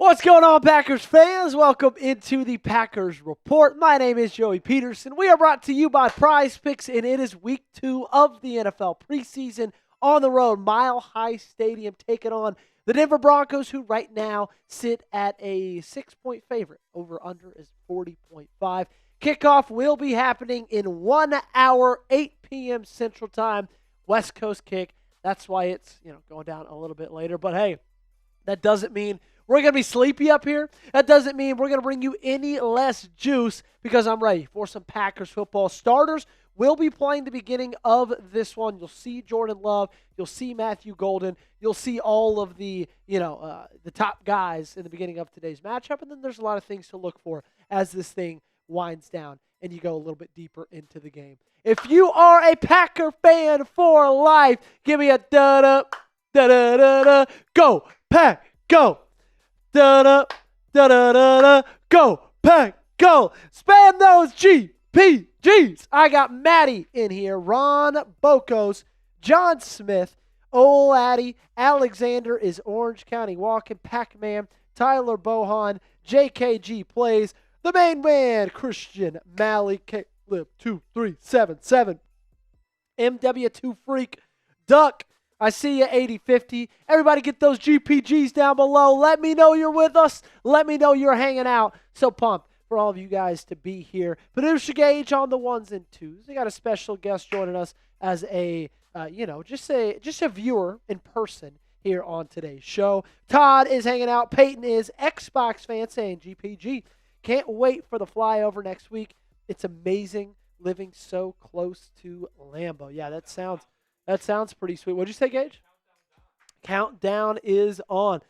What's going on, Packers fans? Welcome into the Packers Report. My name is Joey Petersen. We are brought to you by Prize Picks, and it is week 2 of the NFL preseason on the road, Mile High Stadium, taking on the Denver Broncos, who right now sit at a 6-point favorite. Over-under is 40.5. Kickoff will be happening in 1 hour, 8 p.m. Central Time, West Coast kick. That's why it's going down a little bit later. But hey, that doesn't mean we're going to be sleepy up here. That doesn't mean we're going to bring you any less juice because I'm ready for some Packers football. Starters will be playing the beginning of this one. You'll see Jordan Love. You'll see Matthew Golden. You'll see all of the top guys in the beginning of today's matchup. And then there's a lot of things to look for as this thing winds down and you go a little bit deeper into the game. If you are a Packer fan for life, give me a da-da, da-da-da-da, go, Pack, go. Da-da, da-da-da-da, go, Pack, go. Spam those GPGs. I got Maddie in here, Ron Bocos, John Smith, Ole Addy, Alexander is Orange County walking, Pac-Man, Tyler Bohan, JKG plays, the main man, Christian Malley, K-Lib 2377, MW2 Freak, Duck, I see you, 8050. Everybody get those GPGs down below. Let me know you're with us. Let me know you're hanging out. So pumped for all of you guys to be here. Producer Gage on the ones and twos. We got a special guest joining us as a, just a viewer in person here on today's show. Todd is hanging out. Peyton is Xbox fan saying GPG. Can't wait for the flyover next week. It's amazing living so close to Lambeau. Yeah, that sounds pretty sweet. What'd you say, Gage? Countdown is on.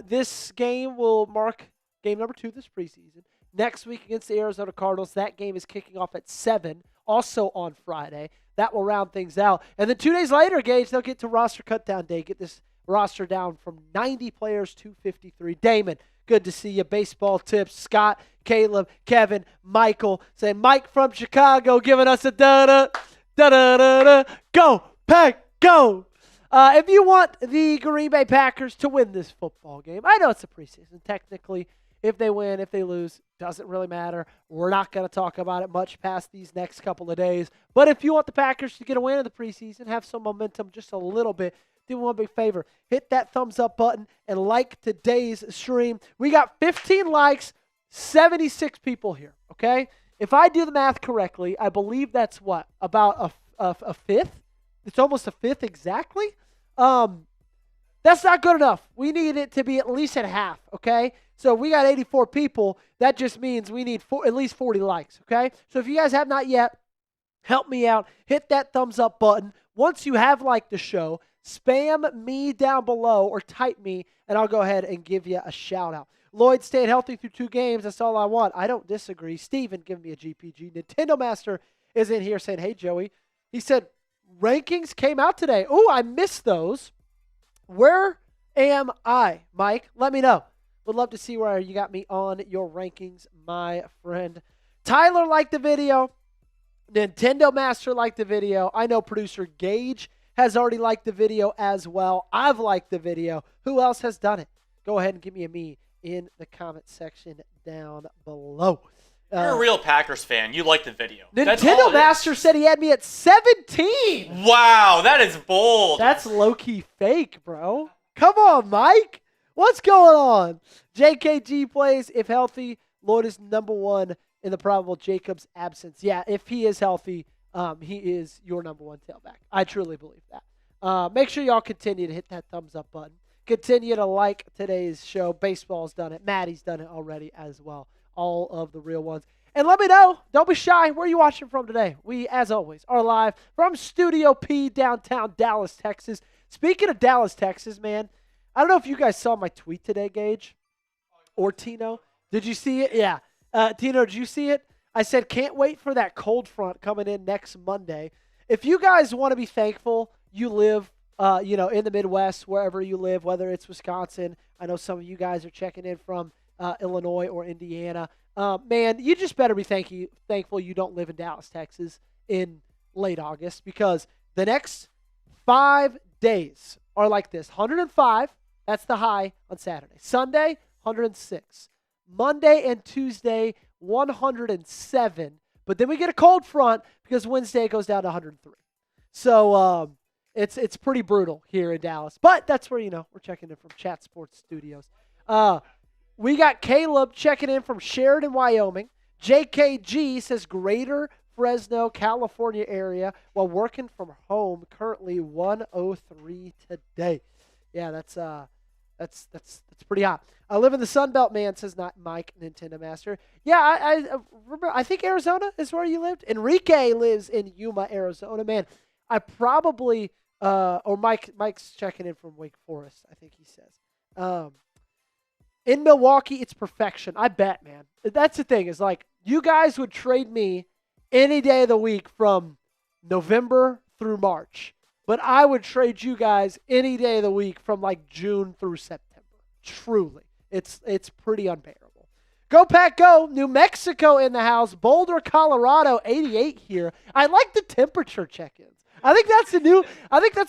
This game will mark game number 2 this preseason. Next week against the Arizona Cardinals, that game is kicking off at 7, also on Friday. That will round things out. And then 2 days later, Gage, they'll get to roster cutdown day. Get this roster down from 90 players to 53. Damon, good to see you. Baseball tips. Scott, Caleb, Kevin, Michael. Say Mike from Chicago giving us a da-da, da-da-da-da. Go! Pack, go! If you want the Green Bay Packers to win this football game, I know it's a preseason. Technically, if they win, if they lose, doesn't really matter. We're not going to talk about it much past these next couple of days. But if you want the Packers to get a win in the preseason, have some momentum just a little bit, do me one big favor. Hit that thumbs up button and like today's stream. We got 15 likes, 76 people here, okay? If I do the math correctly, I believe that's what? About a fifth? It's almost a fifth exactly. That's not good enough. We need it to be at least at half, okay? So we got 84 people. That just means we need at least 40 likes, okay? So if you guys have not yet, help me out. Hit that thumbs up button. Once you have liked the show, spam me down below or type me, and I'll go ahead and give you a shout out. Lloyd stayed healthy through 2 games. That's all I want. I don't disagree. Steven giving me a GPG. Nintendo Master is in here saying, hey, Joey. He said, rankings came out today. Oh, I missed those. Where am I, Mike? Let me know. Would love to see where you got me on your rankings, my friend. Tyler liked the video. Nintendo Master liked the video. I know producer Gage has already liked the video as well. I've liked the video. Who else has done it? Go ahead and give me a me in the comment section down below. You're a real Packers fan. You like the video. Nintendo Master said he had me at 17. Wow, that is bold. That's low-key fake, bro. Come on, Mike. What's going on? JKG plays if healthy. Lloyd is number 1 in the probable Jacobs absence. Yeah, if he is healthy, he is your number 1 tailback. I truly believe that. Make sure y'all continue to hit that thumbs up button. Continue to like today's show. Baseball's done it. Maddie's done it already as well. All of the real ones. And let me know. Don't be shy. Where are you watching from today? We, as always, are live from Studio P, downtown Dallas, Texas. Speaking of Dallas, Texas, man, I don't know if you guys saw my tweet today, Gage, or Tino. Did you see it? Yeah. Tino, did you see it? I said, can't wait for that cold front coming in next Monday. If you guys want to be thankful you live, in the Midwest, wherever you live, whether it's Wisconsin. I know some of you guys are checking in from Illinois or Indiana. Man, you just better be thankful you don't live in Dallas, Texas in late August, because the next 5 days are like this. 105, that's the high on Saturday. Sunday, 106. Monday and Tuesday, 107. But then we get a cold front because Wednesday it goes down to 103. So it's pretty brutal here in Dallas. But that's where, we're checking in from Chat Sports Studios. We got Caleb checking in from Sheridan, Wyoming. JKG says Greater Fresno, California area while working from home. Currently 103 today. Yeah, that's pretty hot. I live in the Sun Belt, man, says not Mike, Nintendo Master. Yeah, I remember. I think Arizona is where you lived. Enrique lives in Yuma, Arizona. Man, I probably or Mike's checking in from Wake Forest, I think he says. In Milwaukee, it's perfection. I bet, man. That's the thing, is like you guys would trade me any day of the week from November through March. But I would trade you guys any day of the week from like June through September. Truly. It's pretty unbearable. Go Pack Go. New Mexico in the house. Boulder, Colorado, 88 here. I like the temperature check-ins. I think that's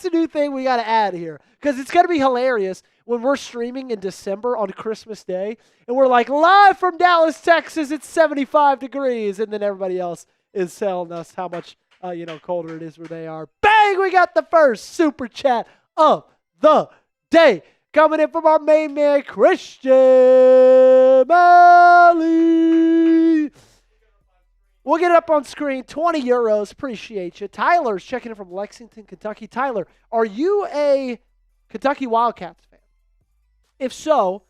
the new thing we got to add here, because it's going to be hilarious when we're streaming in December on Christmas Day and we're like live from Dallas, Texas. It's 75 degrees, and then everybody else is telling us how much colder it is where they are. Bang! We got the first super chat of the day coming in from our main man, Christian Malley. We'll get it up on screen. 20 euros. Appreciate you. Tyler's checking in from Lexington, Kentucky. Tyler, are you a Kentucky Wildcats fan? If so,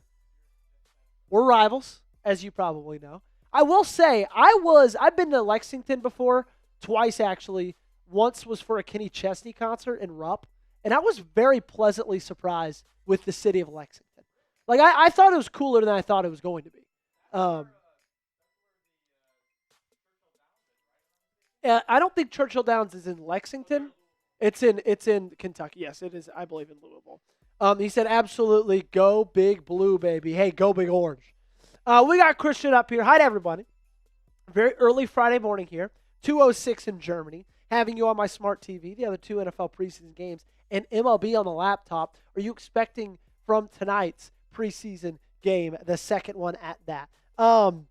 we're rivals, as you probably know. I will say, I've been to Lexington before, twice actually. Once was for a Kenny Chesney concert in Rupp, and I was very pleasantly surprised with the city of Lexington. Like, I thought it was cooler than I thought it was going to be. I don't think Churchill Downs is in Lexington. It's in Kentucky. Yes, it is, I believe, in Louisville. He said, absolutely, go Big Blue, baby. Hey, go Big Orange. We got Christian up here. Hi to everybody. Very early Friday morning here. 2:06 in Germany. Having you on my smart TV, the other two NFL preseason games, and MLB on the laptop. Are you expecting from tonight's preseason game, the second one at that? Well,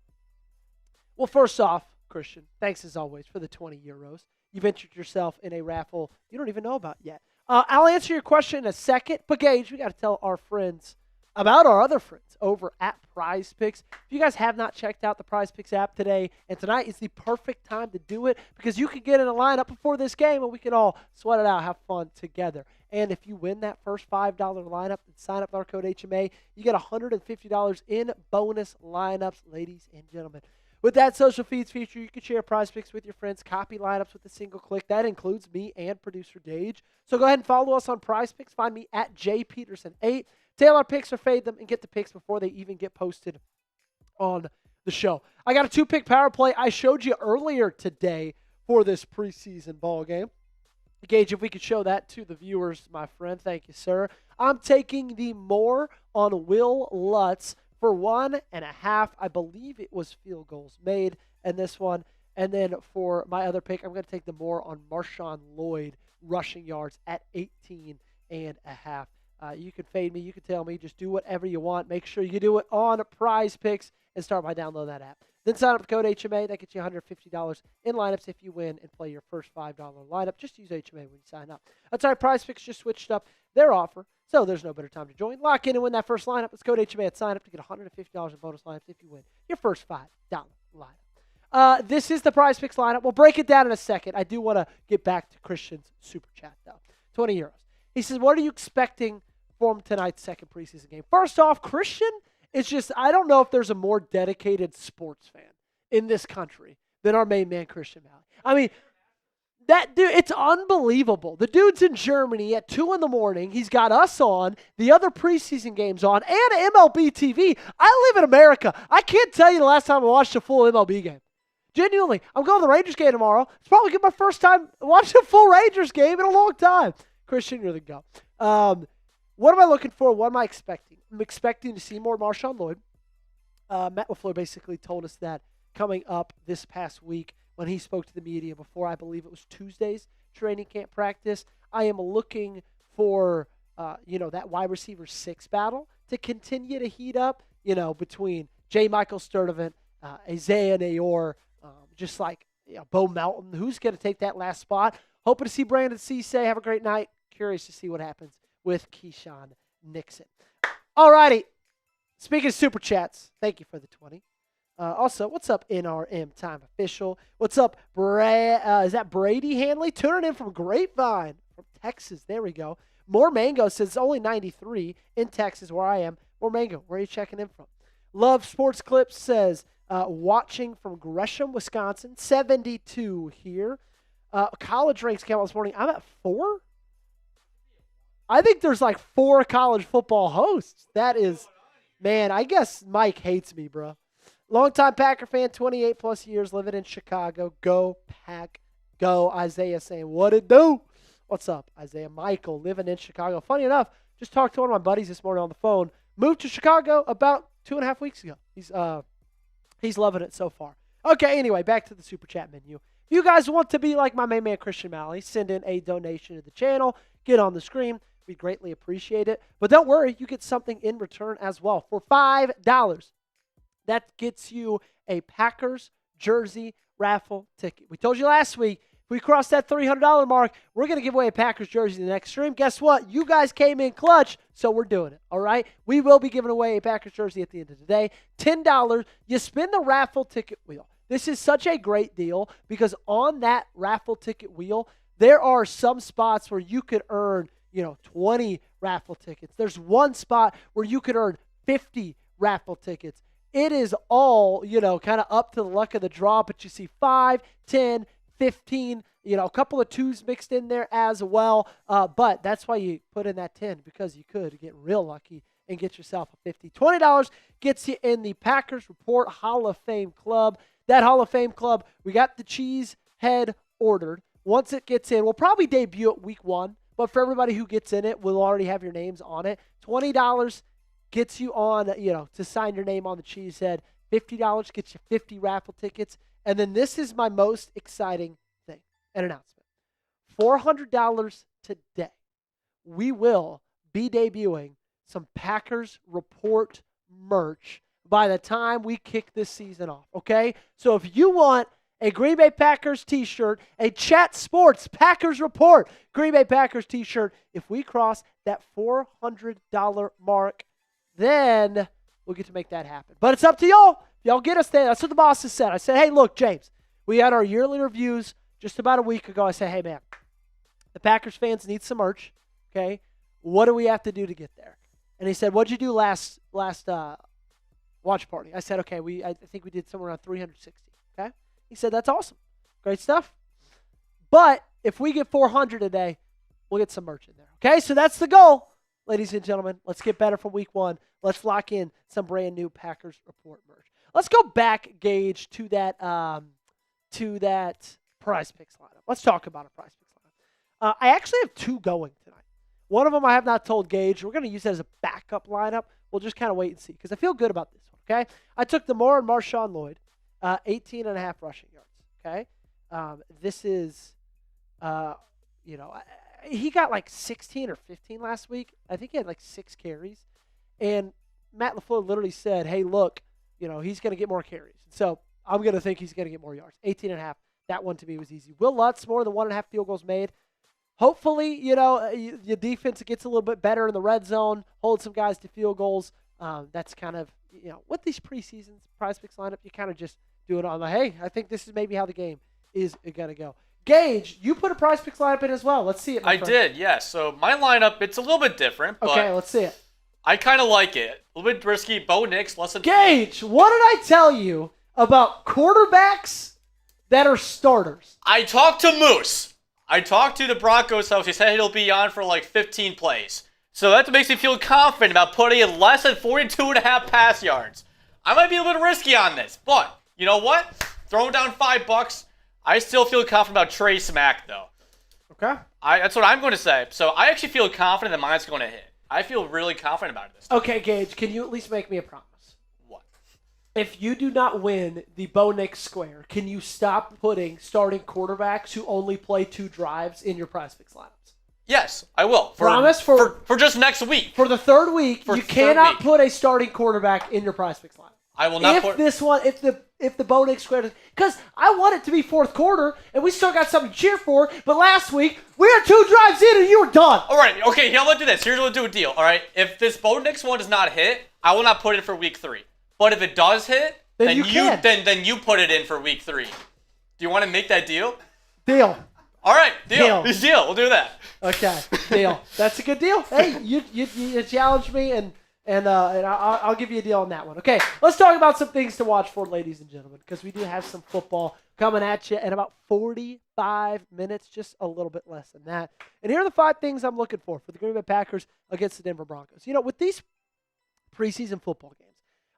first off, Christian, thanks as always for the 20 euros. You've entered yourself in a raffle you don't even know about yet. I'll answer your question in a second, but Gage, we got to tell our friends about our other friends over at Prize Picks. If you guys have not checked out the Prize Picks app today, and tonight is the perfect time to do it, because you can get in a lineup before this game and we can all sweat it out, have fun together. And if you win that first $5 lineup and sign up with our code HMA, you get $150 in bonus lineups, ladies and gentlemen. With that social feeds feature, you can share Prize Picks with your friends, copy lineups with a single click. That includes me and producer Gage. So go ahead and follow us on Prize Picks. Find me at jpeterson8. Tail our picks or fade them and get the picks before they even get posted on the show. I got a 2-pick power play I showed you earlier today for this preseason ball game. Gage, if we could show that to the viewers, my friend. Thank you, sir. I'm taking the more on Will Lutz for 1.5. I believe it was field goals made in this one. And then for my other pick, I'm going to take the more on Marshawn Lloyd rushing yards at 18.5. You can fade me. You can tell me. Just do whatever you want. Make sure you do it on Prize Picks and start by downloading that app. Then sign up with code HMA. That gets you $150 in lineups if you win and play your first $5 lineup. Just use HMA when you sign up. That's right. Prize Picks just switched up their offer, so there's no better time to join. Lock in and win that first lineup. Let's code HMA at sign up to get $150 in bonus lineups if you win your first $5 lineup. This is the Prize Picks lineup. We'll break it down in a second. I do want to get back to Christian's super chat, though. 20 euros. He says, what are you expecting from tonight's second preseason game? First off, Christian, it's just, I don't know if there's a more dedicated sports fan in this country than our main man, Christian Malley. I mean, that dude, it's unbelievable. The dude's in Germany at 2 in the morning. He's got us on, the other preseason games on, and MLB TV. I live in America. I can't tell you the last time I watched a full MLB game. Genuinely, I'm going to the Rangers game tomorrow. It's probably my first time watching a full Rangers game in a long time. Christian, you're the go. What am I looking for? What am I expecting? I'm expecting to see more Marshawn Lloyd. Matt LaFleur basically told us that coming up this past week when he spoke to the media before, I believe it was Tuesday's training camp practice. I am looking for, that wide receiver 6 battle to continue to heat up. between J. Michael Sturdivant, Isaiah Nayor, just like Bo Melton. Who's going to take that last spot? Hoping to see Brandon Cisse. Have a great night. Curious to see what happens with Keyshawn Nixon. All righty. Speaking of Super Chats, thank you for the 20. Also, what's up, NRM Time Official? What's up, is that Brady Hanley? Tuning in from Grapevine, from Texas. There we go. More Mango says it's only 93 in Texas, where I am. More Mango, where are you checking in from? Love Sports Clips says, watching from Gresham, Wisconsin. 72 here. College ranks came out this morning. I'm at 4? I think there's like 4 college football hosts. That is, man, I guess Mike hates me, bro. Longtime Packer fan, 28 plus years, living in Chicago. Go, Pack, go. Isaiah saying, what it do? What's up, Isaiah? Michael, living in Chicago. Funny enough, just talked to one of my buddies this morning on the phone. Moved to Chicago about 2.5 weeks ago. He's loving it so far. Okay, anyway, back to the Super Chat menu. If you guys want to be like my main man, Christian Malley, send in a donation to the channel. Get on the screen. We greatly appreciate it. But don't worry, you get something in return as well. For $5, that gets you a Packers jersey raffle ticket. We told you last week, if we cross that $300 mark, we're going to give away a Packers jersey in the next stream. Guess what? You guys came in clutch, so we're doing it, all right? We will be giving away a Packers jersey at the end of the day. $10, you spin the raffle ticket wheel. This is such a great deal because on that raffle ticket wheel, there are some spots where you could earn 20 raffle tickets. There's one spot where you could earn 50 raffle tickets. It is all, kind of up to the luck of the draw, but you see 5, 10, 15, a couple of 2s mixed in there as well. But that's why you put in that 10, because you could get real lucky and get yourself a 50. $20 gets you in the Packers Report Hall of Fame Club. That Hall of Fame Club, we got the cheese head ordered. Once it gets in, we'll probably debut it week 1. But for everybody who gets in it, we'll already have your names on it. $20 gets you on, to sign your name on the cheese head. $50 gets you 50 raffle tickets. And then this is my most exciting thing, an announcement. $400 today, we will be debuting some Packers Report merch by the time we kick this season off, okay? So if you want a Green Bay Packers t-shirt, a Chat Sports Packers Report Green Bay Packers t-shirt, if we cross that $400 mark, then we'll get to make that happen. But it's up to y'all. Y'all get us there. That's what the boss has said. I said, hey, look, James, we had our yearly reviews just about a week ago. I said, hey, man, the Packers fans need some merch, okay? What do we have to do to get there? And he said, what'd you do last watch party? I said, okay, I think we did somewhere around 360, okay? He said, that's awesome. Great stuff. But if we get 400 today, we'll get some merch in there. Okay, so that's the goal. Ladies and gentlemen, let's get better from week 1. Let's lock in some brand new Packers Report merch. Let's go back, Gage, to that Prize Picks lineup. Let's talk about a Prize Picks lineup. I actually have 2 going tonight. One of them I have not told Gage. We're going to use that as a backup lineup. We'll just kind of wait and see because I feel good about this one, okay? I took Demore and Marshawn Lloyd. 18.5 rushing yards, okay? This is, he got like 16 or 15 last week. I think he had like 6 carries. And Matt LaFleur literally said, hey, look, he's going to get more carries. So I'm going to think he's going to get more yards. 18.5, that one to me was easy. Will Lutz, more than 1.5 field goals made. Hopefully, your defense gets a little bit better in the red zone, hold some guys to field goals. That's kind of, with these preseasons, Prize Picks lineup, you kind of just do it on the, hey, I think this is maybe how the game is going to go. Gage, you put a Prize Picks lineup in as well. Let's see it. I did, yes. So my lineup, it's a little bit different. But okay, let's see it. I kind of like it. A little bit risky. Bo Nix, less than... Gage, what did I tell you about quarterbacks that are starters? I talked to Moose. I talked to the Broncos host. He said he'll be on for like 15 plays. So that makes me feel confident about putting in less than 42.5 pass yards. I might be a little bit risky on this, but you know what? Throwing down $5. I still feel confident about Trey Smack, though. Okay. That's what I'm going to say. So I actually feel confident that mine's going to hit. I feel really confident about it this time. Okay, Gage, can you at least make me a promise? What? If you do not win the Bo Nix Square, can you stop putting starting quarterbacks who only play 2 drives in your Prize Picks lineups? Yes, I will. Promise for just next week. For the third week, you cannot put a starting quarterback in your Prize Picks line. I will not if the Bo Nix square, because I want it to be fourth quarter and we still got something to cheer for. But last week we had 2 drives in and you were done. All right, okay. Here, let's do this. Here's what we'll do a deal. All right, if this Bo Nix one does not hit, I will not put it for week 3. But if it does hit, then you put it in for week 3. Do you want to make that deal? Deal. All right, deal. Deal. We'll do that. Okay, deal. That's a good deal. Hey, you challenged me and I'll give you a deal on that one. Okay, let's talk about some things to watch for, ladies and gentlemen, because we do have some football coming at you in about 45 minutes, just a little bit less than that. And here are the 5 things I'm looking for the Green Bay Packers against the Denver Broncos. With these preseason football games,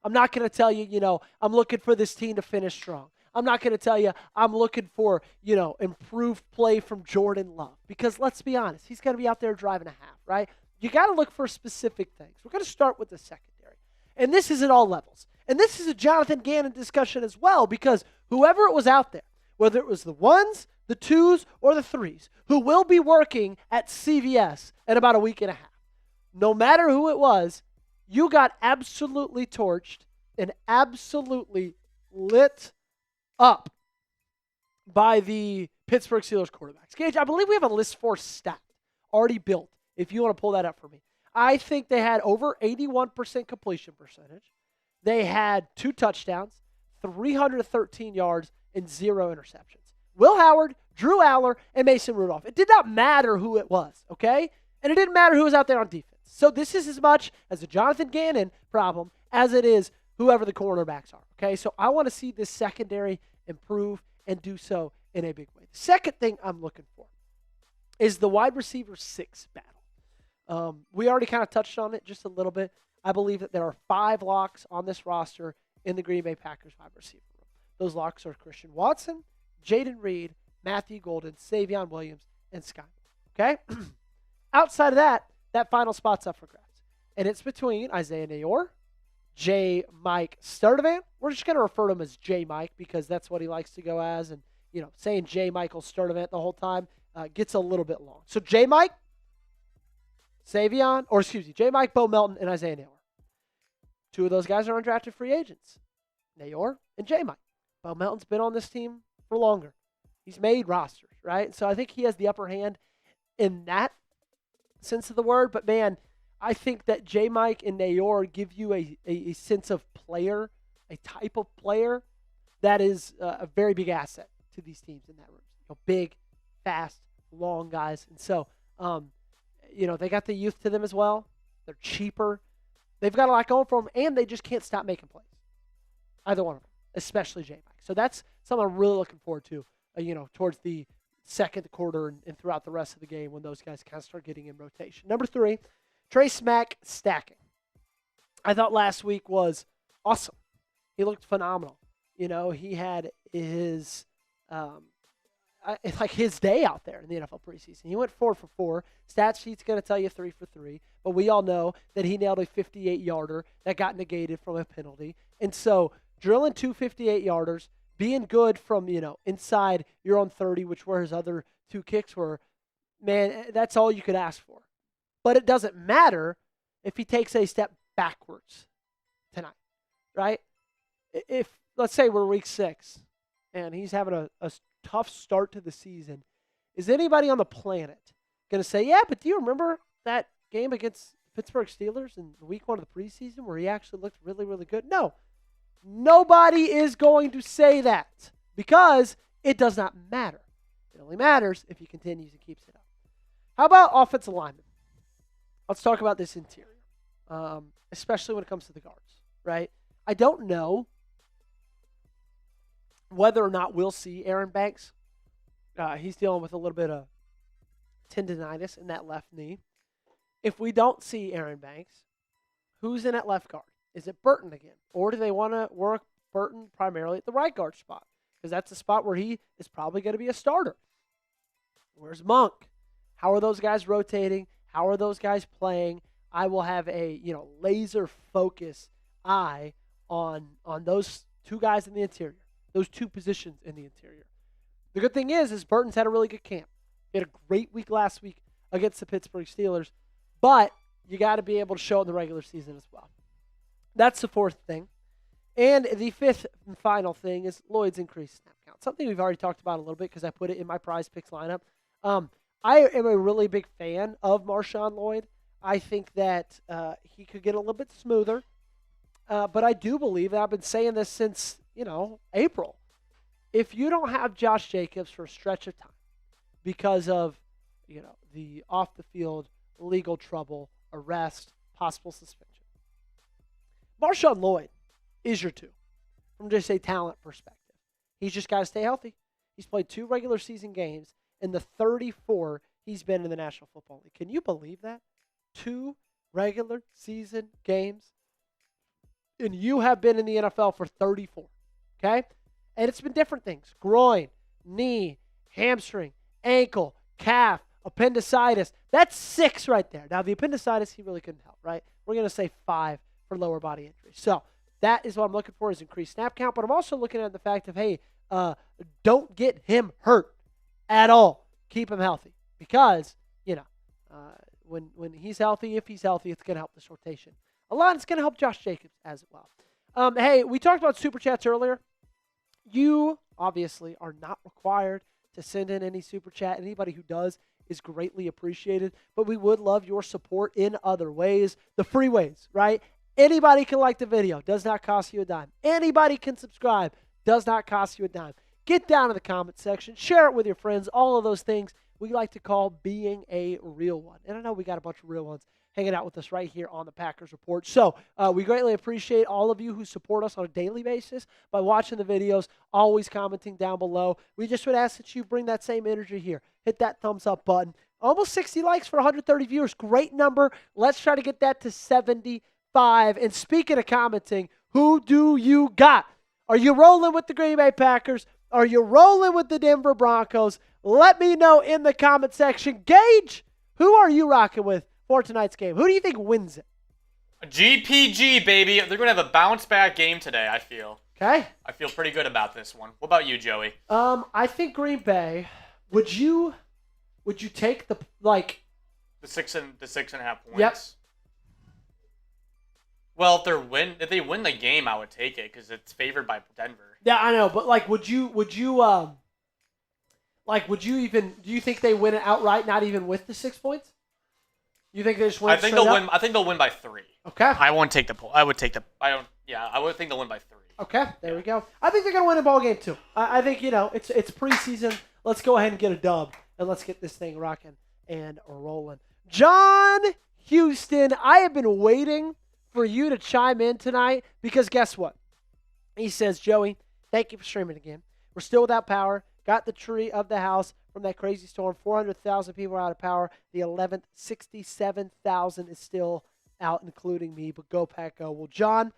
I'm not going to tell you, I'm looking for this team to finish strong. I'm not going to tell you I'm looking for, improved play from Jordan Love, because let's be honest, he's going to be out there driving a half, right? You got to look for specific things. We're going to start with the secondary. And this is at all levels. And this is a Jonathan Gannon discussion as well, because whoever it was out there, whether it was the 1s, the 2s, or the 3s, who will be working at CVS in about a week and a half, no matter who it was, you got absolutely torched and absolutely lit up by the Pittsburgh Steelers quarterbacks. Gage, I believe we have a list 4 stat already built, if you want to pull that up for me. I think they had over 81% completion percentage. They had 2 touchdowns, 313 yards, and 0 interceptions. Will Howard, Drew Aller, and Mason Rudolph. It did not matter who it was, okay? And it didn't matter who was out there on defense. So this is as much as a Jonathan Gannon problem as it is whoever the cornerbacks are, okay? So I want to see this secondary improve and do so in a big way. The second thing I'm looking for is the wide receiver 6 battle. We already kind of touched on it just a little bit. I believe that there are 5 locks on this roster in the Green Bay Packers wide receiver room. Those locks are Christian Watson, Jaden Reed, Matthew Golden, Savion Williams, and Sky. Okay? Outside of that final spot's up for grabs. And it's between Isaiah Nayor, J. Mike Sturdivant. We're just going to refer to him as J. Mike because that's what he likes to go as. And, saying J. Michael Sturdivant the whole time gets a little bit long. So J. Mike, J. Mike, Bo Melton, and Isaiah Nayor. 2 of those guys are undrafted free agents. Nayor and J. Mike. Bo Melton's been on this team for longer. He's made rosters, right? So I think he has the upper hand in that sense of the word. But, man, I think that J. Mike and Nayor give you a sense of player, a type of player that is a very big asset to these teams in that room. Big, fast, long guys. And so, they got the youth to them as well. They're cheaper. They've got a lot going for them, and they just can't stop making plays. Either one of them, especially J. Mike. So that's something I'm really looking forward to, towards the second quarter and throughout the rest of the game when those guys kind of start getting in rotation. Number 3, Trace Mack stacking. I thought last week was awesome. He looked phenomenal. He had his his day out there in the NFL preseason. He went 4 for 4. Stat sheet's going to tell you 3 for 3. But we all know that he nailed a 58-yarder that got negated from a penalty. And so drilling 2 58-yarders, being good from, inside your own 30, which where his other 2 kicks were, man, that's all you could ask for. But it doesn't matter if he takes a step backwards tonight, right? If, let's say we're week 6 and he's having a tough start to the season, is anybody on the planet going to say, yeah, but do you remember that game against the Pittsburgh Steelers in week 1 of the preseason where he actually looked really, really good? No. Nobody is going to say that because it does not matter. It only matters if he continues and keeps it up. How about offensive linemen? Let's talk about this interior, especially when it comes to the guards, right? I don't know whether or not we'll see Aaron Banks. He's dealing with a little bit of tendonitis in that left knee. If we don't see Aaron Banks, who's in at left guard? Is it Burton again? Or do they want to work Burton primarily at the right guard spot? Because that's the spot where he is probably going to be a starter. Where's Monk? How are those guys rotating? How are those guys playing? I will have a laser focus eye on those 2 guys in the interior, those 2 positions in the interior. The good thing is Burton's had a really good camp. He had a great week last week against the Pittsburgh Steelers. But you got to be able to show it in the regular season as well. That's the fourth thing. And the fifth and final thing is Lloyd's increased snap count. Something we've already talked about a little bit because I put it in my prize picks lineup. I am a really big fan of Marshawn Lloyd. I think that he could get a little bit smoother. But I do believe, and I've been saying this since, April. If you don't have Josh Jacobs for a stretch of time because of, the off-the-field legal trouble, arrest, possible suspension, Marshawn Lloyd is your two from just a talent perspective. He's just got to stay healthy. He's played 2 regular season games in the 34 he's been in the National Football League. Can you believe that? 2 regular season games, and you have been in the NFL for 34, okay? And it's been different things. Groin, knee, hamstring, ankle, calf, appendicitis. That's 6 right there. Now, the appendicitis, he really couldn't help, right? We're going to say 5 for lower body injuries. So that is what I'm looking for, is increased snap count. But I'm also looking at the fact of, hey, don't get him hurt at all. Keep him healthy because, when he's healthy, if he's healthy, it's going to help this rotation a lot. It's going to help Josh Jacobs as well. Hey, we talked about Super Chats earlier. You obviously are not required to send in any Super Chat. Anybody who does is greatly appreciated, but we would love your support in other ways. The free ways, right? Anybody can like the video. Does not cost you a dime. Anybody can subscribe. Does not cost you a dime. Get down in the comment section. Share it with your friends. All of those things we like to call being a real one. And I know we got a bunch of real ones hanging out with us right here on the Packers Report. So we greatly appreciate all of you who support us on a daily basis by watching the videos, always commenting down below. We just would ask that you bring that same energy here. Hit that thumbs up button. Almost 60 likes for 130 viewers. Great number. Let's try to get that to 75. And speaking of commenting, who do you got? Are you rolling with the Green Bay Packers? Are you rolling with the Denver Broncos? Let me know in the comment section. Gage, who are you rocking with for tonight's game? Who do you think wins it? GPG, baby. They're going to have a bounce-back game today, I feel. Okay. I feel pretty good about this one. What about you, Joey? I think Green Bay. Would you take the the 6.5 points? Yep. Well, if they win the game, I would take it because it's favored by Denver. Yeah, I know, but would you even? Do you think they win it outright, not even with the 6 points? You think they just win? I think they'll win. I think they'll win by 3. Okay. I won't take the. I would take the. I don't. Yeah, I would think they'll win by 3. Okay, there we go. I think they're gonna win a ball game too. I think it's preseason. Let's go ahead and get a dub, and let's get this thing rocking and rolling. John Houston, I have been waiting for you to chime in tonight because guess what? He says, Joey, thank you for streaming again. We're still without power. Got the tree of the house from that crazy storm. 400,000 people are out of power. The 11th, 67,000 is still out, including me. But go Pack go. Well, John,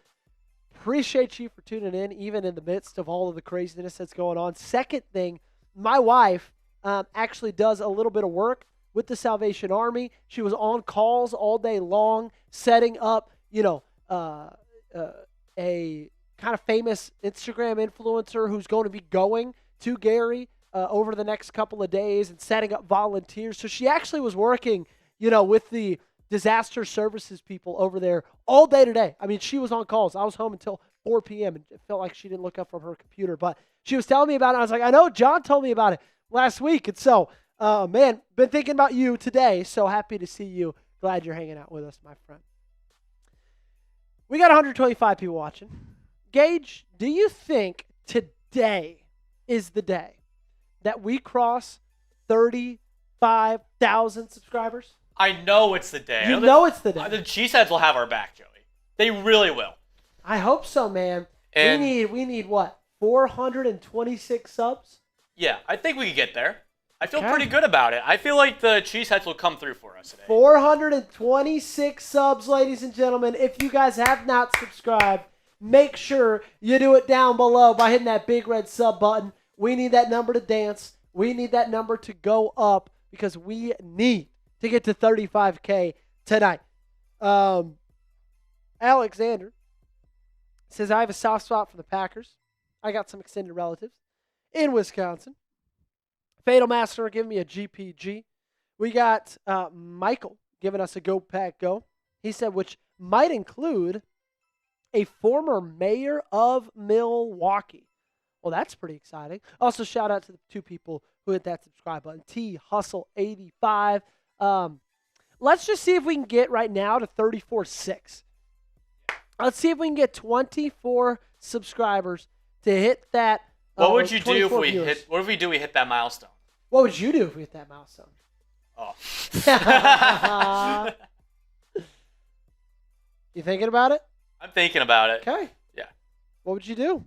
appreciate you for tuning in, even in the midst of all of the craziness that's going on. Second thing, my wife actually does a little bit of work with the Salvation Army. She was on calls all day long, setting up, a kind of famous Instagram influencer who's going to be going to Gary over the next couple of days and setting up volunteers. So she actually was working, with the disaster services people over there all day today. I mean, she was on calls. I was home until 4 p.m. and it felt like she didn't look up from her computer. But she was telling me about it. I was like, I know John told me about it last week. And so, been thinking about you today. So happy to see you. Glad you're hanging out with us, my friend. We got 125 people watching. Gage, do you think today is the day that we cross 35,000 subscribers? I know it's the day. You know it's the day. The Cheeseheads will have our back, Joey. They really will. I hope so, man. And we need what? 426 subs? Yeah, I think we could get there. I feel pretty good about it. I feel like the Cheeseheads will come through for us today. 426 subs, ladies and gentlemen. If you guys have not subscribed, make sure you do it down below by hitting that big red sub button. We need that number to dance. We need that number to go up because we need to get to 35K tonight. Alexander says, I have a soft spot for the Packers. I got some extended relatives in Wisconsin. Fatal Master giving me a GPG. We got Michael giving us a Go Pack Go. He said, which might include a former mayor of Milwaukee. Well, that's pretty exciting. Also, shout out to the 2 people who hit that subscribe button. T Hustle 85. Let's just see if we can get right now to 34.6. Let's see if we can get 24 subscribers to hit that. What would you do if we viewers. hit? What if we do? We hit that milestone. What would you do if we hit that milestone? Oh. You thinking about it? I'm thinking about it. Okay. Yeah. What would you do?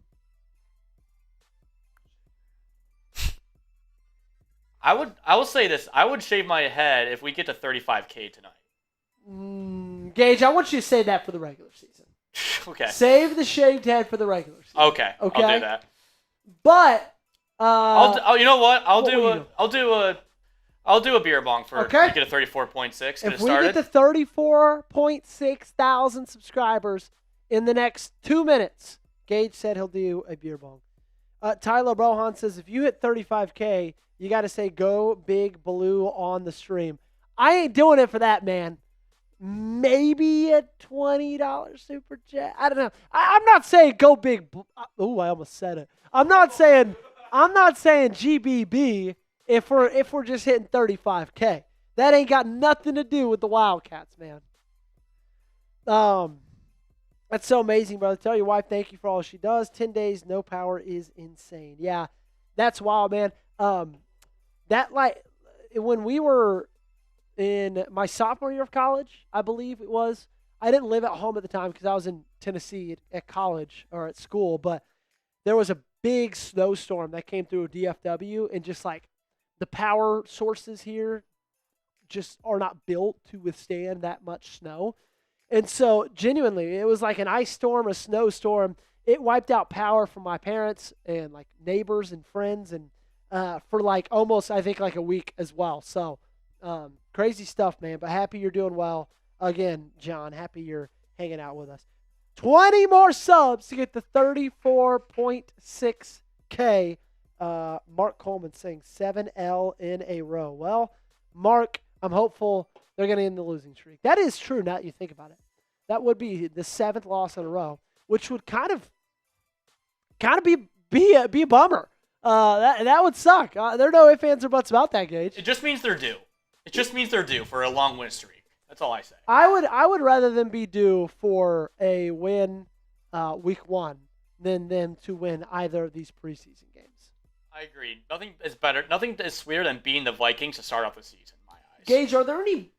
I will say this. I would shave my head if we get to 35K tonight. Gage, I want you to say that for the regular season. Okay. Save the shaved head for the regular season. Okay. I'll do that. But you know what? I'll do a beer bong for Okay. to get a 34.6. if we get to 34.6 thousand subscribers in the next 2 minutes, Gage said he'll do a beer bong. Tyler Bohan says if you hit 35K, you got to say go big blue on the stream. I ain't doing it for that, man. Maybe a $20 super chat. I don't know. I'm not saying go big. Oh, I almost said it. I'm not saying GBB if we're just hitting 35K. That ain't got nothing to do with the Wildcats, man. That's so amazing, brother. Tell your wife thank you for all she does. 10 days, no power is insane. Yeah, that's wild, man. That when we were in my sophomore year of college, I believe it was. I didn't live at home at the time because I was in Tennessee at college or at school, but there was a big snowstorm that came through DFW, and just like the power sources here just are not built to withstand that much snow. And so genuinely, it was like an ice storm, a snowstorm. It wiped out power for my parents and like neighbors and friends, and for like almost, I think, like a week as well. So crazy stuff, man. But happy you're doing well. Again, John, happy you're hanging out with us. 20 more subs to get to 34.6K. Mark Coleman saying 7L in a row. Well, Mark, I'm hopeful they're going to end the losing streak. That is true now that you think about it. That would be the 7th loss in a row, which would kind of be a bummer. That would suck. There are no ifs, ands, or buts about that, Gage. It just means they're due. It just means they're due for a long win streak. That's all I say. I would rather them be due for a win week 1 than them to win either of these preseason games. I agree. Nothing is better. Nothing is sweeter than beating the Vikings to start off the season, in my eyes. Gage, are there any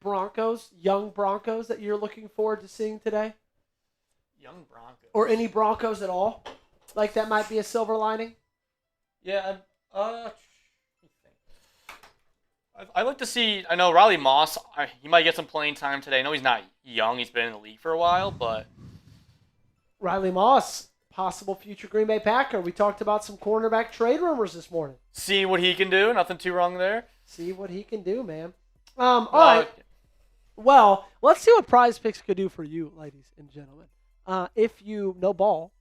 young Broncos that you're looking forward to seeing today? Young Broncos. Or any Broncos at all? Like that might be a silver lining? Yeah, I'd like to see, I know Riley Moss, he might get some playing time today. I know he's not young. He's been in the league for a while, but... Riley Moss, possible future Green Bay Packer. We talked about some cornerback trade rumors this morning. See what he can do. Nothing too wrong there. See what he can do, man. All right. Well, let's see what Prize Picks could do for you, ladies and gentlemen. If you know ball,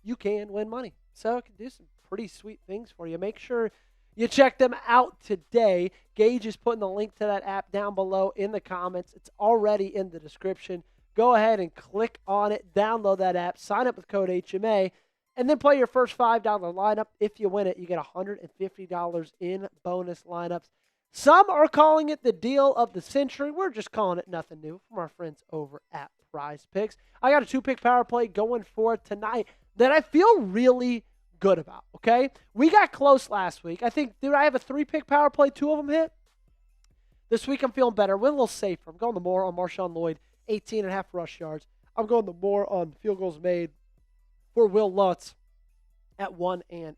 you can win money. So it can do some pretty sweet things for you. Make sure you check them out today. Gage is putting the link to that app down below in the comments. It's already in the description. Go ahead and click on it, download that app, sign up with code HMA, and then play your first $5 lineup. If you win it, you get $150 in bonus lineups. Some are calling it the deal of the century. We're just calling it nothing new from our friends over at Prize Picks. I got a 2-pick power play going for tonight that I feel really good about, okay? We got close last week. I think, dude, I have a 3-pick power play, 2 of them hit. This week I'm feeling better. Went a little safer. I'm going the more on Marshawn Lloyd, 18.5 rush yards. I'm going the more on field goals made for Will Lutz at 1.5.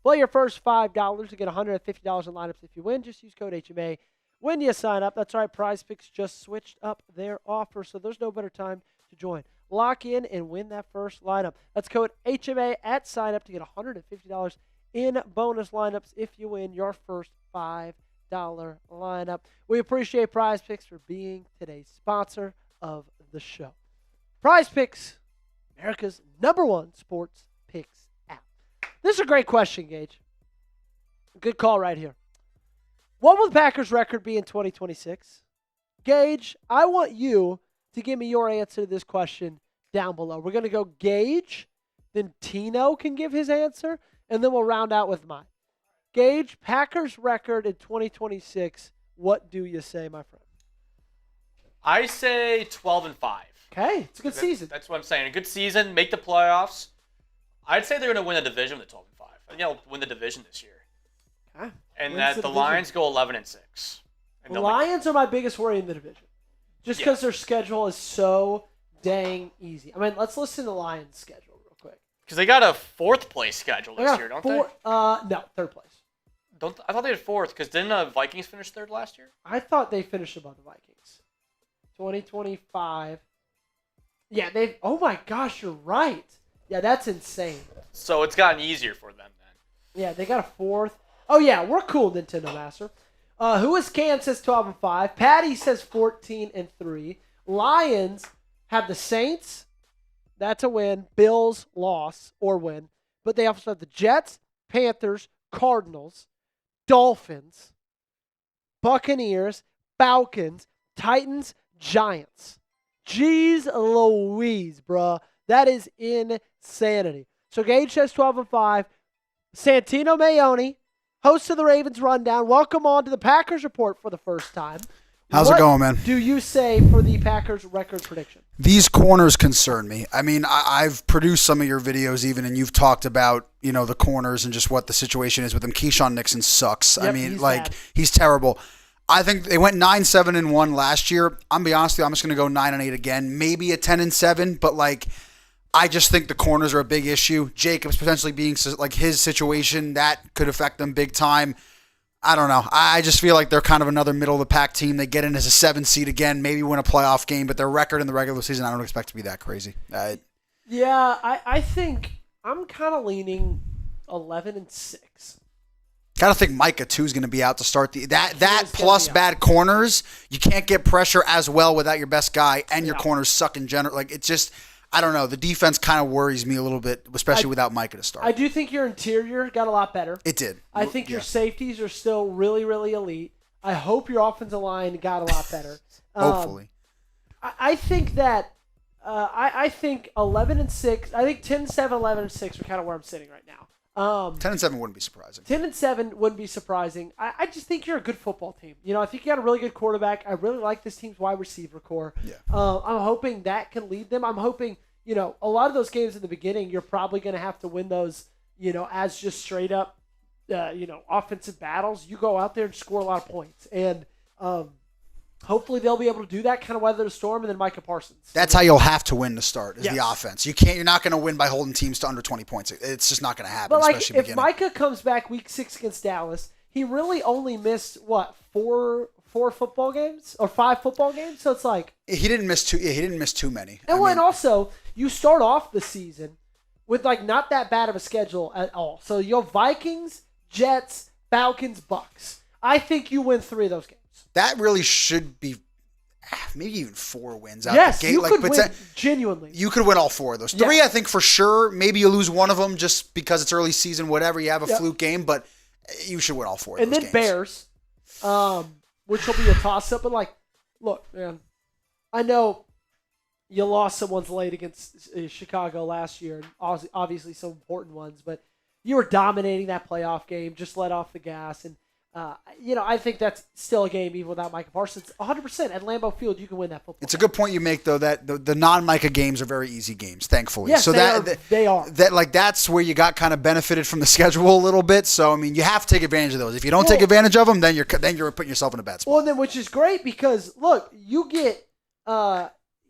Play your first $5 to get $150 in lineups if you win. Just use code HMA when you sign up. That's right, Prize Picks just switched up their offer, so there's no better time to join. Lock in and win that first lineup. That's code HMA at sign up to get $150 in bonus lineups if you win your first $5 lineup. We appreciate Prize Picks for being today's sponsor of the show. Prize Picks, America's #1 sports picks app. This is a great question, Gage. Good call right here. What will the Packers' record be in 2026? Gage, I want you to give me your answer to this question down below. We're going to go Gage, then Tino can give his answer, and then we'll round out with mine. Gage, Packers' record in 2026. What do you say, my friend? I say 12-5. Okay, it's a good season. That's what I'm saying. A good season, make the playoffs. I'd say they're going to win the division with 12-5. I think they'll win the division this year. Okay. And that the Lions go 11-6. The Lions are my biggest worry in the division. Just because their schedule is so dang easy. I mean, let's listen to the Lions' schedule real quick. Because they got a fourth place schedule this year, don't they? No, third place. I thought they had fourth, because didn't the Vikings finish third last year? I thought they finished above the Vikings. 2025. Yeah, oh my gosh, you're right. Yeah, that's insane. So it's gotten easier for them then. Yeah, they got a fourth. Oh yeah, we're cool, Nintendo Master. Who is Kansas 12-5? Patty says 14-3. Lions have the Saints. That's a win. Bills loss or win. But they also have the Jets, Panthers, Cardinals, Dolphins, Buccaneers, Falcons, Titans, Giants. Jeez Louise, bruh. That is insanity. So Gage says 12-5. Santino Mayoni, host of the Ravens Rundown. Welcome on to the Packers Report for the first time. How's it going, man? What do you say for the Packers record prediction? These corners concern me. I mean, I've produced some of your videos even, and you've talked about, the corners and just what the situation is with them. Keyshawn Nixon sucks. Yep, I mean, bad. he's terrible. I think they went 9-7-1 last year. I'm going to be honest with you, I'm just going to go 9-8 again. Maybe a 10-7, but I just think the corners are a big issue. Jacobs potentially being his situation, that could affect them big time. I don't know. I just feel like they're kind of another middle of the pack team. They get in as a 7 seed again, maybe win a playoff game, but their record in the regular season, I don't expect to be that crazy. Yeah, I think I'm kind of leaning 11-6. Got to think Micah too is going to be out to start that plus bad corners. You can't get pressure as well without your best guy, and your corners suck in general. It's just, I don't know. The defense kind of worries me a little bit, especially without Micah to start. I do think your interior got a lot better. It did. I think your safeties are still really, really elite. I hope your offensive line got a lot better. Hopefully. I think that I think 11-6. I think 10-7, 11-6 are kind of where I'm sitting right now. 10-7 wouldn't be surprising. 10-7 wouldn't be surprising. I just think you're a good football team. I think you got a really good quarterback. I really like this team's wide receiver core. Yeah. I'm hoping that can lead them. I'm hoping, a lot of those games in the beginning, you're probably going to have to win those, as just straight up, offensive battles. You go out there and score a lot of points. And hopefully they'll be able to do that, kind of weather the storm, and then Micah Parsons. That's how you'll have to win to start, is the offense. You're not going to win by holding teams to under 20 points. It's just not going to happen, but especially if Micah comes back week 6 against Dallas, he really only missed, four football games or 5 football games? So it's like he didn't miss too. Yeah, he didn't miss too many. And also you start off the season with not that bad of a schedule at all. So you have Vikings, Jets, Falcons, Bucks. I think you win 3 of those games. That really should be maybe even 4 wins out the gate. You could win genuinely. You could win all 4 of those. 3, I think, for sure. Maybe you lose one of them just because it's early season, whatever. You have a fluke game, but you should win all 4 of those games. And then Bears, which will be a toss-up. But, look, man, I know you lost someone's late against Chicago last year, and obviously some important ones, but you were dominating that playoff game, just let off the gas, and I think that's still a game even without Micah Parsons. 100% at Lambeau Field, you can win that football. It's a good point you make, though, that the non-Micah games are very easy games, thankfully. Yes, so they are. That's where you got kind of benefited from the schedule a little bit. So I mean, you have to take advantage of those. If you don't take advantage of them, then you're putting yourself in a bad spot. Well, then which is great because look, you get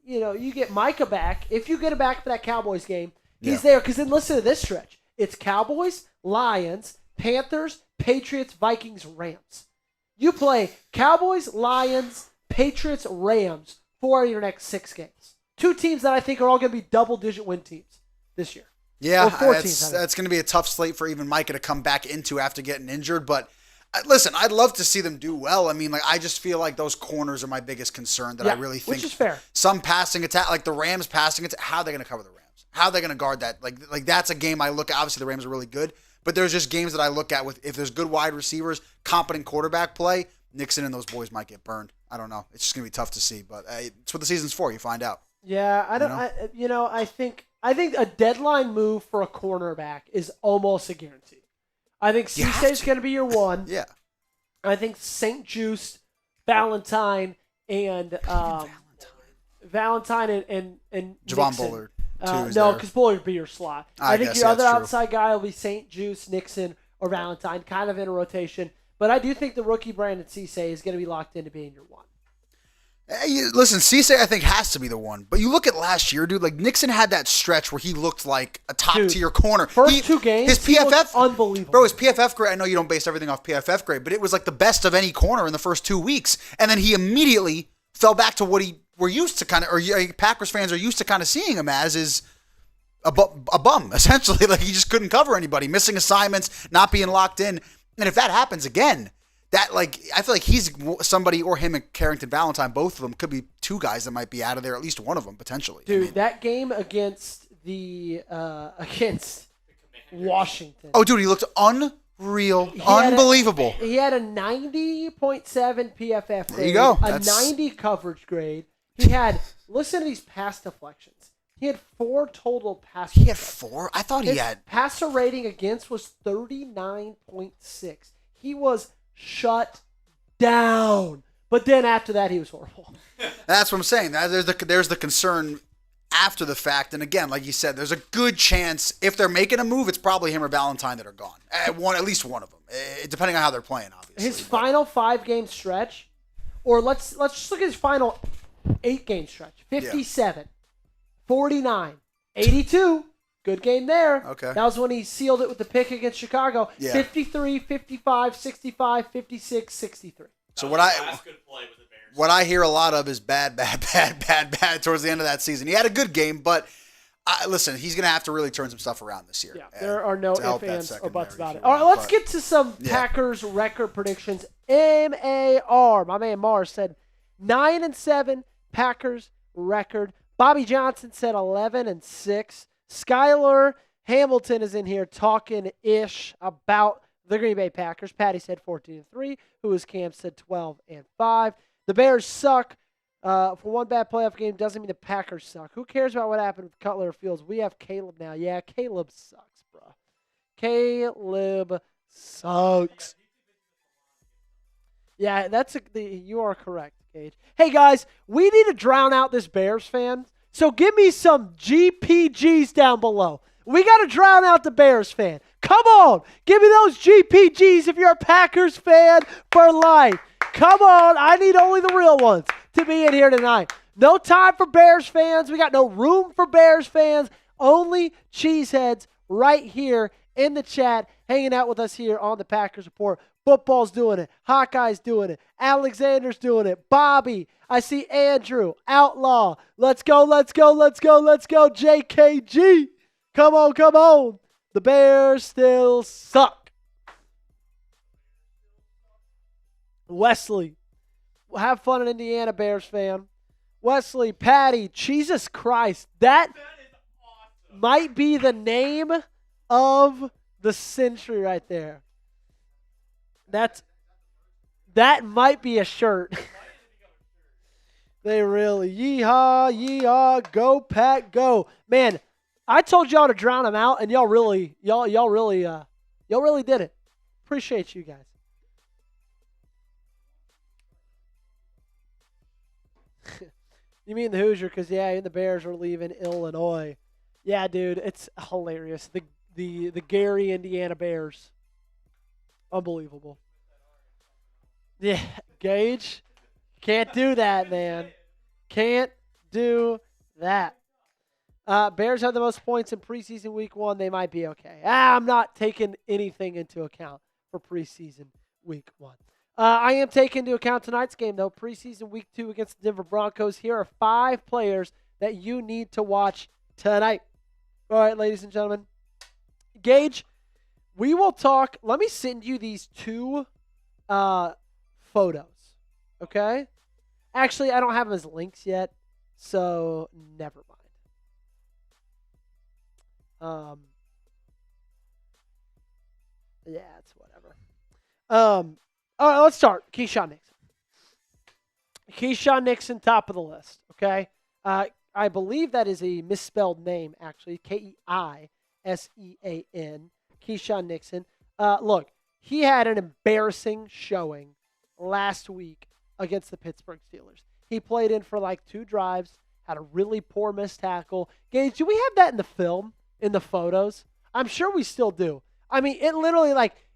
you get Micah back. If you get him back for that Cowboys game, he's there. Because then listen to this stretch: it's Cowboys, Lions, Panthers, Patriots, Vikings, Rams. You play Cowboys, Lions, Patriots, Rams 4 of your next 6 games. 2 teams that I think are all going to be double-digit win teams this year. Yeah, that's going to be a tough slate for even Micah to come back into after getting injured. But listen, I'd love to see them do well. I mean, I just feel like those corners are my biggest concern that I really think. Which is fair. Some passing attack, like the Rams passing attack, how are they going to cover the Rams? How are they going to guard that? Like that's a game I look at. Obviously, the Rams are really good. But there's just games that I look at with, if there's good wide receivers, competent quarterback play, Nixon and those boys might get burned. I don't know. It's just going to be tough to see, but it's what the season's for. You find out. Yeah, I don't. I think a deadline move for a cornerback is almost a guarantee. I think Cissé going to be your one. Yeah. I think St. Juste, Valentine, and Valentine and Javon Nixon. Bullard. No, because Bullard would be your slot. I think guess your other that's true. outside guy will be St. Juste, Nixon, or Valentine, kind of in a rotation. But I do think the rookie Brandon Cissé is going to be locked into being your one. Listen, Cissé I think has to be the one. But you look at last year, dude. Like Nixon had that stretch where he looked like a top tier corner. First 2 games, his PFF unbelievable. Bro, his PFF grade. I know you don't base everything off PFF grade, but it was like the best of any corner in the first 2 weeks, and then he immediately fell back to what we're used to kind of, or Packers fans are used to kind of seeing him as is a bum essentially. Like he just couldn't cover anybody, missing assignments, not being locked in. And if that happens again, that like I feel like he's somebody, or him and Carrington Valentine, both of them could be 2 guys that might be out of there, at least one of them potentially. Dude, that game against Washington. Oh, dude, he looked unreal, unbelievable. He had a 90.7 PFF grade. There you go. A 90 coverage grade. He had, listen to these pass deflections. He had 4 total pass He had deflections. 4? I thought he had. Passer rating against was 39.6. He was shut down. But then after that, he was horrible. That's what I'm saying. There's the concern after the fact. And again, like you said, there's a good chance if they're making a move, it's probably him or Valentine that are gone. At least one of them, depending on how they're playing, obviously. His final 5-game stretch, or let's just look at his final 8-game stretch. 57, 49, 82. Good game there. Okay. That was when he sealed it with the pick against Chicago. Yeah. 53, 55, 65, 56, 63. So what I hear a lot of is bad towards the end of that season. He had a good game, but listen, he's going to have to really turn some stuff around this year. Yeah, there are no ifs, ands, or buts secondary, about it. All right, let's get to some Packers record predictions. MAR, my man Mars said 9-7 Packers record. Bobby Johnson said 11-6. Skylar Hamilton is in here talking ish about the Green Bay Packers. Patty said 14-3. Who is Cam said 12-5. The Bears suck. For one bad playoff game doesn't mean the Packers suck. Who cares about what happened with Cutler or Fields? We have Caleb now. Yeah, Caleb sucks, bro. Caleb sucks. Yeah, you are correct, Gage. Hey guys, we need to drown out this Bears fan. So give me some GPGs down below. We got to drown out the Bears fan. Come on. Give me those GPGs if you're a Packers fan for life. Come on. I need only the real ones to be in here tonight. No time for Bears fans. We got no room for Bears fans. Only cheeseheads right here in the chat, hanging out with us here on the Packers Report. Football's doing it. Hawkeye's doing it. Alexander's doing it. Bobby. I see Andrew. Outlaw. Let's go, let's go, let's go, let's go. JKG. Come on, come on. The Bears still suck. Wesley. Have fun in Indiana, Bears fan. Wesley, Patty, Jesus Christ. That awesome. Might be the name of the century right there. That might be a shirt. They really, yeehaw, yeehaw, go Pack, go. Man, I told y'all to drown them out, and y'all really did it. Appreciate you guys. You mean the Hoosier? Because the Bears are leaving Illinois. Yeah, dude, it's hilarious. The Gary, Indiana Bears, unbelievable. Yeah, Gage, can't do that, man. Can't do that. Bears have the most points in preseason week 1. They might be okay. I'm not taking anything into account for preseason week 1. I am taking into account tonight's game, though. Preseason week 2 against the Denver Broncos. Here are 5 players that you need to watch tonight. All right, ladies and gentlemen. Gage, we will talk. Let me send you these 2 photos, okay? Actually, I don't have them as links yet, so never mind. Yeah, it's whatever. All right, let's start. Keyshawn Nixon. Keyshawn Nixon, top of the list. Okay. I believe that is a misspelled name, actually. Keisean. Keyshawn Nixon. Look, he had an embarrassing showing last week against the Pittsburgh Steelers. He played in for like 2 drives, had a really poor missed tackle. Gage, do we have that in the film, in the photos? I'm sure we still do. I mean, it literally,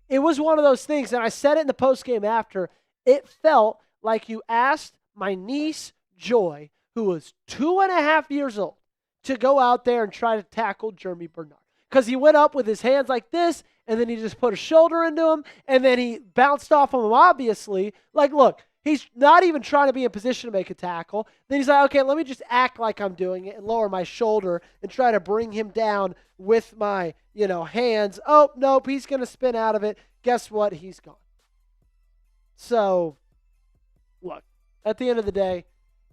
it was one of those things, and I said it in the postgame after. It felt like you asked my niece, Joy, who was 2.5 years old, to go out there and try to tackle Jeremy Bernard. Because he went up with his hands like this, and then he just put a shoulder into him, and then he bounced off of him, obviously. Look, he's not even trying to be in position to make a tackle. Then he's like, okay, let me just act like I'm doing it and lower my shoulder and try to bring him down with my, hands. Oh, nope, he's going to spin out of it. Guess what? He's gone. So, look, at the end of the day,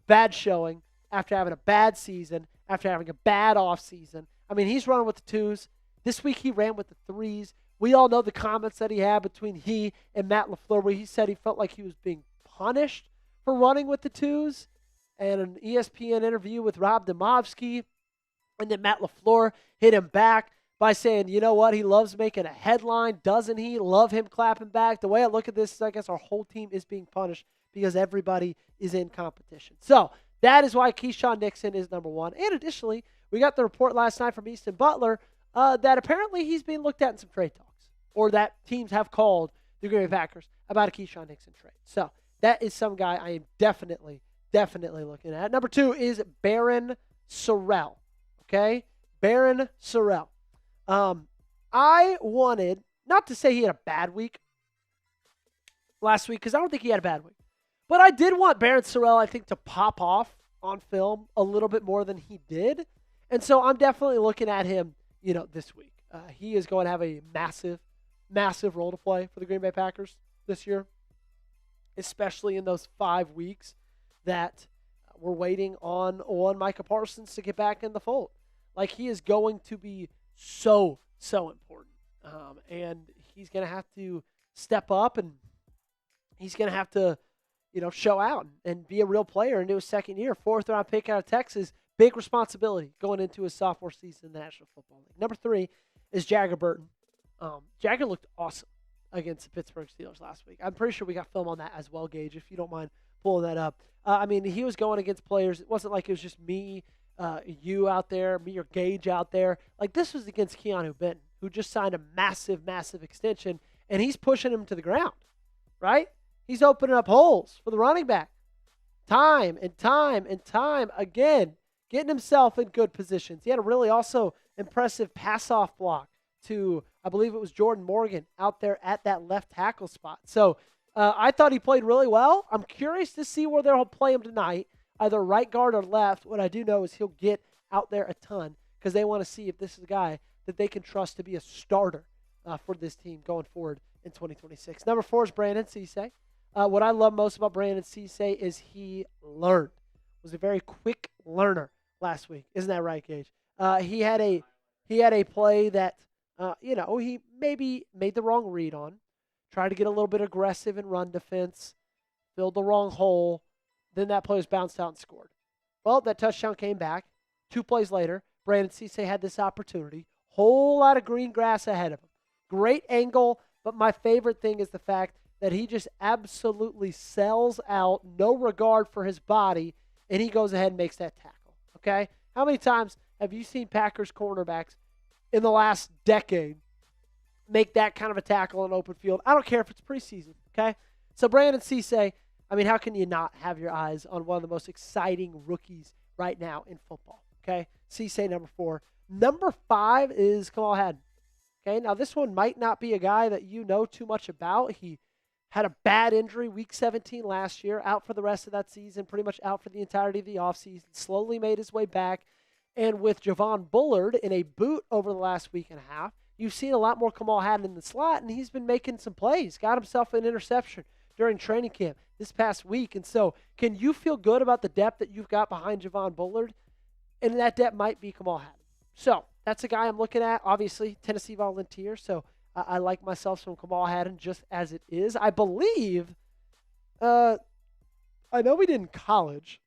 bad showing after having a bad season, after having a bad offseason. I mean, he's running with the 2s. This week he ran with the 3s. We all know the comments that he had between he and Matt LaFleur, where he said he felt like he was being punished for running with the 2s. And an ESPN interview with Rob Demovsky. And then Matt LaFleur hit him back by saying, you know what, he loves making a headline, doesn't he? Love him clapping back. The way I look at this is I guess our whole team is being punished because everybody is in competition. So that is why Keyshawn Nixon is number 1. And additionally, we got the report last night from Easton Butler that apparently he's being looked at in some trade talks, or that teams have called the Green Bay Packers about a Keyshawn Nixon trade. So that is some guy I am definitely looking at. Number 2 is Barron Sorrell. Okay? Barron Sorrell. I wanted, not to say he had a bad week last week, because I don't think he had a bad week. But I did want Barron Sorrell, I think, to pop off on film a little bit more than he did. And so I'm definitely looking at him, this week. He is going to have a massive, massive role to play for the Green Bay Packers this year, especially in those 5 weeks that we're waiting on Micah Parsons to get back in the fold. He is going to be so important. And he's going to have to step up, and he's going to have to, show out and be a real player into his second year. 4th-round pick out of Texas, big responsibility going into his sophomore season in the National Football League. Number 3 is Jagger Burton. Jagger looked awesome against the Pittsburgh Steelers last week. I'm pretty sure we got film on that as well, Gage, if you don't mind pulling that up. He was going against players. It wasn't like it was just me, you out there, me or Gage out there. This was against Keanu Benton, who just signed a massive, massive extension, and he's pushing him to the ground, right? He's opening up holes for the running back. Time and time and time again, getting himself in good positions. He had a really also impressive pass-off block to, I believe it was Jordan Morgan, out there at that left tackle spot. So I thought he played really well. I'm curious to see where they'll play him tonight, either right guard or left. What I do know is he'll get out there a ton because they want to see if this is a guy that they can trust to be a starter for this team going forward in 2026. Number 4 is Brandon Cisse. What I love most about Brandon Cisse is he learned. Was a very quick learner last week. Isn't that right, Gage? He had a play that, he maybe made the wrong read on, tried to get a little bit aggressive in run defense, filled the wrong hole, then that play was bounced out and scored. Well, that touchdown came back. 2 plays later, Brandon Cisse had this opportunity. Whole lot of green grass ahead of him. Great angle, but my favorite thing is the fact that he just absolutely sells out, no regard for his body, and he goes ahead and makes that tackle, okay? How many times have you seen Packers cornerbacks in the last decade make that kind of a tackle in open field? I don't care if it's preseason, okay? So Brandon Cisse, how can you not have your eyes on one of the most exciting rookies right now in football, okay? Cisse, number 4. Number 5 is Kamal Hadden, okay? Now, this one might not be a guy that you know too much about. He had a bad injury week 17 last year, out for the rest of that season, pretty much out for the entirety of the offseason, slowly made his way back. And with Javon Bullard in a boot over the last week and a half, you've seen a lot more Kamal Hadden in the slot, and he's been making some plays. Got himself an interception during training camp this past week. And so can you feel good about the depth that you've got behind Javon Bullard? And that depth might be Kamal Hadden. So that's a guy I'm looking at. Obviously, Tennessee Volunteer, so I like myself some Kamal Haddon just as it is. I believe, I know we did in college.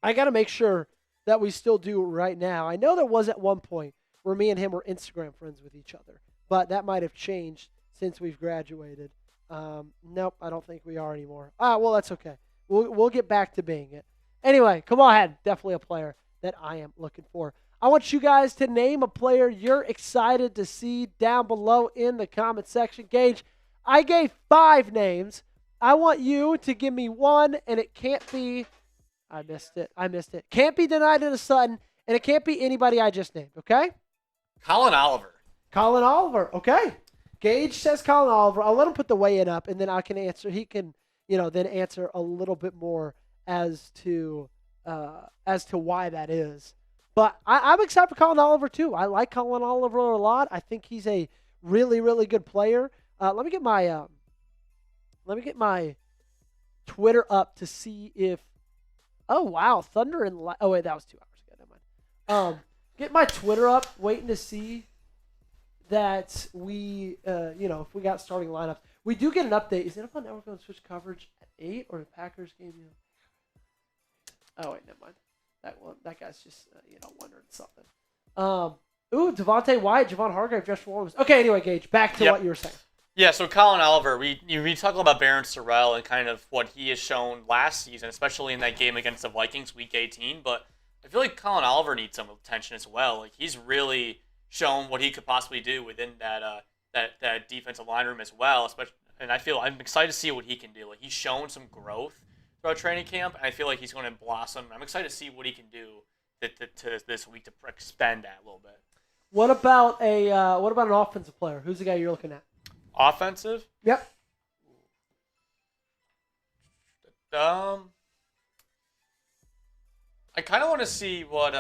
I got to make sure that we still do right now. I know there was at one point where me and him were Instagram friends with each other, but that might have changed since we've graduated. Nope, I don't think we are anymore. Well, that's okay. We'll get back to being it. Anyway, Kamal Haddon, definitely a player that I am looking for. I want you guys to name a player you're excited to see down below in the comment section. Gage, I gave 5 names. I want you to give me one, and it can't be – I missed it. Can't be Denied in a Sutton, and it can't be anybody I just named, okay? Colin Oliver, okay. Gage says Colin Oliver. I'll let him put the weigh-in up, and then I can answer. He can, then answer a little bit more as to why that is. But I'm excited for Colin Oliver too. I like Colin Oliver a lot. I think he's a really, really good player. Let me get my Twitter up to see if. Oh wow, Thunder and oh wait, that was 2 hours ago. Never mind. Get my Twitter up, waiting to see that we, if we got starting lineups. We do get an update. Is NFL Network going to switch coverage at 8 or the Packers game? Oh wait, never mind. That guy's just, wondering something. Devontae Wyatt, Javon Hargrave, Josh Williams. Okay, anyway, Gage, back to what you were saying. Yeah, so Colin Oliver, we talk about Baron Sorrell and kind of what he has shown last season, especially in that game against the Vikings, Week 18. But I feel like Colin Oliver needs some attention as well. Like he's really shown what he could possibly do within that defensive line room as well. And I'm excited to see what he can do. Like he's shown some growth throughout training camp, and I feel like he's going to blossom. I'm excited to see what he can do to this week to expand that a little bit. What about an offensive player? Who's the guy you're looking at? Offensive? Yep. I kind of want to see what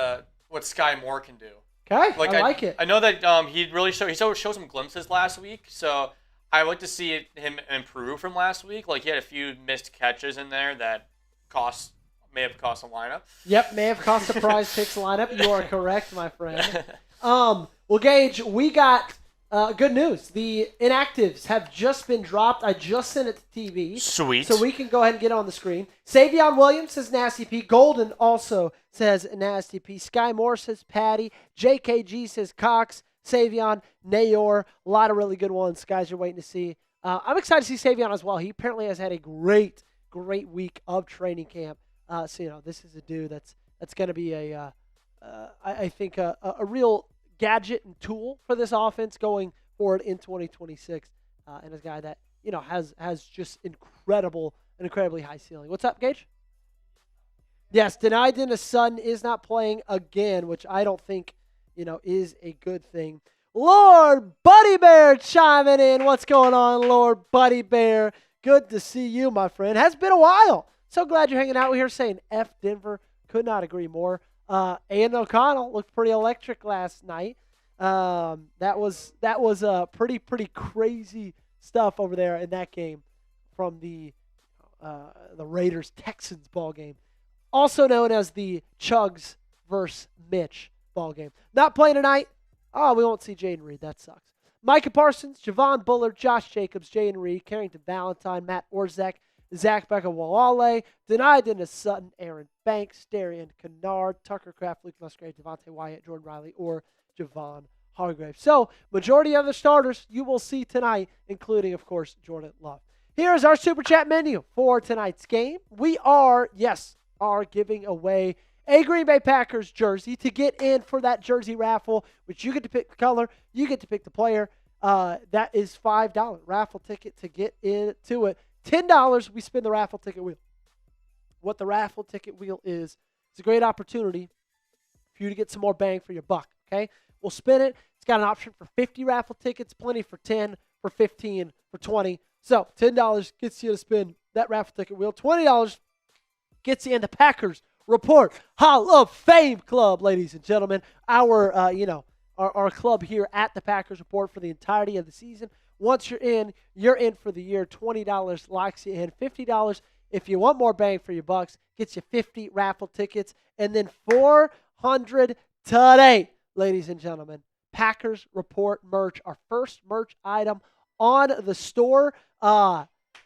Sky Moore can do. Okay, I like it. I know that he showed some glimpses last week, so I like to see him improve from last week. Like he had a few missed catches in there that may have cost a lineup. Yep, may have cost a prize picks lineup. You are correct, my friend. Well, Gage, we got good news. The inactives have just been dropped. I just sent it to TV. Sweet. So we can go ahead and get it on the screen. Savion Williams says Nasty P. Golden also says Nasty P. Sky Moore says Patty. JKG says Cox. Savion, Nayor. A lot of really good ones. Guys, you're waiting to see. I'm excited to see Savion as well. He apparently has had a great week of training camp. So, this is a dude that's going to be I think a real gadget and tool for this offense going forward in 2026, and a guy that has just an incredibly high ceiling. What's up, Gage? Yes, Denied in the Sun is not playing again, which I don't think is a good thing. Lord Buddy Bear chiming in. What's going on, Lord Buddy Bear? Good to see you, my friend. Has been a while. So glad you're hanging out. We're here saying F Denver. Could not agree more. Aiden O'Connell looked pretty electric last night. That was pretty crazy stuff over there in that game from the Raiders Texans ball game, also known as the Chugs versus Mitch ball game. Not playing tonight. Oh, we won't see Jaden Reed. That sucks. Micah Parsons, Javon Bullard, Josh Jacobs, Jaden Reed, Carrington Valentine, Matt Orzek, Zach Becca-Wallale, Denied into Sutton, Aaron Banks, Darian Kennard, Tucker Kraft, Luke Musgrave, Devontae Wyatt, Jordan Riley, or Javon Hargrave. So, majority of the starters you will see tonight, including, of course, Jordan Love. Here's our Super Chat menu for tonight's game. We are giving away a Green Bay Packers jersey. To get in for that jersey raffle, which you get to pick the color, you get to pick the player. That is $5 raffle ticket to get into it. $10, we spin the raffle ticket wheel. What the raffle ticket wheel is, it's a great opportunity for you to get some more bang for your buck, okay? We'll spin it. It's got an option for 50 raffle tickets, plenty for 10, for 15, for 20. So $10 gets you to spin that raffle ticket wheel. $20 gets you in the Packers Report Hall of Fame Club, ladies and gentlemen. Our club here at the Packers Report for the entirety of the season. Once you're in for the year. $20 locks you in. $50 if you want more bang for your bucks, gets you 50 raffle tickets. And then $400 today, ladies and gentlemen. Packers Report merch, our first merch item on the store.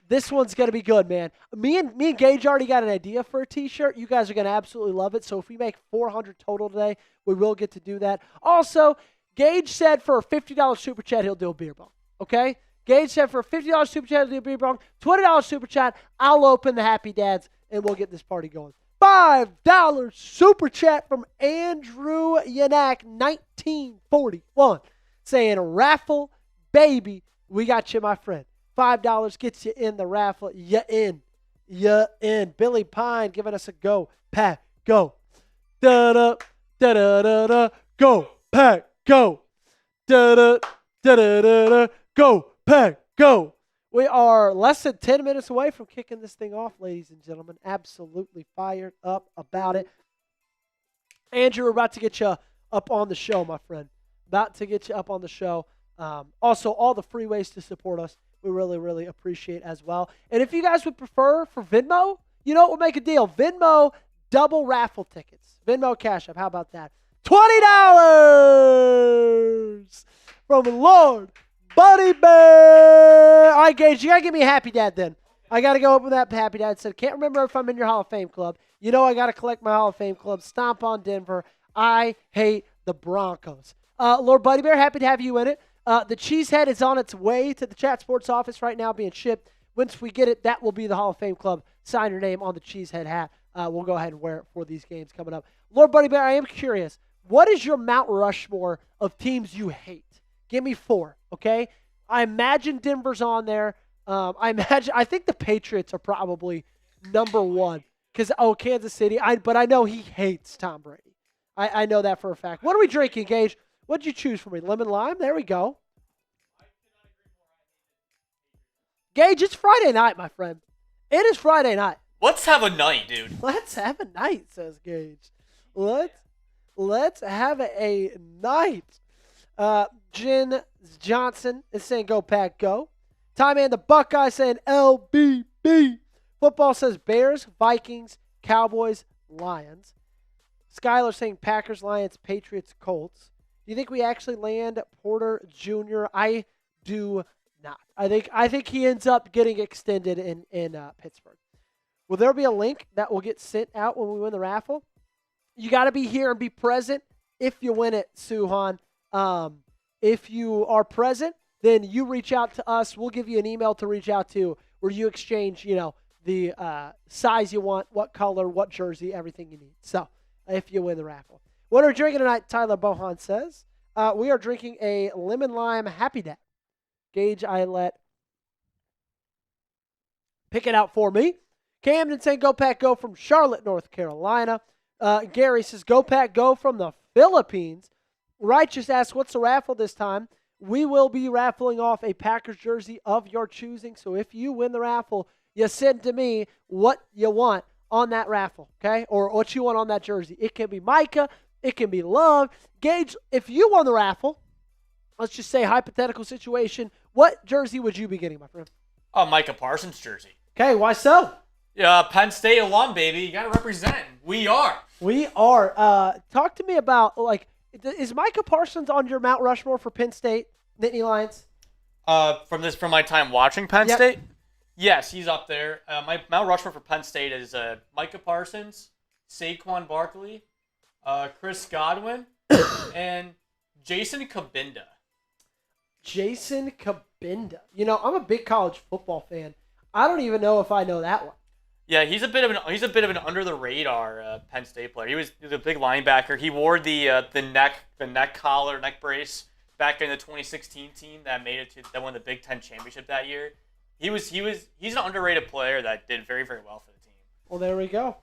This one's going to be good, man. Me and Gage already got an idea for a t-shirt. You guys are going to absolutely love it. So if we make 400 total today, we will get to do that. Also, Gage said for a $50 super chat, he'll do a beer bong. Okay? Gage said for a $50 super chat, he'll do a beer bong. $20 super chat, I'll open the Happy Dads, and we'll get this party going. $5 super chat from Andrew Yanak, 1941, saying, raffle, baby, we got you, my friend. $5 gets you in the raffle. You in. Billy Pine giving us a go. Pack, go. Da-da, da-da-da-da. Go, Pack, go. Da-da, da-da-da-da. Go, Pack, go. We are less than 10 minutes away from kicking this thing off, ladies and gentlemen. Absolutely fired up about it. Andrew, we're about to get you up on the show, my friend. About to get you up on the show. Also, all the free ways to support us, we really, really appreciate as well. And if you guys would prefer for Venmo, you know what, we'll make a deal. Venmo double raffle tickets. Venmo Cash App. How about that? $20 from Lord Buddy Bear. All right, Gage, you got to give me a Happy Dad then. I got to go open that Happy Dad. Said, can't remember if I'm in your Hall of Fame club. You know I got to collect my Hall of Fame club. Stomp on Denver. I hate the Broncos. Lord Buddy Bear, happy to have you in it. The Cheesehead is on its way to the Chat Sports office right now being shipped. Once we get it, that will be the Hall of Fame club. Sign your name on the Cheesehead hat. We'll go ahead and wear it for these games coming up. Lord Buddy Bear, I am curious. What is your Mount Rushmore of teams you hate? Give me 4, okay? I imagine Denver's on there. I think the Patriots are probably number 1. Because, Kansas City. But I know he hates Tom Brady. I know that for a fact. What are we drinking, Gage? What'd you choose for me? Lemon lime? There we go. Gage, it's Friday night, my friend. It is Friday night. Let's have a night, dude. Let's have a night, says Gage. Let's have a night. Jen Johnson is saying go Pack go. Ty Man the Buckeye saying LBB. Football says Bears, Vikings, Cowboys, Lions. Skylar saying Packers, Lions, Patriots, Colts. Do you think we actually land Porter Jr.? I do not. I think he ends up getting extended in Pittsburgh. Will there be a link that will get sent out when we win the raffle? You got to be here and be present if you win it, Suhan. If you are present, then you reach out to us. We'll give you an email to reach out to where you exchange, the size you want, what color, what jersey, everything you need. So, if you win the raffle. What are we drinking tonight, Tyler Bohan says? We are drinking a lemon lime Happy Dad. Gage, I let pick it out for me. Camden saying go Pack go from Charlotte, North Carolina. Gary says go Pack go from the Philippines. Righteous asks what's the raffle this time? We will be raffling off a Packers jersey of your choosing. So if you win the raffle, you send to me what you want on that raffle, okay? Or what you want on that jersey. It can be Micah. It can be Love. Gage, if you won the raffle, let's just say hypothetical situation, what jersey would you be getting, my friend? Micah Parsons jersey. Okay, why so? Yeah, Penn State alum, baby. You got to represent. We are. Talk to me about, is Micah Parsons on your Mount Rushmore for Penn State, Nittany Lions? From my time watching Penn State? Yes, he's up there. My Mount Rushmore for Penn State is Micah Parsons, Saquon Barkley, Chris Godwin, and Jason Kabinda. Jason Kabinda. I'm a big college football fan. I don't even know if I know that one. Yeah, he's a bit of an under the radar Penn State player. He was a big linebacker. He wore the neck collar, neck brace back in the 2016 team that won the Big Ten championship that year. He's an underrated player that did very, very well for the team. Well, there we go.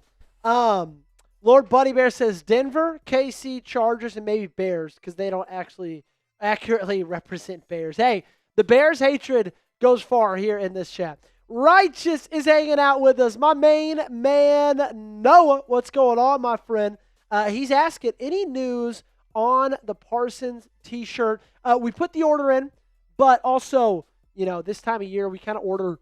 Lord Buddy Bear says Denver, KC, Chargers, and maybe Bears because they don't actually accurately represent Bears. Hey, the Bears hatred goes far here in this chat. Righteous is hanging out with us. My main man, Noah. What's going on, my friend? He's asking, any news on the Parsons t-shirt? We put the order in, but also, this time of year, we kind of order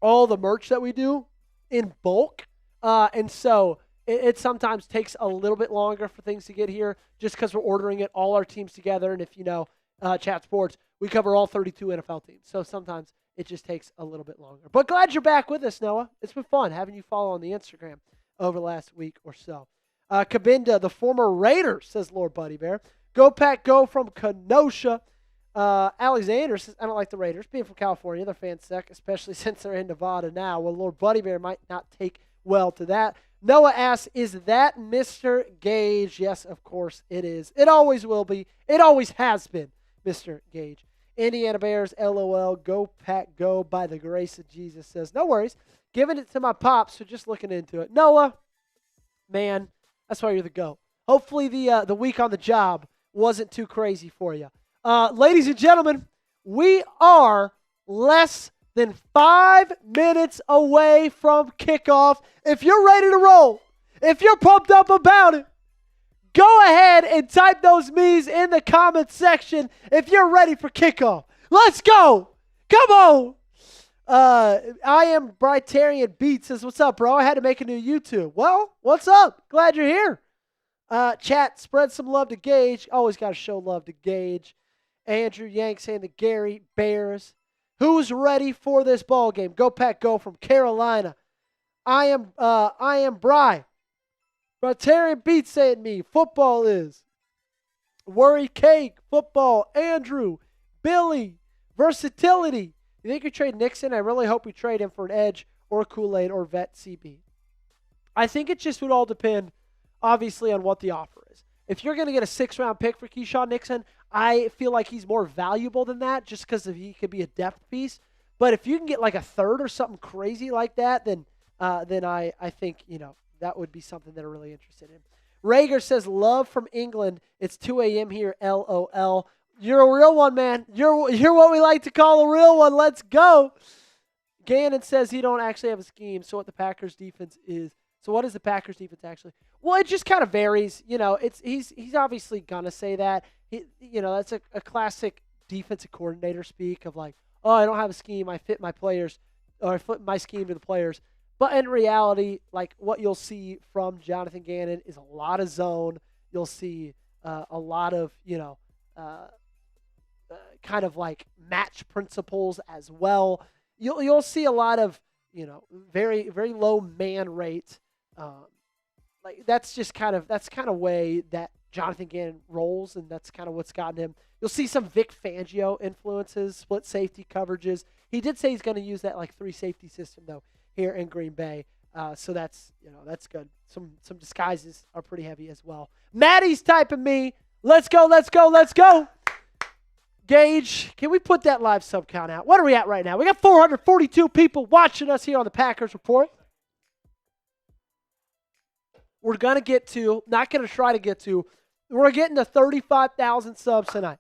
all the merch that we do in bulk. And so it sometimes takes a little bit longer for things to get here just because we're ordering it, all our teams together. And if you know Chat Sports, we cover all 32 NFL teams. So sometimes it just takes a little bit longer. But glad you're back with us, Noah. It's been fun having you follow on the Instagram over the last week or so. Kabinda, the former Raider, says Lord Buddy Bear. Go Pack Go from Kenosha. Alexander says, I don't like the Raiders. Being from California, their fans suck, especially since they're in Nevada now. Well, Lord Buddy Bear might not take well to that. Noah asks, is that Mr. Gage? Yes, of course it is. It always will be. It always has been, Mr. Gage. Indiana Bears, LOL, Go Pack Go by the grace of Jesus says, no worries. Giving it to my pops, so just looking into it. Noah, man, that's why you're the GOAT. Hopefully the week on the job wasn't too crazy for you. Ladies and gentlemen, we are less than 5 minutes away from kickoff. If you're ready to roll, if you're pumped up about it, go ahead and type those me's in the comments section if you're ready for kickoff. Let's go. Come on. I am Brightarian Beat says, what's up, bro? I had to make a new YouTube. Well, what's up? Glad you're here. Chat, spread some love to Gage. Always got to show love to Gage. Andrew Yank saying the Gary Bears. Who's ready for this ball game? Go Pack Go from Carolina. I am Bry. Brightarian Beat saying me. Football is. Worry Cake. Football. Andrew. Billy. Versatility. You think you trade Nixon? I really hope we trade him for an Edge or Kool-Aid or Vet CB. I think it just would all depend, obviously, on what the offer is. If you're going to get a 6th-round pick for Keyshawn Nixon, I feel like he's more valuable than that just because he could be a depth piece. But if you can get like a 3rd or something crazy like that, then I think, that would be something that I'm really interested in. Rager says, love from England. It's 2 a.m. here, LOL. You're a real one, man. You're what we like to call a real one. Let's go. Gannon says he don't actually have a scheme. So what the Packers defense is. So what is the Packers defense actually? Well, it just kind of varies. He's obviously gonna say that. That's a classic defensive coordinator speak of like, oh, I don't have a scheme. I fit my players, or I fit my scheme to the players. But in reality, like what you'll see from Jonathan Gannon is a lot of zone. You'll see a lot of kind of like match principles as well. You'll see a lot of very very low man rate. Like that's kind of way that Jonathan Gannon rolls, and that's kind of what's gotten him. You'll see some Vic Fangio influences, split safety coverages. He did say he's going to use that like 3 safety system though here in Green Bay. So that's good. Some disguises are pretty heavy as well. Maddie's typing me. Let's go. Gage, can we put that live sub count out? What are we at right now? We got 442 people watching us here on the Packers Report. We're going to get to, not going to try to get to, we're getting to 35,000 subs tonight.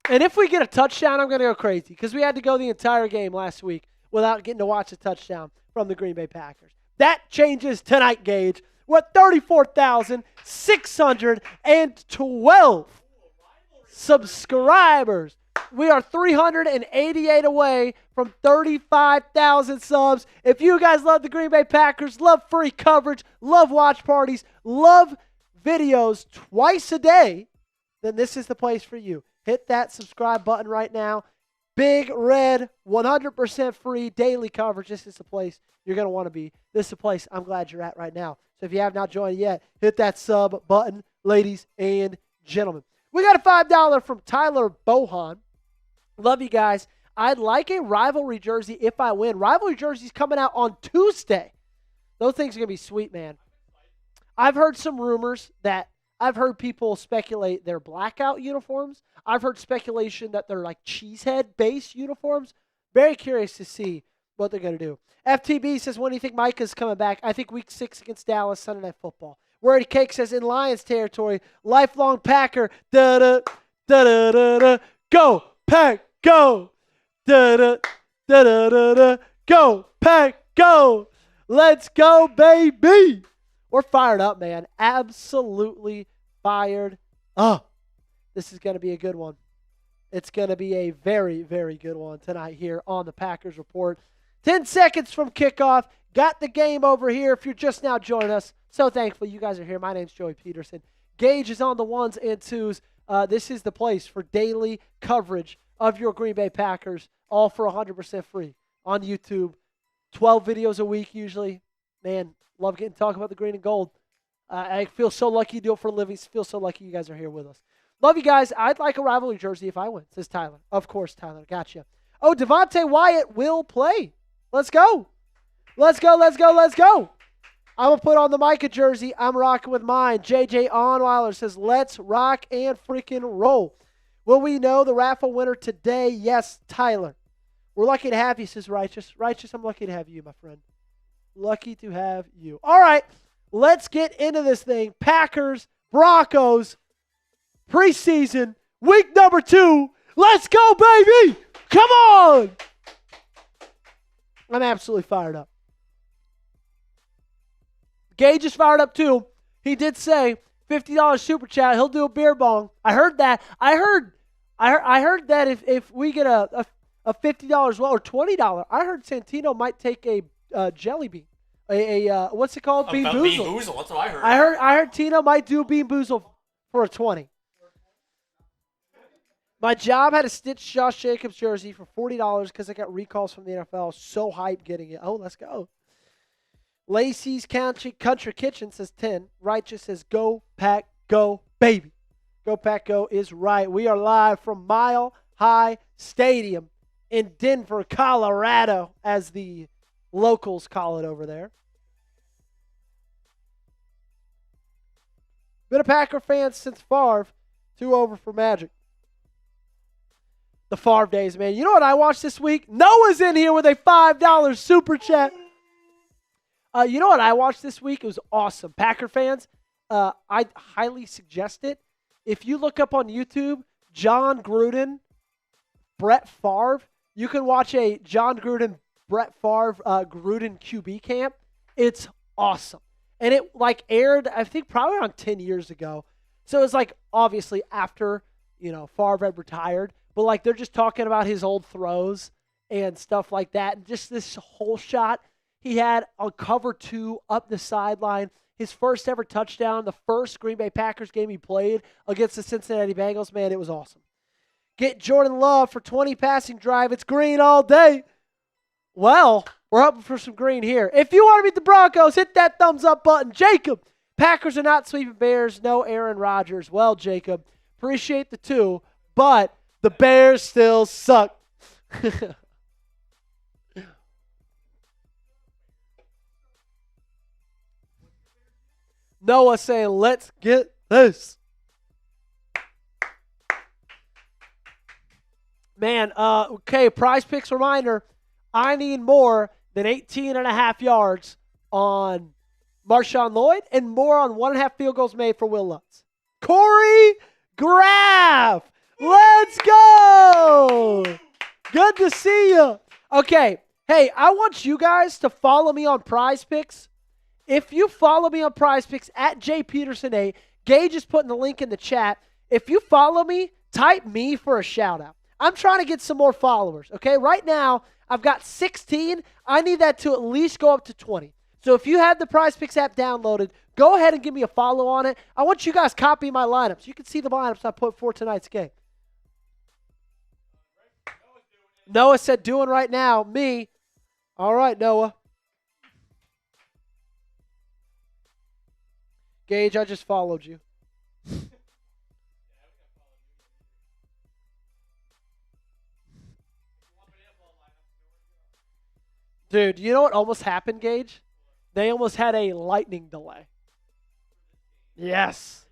And if we get a touchdown, I'm going to go crazy because we had to go the entire game last week without getting to watch a touchdown from the Green Bay Packers. That changes tonight, Gage. We're at 34,612 subscribers. We are 388 away from 35,000 subs. If you guys love the Green Bay Packers, love free coverage, love watch parties, love videos twice a day, then this is the place for you. Hit that subscribe button right now. Big red, 100% free daily coverage. This is the place you're going to want to be. This is the place I'm glad you're at right now. So if you have not joined yet, hit that sub button, ladies and gentlemen. We got a $5 from Tyler Bohan. Love you guys. I'd like a rivalry jersey if I win. Rivalry jersey's coming out on Tuesday. Those things are going to be sweet, man. I've heard some rumors that I've heard people speculate they're blackout uniforms. I've heard speculation that they're like cheesehead-based uniforms. Very curious to see what they're going to do. FTB says, when do you think Micah's coming back? I think week 6 against Dallas, Sunday Night Football. Wordy Cake says, in Lions territory, lifelong Packer, da-da, da-da-da-da, go, Pack, go, da-da, da-da-da-da, go, Pack, go. Let's go, baby. We're fired up, man. Absolutely fired up. This is going to be a good one. It's going to be a very, very good one tonight here on the Packers Report. 10 seconds from kickoff. Got the game over here. If you're just now joining us, so thankful you guys are here. My name's Joey Petersen. Gage is on the ones and twos. This is the place for daily coverage of your Green Bay Packers, all for 100% free on YouTube. 12 videos a week usually. Man, love getting to talk about the green and gold. I feel so lucky to do it for a living. Feel so lucky you guys are here with us. Love you guys. I'd like a rivalry jersey if I win, says Tyler. Of course, Tyler. Gotcha. Oh, Devontae Wyatt will play. Let's go. Let's go, let's go, let's go. I'm going to put on the Micah jersey. I'm rocking with mine. JJ Onweiler says, let's rock and freaking roll. Will we know the raffle winner today? Yes, Tyler. We're lucky to have you, says Righteous. Righteous, I'm lucky to have you, my friend. Lucky to have you. All right, let's get into this thing. Packers, Broncos, preseason, week number 2. Let's go, baby. Come on. I'm absolutely fired up. Gage is fired up too. He did say $50 super chat. He'll do a beer bong. I heard that. I heard that if we get a $50 well or $20, I heard Santino might take a jelly bean. What's it called? Bean Boozle. Bean Boozle. That's what I heard. I heard Tino might do Bean Boozle for a 20. My job had to stitch Josh Jacobs jersey for $40 because I got recalls from the NFL. So hyped getting it. Oh, let's go. Lacey's Country Kitchen says 10. Righteous says go, Pack, go, baby. Go, Pack, go is right. We are live from Mile High Stadium in Denver, Colorado, as the locals call it over there. Been a Packer fan since Favre. 2 over for Magic. The Favre days, man. You know what I watched this week? Noah's in here with a $5 super chat. You know what I watched this week? It was awesome. Packer fans, I highly suggest it. If you look up on YouTube, John Gruden, Brett Favre, you can watch a John Gruden, Brett Favre, Gruden QB camp. It's awesome. And it aired, I think, probably around 10 years ago. So it's obviously after, Favre had retired. But they're just talking about his old throws and stuff like that. And just this whole shot he had on cover 2 up the sideline. His first ever touchdown, the first Green Bay Packers game he played against the Cincinnati Bengals. Man, it was awesome. Get Jordan Love for 20 passing drive. It's green all day. Well, we're hoping for some green here. If you want to beat the Broncos, hit that thumbs up button. Jacob, Packers are not sweeping Bears. No Aaron Rodgers. Well, Jacob, appreciate the 2, but the Bears still suck. Noah saying, let's get this. Man, okay, Prize Picks reminder. I need more than 18.5 yards on Marshawn Lloyd and more on 1.5 field goals made for Will Lutz. Corey Graff, let's go. Good to see you. Okay, hey, I want you guys to follow me on Prize Picks. If you follow me on Prize Picks at jpeterson8, Gage is putting the link in the chat. If you follow me, type me for a shout-out. I'm trying to get some more followers, okay? Right now, I've got 16. I need that to at least go up to 20. So if you have the Prize Picks app downloaded, go ahead and give me a follow on it. I want you guys to copy my lineups. You can see the lineups I put for tonight's game. Noah said doing right now. Me. All right, Noah. Gage, I just followed you. Dude, you know what almost happened, Gage? They almost had a lightning delay. Yes.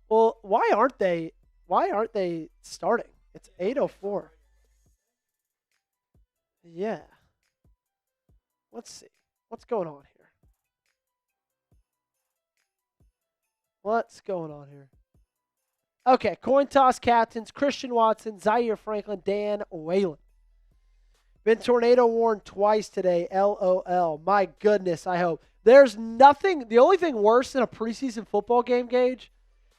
Well, why aren't they starting? It's 8:04. Yeah. Let's see. What's going on here? What's going on here? Okay, coin toss captains, Christian Watson, Zaire Franklin, Dan Whalen. Been tornado warned twice today, LOL. My goodness, I hope. There's nothing, the only thing worse than a preseason football game, Gage,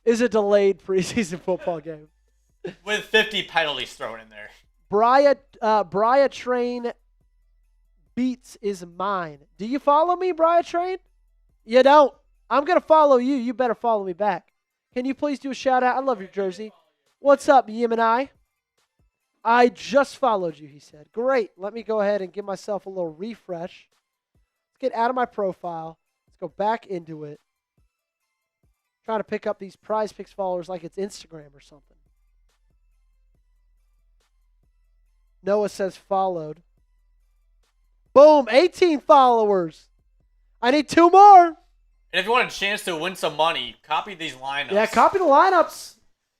is a delayed preseason football game. With 50 penalties thrown in there. Bria Train Beats is mine. Do you follow me, Brian Train? You don't. I'm going to follow you. You better follow me back. Can you please do a shout out? I love your jersey. What's up, Yim and I just followed you, he said. Great. Let me go ahead and give myself a little refresh. Let's get out of my profile. Let's go back into it. Trying to pick up these Prize Picks followers like it's Instagram or something. Noah says followed. Boom, 18 followers. I need 2 more. And if you want a chance to win some money, copy these lineups. Yeah, copy the lineups.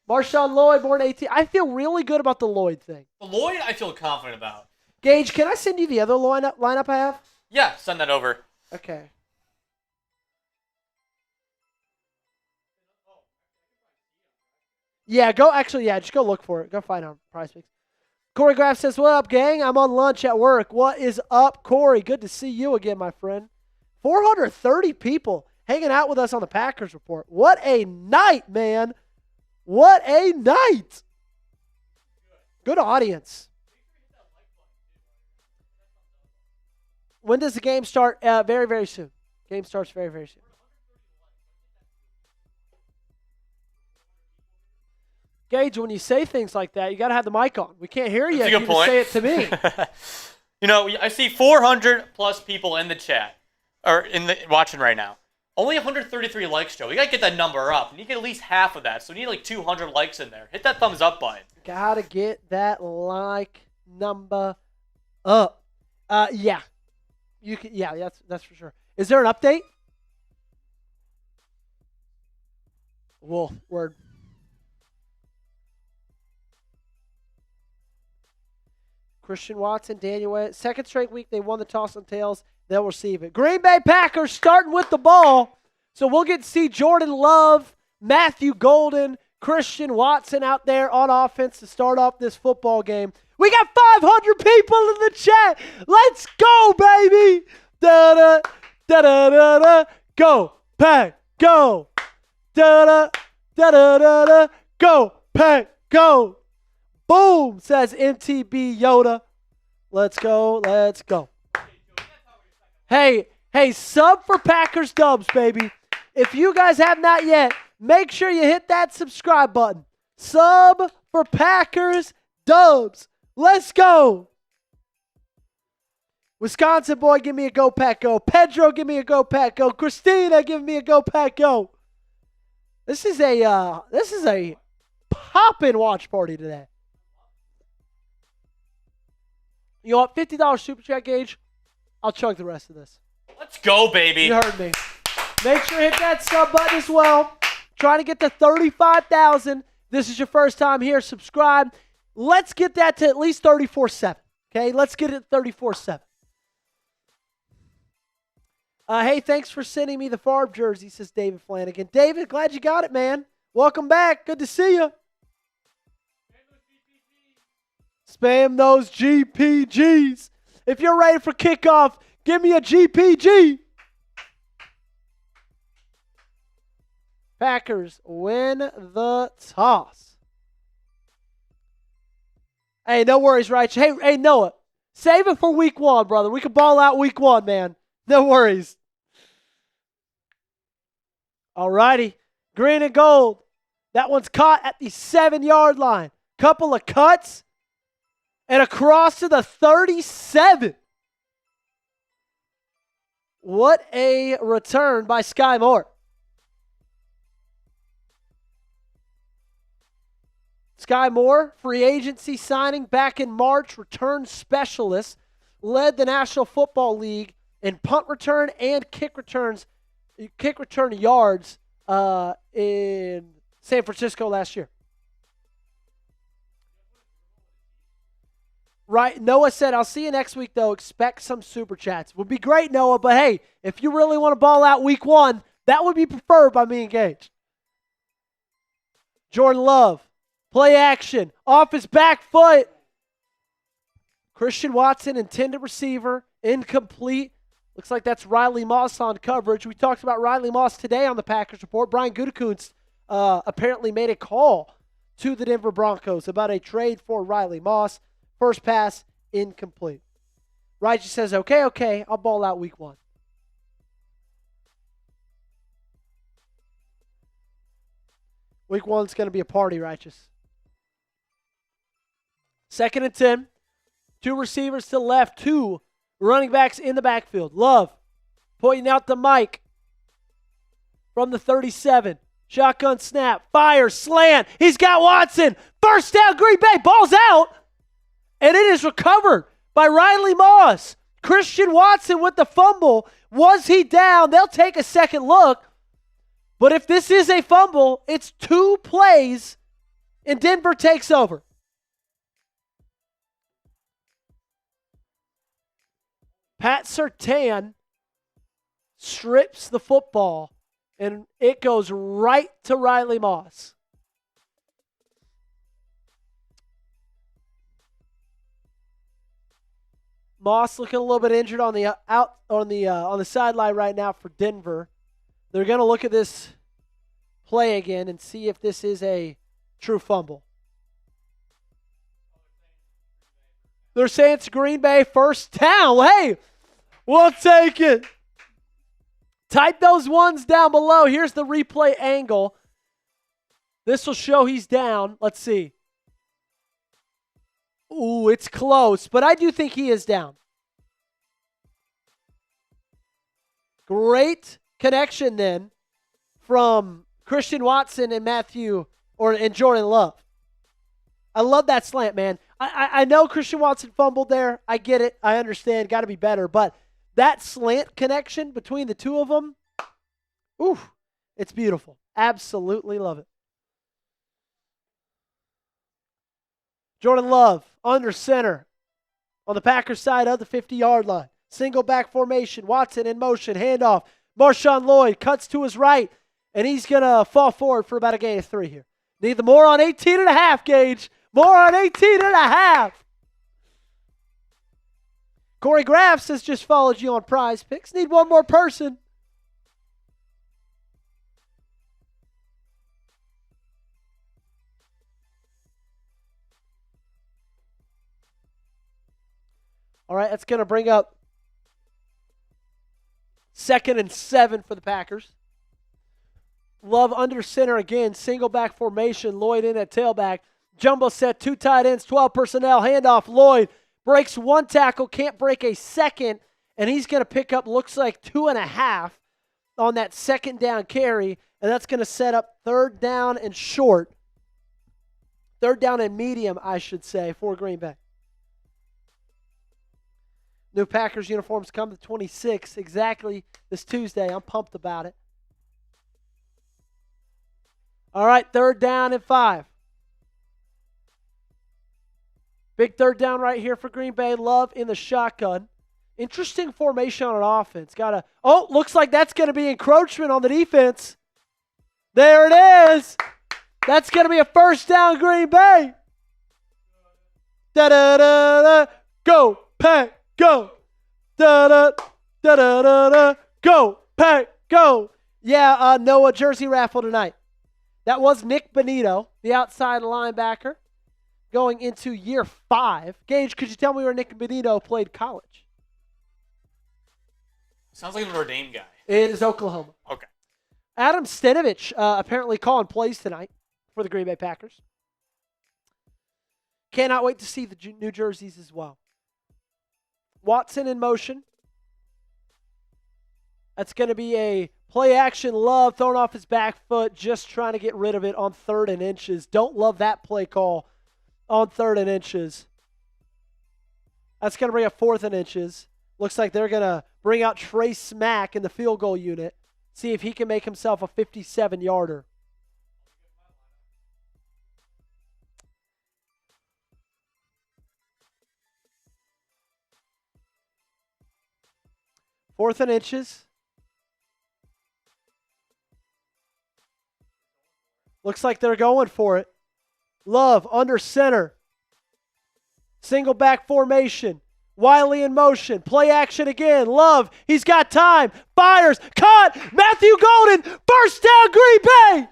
Marshawn Lloyd, born 18. I feel really good about the Lloyd thing. The Lloyd, I feel confident about. Gage, can I send you the other lineup I have? Yeah, send that over. Okay. Yeah, just go look for it. Go find out Prize Picks. Corey Graff says, what up, gang? I'm on lunch at work. What is up, Corey? Good to see you again, my friend. 430 people hanging out with us on the Packers Report. What a night, man. What a night. Good audience. When does the game start? Very, very soon. Game starts very, very soon. Gage, when you say things like that, you got to have the mic on. We can't hear you if you just say it to me. You know, I see 400 plus people in the chat, or watching right now. Only 133 likes, Joe. You got to get that number up. You need to get at least half of that. So we need like 200 likes in there. Hit that thumbs up button. Got to get that like number up. Yeah. You can. Yeah, that's for sure. Is there an update? Whoa, word. Christian Watson, Daniel Webb. Second straight week, they won the toss and tails. They'll receive it. Green Bay Packers starting with the ball. So we'll get to see Jordan Love, Matthew Golden, Christian Watson out there on offense to start off this football game. We got 500 people in the chat. Let's go, baby. Da-da, da-da-da-da. Go, Pack, go. Da-da, da-da-da-da. Go, Pack, go. Boom, says MTB Yoda. Let's go, let's go. Hey, sub for Packers Dubs, baby. If you guys have not yet, make sure you hit that subscribe button. Sub for Packers Dubs. Let's go. Wisconsin boy, give me a go, Pack, go. Pedro, give me a go, Pack, go. Christina, give me a go, Pack, go. This is a poppin' watch party today. You want $50 super chat, Gage? I'll chug the rest of this. Let's go, baby. You heard me. Make sure you hit that sub button as well. Trying to get to 35,000. This is your first time here. Subscribe. Let's get that to at least 34.7. Okay, let's get it 34.7. Hey, thanks for sending me the Favre jersey, says David Flanagan. David, glad you got it, man. Welcome back. Good to see you. Spam those GPGs. If you're ready for kickoff, give me a GPG. Packers win the toss. Hey, no worries, right? Hey, Noah, save it for week 1, brother. We can ball out week 1, man. No worries. All righty. Green and gold. That one's caught at the 7-yard line. Couple of cuts. And across to the 37. What a return by Sky Moore. Sky Moore, free agency signing back in March, return specialist, led the National Football League in punt return and kick return yards in San Francisco last year. Right, Noah said, I'll see you next week, though. Expect some super chats. Would be great, Noah, but hey, if you really want to ball out week 1, that would be preferred by me and Gage. Jordan Love, play action, off his back foot. Christian Watson, intended receiver, incomplete. Looks like that's Riley Moss on coverage. We talked about Riley Moss today on the Packers Report. Brian Gutekunst apparently made a call to the Denver Broncos about a trade for Riley Moss. First pass, incomplete. Righteous says, okay, I'll ball out week 1. Week 1's going to be a party, Righteous. 2nd and 10. 2 receivers to the left. 2 running backs in the backfield. Love pointing out the mic from the 37. Shotgun snap. Fire. Slant. He's got Watson. First down, Green Bay. Ball's out. And it is recovered by Riley Moss. Christian Watson with the fumble. Was he down? They'll take a second look. But if this is a fumble, it's 2 plays and Denver takes over. Pat Surtain strips the football, and it goes right to Riley Moss. Moss looking a little bit injured on the sideline right now for Denver. They're going to look at this play again and see if this is a true fumble. They're saying it's Green Bay first down. Hey, we'll take it. Type those ones down below. Here's the replay angle. This will show he's down. Let's see. Ooh, it's close, but I do think he is down. Great connection then from Christian Watson and and Jordan Love. I love that slant, man. I know Christian Watson fumbled there. I get it. I understand. Got to be better. But that slant connection between the two of them, ooh, it's beautiful. Absolutely love it. Jordan Love under center on the Packers side of the 50-yard line. Single back formation. Watson in motion. Handoff. Marshawn Lloyd cuts to his right, and he's going to fall forward for about a gain of 3 here. Need the more on 18.5, Gage. More on 18.5. Corey Graffs has just followed you on Prize Picks. Need one more person. All right, that's going to bring up 2nd and 7 for the Packers. Love under center again. Single back formation. Lloyd in at tailback. Jumbo set, 2 tight ends, 12 personnel. Handoff. Lloyd breaks 1 tackle, can't break a second, and he's going to pick up, looks like 2.5 on that 2nd down carry, and that's going to set up 3rd down and short. 3rd down and medium, I should say, for Green Bay. New Packers uniforms come to 26 exactly this Tuesday. I'm pumped about it. All right, 3rd down and 5. Big 3rd down right here for Green Bay. Love in the shotgun. Interesting formation on offense. Looks like that's going to be encroachment on the defense. There it is. That's going to be a 1st down, Green Bay. Da-da-da-da. Go, Pack, go. Da-da-da-da-da-da. Go, Pack, go. Yeah, Noah jersey raffle tonight. That was Nick Benito, the outside linebacker, going into year 5. Gage, could you tell me where Nick Benito played college? Sounds like a Notre Dame guy. It is Oklahoma. Okay. Adam Stenavich apparently calling plays tonight for the Green Bay Packers. Cannot wait to see the new jerseys as well. Watson in motion. That's going to be a play action. Love throwing off his back foot, just trying to get rid of it on 3rd and inches. Don't love that play call on 3rd and inches. That's going to bring up 4th and inches. Looks like they're going to bring out Trey Smack in the field goal unit. See if he can make himself a 57-yarder. Fourth and inches. Looks like they're going for it. Love under center. Single back formation. Wiley in motion. Play action again. Love. He's got time. Fires. Caught. Matthew Golden. 1st down, Green Bay.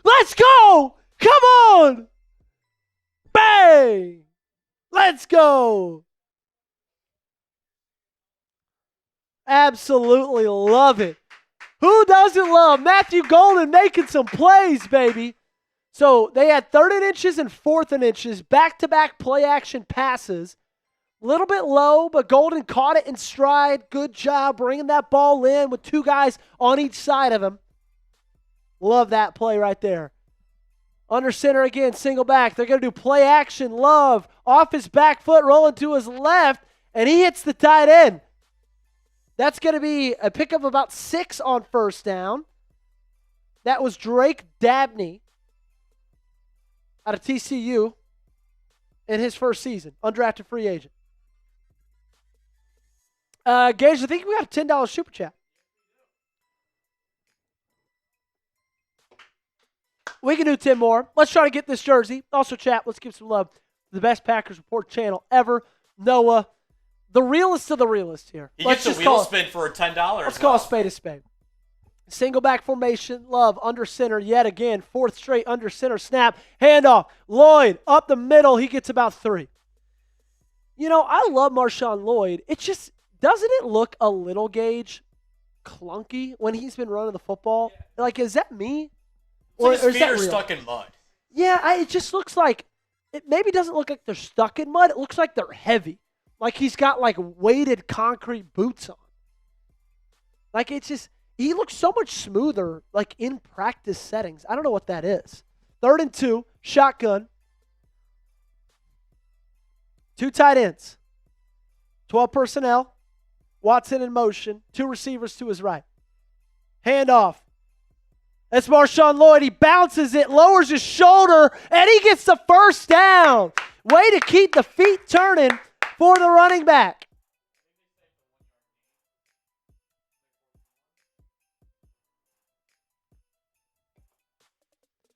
Let's go. Come on. Bang. Let's go. Absolutely love it. Who doesn't love Matthew Golden making some plays, baby? So they had 3rd and inches and 4th and inches, back-to-back play-action passes. A little bit low, but Golden caught it in stride. Good job bringing that ball in with 2 guys on each side of him. Love that play right there. Under center again, single back. They're going to do play action. Love off his back foot, rolling to his left, and he hits the tight end. That's going to be a pickup of about 6 on first down. That was Drake Dabney out of TCU in his first season, undrafted free agent. Gage, I think we got a $10 super chat. We can do 10 more. Let's try to get this jersey. Also, chat, let's give some love to the best Packers Report channel ever. Noah, the realest of the realest here. He gets a wheel spin for $10. Let's call a spade a spade. Single back formation, Love under center yet again. 4th straight under center snap. Handoff. Lloyd up the middle. He gets about 3. You know, I love Marshawn Lloyd. It just, doesn't it look a little, Gage, clunky when he's been running the football? Yeah. Like, is that me? Or his feet are stuck in mud. Yeah, it just looks like, it maybe doesn't look like they're stuck in mud. It looks like they're heavy. Like he's got like weighted concrete boots on. Like it's just, he looks so much smoother like in practice settings. I don't know what that is. 3rd and 2, shotgun. 2 tight ends. 12 personnel. Watson in motion. 2 receivers to his right. Handoff. That's Marshawn Lloyd. He bounces it, lowers his shoulder, and he gets the first down. Way to keep the feet turning for the running back.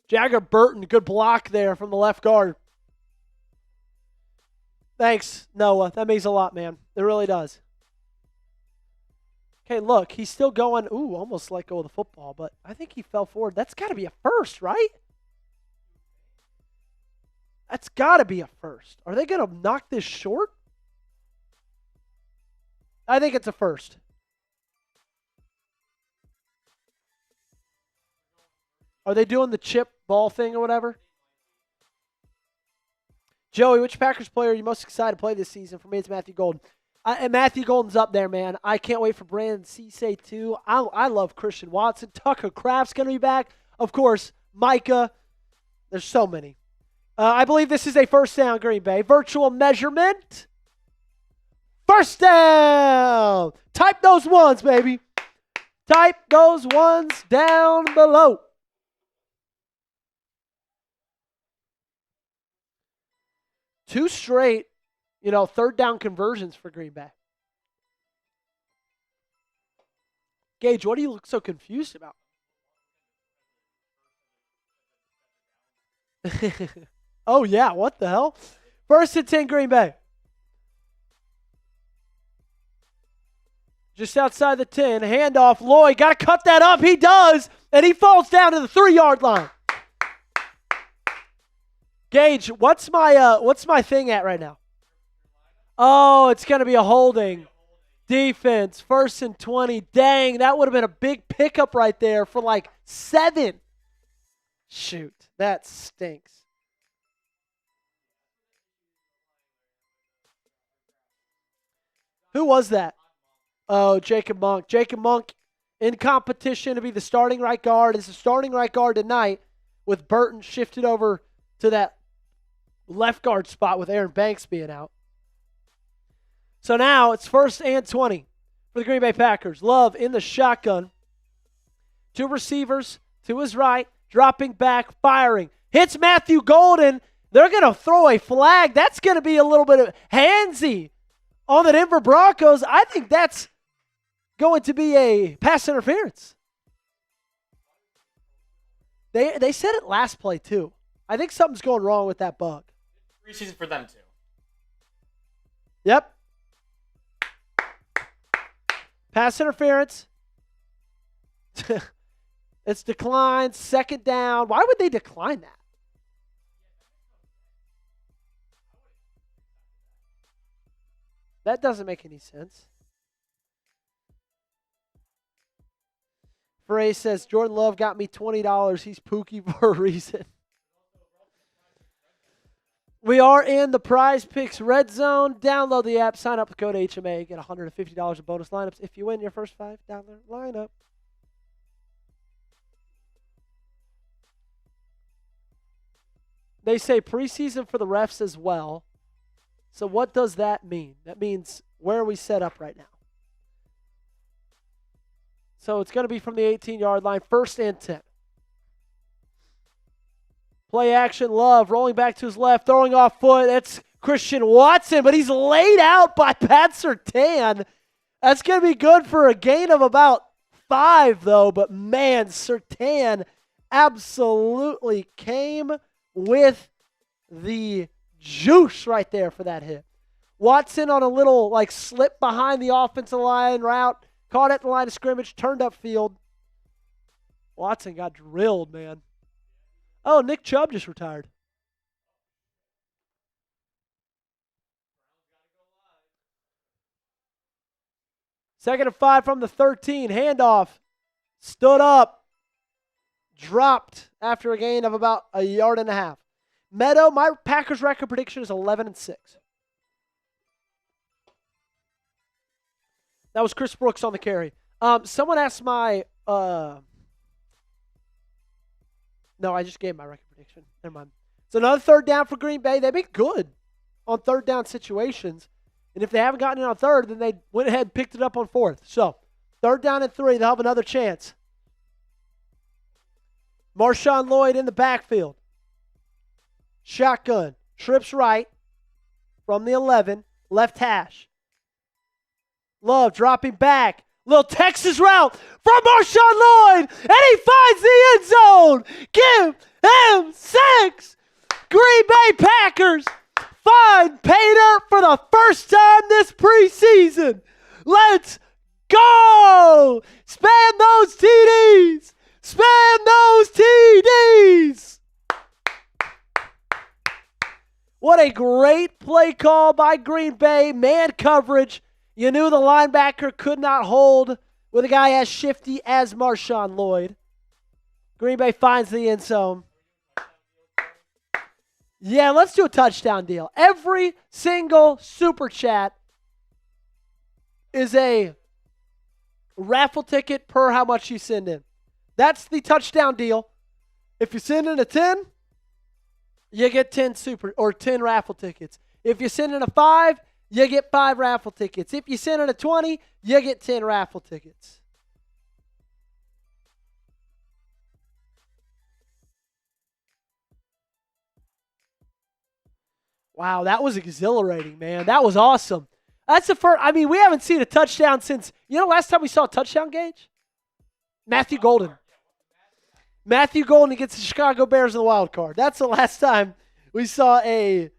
Jagger Burton, good block there from the left guard. Thanks, Noah. That means a lot, man. It really does. Okay, look, he's still going, almost let go of the football, but I think he fell forward. That's got to be a first, right? That's got to be a first. Are they going to knock this short? I think it's a first. Are they doing the chip ball thing or whatever? Joey, which Packers player are you most excited to play this season? For me, it's Matthew Golden. And Matthew Golden's up there, man. I can't wait for Brandon Cisse, too. I love Christian Watson. Tucker Kraft's going to be back. Of course, Micah. There's so many. I believe this is a first down, Green Bay. Virtual measurement. First down. Type those ones, baby. Type those ones down below. Two straight, 3rd down conversions for Green Bay. Gage, what do you look so confused about? Oh, yeah, what the hell? 1st and 10, Green Bay. Just outside the 10, handoff, Lloyd, got to cut that up. He does, and he falls down to the 3-yard line. Gage, what's my thing at right now? Oh, it's going to be a holding. Defense, 1st and 20. Dang, that would have been a big pickup right there for like 7. Shoot, that stinks. Who was that? Oh, Jacob Monk. Jacob Monk in competition to be the starting right guard. Is the starting right guard tonight with Burton shifted over to that left guard spot with Aaron Banks being out. So now it's 1st and 20 for the Green Bay Packers. Love in the shotgun. 2 receivers to his right, dropping back, firing. Hits Matthew Golden. They're going to throw a flag. That's going to be a little bit of handsy on the Denver Broncos. I think that's going to be a pass interference. They said it last play too. I think something's going wrong with that bug. Preseason for them too. Yep. Pass interference. It's declined. 2nd down. Why would they decline that? That doesn't make any sense. Frey says, Jordan Love got me $20. He's Pookie for a reason. We are in the Prize Picks Red Zone. Download the app, sign up with code HMA, get $150 in bonus lineups if you win your first $5 lineup. They say preseason for the refs as well. So what does that mean? That means where are we set up right now? So it's going to be from the 18-yard line, 1st and 10. Play action, Love rolling back to his left, throwing off foot. It's Christian Watson, but he's laid out by Pat Surtain. That's going to be good for a gain of about 5, though. But, man, Surtain absolutely came with the juice right there for that hit. Watson on a little, slip behind the offensive line route, caught at the line of scrimmage, turned upfield. Watson got drilled, man. Oh, Nick Chubb just retired. Second and 5 from the 13. Handoff. Stood up. Dropped after a gain of about a yard and a half. Meadow, my Packers record prediction is 11-6. That was Chris Brooks on the carry. Someone asked my... No, I just gave my record prediction. Never mind. It's another 3rd down for Green Bay. They've been good on 3rd down situations. And if they haven't gotten it on 3rd, then they went ahead and picked it up on 4th. So, 3rd down and 3, they'll have another chance. Marshawn Lloyd in the backfield. Shotgun. Trips right from the 11. Left hash. Love dropping back. Little Texas route from Marshawn Lloyd, and he finds the end zone. Give him 6. Green Bay Packers find pay dirt for the first time this preseason. Let's go. Spam those TDs. Spam those TDs. What a great play call by Green Bay. Man coverage. You knew the linebacker could not hold with a guy as shifty as Marshawn Lloyd. Green Bay finds the end zone. Yeah, let's do a touchdown deal. Every single super chat is a raffle ticket per how much you send in. That's the touchdown deal. If you send in a 10, you get 10 raffle tickets. If you send in a 5, you get 5 raffle tickets. If you send in a 20, you get 10 raffle tickets. Wow, that was exhilarating, man. That was awesome. That's the first. I mean, we haven't seen a touchdown since, last time we saw a touchdown, Gage? Matthew Golden. Matthew Golden against the Chicago Bears in the wild card. That's the last time we saw a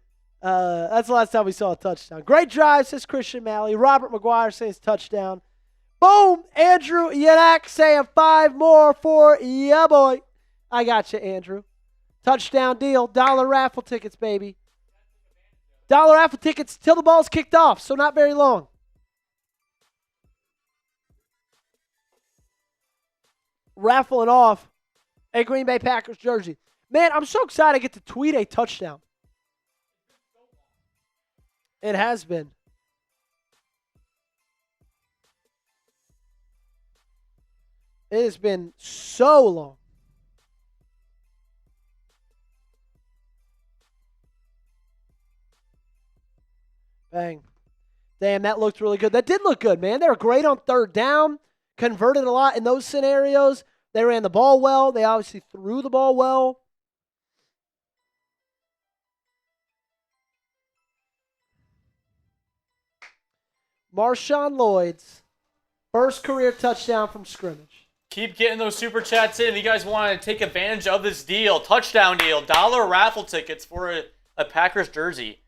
touchdown. Great drive, says Christian Malley. Robert McGuire says touchdown. Boom! Andrew Yanak saying 5 more for ya, boy. I got you, Andrew. Touchdown deal. $1 raffle tickets, baby. $1 raffle tickets till the ball's kicked off, so not very long. Raffling off a Green Bay Packers jersey. Man, I'm so excited I get to tweet a touchdown. It has been. It has been so long. Bang. Damn, that looked really good. That did look good, man. They were great on 3rd down. Converted a lot in those scenarios. They ran the ball well. They obviously threw the ball well. Marshawn Lloyd's first career touchdown from scrimmage. Keep getting those super chats in if you guys want to take advantage of this deal. Touchdown deal. $1 raffle tickets for a Packers jersey.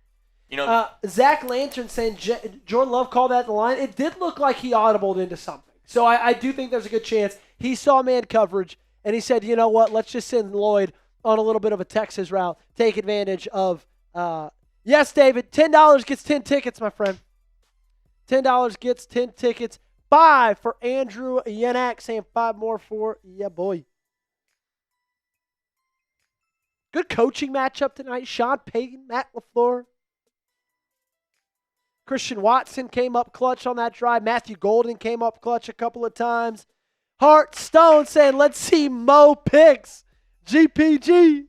Zach Lantern saying Jordan Love called that the line. It did look like he audibled into something. So I do think there's a good chance he saw man coverage and he said, you know what, let's just send Lloyd on a little bit of a Texas route. Take advantage of, yes, David, $10 gets 10 tickets, my friend. $10 gets 10 tickets. 5 for Andrew Yanak, saying 5 more for yeah boy. Good coaching matchup tonight. Sean Payton, Matt LaFleur. Christian Watson came up clutch on that drive. Matthew Golden came up clutch a couple of times. Hart Stone saying, let's see Mo picks. GPG.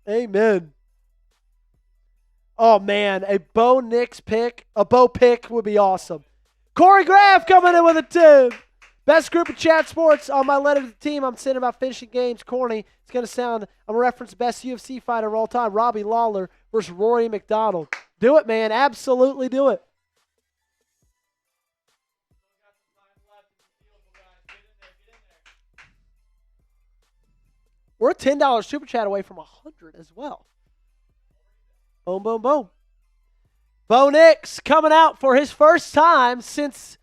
Amen. Oh, man, a Bo pick would be awesome. Corey Graff coming in with a 10. Best group of chat sports on my letter to the team. I'm saying about finishing games corny. It's going to sound, I'm going to reference best UFC fighter of all time, Robbie Lawler versus Rory McDonald. Do it, man. Absolutely do it. We're a $10 super chat away from 100 as well. Boom, boom, boom. Bo Nix coming out for his first time since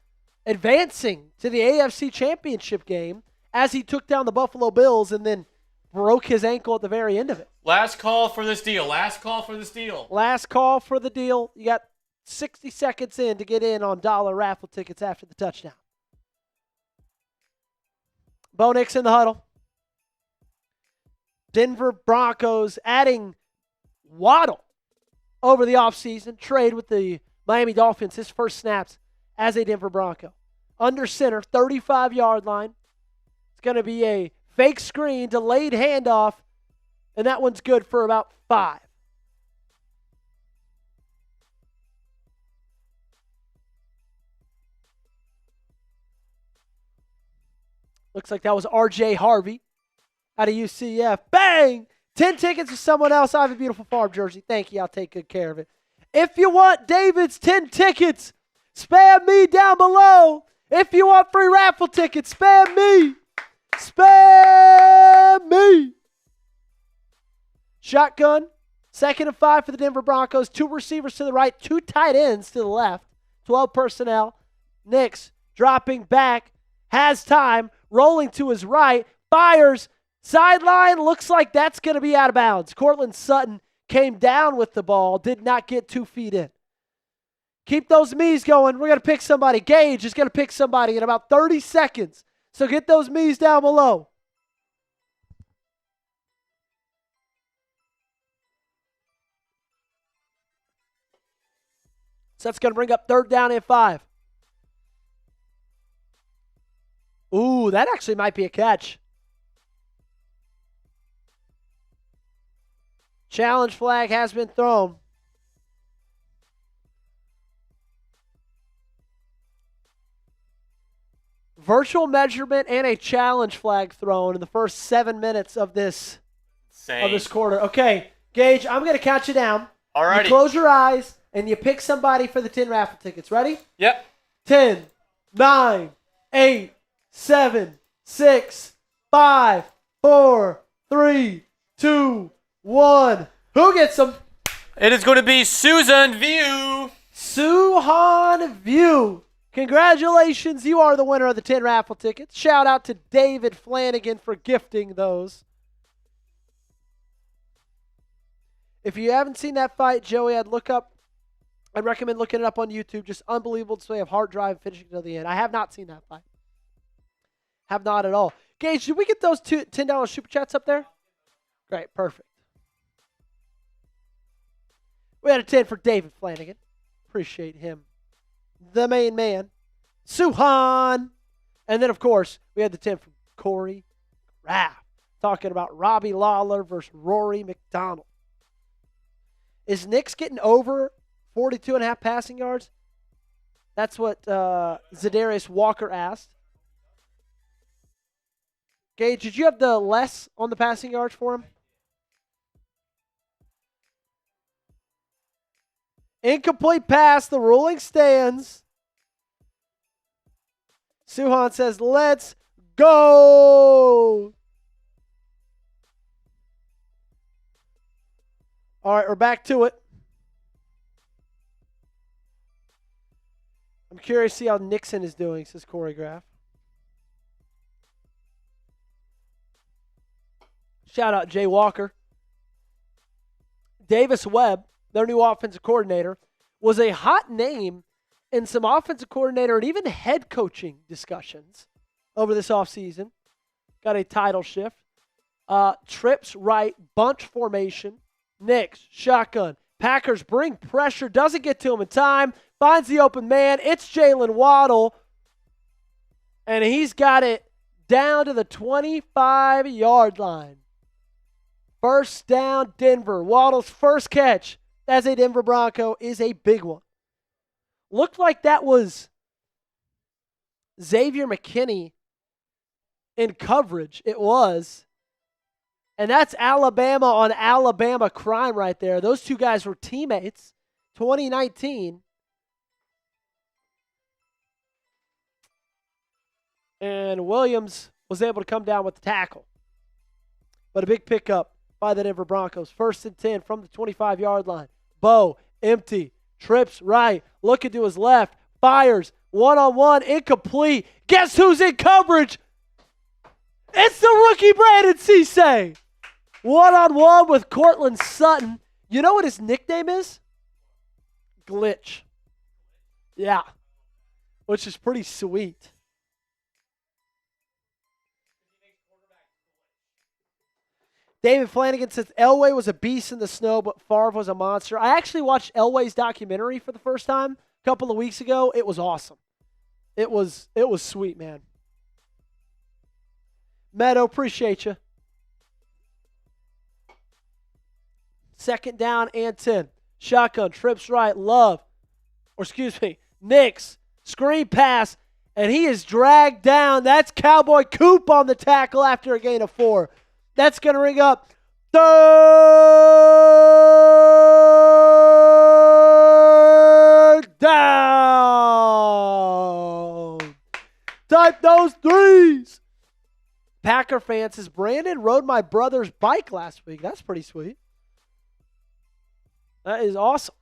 advancing to the AFC Championship game as he took down the Buffalo Bills and then broke his ankle at the very end of it. Last call for this deal. Last call for this deal. Last call for the deal. You got 60 seconds in to get in on dollar raffle tickets after the touchdown. Bo Nix in the huddle. Denver Broncos adding Waddle over the offseason. Trade with the Miami Dolphins. His first snaps as a Denver Bronco. Under center, 35-yard line. It's going to be a fake screen, delayed handoff, and that one's good for about 5. Looks like that was R.J. Harvey out of UCF. Bang! 10 tickets to someone else. I have a beautiful farm jersey. Thank you. I'll take good care of it. If you want David's 10 tickets, spam me down below. If you want free raffle tickets, spam me. Spam me. Shotgun. 2nd and 5 for the Denver Broncos. 2 receivers to the right. 2 tight ends to the left. 12 personnel. Nix dropping back. Has time. Rolling to his right. Fires. Sideline. Looks like that's going to be out of bounds. Cortland Sutton came down with the ball. Did not get 2 feet in. Keep those me's going. We're going to pick somebody. Gage is going to pick somebody in about 30 seconds. So get those me's down below. So that's going to bring up 3rd down and 5. Ooh, that actually might be a catch. Challenge flag has been thrown. Virtual measurement and a challenge flag thrown in the first 7 minutes of this quarter. Okay, Gage, I'm going to count you down. Alrighty. You close your eyes and you pick somebody for the 10 raffle tickets. Ready? Yep. 10, 9, 8, 7, 6, 5, 4, 3, 2, 1. Who gets them? It is going to be Susan View. Suhan View. Congratulations, you are the winner of the 10 raffle tickets. Shout out to David Flanagan for gifting those. If you haven't seen that fight, Joey, I'd recommend looking it up on YouTube. Just unbelievable display of hard drive finishing to the end. I have not seen that fight. Have not at all. Gage, did we get those $10 super chats up there? Great, perfect. We had a 10 for David Flanagan. Appreciate him. The main man, Suhan. And then, of course, we had the 10 from Corey Graff, talking about Robbie Lawler versus Rory McDonald. Is Nix getting over 42.5 passing yards? That's what Zadarius Walker asked. Gage, did you have the less on the passing yards for him? Incomplete pass. The ruling stands. Suhan says, let's go. All right, we're back to it. I'm curious to see how Nixon is doing, says Corey Graff. Shout out Jay Walker. Davis Webb, their new offensive coordinator, was a hot name in some offensive coordinator and even head coaching discussions over this offseason. Got a title shift. Trips right, bunch formation. Knicks, shotgun. Packers bring pressure, doesn't get to him in time, finds the open man. It's Jalen Waddle, and he's got it down to the 25-yard line. First down, Denver. Waddle's first catch as a Denver Bronco is a big one. Looked like that was Xavier McKinney in coverage. It was. And that's Alabama on Alabama crime right there. Those two guys were teammates, 2019. And Williams was able to come down with the tackle. But a big pickup by the Denver Broncos. 1st and 10 from the 25-yard line. Bo, empty, trips right, looking to his left, fires, one-on-one, incomplete. Guess who's in coverage? It's the rookie Brandon Cisse. One-on-one with Cortland Sutton. You know what his nickname is? Glitch. Yeah. Which is pretty sweet. David Flanagan says Elway was a beast in the snow, but Favre was a monster. I actually watched Elway's documentary for the first time a couple of weeks ago. It was awesome. It was sweet, man. Meadow, appreciate you. 2nd down and 10. Shotgun, trips right, Knicks, screen pass, and he is dragged down. That's Cowboy Coop on the tackle after a gain of 4. That's going to ring up 3rd down. Type those threes. Packer fans says, Brandon rode my brother's bike last week. That's pretty sweet. That is awesome.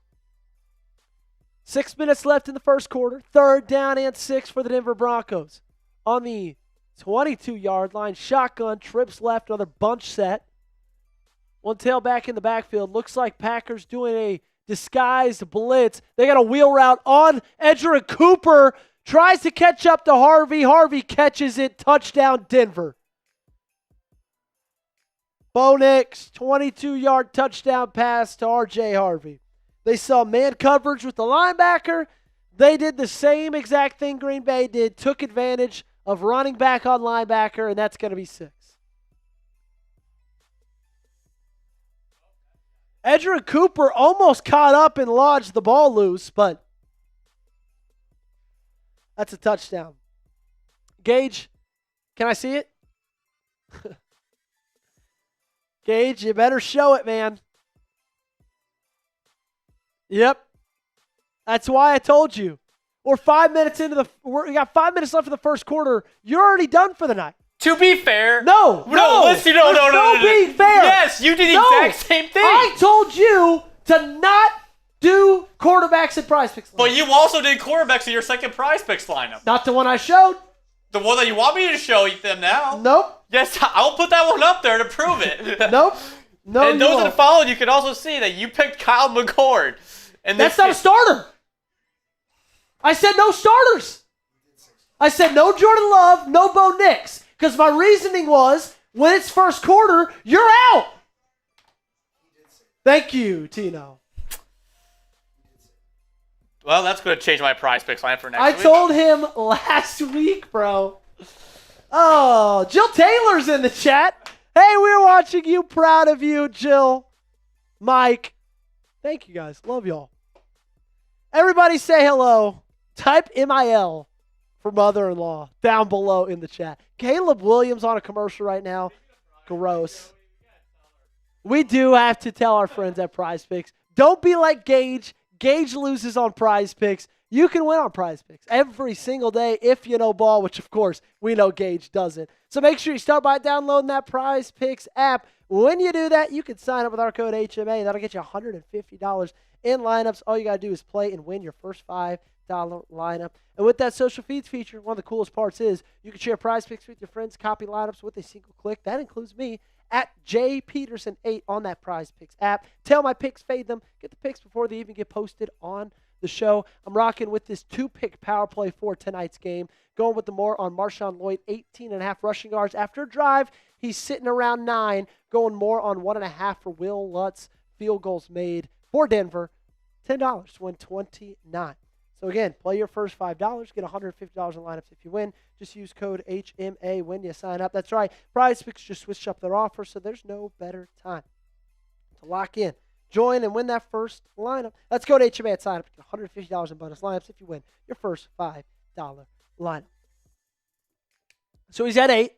6 minutes left in the first quarter. 3rd down and 6 for the Denver Broncos. On the 22-yard line, shotgun, trips left, another bunch set. One tailback in the backfield. Looks like Packers doing a disguised blitz. They got a wheel route on Edgerrin Cooper. Tries to catch up to Harvey. Harvey catches it. Touchdown, Denver. Bo Nix, 22-yard touchdown pass to R.J. Harvey. They saw man coverage with the linebacker. They did the same exact thing Green Bay did, took advantage of running back on linebacker, and that's going to be 6. Edgerrin Cooper almost caught up and lodged the ball loose, but that's a touchdown. Gage, can I see it? Gage, you better show it, man. Yep. That's why I told you. We're 5 minutes into we got 5 minutes left in the first quarter. You're already done for the night. To be fair. No. Listen, no. Being fair. Yes, you did the exact same thing. I told you to not do quarterbacks at Prize Picks lineup. But you also did quarterbacks in your second Prize Picks lineup. Not the one I showed. The one that you want me to show them now. Nope. Yes, I'll put that one up there to prove it. Nope. No, and those that followed, you can also see that you picked Kyle McCord. And that's not a starter. I said no starters. I said no Jordan Love, no Bo Nix. Because my reasoning was, when it's first quarter, you're out. Thank you, Tino. Well, that's going to change my Prize Picks line for next week. I told him last week, bro. Oh, Jill Taylor's in the chat. Hey, we're watching you. Proud of you, Jill. Mike. Thank you, guys. Love y'all. Everybody say hello. Type MIL for mother-in-law down below in the chat. Caleb Williams on a commercial right now. Gross. We do have to tell our friends at Prize Picks. Don't be like Gage. Gage loses on Prize Picks. You can win on Prize Picks every single day if you know ball, which, of course, we know Gage doesn't. So make sure you start by downloading that Prize Picks app. When you do that, you can sign up with our code HMA. That'll get you $150 in lineups. All you got to do is play and win your first $5 lineup. And with that social feeds feature, one of the coolest parts is you can share Prize Picks with your friends, copy lineups with a single click. That includes me at jpeterson8 on that Prize Picks app. Tell my picks, fade them, get the picks before they even get posted on the the show. I'm rocking with this 2-pick power play for tonight's game. Going with the more on Marshawn Lloyd, 18.5 rushing yards after a drive. He's sitting around 9. Going more on 1.5 for Will Lutz. Field goals made for Denver. $10 to win 29. So again, play your first $5. Get $150 in lineups if you win. Just use code HMA when you sign up. That's right. PrizePicks just switched up their offer, so there's no better time to lock in. Join and win that first lineup. Let's go to HMA at sign up. Get $150 in bonus lineups if you win your first $5 lineup. So he's at 8.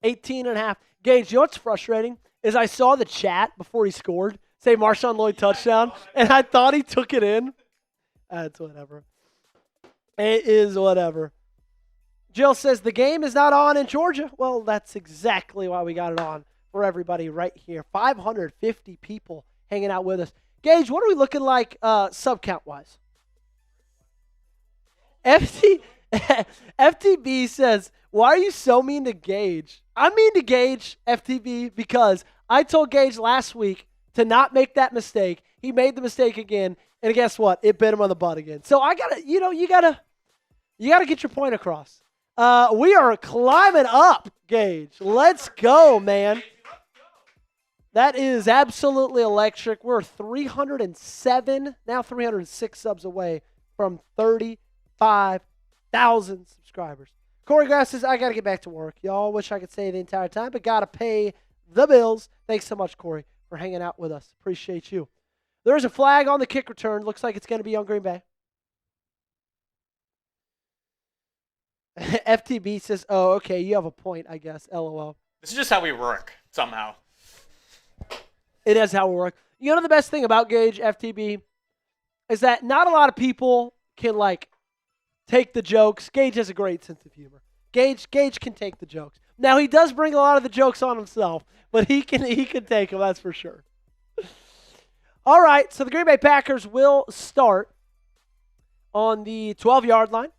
18.5. Gage, you know what's frustrating is I saw the chat before he scored say Marshawn Lloyd touchdown, and I thought he took it in. It's whatever. It is whatever. Jill says the game is not on in Georgia. Well, that's exactly why we got it on for everybody right here. 550 people hanging out with us. Gage, what are we looking like sub count wise? FTB says, why are you so mean to Gage? I'm mean to Gage, FTB, because I told Gage last week to not make that mistake. He made the mistake again, and guess what? It bit him on the butt again. So I gotta, you gotta get your point across. We are climbing up, Gage. Let's go, man. That is absolutely electric. We're 307, now 306 subs away from 35,000 subscribers. Corey Grass says, I got to get back to work. Y'all wish I could say the entire time, but got to pay the bills. Thanks so much, Corey, for hanging out with us. Appreciate you. There is a flag on the kick return. Looks like it's going to be on Green Bay. FTB says, oh, okay, you have a point, I guess. LOL. This is just how we work, somehow. It is how we work. You know the best thing about Gage, FTB, is that not a lot of people can, take the jokes. Gage has a great sense of humor. Gage can take the jokes. Now, he does bring a lot of the jokes on himself, but he can take them, that's for sure. All right, so the Green Bay Packers will start on the 12-yard line.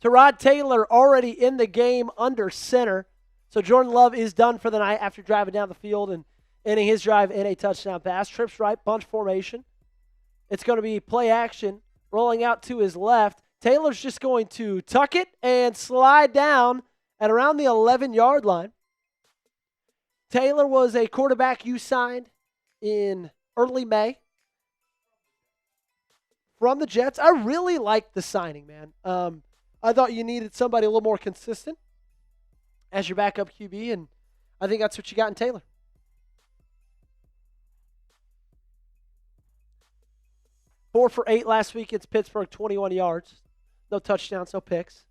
Tyrod Taylor already in the game under center. So Jordan Love is done for the night after driving down the field and ending his drive in a touchdown pass. Trips right, bunch formation. It's going to be play action, rolling out to his left. Taylor's just going to tuck it and slide down at around the 11-yard line. Taylor was a quarterback you signed in early May from the Jets. I really liked the signing, man. I thought you needed somebody a little more consistent as your backup QB, and I think that's what you got in Taylor. Four for 8 last week against Pittsburgh, 21 yards. No touchdowns, no picks.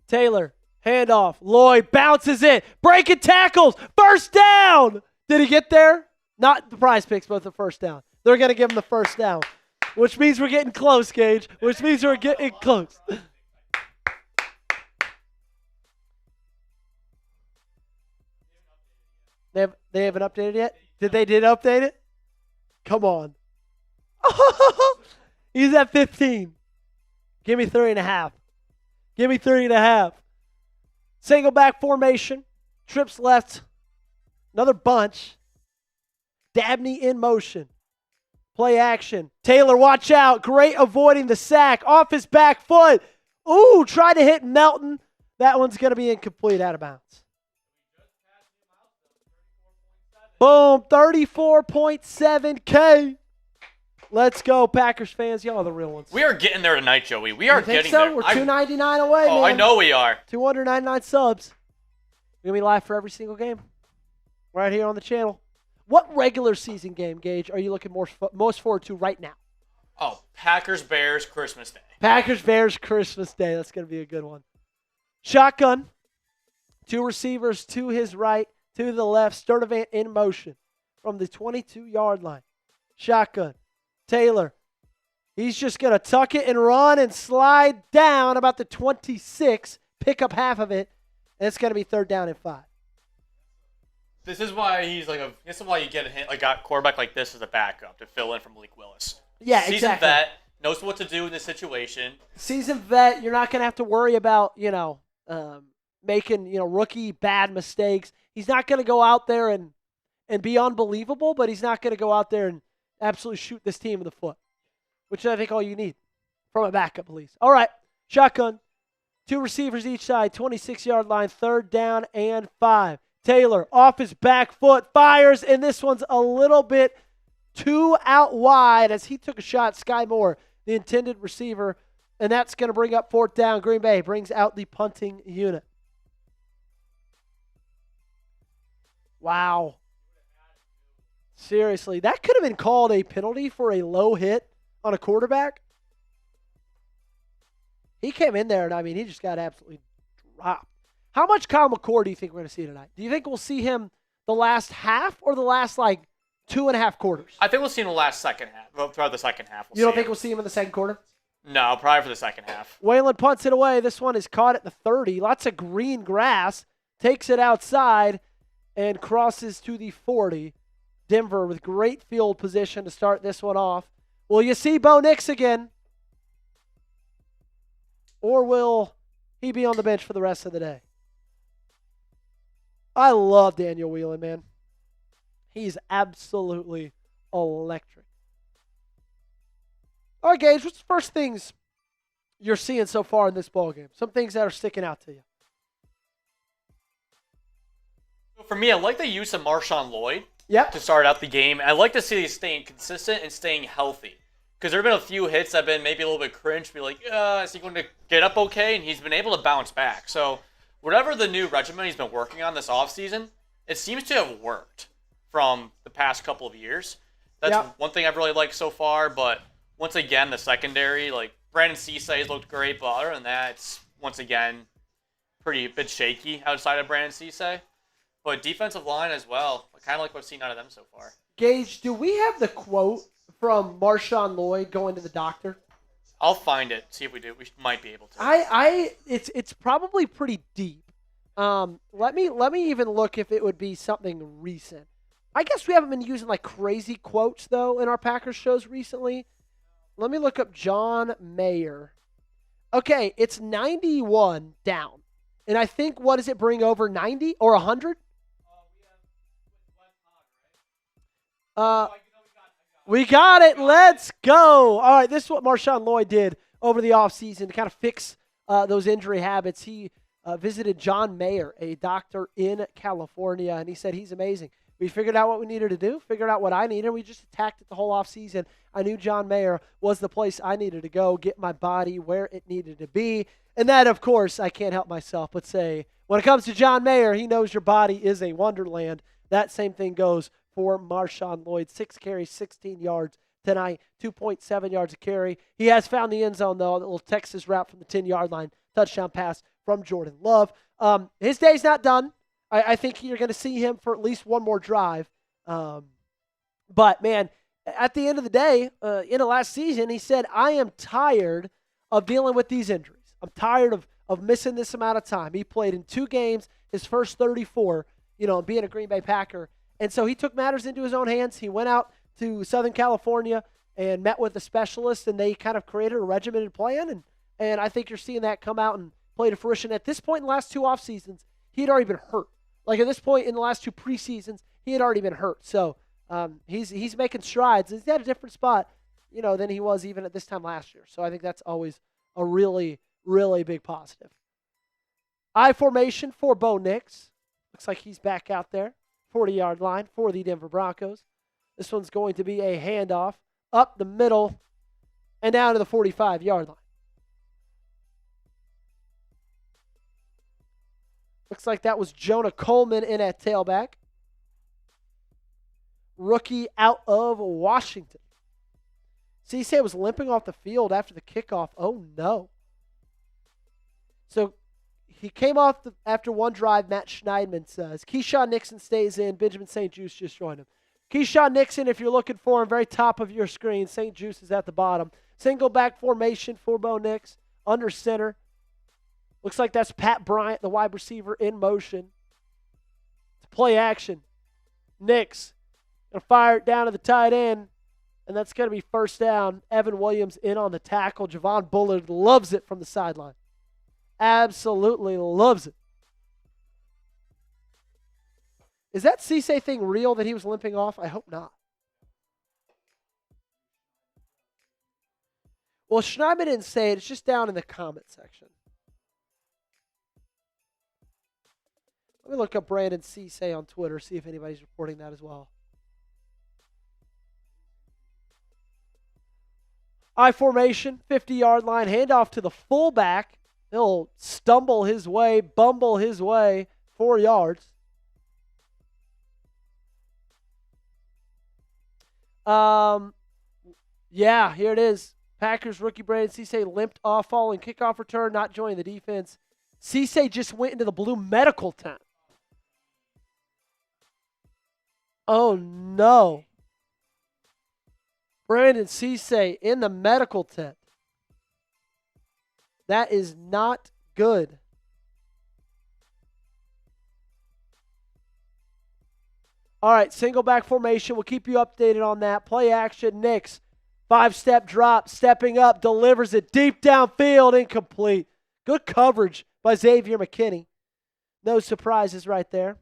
Taylor, handoff. Lloyd bounces it. Breaking tackles. First down. Did he get there? Not the prize picks, but the first down. They're going to give him the first down, which means we're getting close, Gage, which means we're getting close. They haven't updated yet? Did update it? Come on. He's at 15. Give me 3.5. Give me 3.5. Single back formation. Trips left. Another bunch. Dabney in motion. Play action. Taylor, watch out. Great avoiding the sack. Off his back foot. Ooh, tried to hit Melton. That one's going to be incomplete, out of bounds. Boom, 34.7K. Let's go, Packers fans. Y'all are the real ones. We are getting there tonight, Joey. We are getting so? there. We're 299 away, man. I know we are. 299 subs. We're going to be live for every single game right here on the channel. What regular season game, Gage, are you looking most forward to right now? Oh, Packers-Bears Christmas Day. Packers-Bears Christmas Day. That's going to be a good one. Shotgun. 2 receivers to his right, to the left. Sturdivant in motion from the 22-yard line. Shotgun. Taylor. He's just going to tuck it and run and slide down about the 26. Pick up half of it. And it's going to be 3rd down and 5. This is why this is why you get a quarterback like this as a backup to fill in for Malik Willis. Yeah, Seasoned exactly. vet, knows what to do in this situation. Seasoned vet, you're not going to have to worry about, making, rookie bad mistakes. He's not going to go out there and be unbelievable, but he's not going to go out there and absolutely shoot this team in the foot. which is, I think, all you need from a backup, at least. All right, shotgun. 2 receivers each side, 26-yard line, 3rd down and 5. Taylor off his back foot, fires, and this one's a little bit too out wide as he took a shot. Sky Moore, the intended receiver, and that's going to bring up 4th down. Green Bay brings out the punting unit. Wow. Seriously, that could have been called a penalty for a low hit on a quarterback. He came in there, and, I mean, he just got absolutely dropped. How much Kyle McCord do you think we're going to see tonight? Do you think we'll see him the last half or the last, 2.5 quarters? I think we'll see him in the last second half. Well, throughout the second half. You don't think we'll see him in the second quarter? No, probably for the second half. Whalen punts it away. This one is caught at the 30. Lots of green grass. Takes it outside and crosses to the 40. Denver with great field position to start this one off. Will you see Bo Nix again? Or will he be on the bench for the rest of the day? I love Daniel Whelan, man. He's absolutely electric. All right, Gage, what's the first things you're seeing so far in this ballgame? Some things that are sticking out to you. For me, I like the use of Marshawn Lloyd Yep. to start out the game. I like to see he's staying consistent and staying healthy. Because there have been a few hits that have been maybe a little bit cringe, be like, is he going to get up okay? And he's been able to bounce back. So whatever the new regimen he's been working on this offseason, it seems to have worked from the past couple of years. That's one thing I've really liked so far. But once again, the secondary, Brandon Cisse has looked great. But other than that, it's once again a bit shaky outside of Brandon Cisse. But defensive line as well. I kind of like what I've seen out of them so far. Gage, do we have the quote from Marshawn Lloyd going to the doctor? I'll find it. See if we do. We might be able to. It's probably pretty deep. Let me even look if it would be something recent. I guess we haven't been using crazy quotes though in our Packers shows recently. Let me look up John Mayer. Okay, it's 91 down, and I think what does it bring over 90 or 100? We got it. Let's go. All right, this is what Marshawn Lloyd did over the offseason to kind of fix those injury habits. He visited John Mayer, a doctor in California, and he said he's amazing. We figured out what we needed to do, figured out what I needed. We just attacked it the whole offseason. I knew John Mayer was the place I needed to go, get my body where it needed to be. And that, of course, I can't help myself but say, when it comes to John Mayer, he knows your body is a wonderland. That same thing goes for Marshawn Lloyd. 6 carries, 16 yards tonight, 2.7 yards a carry. He has found the end zone, though, a little Texas route from the 10-yard line, touchdown pass from Jordan Love. His day's not done. I think you're going to see him for at least one more drive. But, man, at the end of the day, in the last season, he said, I am tired of dealing with these injuries. I'm tired of missing this amount of time. He played in 2 games, his first 34, being a Green Bay Packer. And so he took matters into his own hands. He went out to Southern California and met with a specialist, and they kind of created a regimented plan. And I think you're seeing that come out and play to fruition. At this point in the last 2 off seasons, he had already been hurt. At this point in the last 2 preseasons, he had already been hurt. So he's making strides. He's at a different spot, than he was even at this time last year. So I think that's always a really, really big positive. I formation for Bo Nix. Looks like he's back out there. 40-yard line for the Denver Broncos. This one's going to be a handoff up the middle and down to the 45-yard line. Looks like that was Jonah Coleman in at tailback. Rookie out of Washington. Cisse was limping off the field after the kickoff. Oh, no. So he came off after one drive, Matt Schneidman says. Keyshawn Nixon stays in. Benjamin St. Juste just joined him. Keyshawn Nixon, if you're looking for him, very top of your screen. St. Juste is at the bottom. Single back formation for Bo Nix. Under center. Looks like that's Pat Bryant, the wide receiver, in motion. It's play action. Nix going to fire it down to the tight end, and that's going to be first down. Evan Williams in on the tackle. Javon Bullard loves it from the sideline. Absolutely loves it. Is that Cisse thing real that he was limping off? I hope not. Well, Schneidman didn't say it. It's just down in the comment section. Let me look up Brandon Cisse on Twitter, see if anybody's reporting that as well. I formation, 50-yard line, handoff to the fullback. He'll stumble his way, bumble his way, 4 yards. Yeah, here it is. Packers rookie Brandon Cisse limped off following kickoff return, not joining the defense. Cisse just went into the blue medical tent. Oh, no. Brandon Cisse in the medical tent. That is not good. All right, single back formation. We'll keep you updated on that. Play action, Knicks. 5-step drop, stepping up, delivers it deep downfield, incomplete. Good coverage by Xavier McKinney. No surprises right there.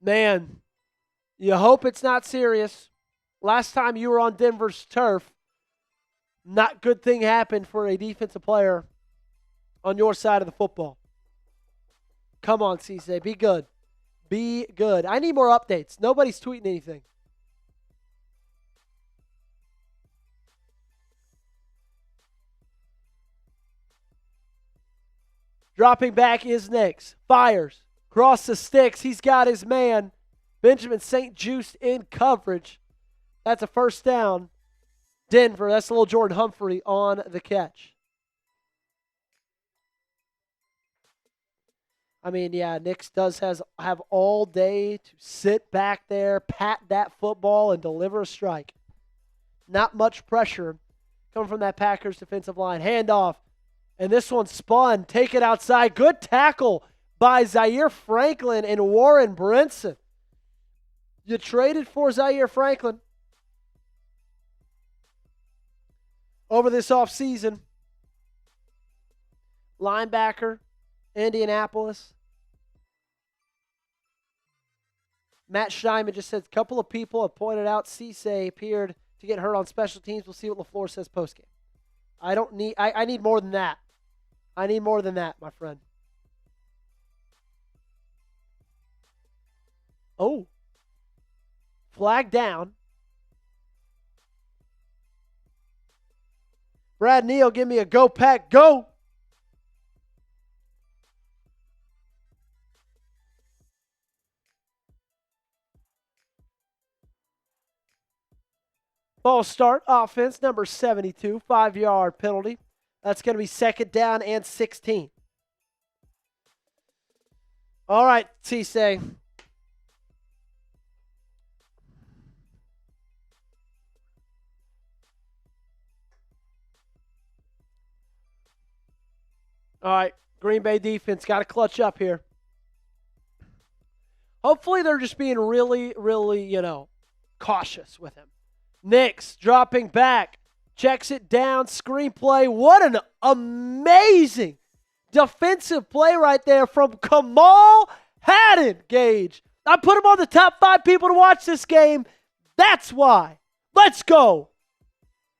Man, you hope it's not serious. Last time you were on Denver's turf, not good thing happened for a defensive player on your side of the football. Come on, Cisse. Be good. Be good. I need more updates. Nobody's tweeting anything. Dropping back is next. Fires. Cross the sticks. He's got his man. Benjamin St. Juste in coverage. That's a first down. Denver. That's a little Jordan Humphrey on the catch. I mean, yeah, Nix does have all day to sit back there, pat that football, and deliver a strike. Not much pressure coming from that Packers defensive line. Handoff. And this one spun. Take it outside. Good tackle by Zaire Franklin and Warren Brinson. You traded for Zaire Franklin over this offseason. Linebacker, Indianapolis. Matt Steinman just says a couple of people have pointed out Cisse appeared to get hurt on special teams. We'll see what LaFleur says postgame. I need more than that. I need more than that, my friend. Oh. Flag down. Brad Neal, give me a go, Pack, go. Ball start, offense, number 72, 5-yard penalty. That's going to be second down and 16. All right, Cisse. All right, Green Bay defense got to clutch up here. Hopefully they're just being really, really, cautious with him. Nix dropping back, checks it down, screenplay. What an amazing defensive play right there from Kamal Hadden, Gage. I put him on the top 5 people to watch this game. That's why. Let's go.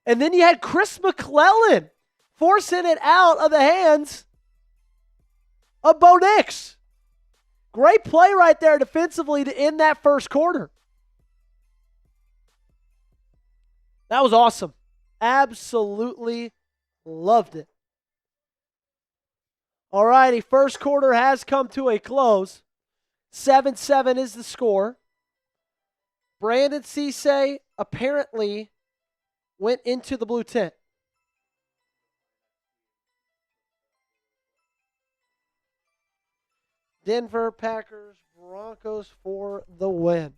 And then you had Chris McClellan forcing it out of the hands of Bo Nix. Great play right there defensively to end that first quarter. That was awesome. Absolutely loved it. All righty, first quarter has come to a close. 7-7 is the score. Brandon Cisse apparently went into the blue tent. Denver Packers, Broncos for the win,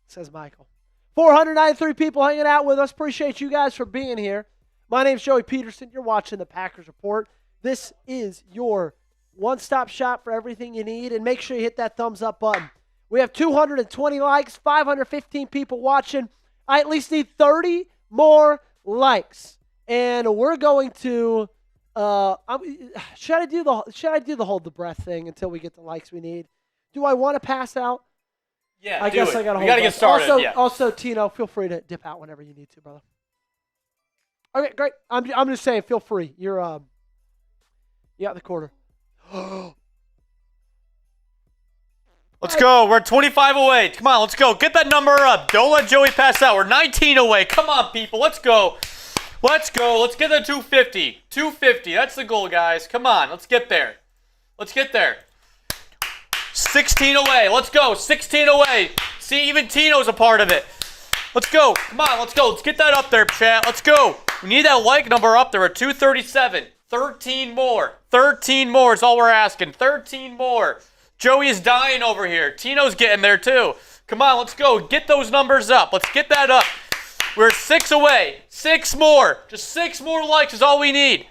says Michael. 493 people hanging out with us. Appreciate you guys for being here. My name's Joey Petersen. You're watching the Packers Report. This is your one-stop shop for everything you need. And make sure you hit that thumbs up button. We have 220 likes, 515 people watching. I at least need 30 more likes. And we're going to Should I do the hold the breath thing until we get the likes we need? Do I want to pass out? Yeah, I guess it. I got to hold. We got to get started. Also, Tino, feel free to dip out whenever you need to, brother. Okay, great. I'm just saying, feel free. You're you got the quarter. Let's go. We're 25 away. Come on, let's go. Get that number up. Don't let Joey pass out. We're 19 away. Come on, people. Let's go. Let's go. Let's get to 250. 250. That's the goal, guys. Come on. Let's get there. 16 away. Let's go. 16 away. See, even Tino's a part of it. Let's go. Come on. Let's go. Let's get that up there, chat. Let's go. We need that like number up there at 237. 13 more. 13 more is all we're asking. 13 more. Joey is dying over here. Tino's getting there too. Come on, let's go. Get those numbers up. Let's get that up. We're 6 away. 6 more. Just 6 more likes is all we need.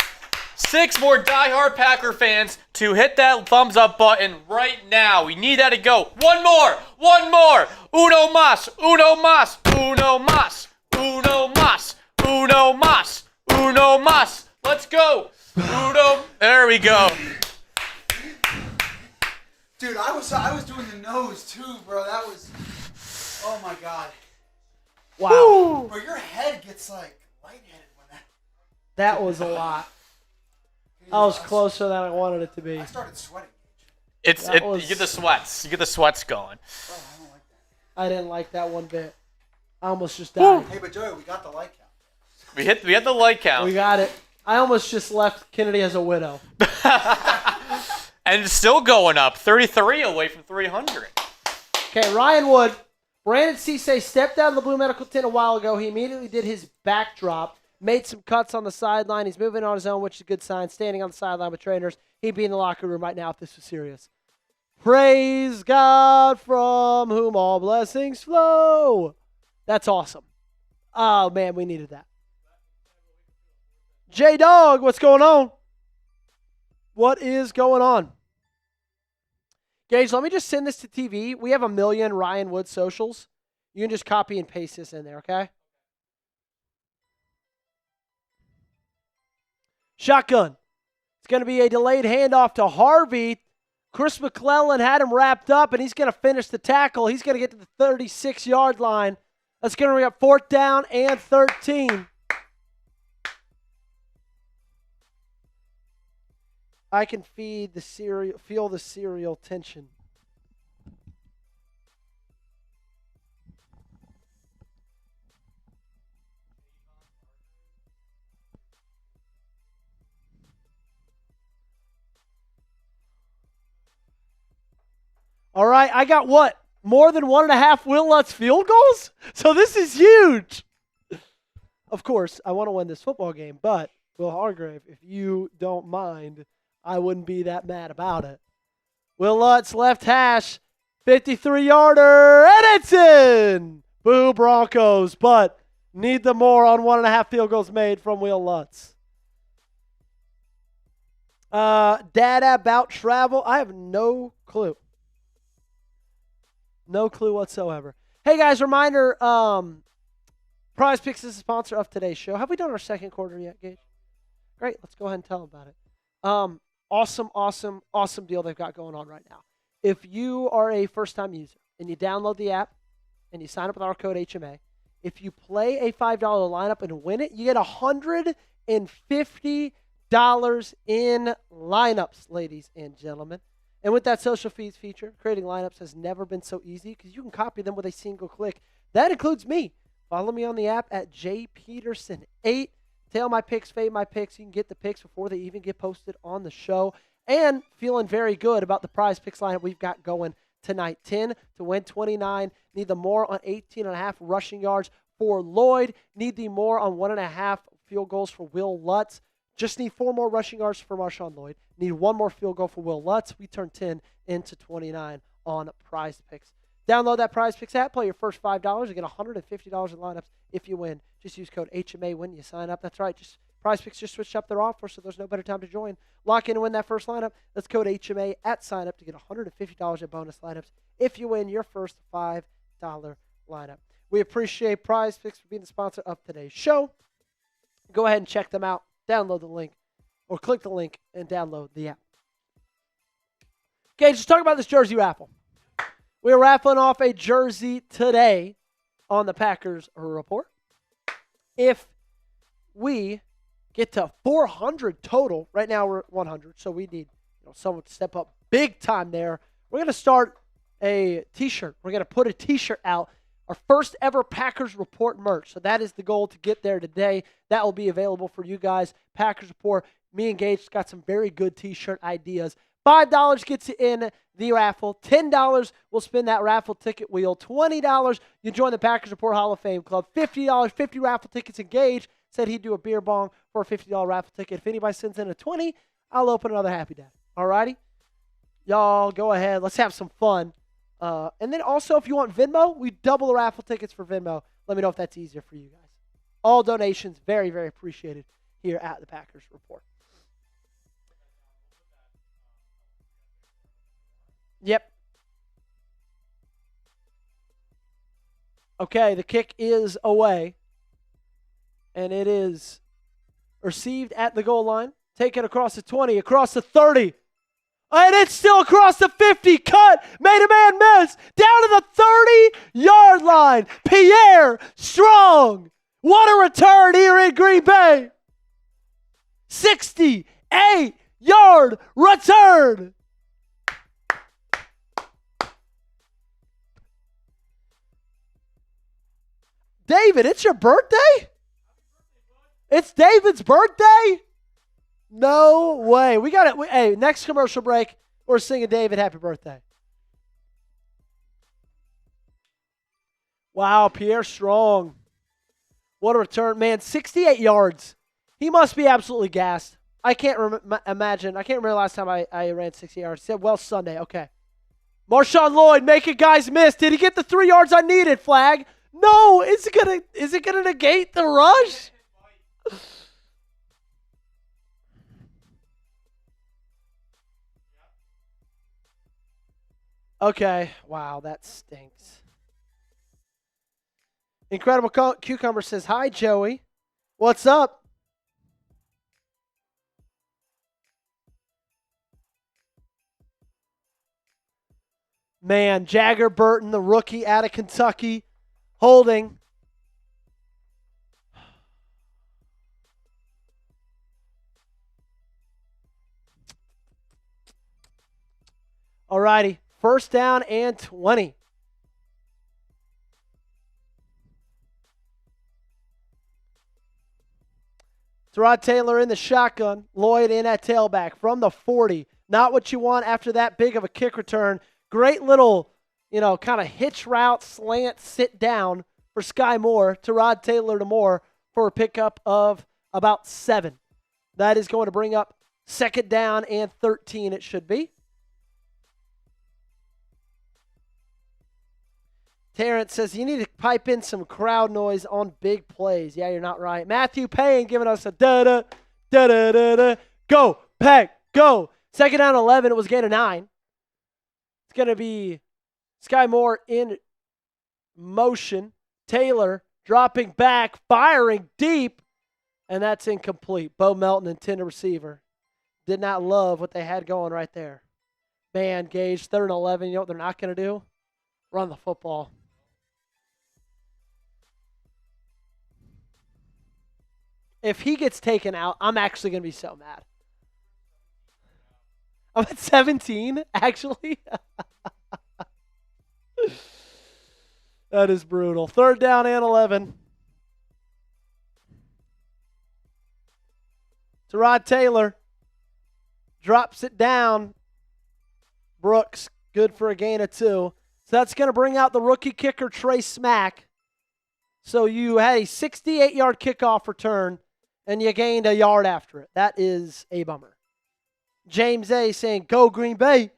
6 more diehard Packer fans to hit that thumbs up button right now. We need that to go. One more. One more. Uno mas. Uno mas. Uno mas. Uno mas. Uno mas. Uno mas. Let's go. Uno. There we go. Dude, I was doing the nose too, bro. That was, oh my god. Wow. Bro, your head gets like lightheaded when that. That was a lot. I was closer than I wanted it to be. I started sweating. You get the sweats. You get the sweats going. Bro, I don't like that. I didn't like that one bit. I almost just died. Hey, but Joey, we got the like count. We hit the like count. We got it. I almost just left Kennedy as a widow. And it's still going up. 33 away from 300. Okay, Ryan Wood. Brandon Cisse stepped out of the blue medical tent a while ago. He immediately did his backdrop, made some cuts on the sideline. He's moving on his own, which is a good sign. Standing on the sideline with trainers. He'd be in the locker room right now if this was serious. Praise God from whom all blessings flow. That's awesome. Oh, man, we needed that. J-Dog, what's going on? What is going on? Gage, let me just send this to TV. We have 1 million Ryan Wood socials. You can just copy and paste this in there, okay? Shotgun. It's going to be a delayed handoff to Harvey. Chris McClellan had him wrapped up, and he's going to finish the tackle. He's going to get to the 36-yard line. That's going to bring up 4th down and 13. I can feel the cereal tension. All right, I got what? More than 1.5 Will Lutz field goals? So this is huge. Of course, I want to win this football game, but Will Hargrave, if you don't mind, I wouldn't be that mad about it. Will Lutz, left hash, 53-yarder, and it's in! Boo Broncos, but need the more on 1.5 field goals made from Will Lutz. Data about travel, I have no clue. No clue whatsoever. Hey, guys, reminder, Prize Picks is the sponsor of today's show. Have we done our second quarter yet, Gage? Great, let's go ahead and tell them about it. Awesome deal they've got going on right now. If you are a first-time user and you download the app and you sign up with our code HMA, if you play a $5 lineup and win it, you get $150 in lineups, ladies and gentlemen. And with that social feeds feature, creating lineups has never been so easy because you can copy them with a single click. That includes me. Follow me on the app at jpeterson8. Tail my picks, fade my picks. You can get the picks before they even get posted on the show. And feeling very good about the Prize Picks lineup we've got going tonight. 10 to win 29. Need the more on 18.5 rushing yards for Lloyd. Need the more on 1.5 field goals for Will Lutz. Just need 4 more rushing yards for Marshawn Lloyd. Need 1 more field goal for Will Lutz. We turn 10 into 29 on Prize Picks. Download that Prize Picks app. Play your first $5. You get $150 in lineups if you win. Just use code HMA when you sign up. That's right. Prize Picks just switched up their offer, so there's no better time to join. Lock in and win that first lineup. That's code HMA at sign up to get $150 in bonus lineups if you win your first $5 lineup. We appreciate Prize Picks for being the sponsor of today's show. Go ahead and check them out. Download the link or click the link and download the app. Okay, just talk about this jersey raffle. We're raffling off a jersey today on the Packers Report. If we get to 400 total, right now we're at 100, so we need someone to step up big time there. We're going to start a t-shirt. We're going to put a t-shirt out, our first ever Packers Report merch. So that is the goal to get there today. That will be available for you guys. Packers Report, me and Gage got some very good t-shirt ideas. $5 gets you in the raffle. $10 will spin that raffle ticket wheel. $20, you join the Packers Report Hall of Fame Club. $50, 50 raffle tickets. Engage said he'd do a beer bong for a $50 raffle ticket. If anybody sends in a 20, I'll open another Happy Dad. All righty? Y'all go ahead. Let's have some fun. And then also, if you want Venmo, we double the raffle tickets for Venmo. Let me know if that's easier for you guys. All donations, very, very appreciated here at the Packers Report. Yep. Okay, the kick is away. And it is received at the goal line. Taken across the 20, across the 30. And it's still across the 50. Cut. Made a man miss. Down to the 30-yard line. Pierre Strong. What a return here in Green Bay. 68-yard return. David, it's your birthday? It's David's birthday? No way. We got it. Hey, next commercial break, we're singing David happy birthday. Wow, Pierre Strong. What a return. Man, 68 yards. He must be absolutely gassed. I can't imagine. I can't remember the last time I ran 60 yards. He said, well, Sunday. Okay. Marshawn Lloyd making guys miss. Did he get the 3 yards I needed, flag? No. Is it gonna negate the rush? Okay. Wow, that stinks. Incredible Cucumber says, hi, Joey. What's up? Man, Jagger Burton, the rookie out of Kentucky, holding. All righty, first down and 20. Tyrod Taylor in the shotgun. Lloyd in at tailback from the 40. Not what you want after that big of a kick return. Great little, kind of hitch route, slant, sit down for Sky Moore. Tyrod Taylor to Moore for a pickup of about 7. That is going to bring up second down and 13 it should be. Terrence says, you need to pipe in some crowd noise on big plays. Yeah, you're not right. Matthew Payne giving us a da-da, da-da-da-da. Go, Pack, go. Second down 11. It was gain of 9. It's going to be Sky Moore in motion. Taylor dropping back, firing deep, and that's incomplete. Bo Melton, intended receiver. Did not love what they had going right there. Man, Gage, 3rd and 11. You know what they're not going to do? Run the football. If he gets taken out, I'm actually going to be so mad. I'm at 17, actually. That is brutal. 3rd down and 11. Tyrod Taylor drops it down. Brooks, good for a gain of 2. So that's going to bring out the rookie kicker, Trey Smack. So you had a 68-yard kickoff return, and you gained a yard after it. That is a bummer. James A. saying, go Green Bay.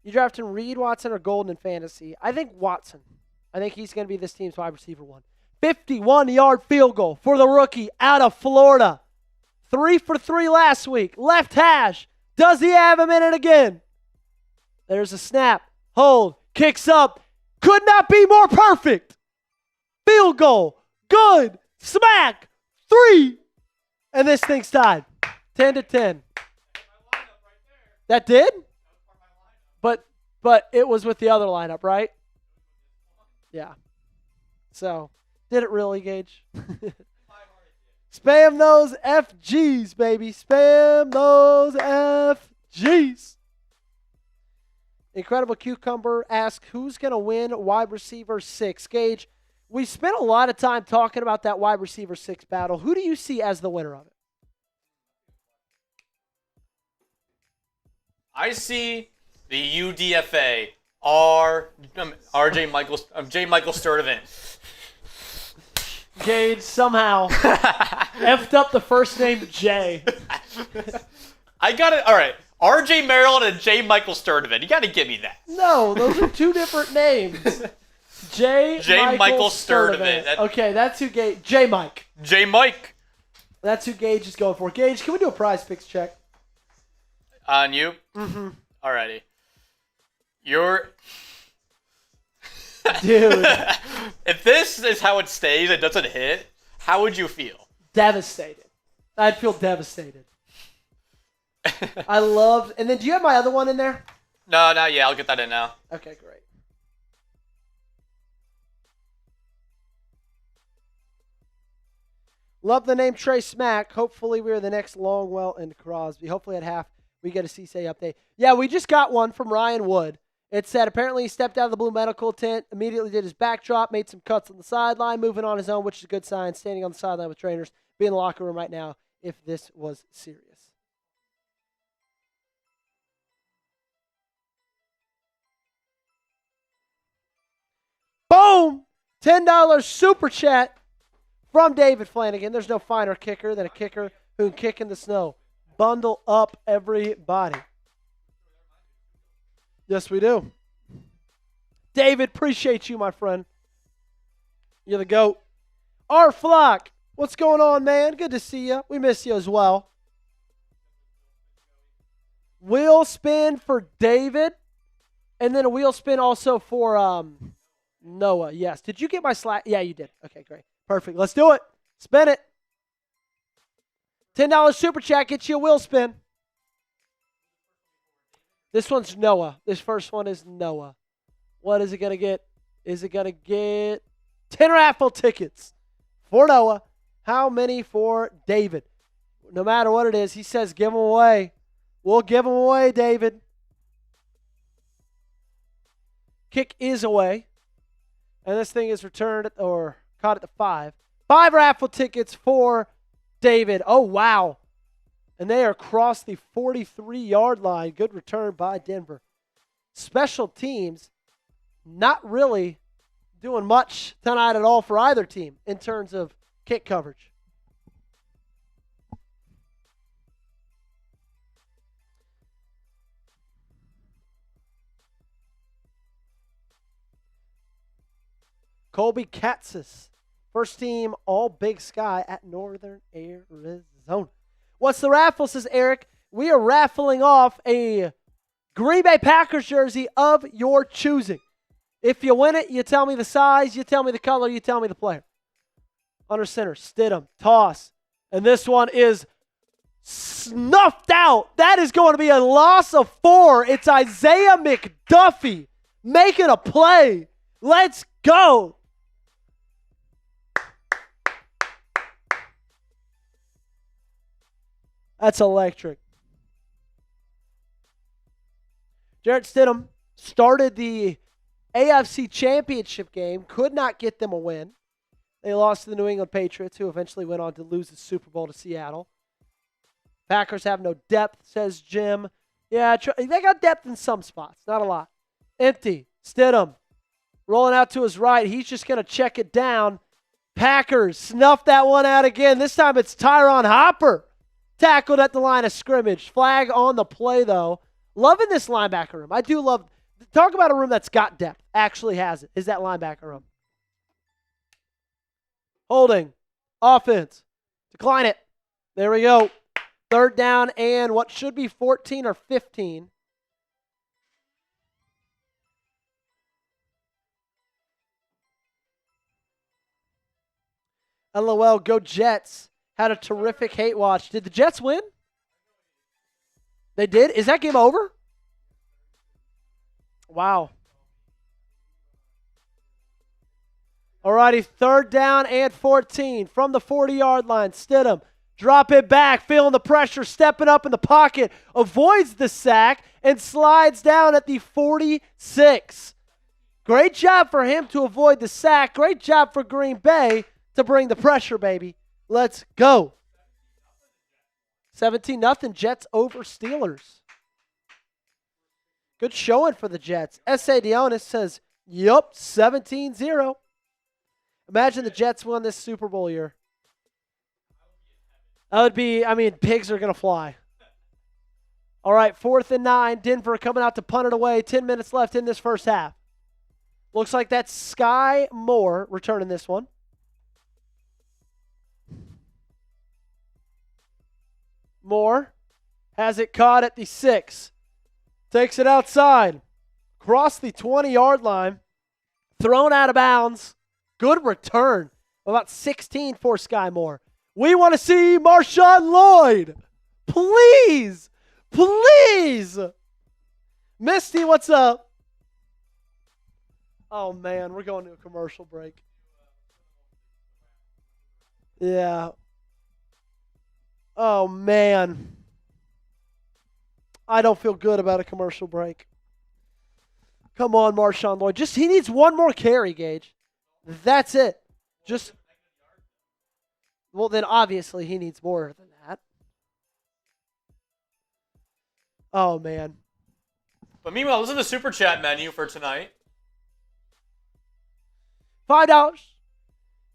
You drafting Reed, Watson, or Golden in fantasy? I think Watson. I think he's going to be this team's wide receiver 1. 51-yard field goal for the rookie out of Florida. 3 for 3 last week. Left hash. Does he have him in it again? There's a snap. Hold. Kicks up. Could not be more perfect. Field goal. Good. Smack. 3. And this thing's tied. 10-10. That did? But it was with the other lineup, right? Yeah. So, did it really, Gage? Spam those FGs, baby. Spam those FGs. Incredible Cucumber asks, who's going to win wide receiver 6? Gage, we spent a lot of time talking about that wide receiver 6 battle. Who do you see as the winner of it? I see the UDFA, J. Michael Sturdivant. Gage somehow effed up the first name J. I got it. All right. RJ Maryland and J. Michael Sturdivant. You got to give me that. No, those are 2 different names. J. Michael Sturdivant. Okay, that's who Gage. J. Mike. J. Mike. That's who Gage is going for. Gage, can we do a prize picks check? On you? Mm-hmm. Alrighty. You're... Dude. If this is how it stays, it doesn't hit, how would you feel? Devastated. I'd feel devastated. I loved... And then do you have my other one in there? No, not yet. I'll get that in now. Okay, great. Love the name Trey Smack. Hopefully we're the next Longwell and Crosby. Hopefully at half we get a CSA update. Yeah, we just got one from Ryan Wood. It said apparently he stepped out of the blue medical tent, immediately did his backdrop, made some cuts on the sideline, moving on his own, which is a good sign, standing on the sideline with trainers, be in the locker room right now if this was serious. Boom! $10 super chat from David Flanagan. There's no finer kicker than a kicker who can kick in the snow. Bundle up, everybody. Yes, we do. David, appreciate you, my friend. You're the GOAT. R Flock, what's going on, man? Good to see you. We miss you as well. Wheel spin for David. And then a wheel spin also for Noah. Yes. Did you get my slack? Yeah, you did. Okay, great. Perfect. Let's do it. Spin it. $10 super chat gets you a wheel spin. This one's Noah. This first one is Noah. What is it going to get? Is it going to get 10 raffle tickets for Noah? How many for David? No matter what it is, he says give them away. We'll give them away, David. Kick is away. And this thing is returned or caught at the 5. 5 raffle tickets for David. Oh, wow. And they are across the 43-yard line. Good return by Denver. Special teams not really doing much tonight at all for either team in terms of kick coverage. Colby Katzis, first team All Big Sky at Northern Arizona. What's the raffle, says Eric? We are raffling off a Green Bay Packers jersey of your choosing. If you win it, you tell me the size, you tell me the color, you tell me the player. Under center, Stidham, toss. And this one is snuffed out. That is going to be a loss of 4. It's Isaiah McDuffie making a play. Let's go. That's electric. Jarrett Stidham started the AFC Championship game, could not get them a win. They lost to the New England Patriots, who eventually went on to lose the Super Bowl to Seattle. Packers have no depth, says Jim. Yeah, they got depth in some spots, not a lot. Empty. Stidham rolling out to his right. He's just going to check it down. Packers snuff that one out again. This time it's Tyron Hopper. Tackled at the line of scrimmage. Flag on the play, though. Loving this linebacker room. I do love. Talk about a room that's got depth. Actually has it. Is that linebacker room. Holding. Offense. Decline it. There we go. 3rd down and what should be 14 or 15. LOL, go Jets. Had a terrific hate watch. Did the Jets win? They did? Is that game over? Wow. Alrighty, 3rd down and 14 from the 40-yard line. Stidham, drop it back, feeling the pressure, stepping up in the pocket, avoids the sack, and slides down at the 46. Great job for him to avoid the sack. Great job for Green Bay to bring the pressure, baby. Let's go. 17-0 Jets over Steelers. Good showing for the Jets. S.A. Dionis says, yup, 17-0. Imagine the Jets won this Super Bowl year. That would be, pigs are going to fly. All right, 4th and 9. Denver coming out to punt it away. 10 minutes left in this first half. Looks like that's Sky Moore returning this one. Moore has it caught at the 6. Takes it outside. Across the 20-yard line. Thrown out of bounds. Good return. About 16 for Sky Moore. We want to see Marshawn Lloyd. Please. Please. Misty, what's up? Oh, man. We're going to a commercial break. Yeah. Oh, man. I don't feel good about a commercial break. Come on, Marshawn Lloyd. He needs one more carry, Gage. That's it. Well, then obviously he needs more than that. Oh, man. But meanwhile, this is the Super Chat menu for tonight. $5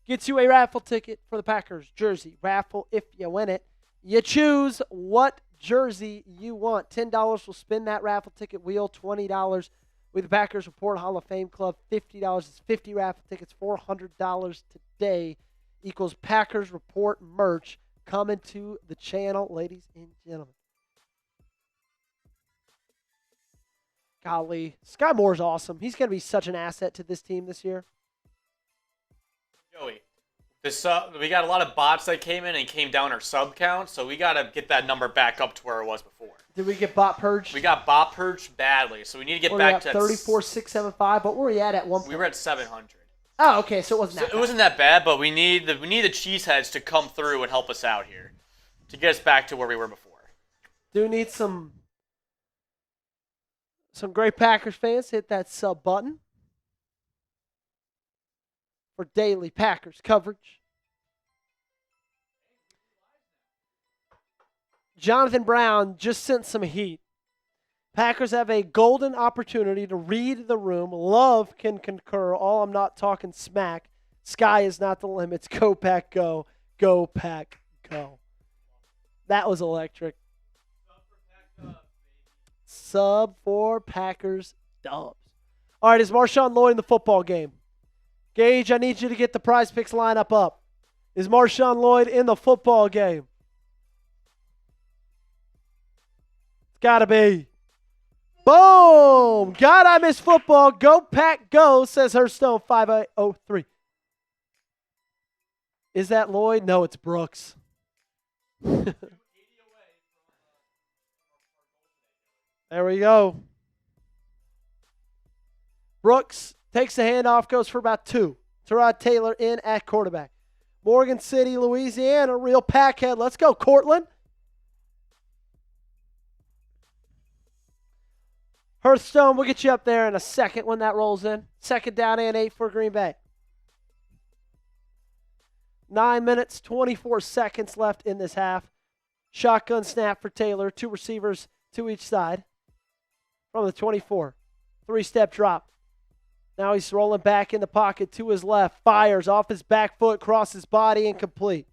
gets you a raffle ticket for the Packers jersey. Raffle if you win it. You choose what jersey you want. $10 will spin that raffle ticket wheel. $20 with the Packers Report Hall of Fame Club. $50 is 50 raffle tickets. $400 today equals Packers Report merch coming to the channel, ladies and gentlemen. Golly, Sky Moore's awesome. He's going to be such an asset to this team this year. Joey, we got a lot of bots that came in and came down our sub count, so we got to get that number back up to where it was before. Did we get bot purged? We got bot purged badly, so we need to get back to 34,675. What were we at one point? We were at 700. Oh, okay, so it wasn't that bad. It wasn't that bad, but we need the cheeseheads to come through and help us out here to get us back to where we were before. Do need some great Packers fans to hit that sub button for daily Packers coverage. Jonathan Brown just sent some heat. Packers have a golden opportunity to read the room. Love can concur. All I'm not talking smack. Sky is not the limits. Go Pack, go. Go Pack, go. That was electric. Sub for Packers dubs. All right, is Marshawn Lloyd in the football game? Gage, I need you to get the Prize Picks lineup up. Is Marshawn Lloyd in the football game? It's got to be. Boom! God, I miss football. Go Pack, go, says Hearthstone 5803. Is that Lloyd? No, it's Brooks. There we go. Brooks takes the handoff, goes for about 2. Tyrod Taylor in at quarterback. Morgan City, Louisiana, real packhead. Let's go, Cortland. Hearthstone, we'll get you up there in a second when that rolls in. 2nd down and 8 for Green Bay. 9 minutes, 24 seconds left in this half. Shotgun snap for Taylor. 2 receivers to each side. From the 24. 3-step drop. Now he's rolling back in the pocket to his left. Fires off his back foot, crosses body, incomplete.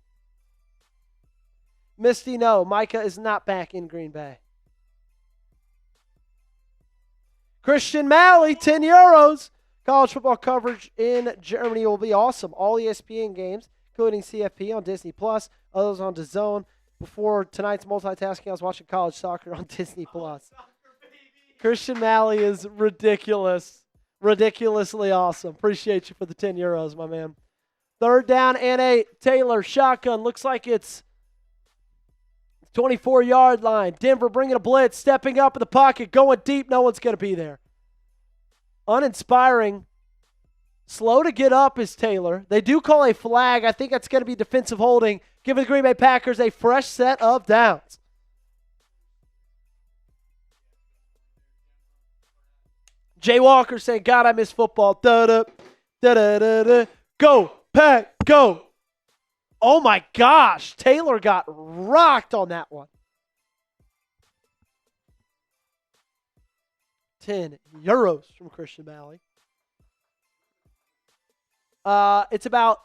Misty, no. Micah is not back in Green Bay. Christian Malley, 10 euros. College football coverage in Germany will be awesome. All ESPN games, including CFP on Disney+, others on DAZN. Before tonight's multitasking, I was watching college soccer on Disney+. Christian Malley is ridiculous. Ridiculously awesome. Appreciate you for the 10 euros, my man. 3rd down and 8. Taylor, shotgun. Looks like it's 24-yard line. Denver bringing a blitz, stepping up in the pocket, going deep. No one's going to be there. Uninspiring. Slow to get up is Taylor. They do call a flag. I think that's going to be defensive holding, giving the Green Bay Packers a fresh set of downs. Jay Walker saying, God, I miss football. Da-da, da-da-da-da. Go, Pack, go. Oh, my gosh. Taylor got rocked on that one. 10 euros from Christian Malley. It's about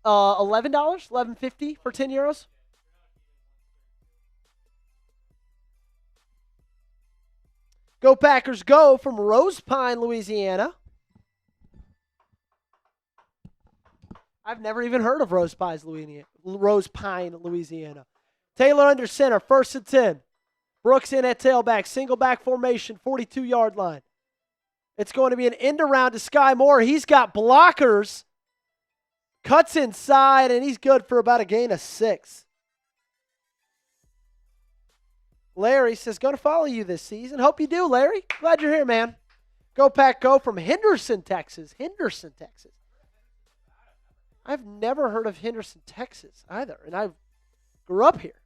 $11, $11.50 for 10 euros. Go Packers, go from Rose Pine, Louisiana. I've never even heard of Rose Pine, Louisiana. Taylor under center, 1st and 10. Brooks in at tailback, single back formation, 42-yard line. It's going to be an end around to Sky Moore. He's got blockers. Cuts inside, and he's good for about a gain of 6. Larry says, going to follow you this season. Hope you do, Larry. Glad you're here, man. Go Pack, go from Henderson, Texas. Henderson, Texas. I've never heard of Henderson, Texas either, and I grew up here.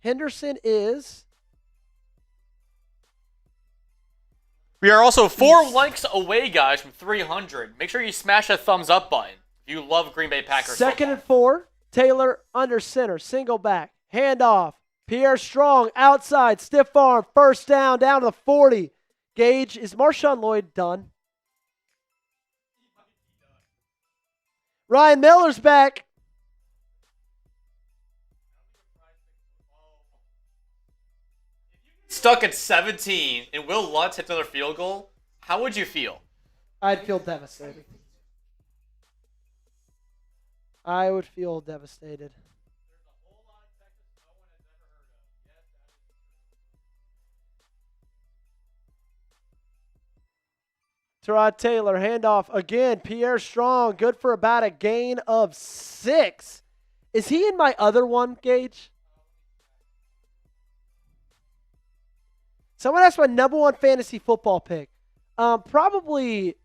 Henderson is... We are also 4 likes away, guys, from 300. Make sure you smash that thumbs up button if you love Green Bay Packers. 2nd and 4. Taylor under center. Single back. Handoff. Pierre Strong outside. Stiff arm. 1st down. Down to the 40. Gage. Is Marshawn Lloyd done? Ryan Miller's back. Stuck at 17 and Will Lutz hits another field goal, how would you feel? I'd feel devastated. I would feel devastated. Terod Taylor, handoff again. Pierre Strong, good for about a gain of 6. Is he in my other one, Gage? Someone asked my number 1 fantasy football pick. Probably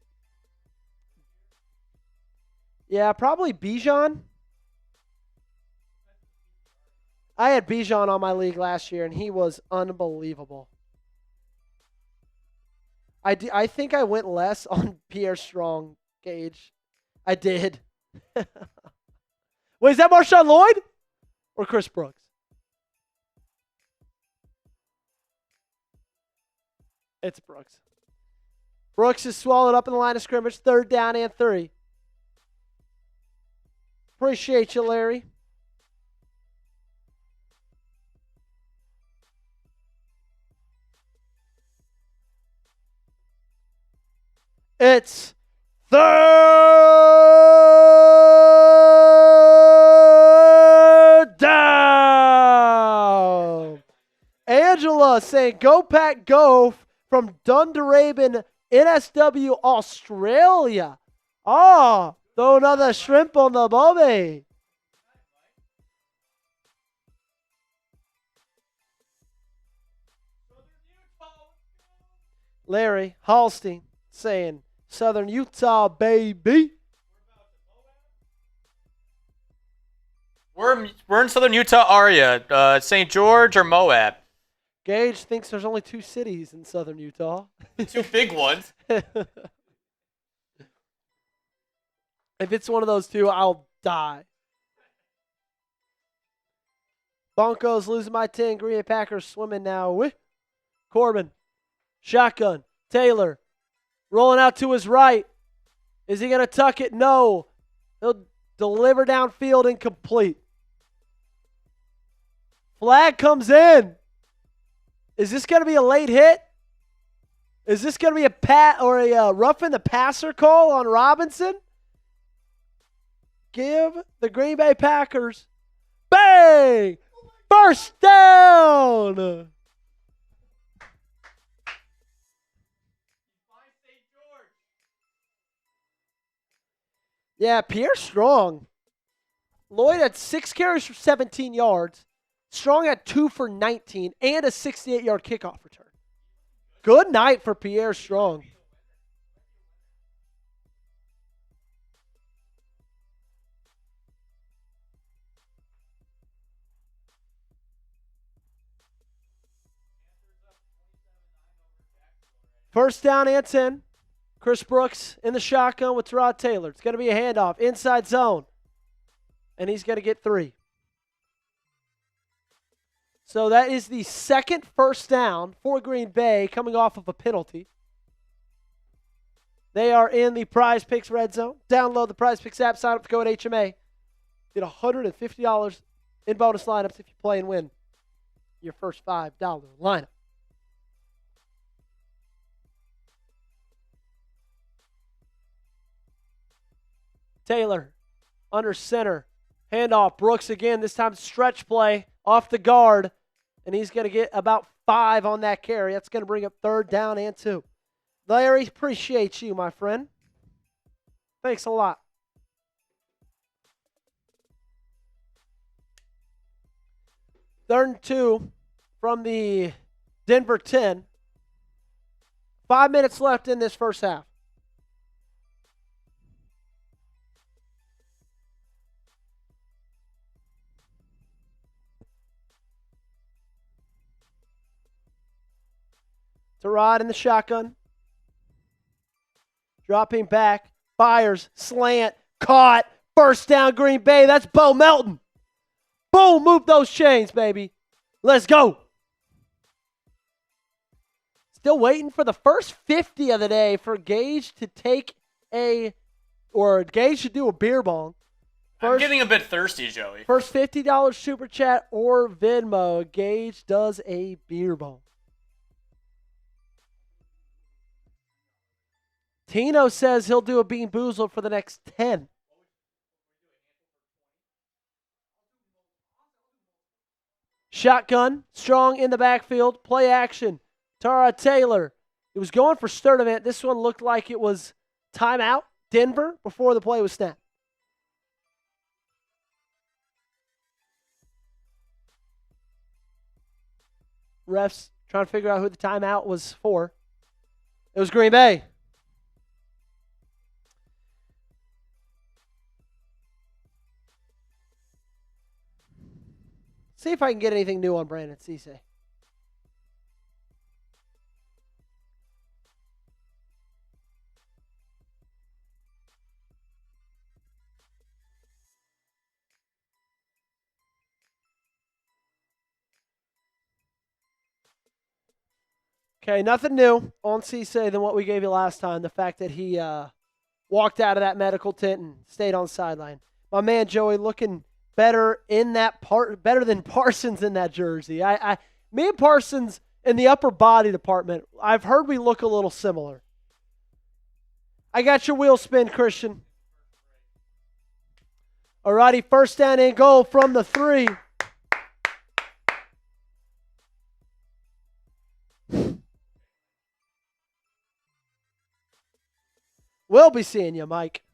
Bijan. I had Bijan on my league last year, and he was unbelievable. I think I went less on Pierre Strong, Gage. I did. Wait, is that Marshawn Lloyd or Chris Brooks? It's Brooks. Brooks is swallowed up in the line of scrimmage. 3rd down and 3. Appreciate you, Larry. It's 3rd down. Angela saying, go Pack, go from Dunderaben, NSW, Australia. Oh, throw another shrimp on the bobby. Larry Hallstein saying, Southern Utah, baby. We're in Southern Utah area. St. George or Moab? Gage thinks there's only 2 cities in Southern Utah. 2 big ones. If it's one of those 2, I'll die. Broncos losing by 10. Green Bay Packers swimming now. Corbin. Shotgun. Taylor. Rolling out to his right. Is he going to tuck it? No. He'll deliver downfield incomplete. Flag comes in. Is this going to be a late hit? Is this going to be a pat or a roughing the passer call on Robinson? Give the Green Bay Packers. Bang! 1st down! Yeah, Pierre Strong. Lloyd had 6 carries for 17 yards. Strong had 2 for 19 and a 68-yard kickoff return. Good night for Pierre Strong. First down and 10. Chris Brooks in the shotgun with Terod Taylor. It's going to be a handoff, inside zone. And he's going to get 3. So that is the second first down for Green Bay coming off of a penalty. They are in the Prize Picks red zone. Download the Prize Picks app, sign up with code HMA. Get $150 in bonus lineups if you play and win your first $5 lineup. Taylor under center. Handoff. Brooks again. This time stretch play off the guard. And he's going to get about 5 on that carry. That's going to bring up 3rd down and 2. Larry, appreciate you, my friend. Thanks a lot. Third and 2 from the Denver 10. 5 minutes left in this first half. Terod in the shotgun. Dropping back. Fires. Slant. Caught. First down Green Bay. That's Bo Melton. Boom. Move those chains, baby. Let's go. Still waiting for the first 50 of the day for Gage to Gage to do a beer bong. I'm getting a bit thirsty, Joey. First $50 super chat or Venmo. Gage does a beer bong. Tino says he'll do a Bean Boozled for the next 10. Shotgun, Strong in the backfield, play action. Tara Taylor. It was going for Sturdivant. This one looked like it was timeout, Denver, before the play was snapped. Refs trying to figure out who the timeout was for. It was Green Bay. See if I can get anything new on Brandon Cisse. Okay, nothing new on Cisse than what we gave you last time. The fact that he walked out of that medical tent and stayed on the sideline. My man Joey looking better better than Parsons in that jersey. Me and Parsons in the upper body department, I've heard we look a little similar. I got your wheel spin, Christian. Alrighty, first down and goal from the 3. We'll be seeing you, Mike.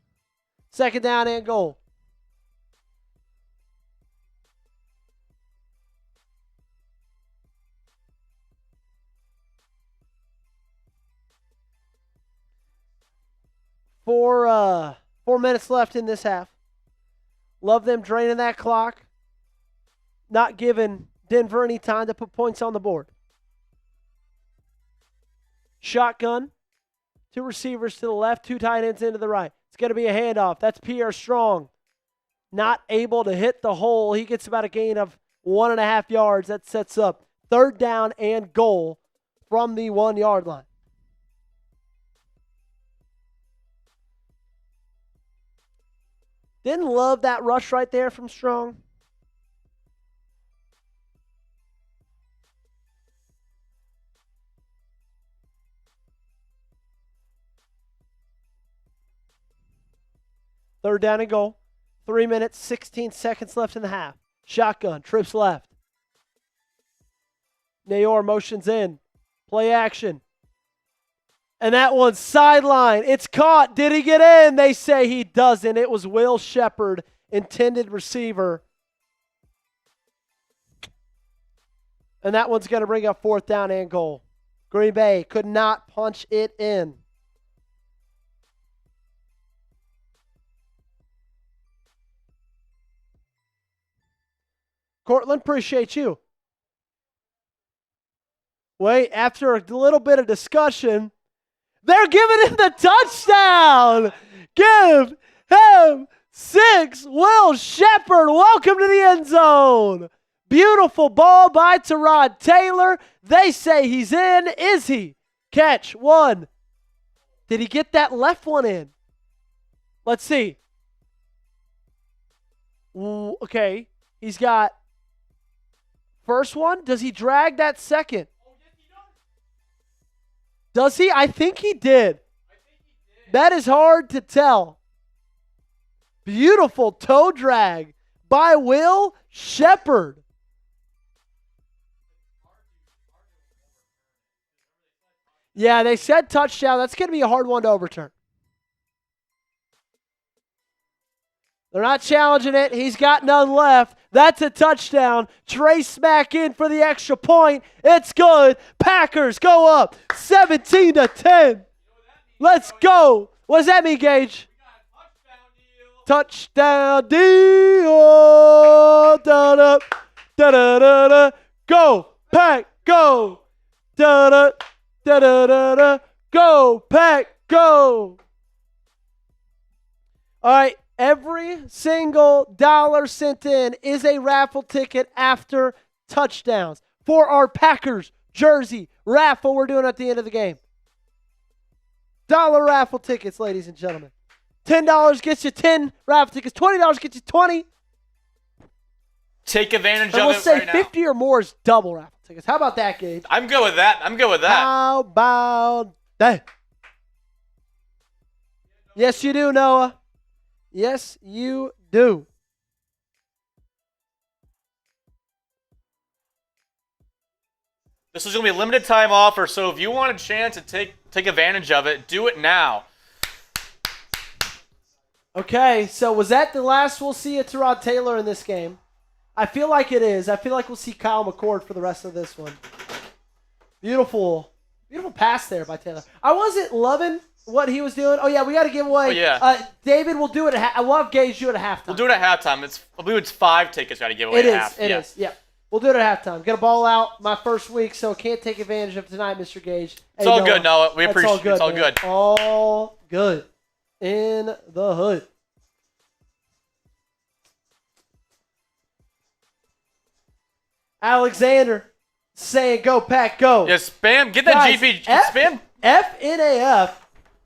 Second down and goal. Four minutes left in this half. Love them draining that clock. Not giving Denver any time to put points on the board. Shotgun. 2 receivers to the left, 2 tight ends into the right. It's going to be a handoff. That's Pierre Strong. Not able to hit the hole. He gets about a gain of 1.5 yards. That sets up 3rd down and goal from the 1-yard line. Didn't love that rush right there from Strong. Third down and goal. 3 minutes, 16 seconds left in the half. Shotgun, trips left. Nayor motions in. Play action. And that one's sideline. It's caught. Did he get in? They say he doesn't. It was Will Shepard intended receiver. And that one's going to bring up 4th down and goal. Green Bay could not punch it in. Cortland, appreciate you. Wait, after a little bit of discussion, they're giving him the touchdown. Give him 6. Will Shepherd, welcome to the end zone. Beautiful ball by Tyrod Taylor. They say he's in. Is he? Catch 1. Did he get that left one in? Let's see. Okay, he's got first one. Does he drag that second? Does he? I think he did. That is hard to tell. Beautiful toe drag by Will Shepherd. Yeah, they said touchdown. That's going to be a hard one to overturn. They're not challenging it. He's got none left. That's a touchdown. Trey Smack in for the extra point. It's good. Packers go up 17-10. Let's go. What does that mean, Gage? Touchdown deal. Da-da, da-da-da-da. Go, Pack, go. Da-da, da-da-da-da. Go, Pack, go. All right. Every single dollar sent in is a raffle ticket after touchdowns for our Packers jersey raffle we're doing at the end of the game. $1 raffle tickets, ladies and gentlemen. $10 gets you 10 raffle tickets. $20 gets you 20. Take advantage And of we'll it say right 50 or more is double raffle tickets. How about that, Gabe? I'm good with that. How about that? Yes, you do, Noah. Yes, you do. This is going to be a limited time offer, so if you want a chance to take advantage of it, do it now. Okay, so was that the last we'll see of Tyrod Taylor in this game? I feel like it is. I feel like we'll see Kyle McCord for the rest of this one. Beautiful pass there by Taylor. I wasn't loving what he was doing. Oh, yeah, we got to give away. Oh, yeah. David, we'll do it I love Gage do it at halftime. We'll do it at halftime. I believe it's 5 tickets we got to give away It at is. half. It is. Yeah. We'll do it at halftime. Got a ball out my first week, so can't take advantage of tonight, Mr. Gage. It's all good, Noah. We appreciate it. It's all good. All good. In the hood. Alexander saying, go, Pack, go. Yeah, spam. Get that Guys, GP. Spam. FNAF.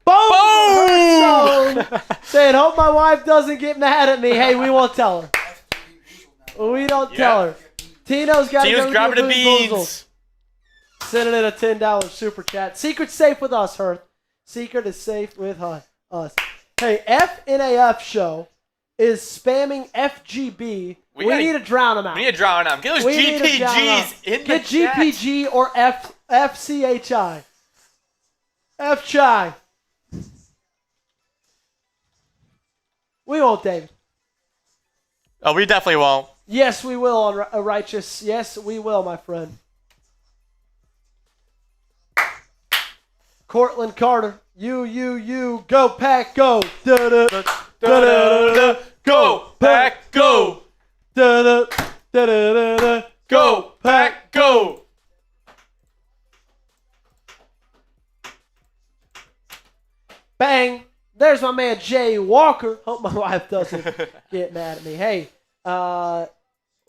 Boom! Boom! Saying, hope my wife doesn't get mad at me. Hey, we won't tell her. We don't tell her. Tino's got to go grabbing the get beans. boozles. Sending in a $10 super chat. Secret's safe with us, Hearth. Secret is safe with us. Hey, FNAF show is spamming FGB. We need to drown them out. We need to drown them out. Get those GPGs in the Get chat. GPG or FCHI. FCHI. We won't, David. Oh, we definitely won't. Yes, we will on Righteous. Yes, we will, my friend. Cortland Carter. You. Go, Pack, go. Da-da. Da-da-da-da. Go, Pack, go. Da-da. Da-da-da-da. Go, Pack, go. Bang. There's my man Jay Walker. Hope my wife doesn't get mad at me. Hey,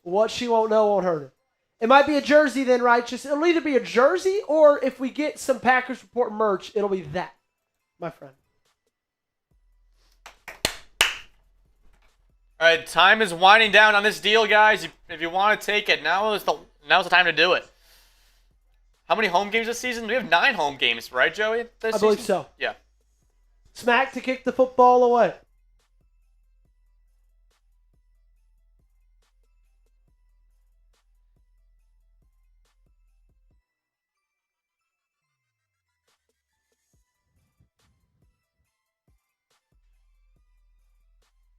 what she won't know won't hurt her. It might be a jersey then, Righteous. It'll either be a jersey or if we get some Packers Report merch, it'll be that, my friend. All right, time is winding down on this deal, guys. If you want to take it, now's the time to do it. How many home games this season? We have 9 home games, right, Joey? I believe so. Yeah. Smack to kick the football away.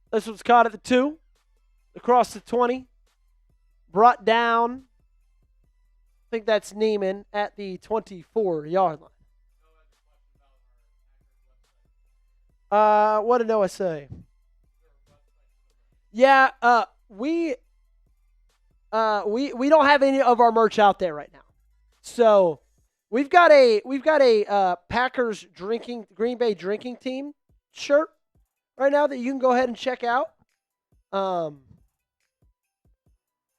This one's caught at the 2. across the 20. Brought down, I think that's Neiman, at the 24-yard line. What did Noah say? Yeah, we don't have any of our merch out there right now. So we've got a Packers Green Bay drinking team shirt right now that you can go ahead and check out.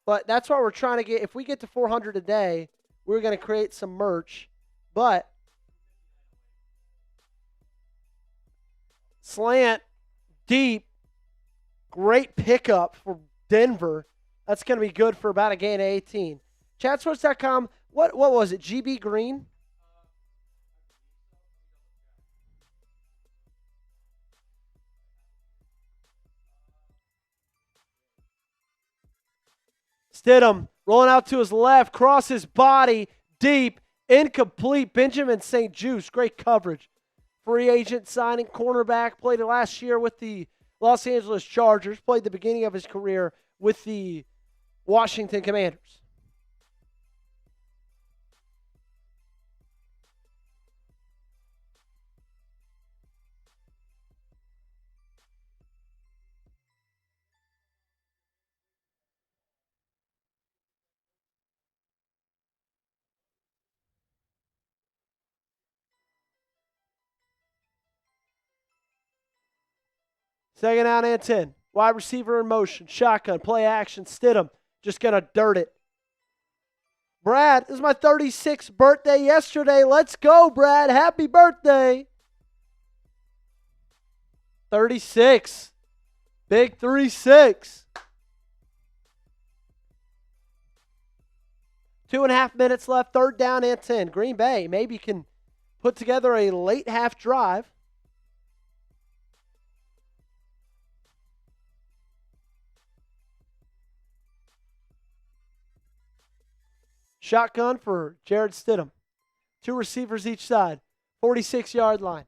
But that's what we're trying to get. If we get to 400 a day, we're going to create some merch. But slant, deep, great pickup for Denver. That's going to be good for about a gain of 18. Chatsports.com, what was it, GB Green? Stidham rolling out to his left, cross his body, deep, incomplete. Benjamin St. Juste, great coverage. Free agent signing, cornerback, played last year with the Los Angeles Chargers, played the beginning of his career with the Washington Commanders. Second down and 10. Wide receiver in motion. Shotgun. Play action. Stidham. Just going to dirt it. Brad, this is my 36th birthday yesterday. Let's go, Brad. Happy birthday. 36. Big 3-6. 2.5 minutes left. Third down and 10. Green Bay maybe can put together a late half drive. Shotgun for Jared Stidham. Two receivers each side. 46-yard line.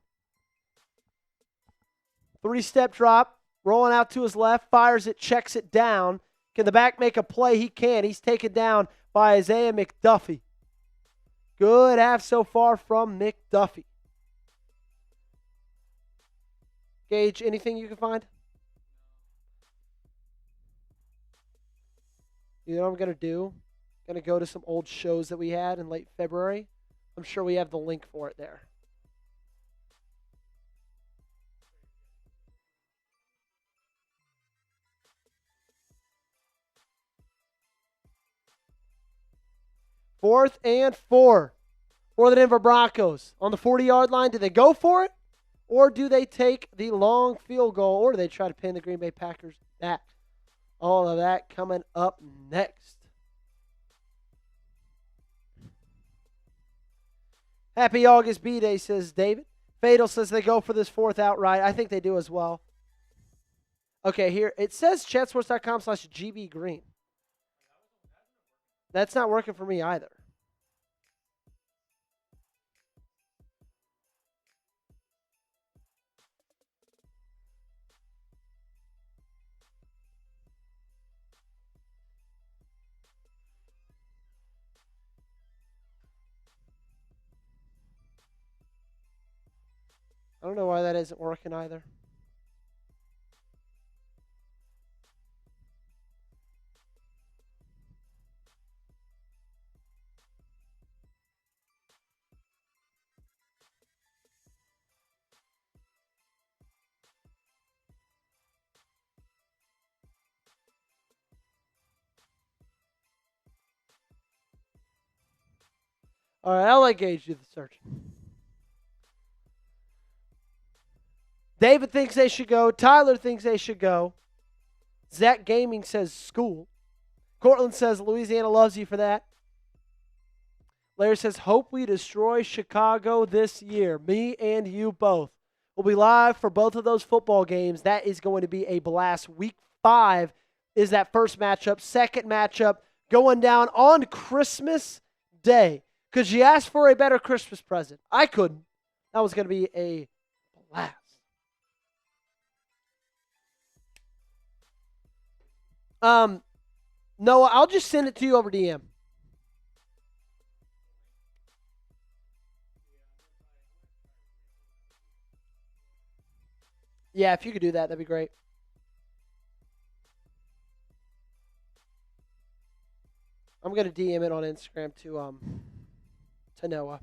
Three-step drop. Rolling out to his left. Fires it. Checks it down. Can the back make a play? He can. He's taken down by Isaiah McDuffie. Good half so far from McDuffie. Gage, anything you can find? You know what I'm going to do? Going to go to some old shows that we had in late February. I'm sure we have the link for it there. Fourth and 4 for the Denver Broncos. On the 40-yard line, do they go for it? Or do they take the long field goal? Or do they try to pin the Green Bay Packers back? All of that coming up next. Happy August B-Day, says David. Fatal says they go for this fourth outright. I think they do as well. Okay, here. It says chatsports.com/gbgreen. That's not working for me either. I don't know why that isn't working either. All right, I'll let Gage do the searching. David thinks they should go. Tyler thinks they should go. Zach Gaming says school. Cortland says Louisiana loves you for that. Larry says, hope we destroy Chicago this year. Me and you both. We'll be live for both of those football games. That is going to be a blast. Week 5 is that first matchup. Second matchup going down on Christmas Day. Because you asked for a better Christmas present. I couldn't. That was going to be a blast. Noah, I'll just send it to you over DM. Yeah, if you could do that, that'd be great. I'm gonna DM it on Instagram to Noah.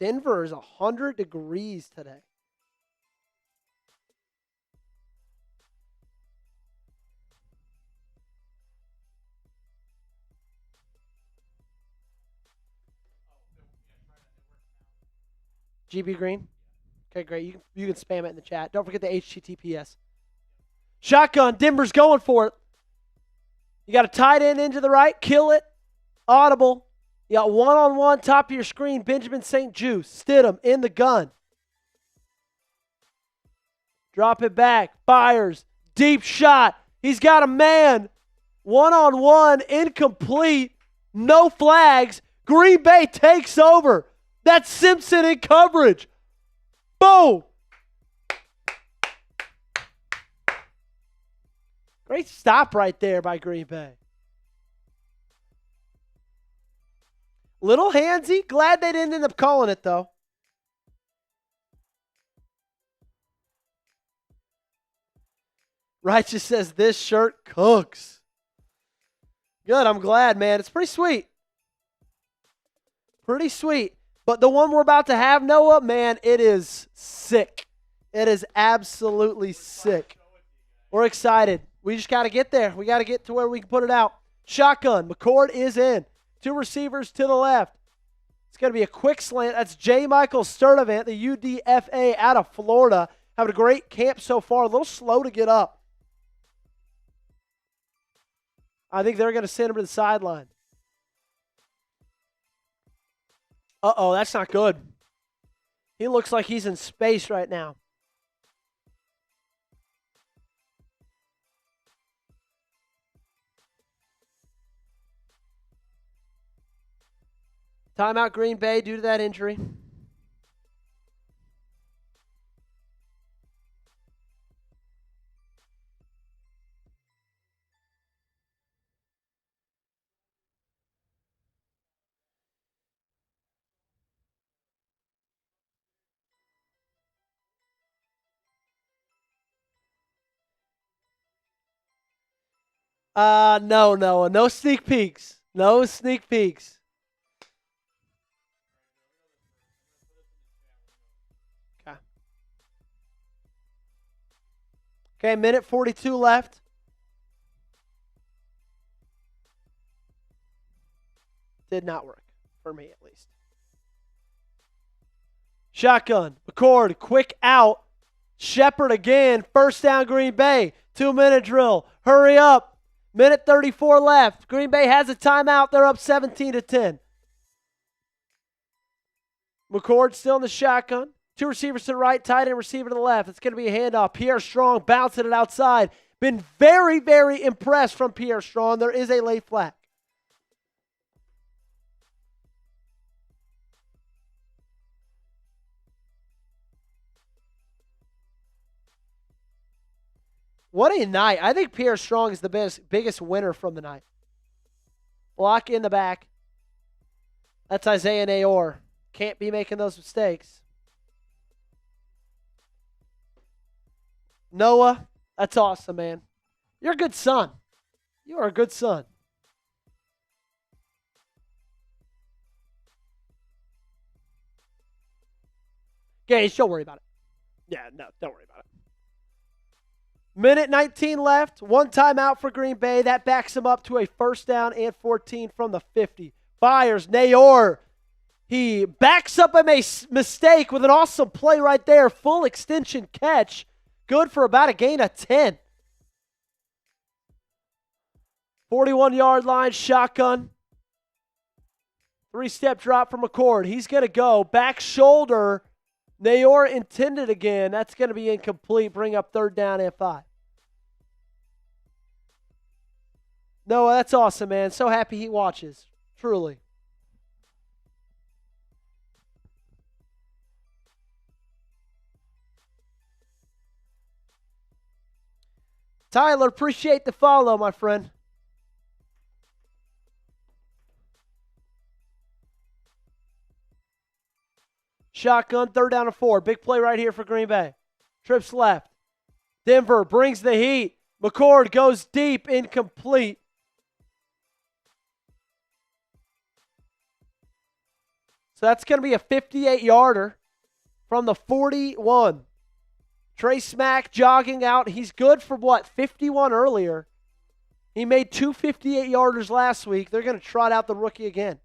Denver is 100 degrees today. GB Green? Okay, great. You can spam it in the chat. Don't forget the HTTPS. Shotgun. Denver's going for it. You got a tight end into the right. Kill it. Audible. You got one-on-one, top of your screen, Benjamin St. Juice. Stidham in the gun. Drop it back. Fires. Deep shot. He's got a man. One-on-one, incomplete. No flags. Green Bay takes over. That's Simpson in coverage. Boom. Great stop right there by Green Bay. Little handsy. Glad they didn't end up calling it, though. Righteous says this shirt cooks. Good. I'm glad, man. It's pretty sweet. Pretty sweet. But the one we're about to have, Noah, man, it is sick. It is absolutely sick. We're excited. We just got to get there. We got to get to where we can put it out. Shotgun. McCord is in. 2 receivers to the left. It's going to be a quick slant. That's J. Michael Sturdivant, the UDFA out of Florida. Having a great camp so far. A little slow to get up. I think they're going to send him to the sideline. Uh-oh, that's not good. He looks like he's in space right now. Timeout Green Bay due to that injury. No, Noah. No sneak peeks. No sneak peeks. Okay, minute 42 left. Did not work, for me at least. Shotgun. McCord, quick out. Shepard again. First down, Green Bay. 2-minute drill. Hurry up. Minute 34 left. Green Bay has a timeout. They're up 17-10. McCord still in the shotgun. 2 receivers to the right, tight end receiver to the left. It's going to be a handoff. Pierre Strong bouncing it outside. Been very, very impressed from Pierre Strong. There is a late flag. What a night. I think Pierre Strong is the biggest winner from the night. Block in the back. That's Isaiah Nayor. Can't be making those mistakes. Noah, that's awesome, man. You're a good son. You are a good son. Gage, don't worry about it. Yeah, no, don't worry about it. Minute 19 left. 1 timeout for Green Bay. That backs him up to a first down and 14 from the 50. Fires. Nayor. He backs up a mistake with an awesome play right there. Full extension catch. Good for about a gain of 10. 41-yard line, shotgun. 3-step drop from McCord. He's going to go. Back shoulder. Nayor intended again. That's going to be incomplete. Bring up 3rd down and 5. No, that's awesome, man. So happy he watches. Truly. Tyler, appreciate the follow, my friend. Shotgun, 3rd down and 4. Big play right here for Green Bay. Trips left. Denver brings the heat. McCord goes deep, incomplete. So that's going to be a 58-yarder from the 41. Trey Smack jogging out. He's good for what, 51 earlier. He made 2 58-yarders last week. They're going to trot out the rookie again.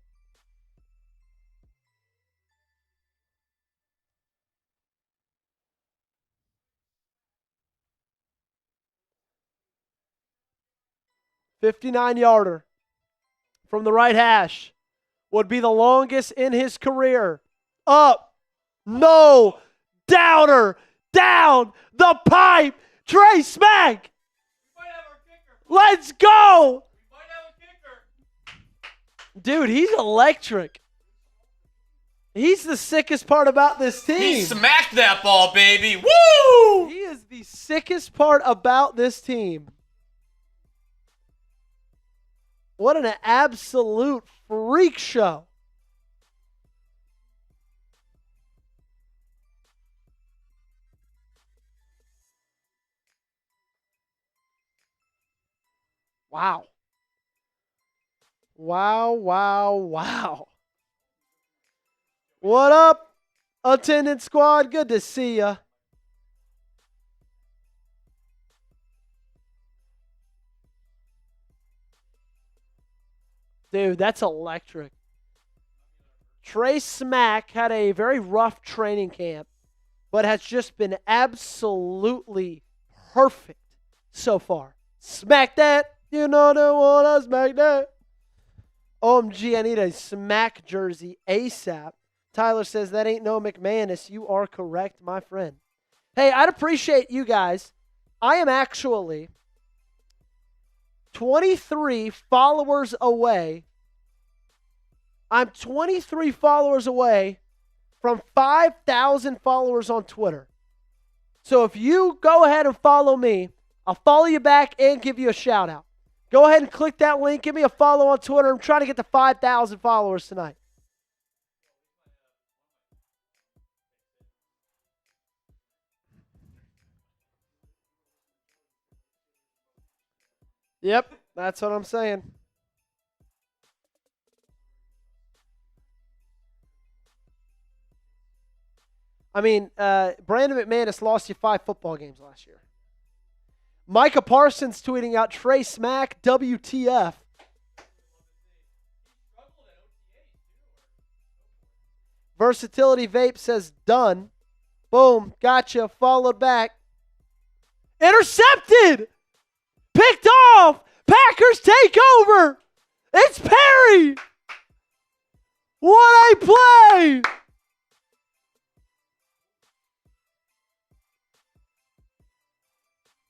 $59-yarder from the right hash would be the longest in his career. Up, no, downer, down the pipe. Trey Smack. Let's go. Dude, he's electric. He's the sickest part about this team. He smacked that ball, baby. Woo! He is the sickest part about this team. What an absolute freak show. Wow. Wow, wow, wow. What up, attendance squad? Good to see ya. Dude, that's electric. Trey Smack had a very rough training camp, but has just been absolutely perfect so far. Smack that. You know they want to smack that. OMG, I need a Smack jersey ASAP. Tyler says that ain't no McManus. You are correct, my friend. Hey, I'd appreciate you guys. I am actually 23 followers away. I'm 23 followers away from 5,000 followers on Twitter. So if you go ahead and follow me, I'll follow you back and give you a shout out. Go ahead and click that link. Give me a follow on Twitter. I'm trying to get to 5,000 followers tonight. Yep, that's what I'm saying. I mean, Brandon McManus lost you 5 football games last year. Micah Parsons tweeting out Trey Smack, WTF. Versatility Vape says done. Boom, gotcha, followed back. Intercepted! Picked off! Packers take over! It's Perry! What a play!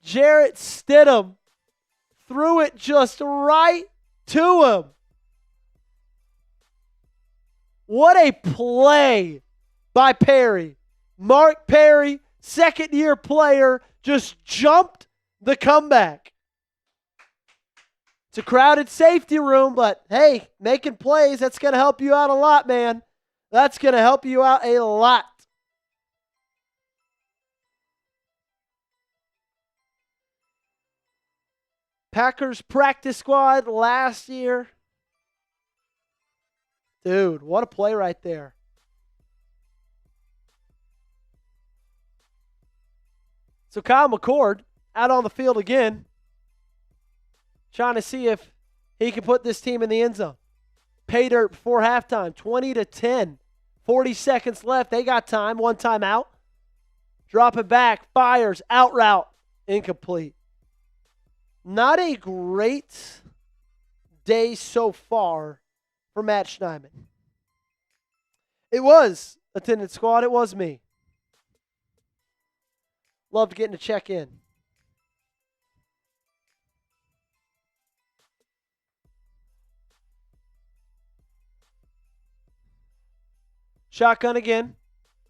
Jarrett Stidham threw it just right to him. What a play by Perry. Mark Perry, second-year player, just jumped the comeback. It's a crowded safety room, but hey, making plays, that's going to help you out a lot, man. That's going to help you out a lot. Packers practice squad last year. Dude, what a play right there. So Kyle McCord out on the field again, trying to see if he can put this team in the end zone. Pay dirt before halftime, 20-10. 40 seconds left. They got time. One timeout. Drop it back. Fires. Out route. Incomplete. Not a great day so far for Matt Schneidman. It was, attendance squad. It was me. Loved getting to check in. Shotgun again.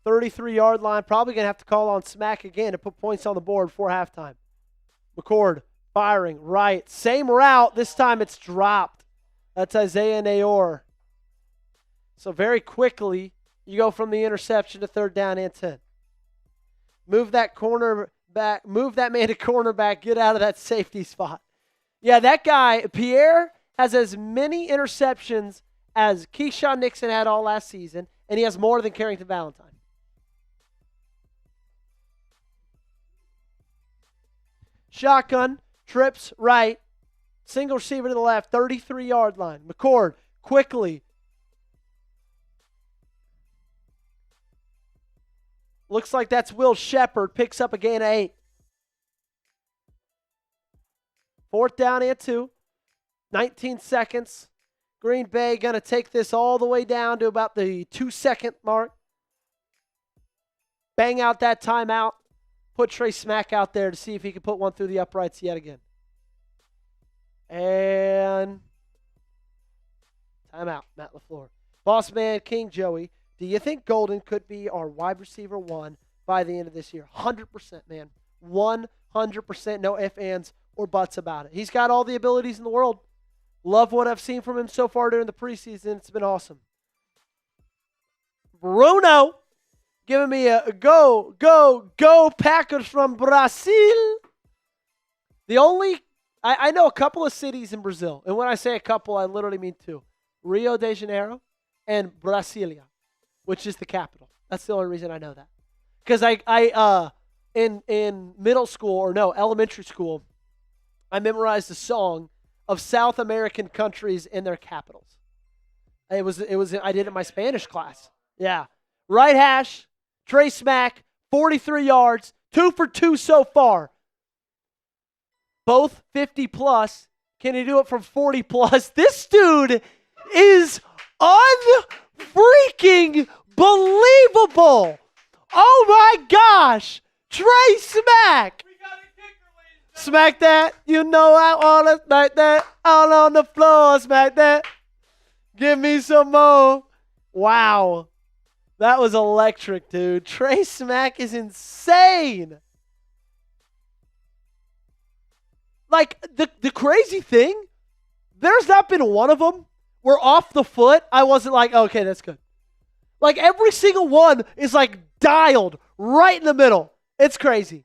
33-yard line. Probably going to have to call on Smack again to put points on the board before halftime. McCord firing right. Same route. This time it's dropped. That's Isaiah Nayor. So very quickly, you go from the interception to 3rd down and 10. Move that corner back. Move that man to cornerback. Get out of that safety spot. Yeah, that guy, Pierre, has as many interceptions as Keyshawn Nixon had all last season, and he has more than Carrington Valentine. Shotgun, trips right, single receiver to the left, 33-yard line. McCord, quickly. Looks like that's Will Shepard, picks up a gain of 8. 4th down and 2, 19 seconds. Green Bay going to take this all the way down to about the 2-second mark. Bang out that timeout. Put Trey Smack out there to see if he can put one through the uprights yet again. And timeout, Matt LaFleur. Boss man, King Joey, do you think Golden could be our wide receiver 1 by the end of this year? 100%, man. 100%. No ifs, ands, or buts about it. He's got all the abilities in the world. Love what I've seen from him so far during the preseason. It's been awesome. Bruno giving me a go Packers from Brazil. I know a couple of cities in Brazil. And when I say a couple, I literally mean 2. Rio de Janeiro and Brasilia, which is the capital. That's the only reason I know that. Because in middle school, or no, elementary school, I memorized a song of South American countries and their capitals. I did it in my Spanish class. Yeah. Right hash, Trey Smack, 43 yards, 2 for 2 so far. Both 50 plus. Can he do it from 40 plus? This dude is unfreaking believable. Oh my gosh. Trey Smack. Smack that. You know I want to smack that. All on the floor. Smack that. Give me some more. Wow. That was electric, dude. Trey Smack is insane. Like, the crazy thing, there's not been one of them where off the foot, I wasn't like, okay, that's good. Like, every single one is, like, dialed right in the middle. It's crazy.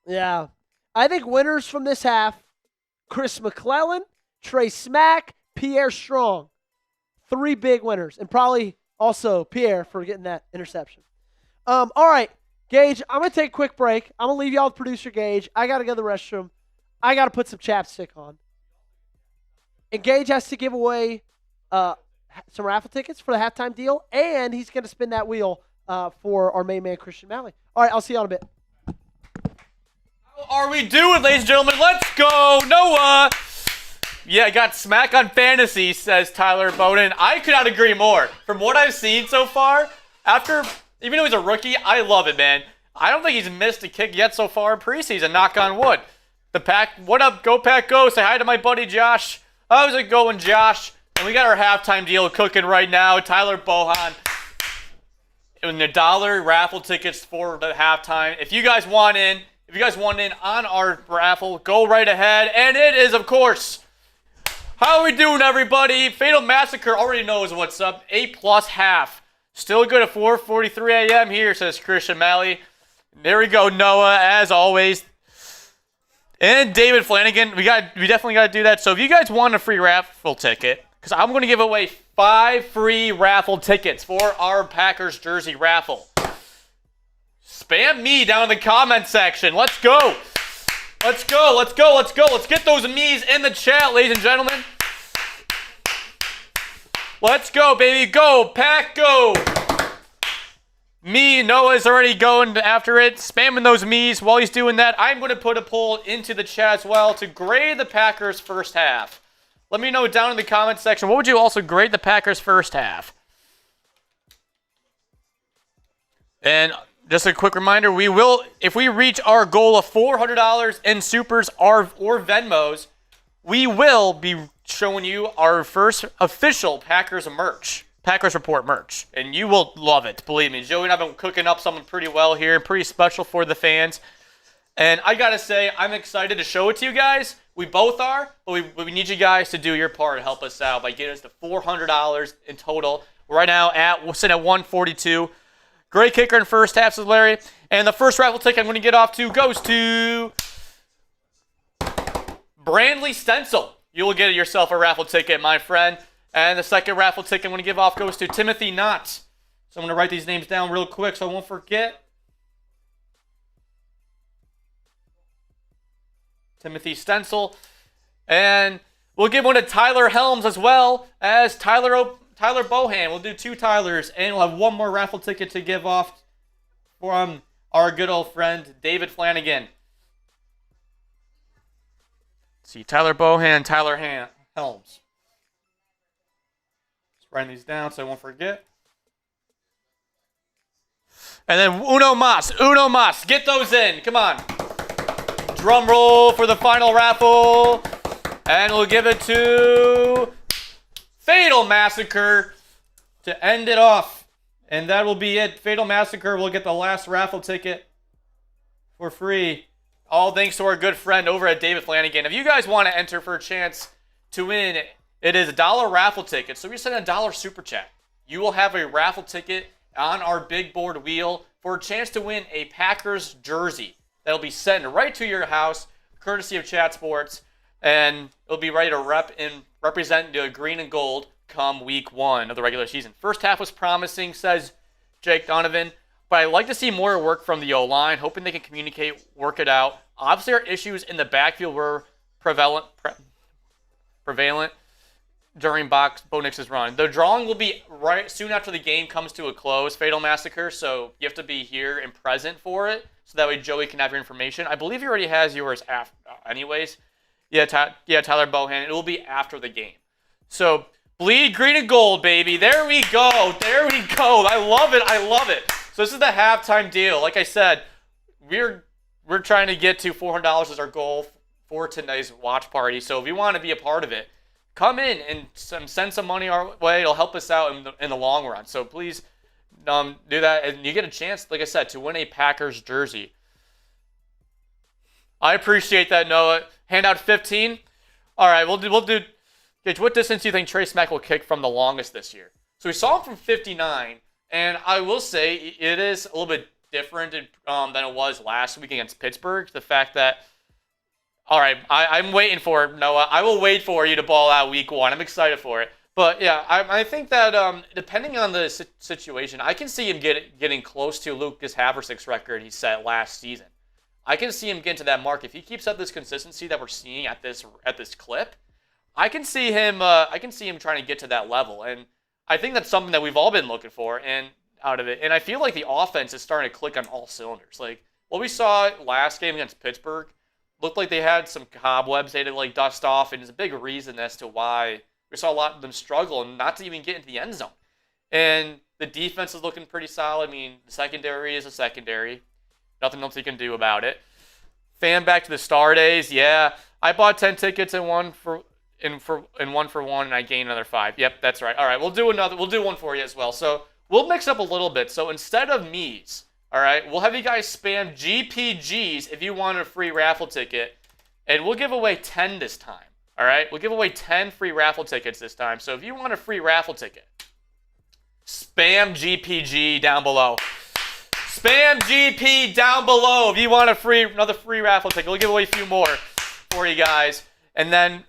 Yeah. I think winners from this half, Chris McClellan, Trey Smack, Pierre Strong. 3 big winners. And probably also Pierre for getting that interception. All right, Gage, I'm going to take a quick break. I'm going to leave y'all with producer Gage. I got to go to the restroom. I got to put some chapstick on. And Gage has to give away some raffle tickets for the halftime deal, and he's going to spin that wheel for our main man, Christian Malley. All right, I'll see you in a bit. How are we doing, ladies and gentlemen? Let's go, Noah! Yeah, I got smack on fantasy, says Tyler Bowden. I could not agree more. From what I've seen so far, even though he's a rookie, I love it, man. I don't think he's missed a kick yet so far in preseason, knock on wood. The Pack, what up, go Pack, go. Say hi to my buddy Josh. How's it going, Josh? And we got our halftime deal cooking right now. Tyler Bohan. And the $1 raffle tickets for the halftime. If you guys want in on our raffle, go right ahead. And it is, of course, how are we doing, everybody? Fatal Massacre already knows what's up. 8+ half. Still good at 4:43 a.m. here, says Christian Malley. There we go, Noah, as always. And David Flanagan, we definitely got to do that. So if you guys want a free raffle ticket, because I'm going to give away 5 free raffle tickets for our Packers jersey raffle. Spam me down in the comment section. Let's go. Let's go. Let's go. Let's go. Let's get those me's in the chat, ladies and gentlemen. Let's go, baby. Go, Pack, go. Me, Noah's already going after it, spamming those me's. While he's doing that, I'm going to put a poll into the chat as well to grade the Packers' first half. Let me know down in the comment section, what would you also grade the Packers' first half? And just a quick reminder, we will, if we reach our goal of $400 in supers or Venmos, we will be showing you our first official Packers merch. Packers Report merch, and you will love it. Believe me, Joey and I have been cooking up something pretty well here and pretty special for the fans. And I got to say, I'm excited to show it to you guys. We both are, but we need you guys to do your part to help us out by getting us to $400 in total. We're right now we're sitting at 142. Great kicker in first half, says Larry. And the first raffle ticket I'm going to get off to goes to Brandley Stencil. You will get yourself a raffle ticket, my friend. And the second raffle ticket I'm going to give off goes to Timothy Knott. So I'm going to write these names down real quick so I won't forget. Timothy Stencil. And we'll give one to Tyler Helms as well as Tyler Bohan. We'll do 2 Tylers. And we'll have one more raffle ticket to give off from our good old friend David Flanagan. Let's see, Tyler Bohan, Tyler Helms. Just writing these down so I won't forget. And then Uno Mas. Get those in. Come on. Drum roll for the final raffle. And we'll give it to Fatal Massacre to end it off. And that will be it. Fatal Massacre will get the last raffle ticket for free. All thanks to our good friend over at David Flanagan. If you guys want to enter for a chance to win, it is a $1 raffle ticket. So if you send a $1 super chat, you will have a raffle ticket on our big board wheel for a chance to win a Packers jersey. That'll be sent right to your house, courtesy of Chat Sports, and it'll be ready to represent the green and gold come week 1 of the regular season. First half was promising, says Jake Donovan, but I'd like to see more work from the O-line, hoping they can communicate, work it out. Obviously, our issues in the backfield were prevalent during Bo Nix's run. The drawing will be right soon after the game comes to a close, Fatal Massacre, so you have to be here and present for it, so that way Joey can have your information. I believe he already has yours anyways. Yeah, Tyler Bohan. It will be after the game. So, bleed green and gold, baby. There we go. I love it. So this is the halftime deal. Like I said, we're trying to get to $400 as our goal for tonight's watch party. So if you want to be a part of it, come in and send some money our way. It'll help us out in the long run. So please do that. And you get a chance, like I said, to win a Packers jersey. I appreciate that, Noah. Hand out 15. All right, we'll do. Gage, what distance do you think Trace Mack will kick from the longest this year? So we saw him from 59, and I will say it is a little bit different than it was last week against Pittsburgh. The fact that, all right, I'm waiting for it, Noah. I will wait for you to ball out week 1. I'm excited for it. But yeah, I think that depending on the situation, I can see him getting close to Lucas Haversick's record he set last season. I can see him getting to that mark if he keeps up this consistency that we're seeing at this clip. I can see him trying to get to that level, and I think that's something that we've all been looking for and out of it. And I feel like the offense is starting to click on all cylinders. Like what we saw last game against Pittsburgh looked like they had some cobwebs they had to dust off, and it's a big reason as to why we saw a lot of them struggle and not to even get into the end zone. And the defense is looking pretty solid. I mean, the secondary is a secondary. Nothing else you can do about it. Fan back to the Star days. Yeah, I bought 10 tickets and one for one, and I gained another 5. Yep, that's right. All right, we'll do one for you as well. So we'll mix up a little bit. So instead of me's, all right, we'll have you guys spam GPGs if you want a free raffle ticket, and we'll give away 10 this time. All right, we'll give away 10 free raffle tickets this time. So if you want a free raffle ticket, spam GPG down below. Spam GP down below if you want another free raffle ticket. We'll give away a few more for you guys, and then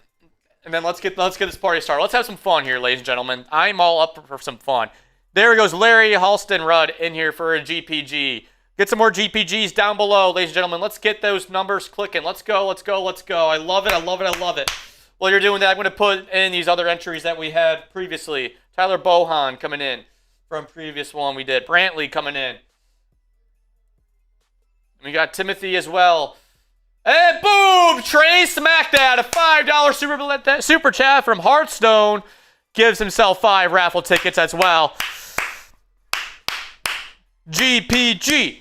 let's get this party started. Let's have some fun here, ladies and gentlemen. I'm all up for some fun. There goes Larry Halston Rudd in here for a GPG. Get some more GPGs down below, ladies and gentlemen. Let's get those numbers clicking. Let's go. I love it. While you're doing that, I'm going to put in these other entries that we had previously. Tyler Bohan coming in from previous one we did. Brantley coming in. We got Timothy as well. And boom! Trey smacked that. A $5 super chat from Hearthstone. Gives himself 5 raffle tickets as well. GPG.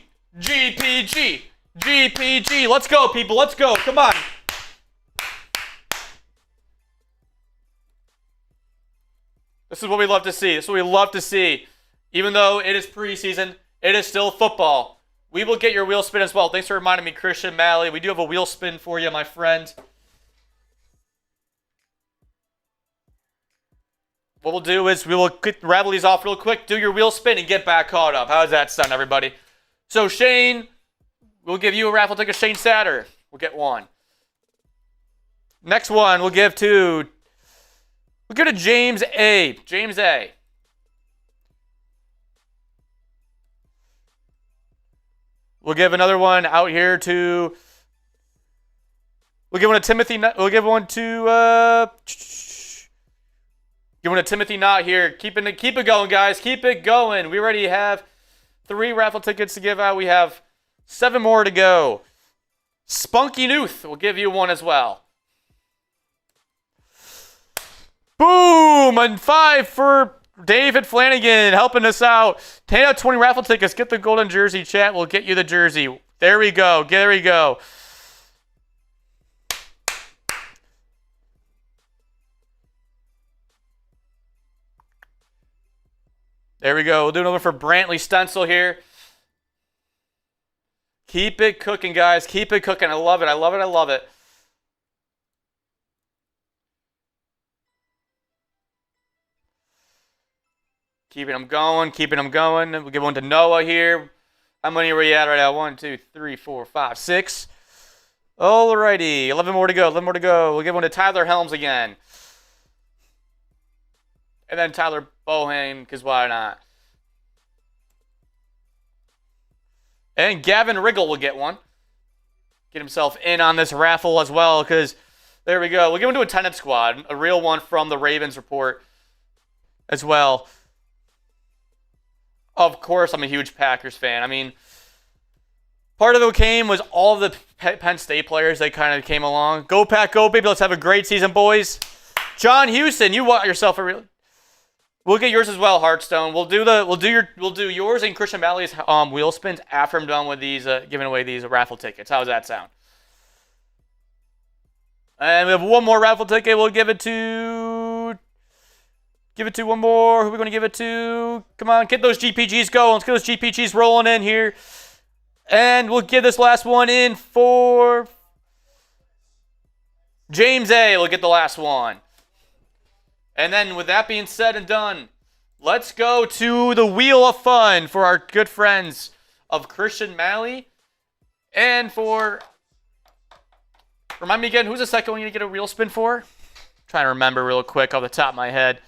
Let's go, people. Let's go. Come on. This is what we love to see. This is what we love to see. Even though it is preseason, it is still football. We will get your wheel spin as well. Thanks for reminding me, Christian Malley. We do have a wheel spin for you, my friend. What we'll do is we will ravel these off real quick, do your wheel spin, and get back caught up. How does that sound, everybody? So, Shane, we'll give you a raffle ticket. Shane Satter. We'll get one. Next one we'll give to James A. James A. We'll give another one out here to. We'll give one to Timothy. We'll give one to. Give one to Timothy Knott here. Keep it going, guys. Keep it going. We already have 3 raffle tickets to give out. We have 7 more to go. Spunky Newth will give you one as well. Boom! And 5 for David Flanagan helping us out. Hand out 20 raffle tickets. Get the golden jersey, chat. We'll get you the jersey. There we go. There we go. There we go. We'll do another for Brantley Stencil here. Keep it cooking, guys. Keep it cooking. I love it. I love it. I love it. Keeping them going. Keeping them going. We'll give one to Noah here. How many are we at right now? 1, 2, 3, 4, 5, 6. Alrighty. 11 more to go. 11 more to go. We'll give one to Tyler Helms again. And then Tyler Bohan, because why not? And Gavin Riggle will get one. Get himself in on this raffle as well, because there we go. We'll give one to a 10-up squad. A real one from the Ravens report as well. Of course, I'm a huge Packers fan. I mean, part of it came was all the Penn State players that kind of came along. Go Pack, go baby. Let's have a great season, boys. John Houston, you want yourself a real. We'll get yours as well, Hearthstone. We'll do yours and Christian Malley's wheel spins after I'm done with these giving away these raffle tickets. How does that sound? And we have one more raffle ticket. We'll give it to one more. Who are we going to give it to? Come on, get those GPGs going. Let's get those GPGs rolling in here. And we'll give this last one in for James A. We'll get the last one. And then with that being said and done, let's go to the Wheel of Fun for our good friends of Christian Malley. And for, remind me again, who's the second one you get a wheel spin for? Trying to remember real quick off the top of my head.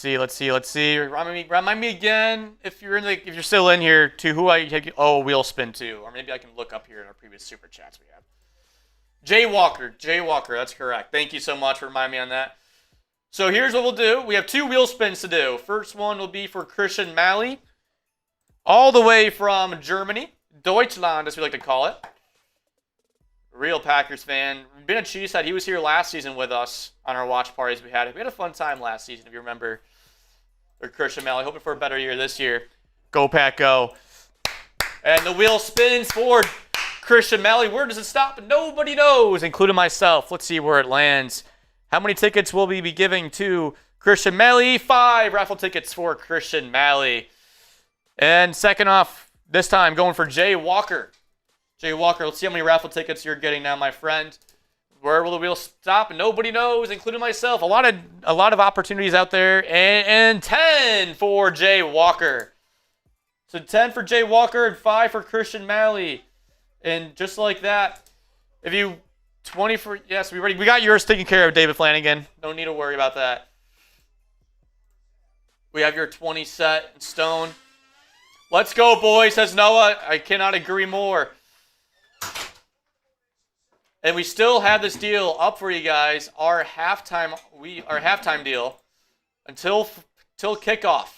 Let's see. Remind me again if you're still in here to who I take wheel spin to, or maybe I can look up here in our previous super chats we have. Jay Walker, that's correct. Thank you so much for reminding me on that. So here's what we'll do. We have 2 wheel spins to do. First one will be for Christian Malley, all the way from Germany, Deutschland as we like to call it. Real Packers fan. Been a Cheesehead. He was here last season with us on our watch parties we had. We had a fun time last season, if you remember. Or Christian Malley. Hoping for a better year this year. Go Pack, go. And the wheel spins for Christian Malley. Where does it stop? Nobody knows, including myself. Let's see where it lands. How many tickets will we be giving to Christian Malley? 5 raffle tickets for Christian Malley. And second off, this time going for Jay Walker. Jay Walker, let's see how many raffle tickets you're getting now, my friend. Where will the wheel stop? Nobody knows, including myself. A lot of opportunities out there. And 10 for Jay Walker. So 10 for Jay Walker and 5 for Christian Malley. And just like that, if you 20 for yes, we got yours taken care of, David Flanagan. No need to worry about that. We have your 20 set in stone. Let's go, boys, says Noah. I cannot agree more. And we still have this deal up for you guys. Our halftime deal until kickoff.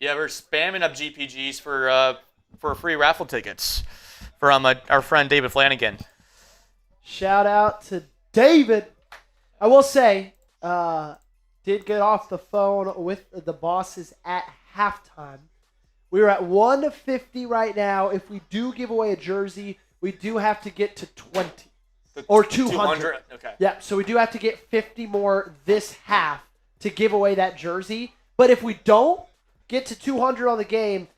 Yeah, we're spamming up GPGs for free raffle tickets from our friend David Flanagan. Shout out to David. I will say, did get off the phone with the bosses at halftime. We're at 150 right now. If we do give away a jersey, we do have to get to 20 or 200. Okay. Yeah, so we do have to get 50 more this half to give away that jersey. But if we don't get to 200 on the game,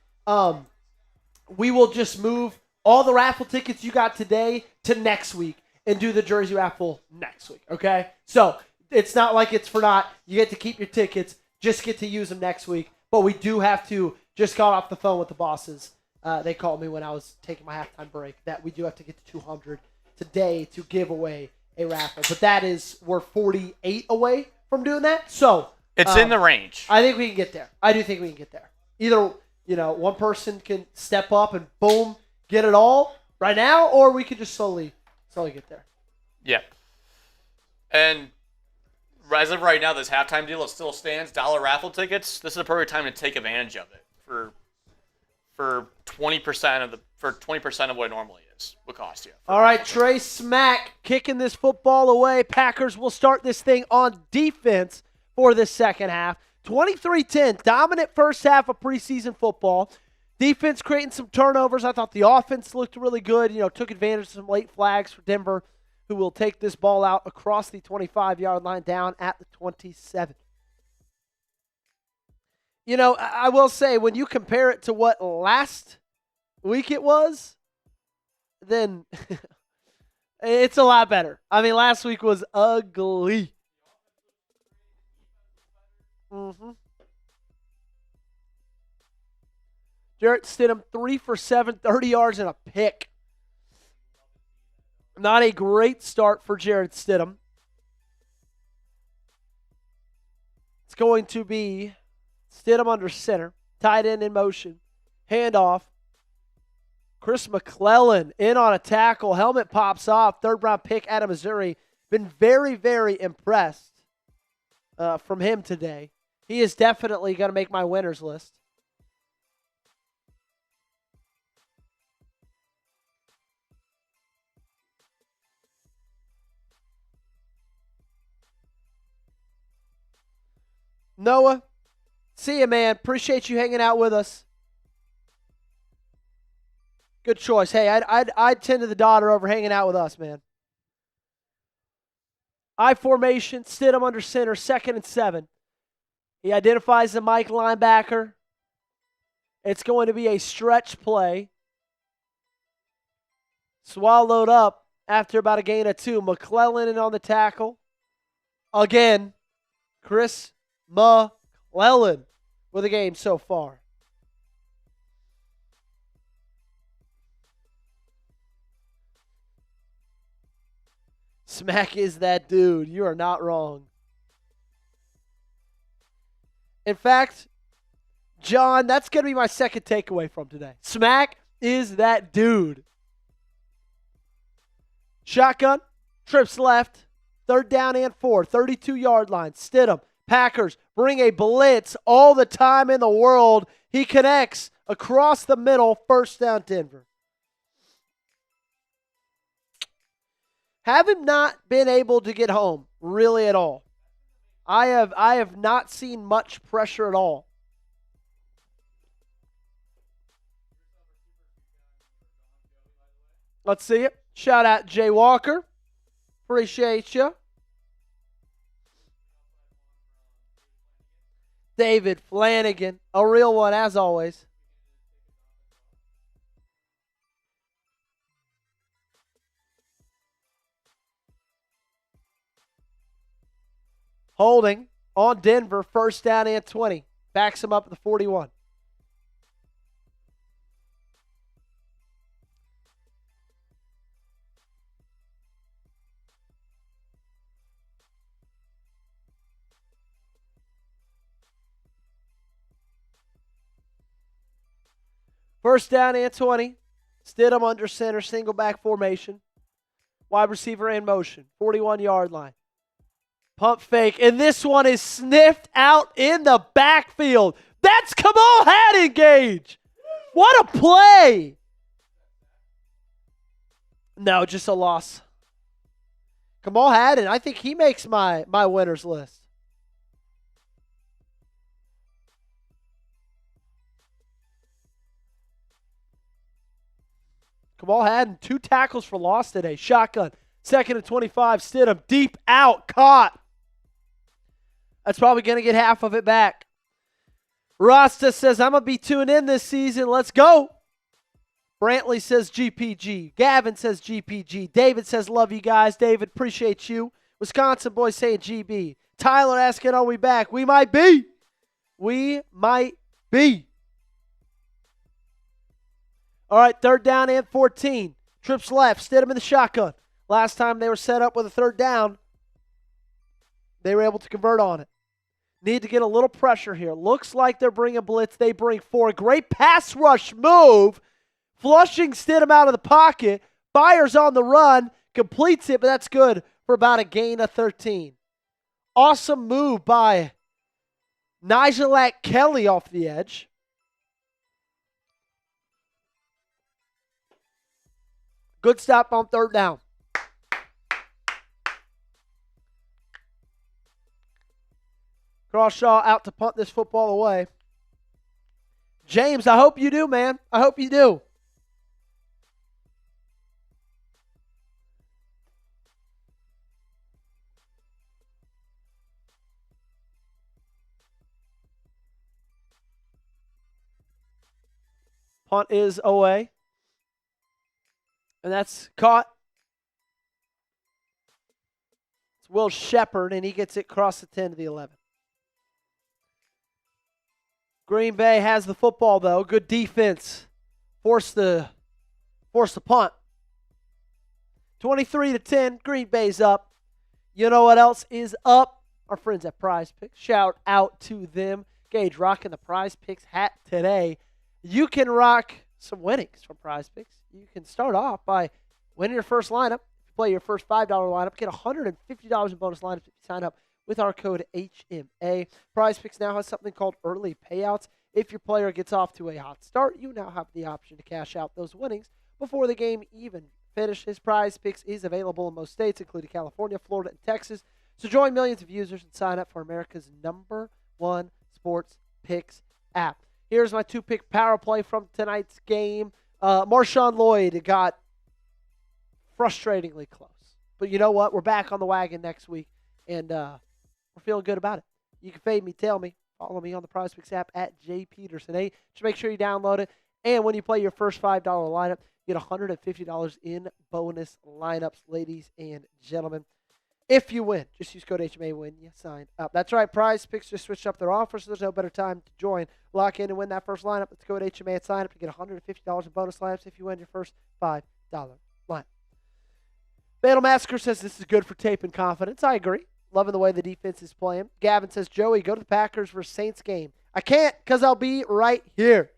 we will just move all the raffle tickets you got today to next week and do the jersey raffle next week, okay? So it's not like it's for naught. You get to keep your tickets, just get to use them next week. But we do have to, just got off the phone with the bosses. They called me when I was taking my halftime break that we do have to get to 200 today to give away a raffle. But we're 48 away from doing that. So it's in the range. I think we can get there. I do think we can get there. Either, one person can step up and boom, get it all right now, or we could just slowly get there. Yeah. And as of right now, this halftime deal still stands. $1 raffle tickets. This is the perfect time to take advantage of it for 20% of what it normally would cost you. All right, Trey Smack kicking this football away. Packers will start this thing on defense for the second half. 23-10, dominant first half of preseason football. Defense creating some turnovers. I thought the offense looked really good. Took advantage of some late flags for Denver, who will take this ball out across the 25-yard line down at the 27. I will say, when you compare it to what last week it was, then it's a lot better. I mean, last week was ugly. Jarrett Stidham, 3 for 7, 30 yards and a pick. Not a great start for Jarrett Stidham. It's going to be Stidham under center, tight end in motion, handoff. Chris McClellan in on a tackle, helmet pops off, third-round pick out of Missouri. Been very, very impressed from him today. He is definitely going to make my winners list. Noah, see you, man. Appreciate you hanging out with us. Good choice. Hey, I'd tend to the daughter over hanging out with us, man. I formation, Stidham under center, 2nd and 7. He identifies the Mike linebacker. It's going to be a stretch play. Swallowed up after about a gain of 2. McClellan in on the tackle. Again, Chris McClellan with the game so far. Smack is that dude. You are not wrong. In fact, John, that's going to be my second takeaway from today. Smack is that dude. Shotgun, trips left, 3rd down and 4, 32-yard line. Stidham, Packers bring a blitz all the time in the world. He connects across the middle, 1st down Denver. Haven't not been able to get home really at all. I have not seen much pressure at all. Let's see it. Shout out Jay Walker. Appreciate you. David Flanagan, a real one as always. Holding on Denver, 1st down and 20. Backs him up at the 41. First down and 20. Stidham under center, single back formation. Wide receiver in motion, 41-yard line. Pump fake, and this one is sniffed out in the backfield. That's Kamal Haddingage. What a play. No, just a loss. Kamal Haddon, I think he makes my winners list. Kamal Hadden, 2 tackles for loss today. Shotgun, 2nd and 25. Stidham, deep out, caught. That's probably going to get half of it back. Rasta says, I'm going to be tuned in this season. Let's go. Brantley says GPG. Gavin says GPG. David says, love you guys. David, appreciate you. Wisconsin boy saying GB. Tyler asking, are we back? We might be. We might be. All right, 3rd down and 14. Trips left. Stidham in the shotgun. Last time they were set up with a 3rd down, they were able to convert on it. Need to get a little pressure here. Looks like they're bringing blitz. They bring 4. Great pass rush move. Flushing Stidham out of the pocket. Fires on the run. Completes it, but that's good for about a gain of 13. Awesome move by Nigel Kelly off the edge. Good stop on 3rd down. Crawshaw out to punt this football away. James, I hope you do, man. I hope you do. Punt is away. And that's caught. It's Will Shepard, and he gets it across the 10 to the 11. Green Bay has the football, though. Good defense. Force the punt. 23-10. Green Bay's up. You know what else is up? Our friends at Prize Picks. Shout out to them. Gage rocking the Prize Picks hat today. You can rock some winnings from Prize Picks. You can start off by winning your first lineup. If you play your first $5 lineup, get $150 in bonus lineups if you sign up with our code HMA. Prize Picks now has something called early payouts. If your player gets off to a hot start, you now have the option to cash out those winnings before the game even finishes. Prize Picks is available in most states, including California, Florida, and Texas. So join millions of users and sign up for America's #1 sports picks app. Here's my 2-pick power play from tonight's game. Marshawn Lloyd got frustratingly close. But you know what? We're back on the wagon next week, and we're feeling good about it. You can fade me, tail me. Follow me on the Prize Picks app at jpetersen8. Just make sure you download it. And when you play your first $5 lineup, you get $150 in bonus lineups, ladies and gentlemen. If you win, just use code HMA when you sign up. That's right, Prize Picks just switched up their offers, so there's no better time to join. Lock in and win that first lineup. Let's go to HMA and sign up to get $150 in bonus lineups if you win your first $5 lineup. Battle Massacre says this is good for tape and confidence. I agree. Loving the way the defense is playing. Gavin says, Joey, go to the Packers versus Saints game. I can't because I'll be right here.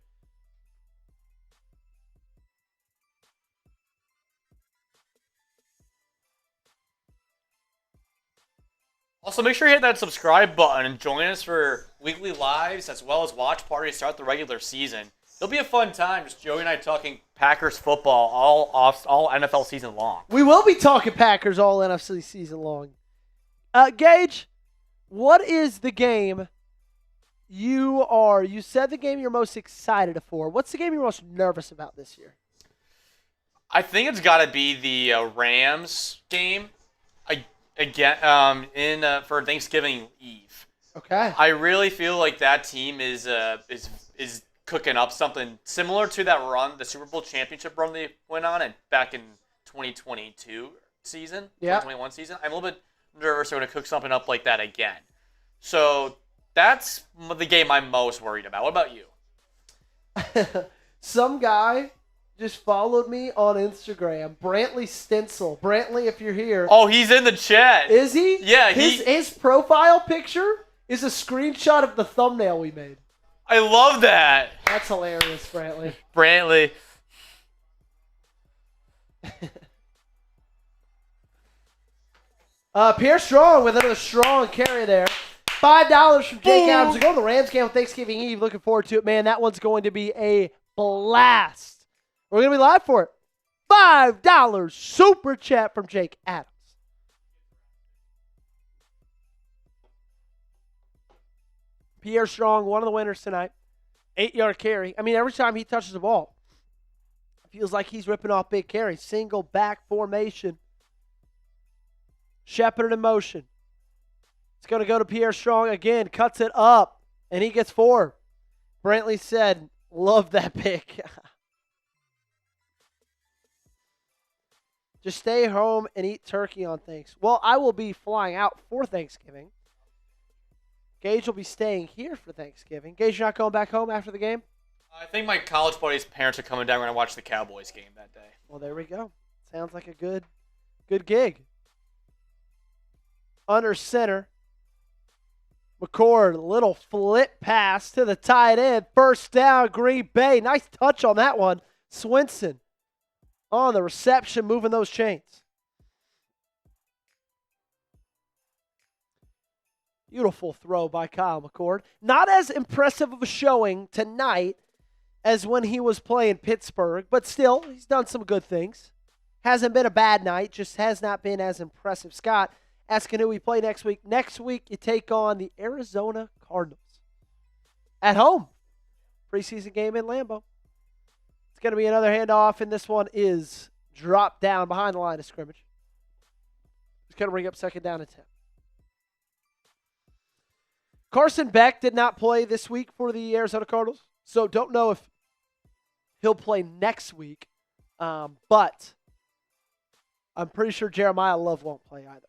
Also, make sure you hit that subscribe button and join us for weekly lives as well as watch parties to start the regular season. It'll be a fun time, just Joey and I talking Packers football all NFL season long. We will be talking Packers all NFC season long. Gage, what is the game you said the game you're most excited for. What's the game you're most nervous about this year? I think it's got to be the Rams game. For Thanksgiving Eve. Okay. I really feel like that team is cooking up something similar to that run, the Super Bowl championship run they went on back in 2022 season, 2021 season. I'm a little bit nervous they're going to cook something up like that again. So that's the game I'm most worried about. What about you? Some guy just followed me on Instagram. Brantley Stencil. Brantley, if you're here. Oh, he's in the chat. Is he? Yeah. His profile picture is a screenshot of the thumbnail we made. I love that. That's hilarious, Brantley. Brantley. Pierre Strong with another strong carry there. $5 from Jake Adams to go to the Rams game on Thanksgiving Eve. Looking forward to it, man. That one's going to be a blast. We're going to be live for it. $5 super chat from Jake Adams. Pierre Strong, one of the winners tonight. 8-yard carry. I mean, every time he touches the ball, Feels like he's ripping off big carries. Single back formation. Shepard in motion. It's going to go to Pierre Strong again. Cuts it up, and he gets 4. Brantley said, love that pick. Just stay home and eat turkey on Thanksgiving. Well, I will be flying out for Thanksgiving. Gage will be staying here for Thanksgiving. Gage, you're not going back home after the game? I think my college buddies' parents are coming down. We're going to watch the Cowboys game that day. Well, there we go. Sounds like a good gig. Under center. McCord, little flip pass to the tight end. First down, Green Bay. Nice touch on that one. Swinson on the reception, moving those chains. Beautiful throw by Kyle McCord. Not as impressive of a showing tonight as when he was playing Pittsburgh, but still, he's done some good things. Hasn't been a bad night, just has not been as impressive. Scott asking who we play next week. Next week, you take on the Arizona Cardinals at home. Preseason game in Lambeau. It's going to be another handoff, and this one is dropped down behind the line of scrimmage. It's going to bring up second down and 10. Carson Beck did not play this week for the Arizona Cardinals, so don't know if he'll play next week, but I'm pretty sure Jeremiah Love won't play either.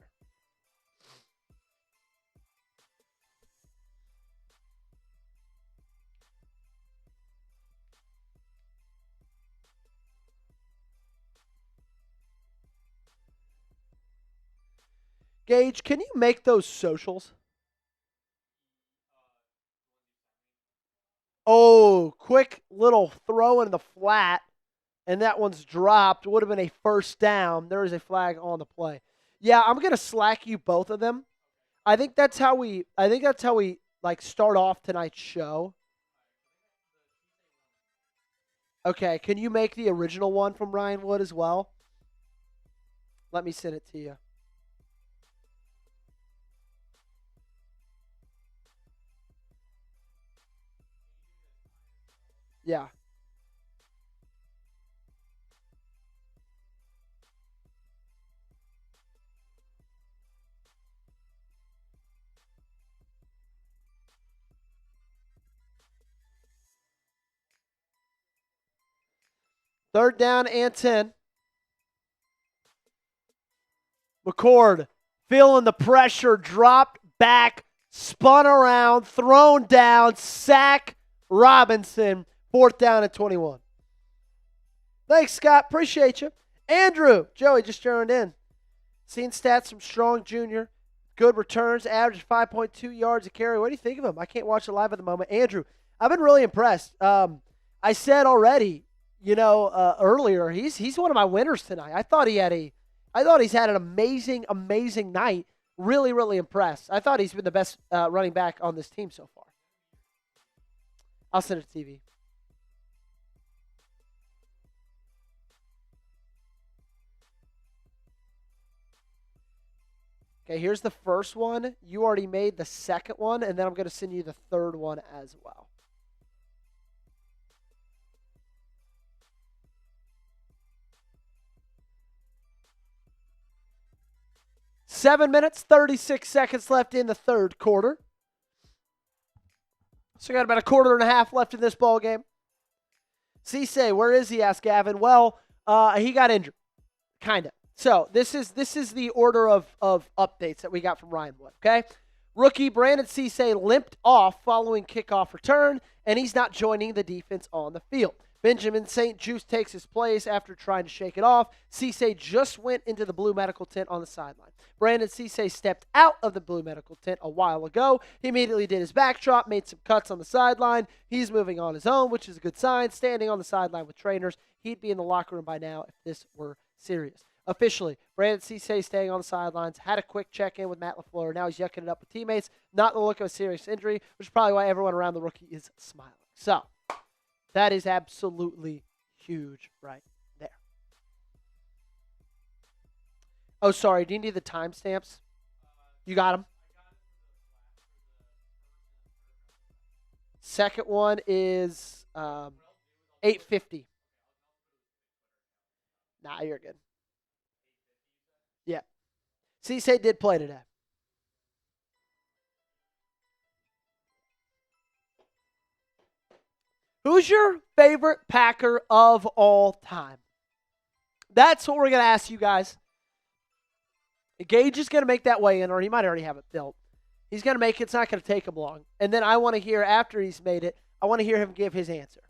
Gage, can you make those socials? Oh, quick little throw in the flat, and that one's dropped. Would have been a first down. There is a flag on the play. Yeah, I'm gonna slack you both of them. I think that's how we like start off tonight's show. Okay, can you make the original one from Ryan Wood as well? Let me send it to you. Yeah. Third down and 10. McCord feeling the pressure, dropped back, spun around, thrown down, sack Robinson. Fourth down and 21. Thanks, Scott. Appreciate you. Andrew, Joey just joined in. Seen stats from Strong Jr. Good returns, average 5.2 yards a carry. What do you think of him? I can't watch it live at the moment. Andrew, I've been really impressed. I said already, earlier, he's one of my winners tonight. I thought he's had an amazing night. Really, really impressed. I thought he's been the best running back on this team so far. I'll send it to TV. Okay, here's the first one. You already made the second one, and then I'm going to send you the third one as well. Seven minutes, 36 seconds left in the third quarter. So we got about a quarter and a half left in this ball game. Cisse, where is he? Asked Gavin. Well, he got injured, kind of. So this is the order of updates that we got from Ryan Wood. Okay, rookie Brandon Cisse limped off following kickoff return, and he's not joining the defense on the field. Benjamin St. Juste takes his place after trying to shake it off. Cisse just went into the blue medical tent on the sideline. Brandon Cisse stepped out of the blue medical tent a while ago. He immediately did his backdrop, made some cuts on the sideline. He's moving on his own, which is a good sign. Standing on the sideline with trainers. He'd be in the locker room by now if this were serious. Officially, Brandon Cisse staying on the sidelines. Had a quick check-in with Matt LaFleur. Now he's yucking it up with teammates. Not the look of a serious injury, which is probably why everyone around the rookie is smiling. So, that is absolutely huge right there. Oh, sorry. Do you need the timestamps? You got them? Second one is 8:50. Nah, you're good. Yeah. Cisse did play today. Who's your favorite Packer of all time? That's what we're going to ask you guys. Gage is going to make that weigh in, or he might already have it built. He's going to make it. It's not going to take him long. And then I want to hear, after he's made it, I want to hear him give his answer.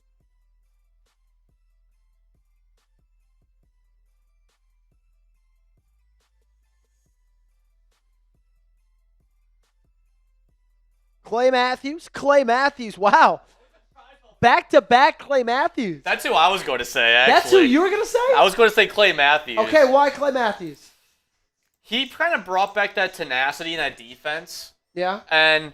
Clay Matthews, wow. Back-to-back Clay Matthews. That's who I was going to say, actually. That's who you were going to say? I was going to say Clay Matthews. Okay, why Clay Matthews? He kind of brought back that tenacity in that defense. Yeah. And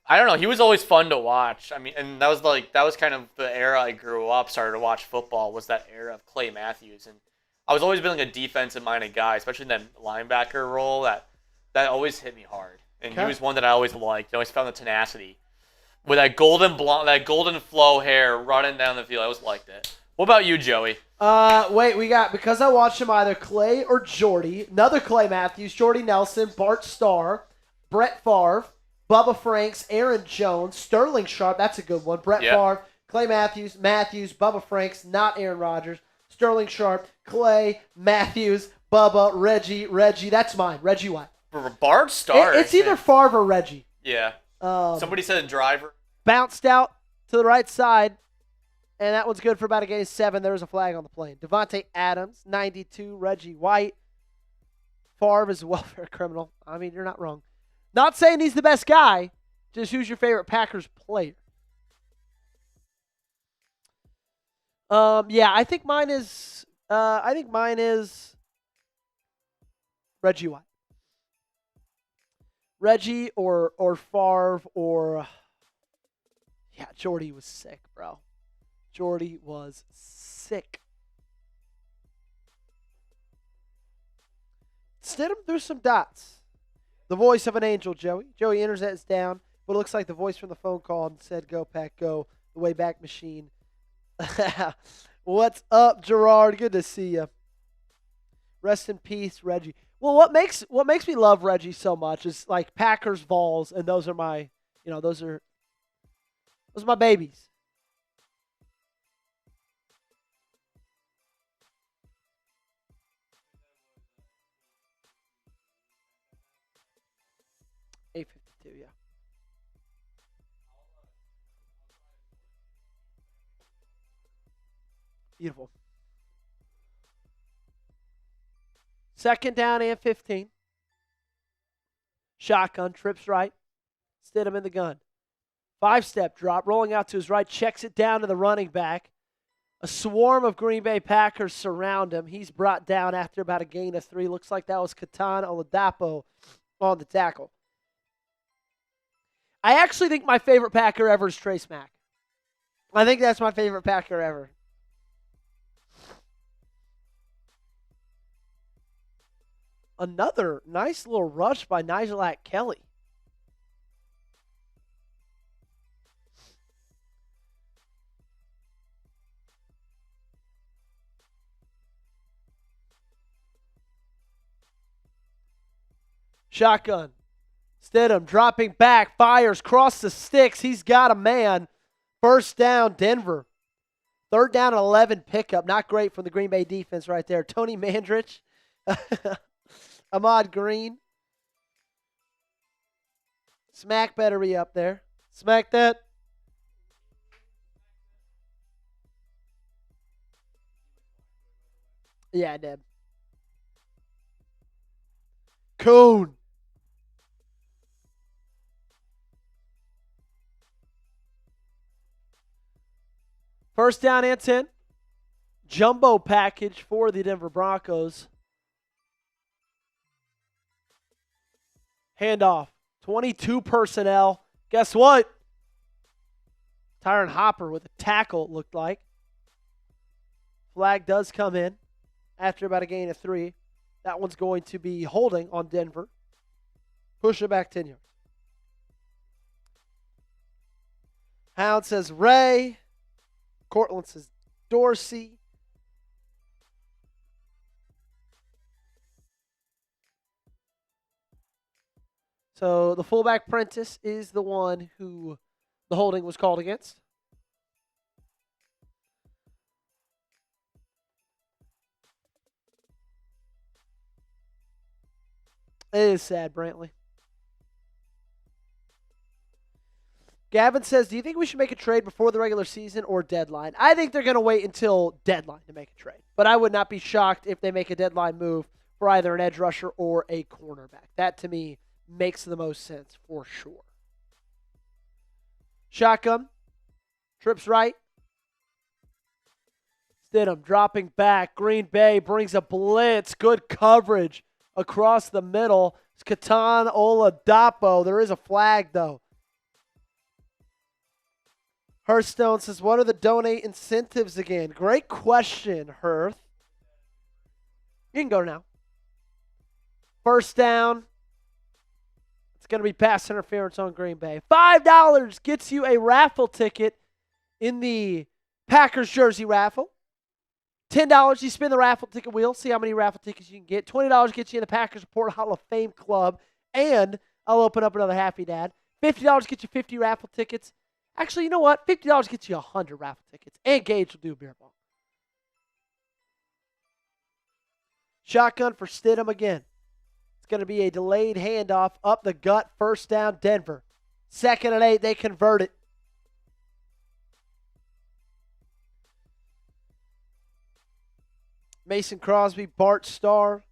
I don't know, he was always fun to watch. I mean, and that was kind of the era I grew up, started to watch football, was that era of Clay Matthews. And I was always been like a defensive-minded guy, especially in that linebacker role. That always hit me hard. And he was one that I always liked. I always found the tenacity. With that golden flow hair running down the field, I always liked it. What about you, Joey? Wait, we got, because I watched him, either Clay or Jordy. Another Clay Matthews, Jordy Nelson, Bart Starr, Brett Favre, Bubba Franks, Aaron Jones, Sterling Sharp, that's a good one. Brett Favre, Clay Matthews, Bubba Franks, not Aaron Rodgers, Sterling Sharp, Clay, Matthews, Bubba, Reggie, that's mine, Reggie White. Bart Starr. It's either Favre or Reggie. Yeah. Somebody said a driver. Bounced out to the right side, and that one's good for about a gain of 7. There's a flag on the plane. Devontae Adams, 92. Reggie White. Favre is a welfare criminal. I mean, you're not wrong. Not saying he's the best guy, just who's your favorite Packers player? Yeah, I think mine is Reggie White. Reggie or Favre or yeah, Jordy was sick, bro. Jordy was sick. Stidham threw some dots. The voice of an angel, Joey. Joey internet is down, but it looks like the voice from the phone call and said, "Go Pack, go." The way back machine. What's up, Gerard? Good to see you. Rest in peace, Reggie. Well, what makes me love Reggie so much is like Packers, Vols, and those are my, those are my babies. $8.52, yeah. Beautiful. Second down and 15. Shotgun, trips right. Stidham in the gun. 5-step drop, rolling out to his right, checks it down to the running back. A swarm of Green Bay Packers surround him. He's brought down after about a gain of 3. Looks like that was Katan Oladapo on the tackle. I actually think my favorite Packer ever is Trace Mack. I think that's my favorite Packer ever. Another nice little rush by Nigel Kelly. Shotgun. Stidham dropping back, fires, cross the sticks. He's got a man. First down, Denver. Third down and 11 pickup. Not great from the Green Bay defense right there. Tony Mandrich. Ahmad Green. Smack better be up there. Smack that. Yeah, I did. Coon. First down and 10. Jumbo package for the Denver Broncos. Handoff. 22 personnel. Guess what? Tyron Hopper with a tackle, it looked like. Flag does come in after about a gain of 3. That one's going to be holding on Denver. Push it back 10 yards. Hound says Ray. Cortland says Dorsey. So the fullback Prentice is the one who the holding was called against. It is sad, Brantley. Gavin says, do you think we should make a trade before the regular season or deadline? I think they're going to wait until deadline to make a trade. But I would not be shocked if they make a deadline move for either an edge rusher or a cornerback. That, to me, makes the most sense for sure. Shotgun. Trips right. Stidham dropping back. Green Bay brings a blitz. Good coverage across the middle. It's Katan Oladapo. There is a flag, though. Hearthstone says, what are the donate incentives again? Great question, Hearth. You can go now. First down. It's going to be pass interference on Green Bay. $5 gets you a raffle ticket in the Packers jersey raffle. $10, you spin the raffle ticket wheel, see how many raffle tickets you can get. $20 gets you in the Packers Report Hall of Fame Club. And I'll open up another Happy Dad. $50 gets you 50 raffle tickets. Actually, you know what? $50 gets you 100 raffle tickets. And Gage will do a beer bong. Shotgun for Stidham again. It's going to be a delayed handoff up the gut. First down, Denver. 2nd and 8, they convert it. Mason Crosby, Bart Starr.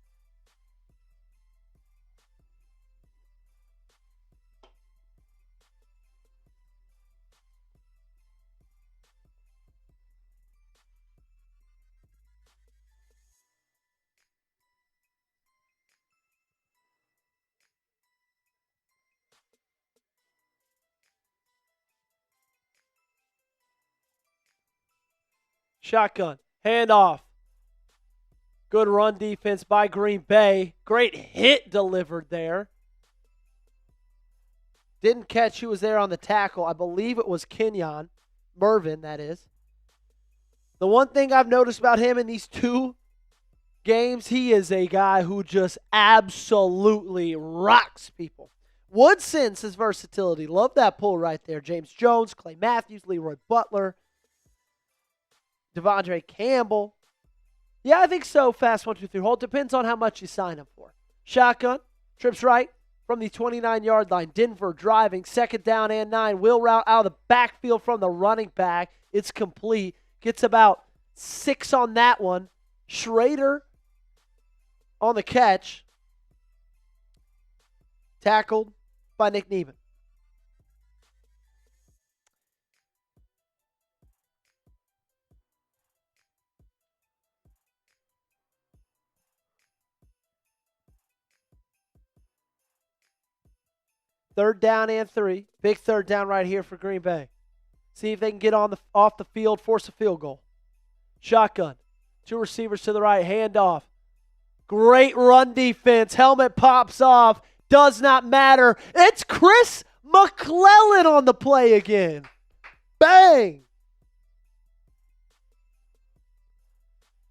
Shotgun, handoff. Good run defense by Green Bay. Great hit delivered there. Didn't catch who was there on the tackle. I believe it was Kenyon. Mervin, that is. The one thing I've noticed about him in these 2 games, he is a guy who just absolutely rocks people. Woodson says versatility. Love that pull right there. James Jones, Clay Matthews, Leroy Butler, Devondre Campbell. Yeah, I think so. Fast 1, 2, 3 hold. Depends on how much you sign him for. Shotgun. Trips right from the 29-yard line. Denver driving. 2nd down and 9. Wheel route out of the backfield from the running back. It's complete. Gets about 6 on that one. Schrader on the catch. Tackled by Nick Neiman. Third down and 3. Big third down right here for Green Bay. See if they can get off the field, force a field goal. Shotgun. 2 receivers to the right. Handoff. Great run defense. Helmet pops off. Does not matter. It's Chris McClellan on the play again. Bang!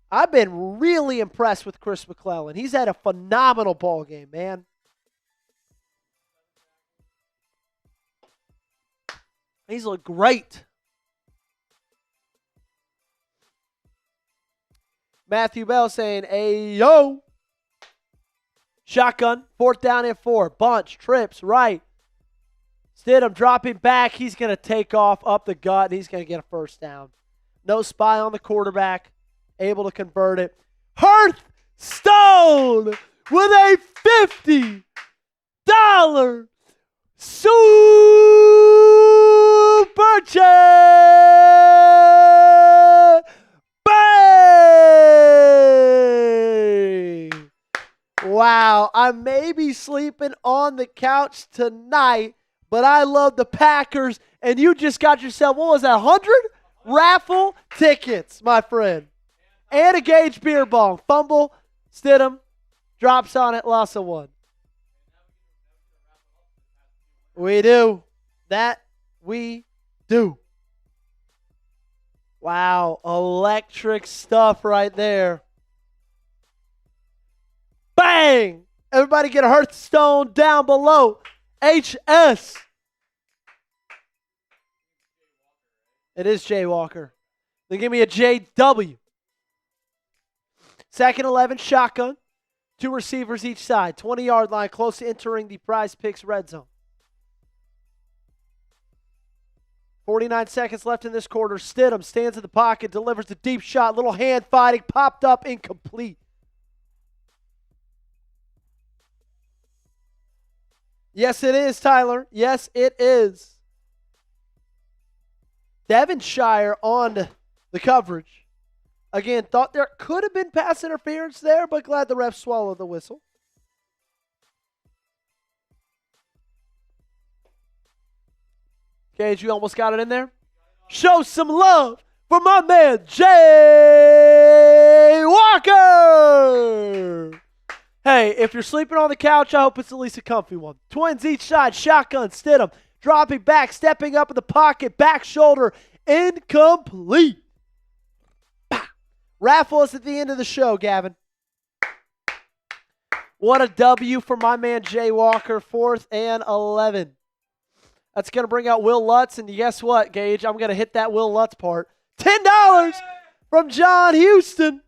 I've been really impressed with Chris McClellan. He's had a phenomenal ball game, man. He's looked great. Matthew Bell saying, "Ayo." Shotgun, 4th down and 4. Bunch, trips, right. Stidham dropping back. He's going to take off up the gut, and he's going to get a first down. No spy on the quarterback. Able to convert it. Hearthstone with a $50 super chat. Bang! Wow, I may be sleeping on the couch tonight, but I love the Packers, and you just got yourself, what was that, 100 raffle tickets, my friend. And a Gage beer bong. Fumble, Stidham, drops on it, loss of 1. We do. That we do. Wow, electric stuff right there. Bang! Everybody get a Hearthstone down below. HS. It is Jay Walker. Then give me a JW. Second 11, shotgun. 2 receivers each side. 20-yard line, close to entering the Prize Picks red zone. 49 seconds left in this quarter. Stidham stands in the pocket, delivers a deep shot. Little hand fighting, popped up, incomplete. Yes, it is, Tyler. Yes, it is. Devonshire on the coverage. Again, thought there could have been pass interference there, but glad the ref swallowed the whistle. Gage, you almost got it in there. Show some love for my man, Jay Walker. Hey, if you're sleeping on the couch, I hope it's at least a comfy one. Twins each side, shotgun, Stidham, dropping back, stepping up in the pocket, back shoulder, incomplete. Raffle us at the end of the show, Gavin. What a W for my man, Jay Walker, 4th and 11. That's going to bring out Will Lutz, and guess what, Gage? I'm going to hit that Will Lutz part. $10 from John Houston.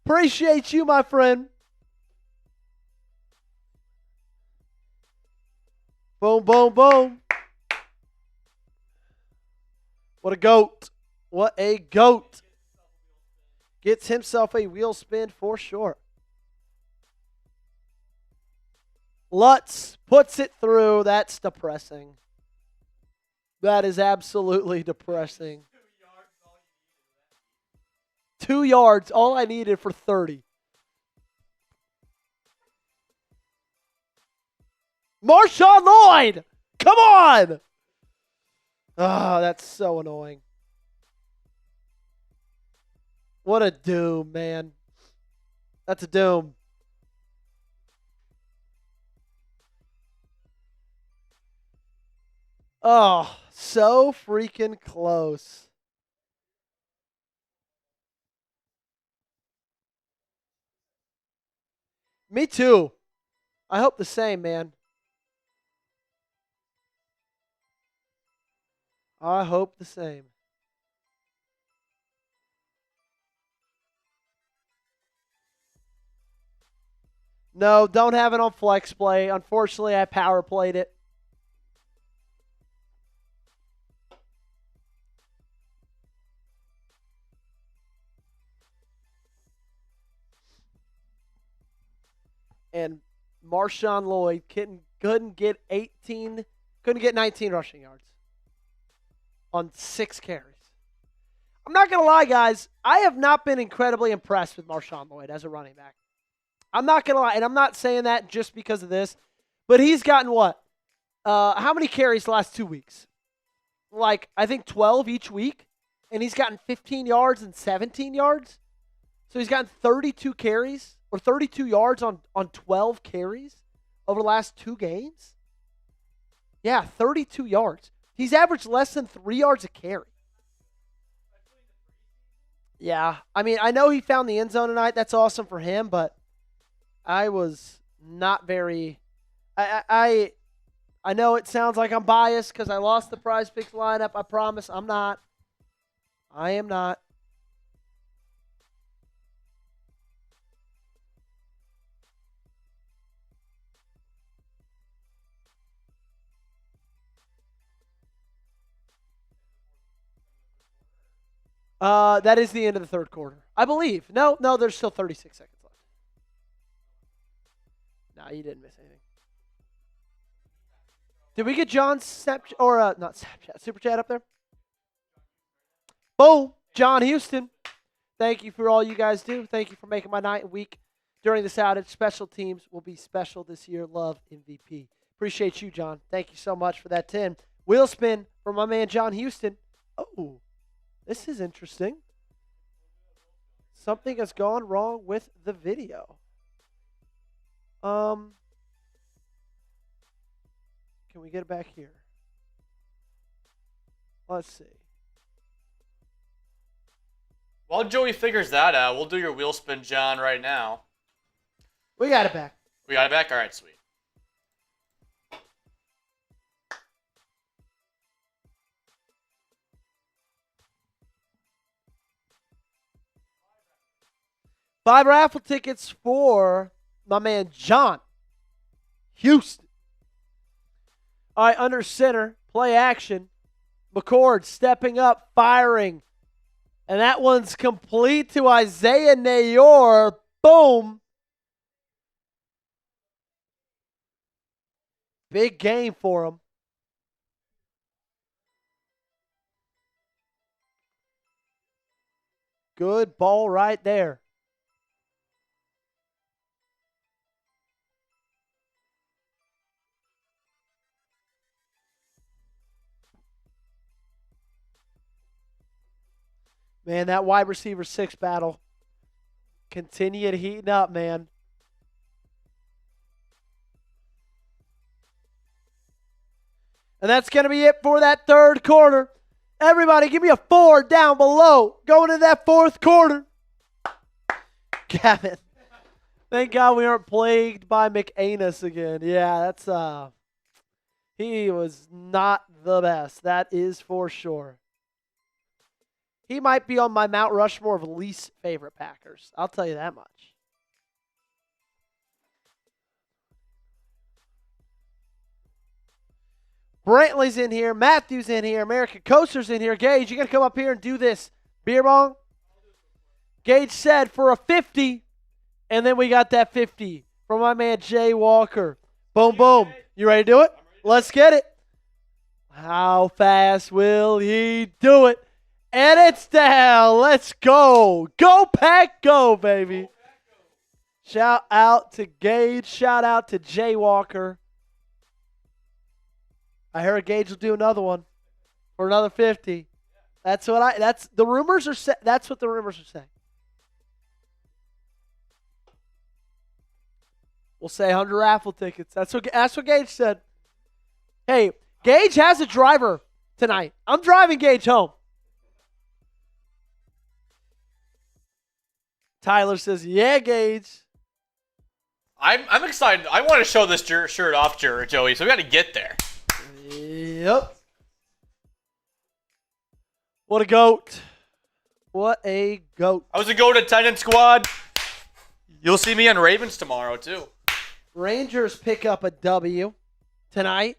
Appreciate you, my friend. Boom, boom, boom. What a goat. What a goat. Gets himself a wheel spin for sure. Lutz puts it through. That's depressing. That is absolutely depressing. 2 yards, all I needed for 30. Marshawn Lloyd! Come on! Oh, that's so annoying. What a doom, man. That's a doom. Oh, so freaking close. Me too. I hope the same, man. I hope the same. No, don't have it on flex play. Unfortunately, I power played it. And Marshawn Lloyd couldn't get 19 rushing yards on 6 carries. I'm not going to lie, guys. I have not been incredibly impressed with Marshawn Lloyd as a running back. I'm not going to lie, and I'm not saying that just because of this, but he's gotten what? How many carries the last 2 weeks? Like, I think 12 each week, and he's gotten 15 yards and 17 yards. So he's gotten 32 carries or 32 yards on 12 carries over the last 2 games. Yeah, 32 yards. He's averaged less than 3 yards a carry. Yeah, I mean, I know he found the end zone tonight. That's awesome for him, but I was not very I know it sounds like I'm biased because I lost the Prize Picks lineup. I promise I'm not. I am not. That is the end of the third quarter. I believe. No, there's still 36 seconds left. No, you didn't miss anything. Did we get John's Snapchat, or not Snapchat, Super Chat up there? Boom, John Houston. Thank you for all you guys do. Thank you for making my night and week during this outage. Special teams will be special this year. Love MVP. Appreciate you, John. Thank you so much for that 10. Wheel spin for my man John Houston. Oh, this is interesting. Something has gone wrong with the video. Can we get it back here? Let's see. While Joey figures that out, we'll do your wheel spin, John, right now. We got it back. We got it back? All right, sweet. 5 raffle tickets for my man John Houston. All right, under center, play action. McCord stepping up, firing. And that one's complete to Isaiah Nayor. Boom. Big game for him. Good ball right there. Man, that wide receiver 6 battle continued heating up, man. And that's going to be it for that third quarter. Everybody, give me a 4 down below. Going into that fourth quarter. Gavin. Thank God we aren't plagued by McAnus again. Yeah, that's he was not the best. That is for sure. He might be on my Mount Rushmore of least favorite Packers. I'll tell you that much. Brantley's in here. Matthew's in here. American Coaster's in here. Gage, you got to come up here and do this. Beer bong? Gage said for a 50. And then we got that 50 from my man Jay Walker. Boom, boom. You ready to do it? Let's get it. How fast will he do it? And it's down. Let's go. Go Pack, go, baby. Shout out to Gage. Shout out to Jay Walker. I heard Gage will do another one for another 50. That's what that's the rumors are that's what the rumors are saying. We'll say 100 raffle tickets. That's what Gage said. Hey, Gage has a driver tonight. I'm driving Gage home. Tyler says, "Yeah, Gage." I'm excited. I want to show this shirt off, Joey. So we got to get there. Yep. What a goat. What a goat. I was a goat attendance squad. You'll see me on Ravens tomorrow, too. Rangers pick up a W tonight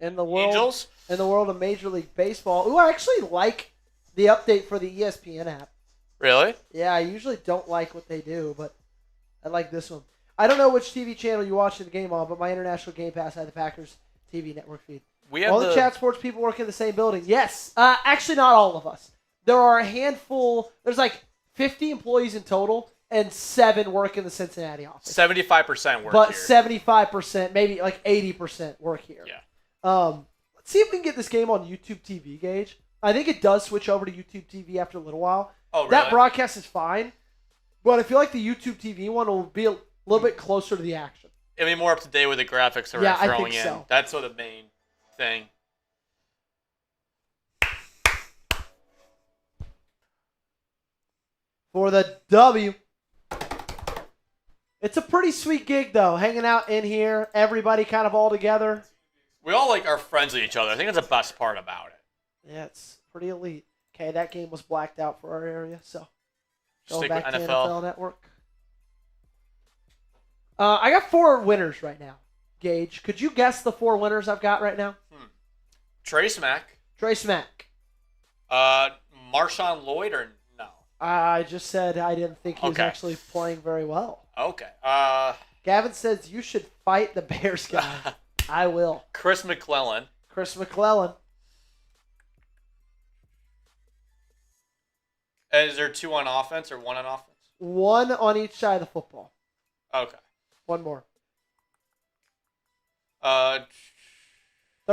in the world Angels? In the world of Major League Baseball. Ooh, I actually like the update for the ESPN app. Really? Yeah, I usually don't like what they do, but I like this one. I don't know which TV channel you watch the game on, but my international Game Pass had the Packers TV network feed. We have all the chat sports people work in the same building. Yes. Actually, not all of us. There are a handful. There's like 50 employees in total, and 7 work in the Cincinnati office. 75% work but here. 75%, maybe like 80% work here. Yeah. Let's see if we can get this game on YouTube TV, Gage. I think it does switch over to YouTube TV after a little while. Oh, really? That broadcast is fine, but I feel like the YouTube TV one will be a little bit closer to the action. It'll be more up to date with the graphics that we're throwing in. So. That's sort of the main thing. For the W. It's a pretty sweet gig, though, hanging out in here, everybody kind of all together. We all are friends with each other. I think that's the best part about it. Yeah, it's pretty elite. Okay, that game was blacked out for our area, so going Stick back with to NFL. NFL Network. I got 4 winners right now. Gage, could you guess the 4 winners I've got right now? Trace Mack. Trace Mack. Marshawn Lloyd or no? I just said I didn't think he was actually playing very well. Okay. Gavin says you should fight the Bears guy. I will. Chris McClellan. Chris McClellan. And is there 2 on offense or 1 on offense? 1 on each side of the football. Okay. 1 more. 3rd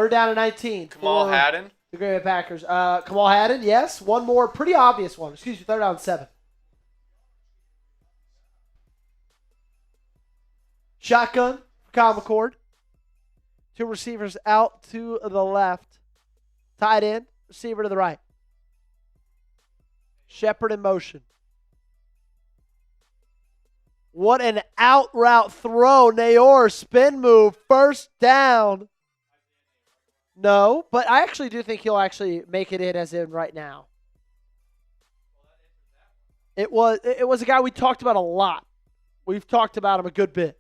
down and 19. Kamal Haddon. The Green Bay Packers. Kamal Haddon, yes. 1 more. Pretty obvious one. Excuse me, 3rd down and 7. Shotgun. Kyle McCord. 2 receivers out to the left. Tight end. Receiver to the right. Shepard in motion. What an out route throw. Nayor, spin move, 1st down. No, but I actually do think he'll actually make it in as in right now. It was a guy we talked about a lot. We've talked about him a good bit.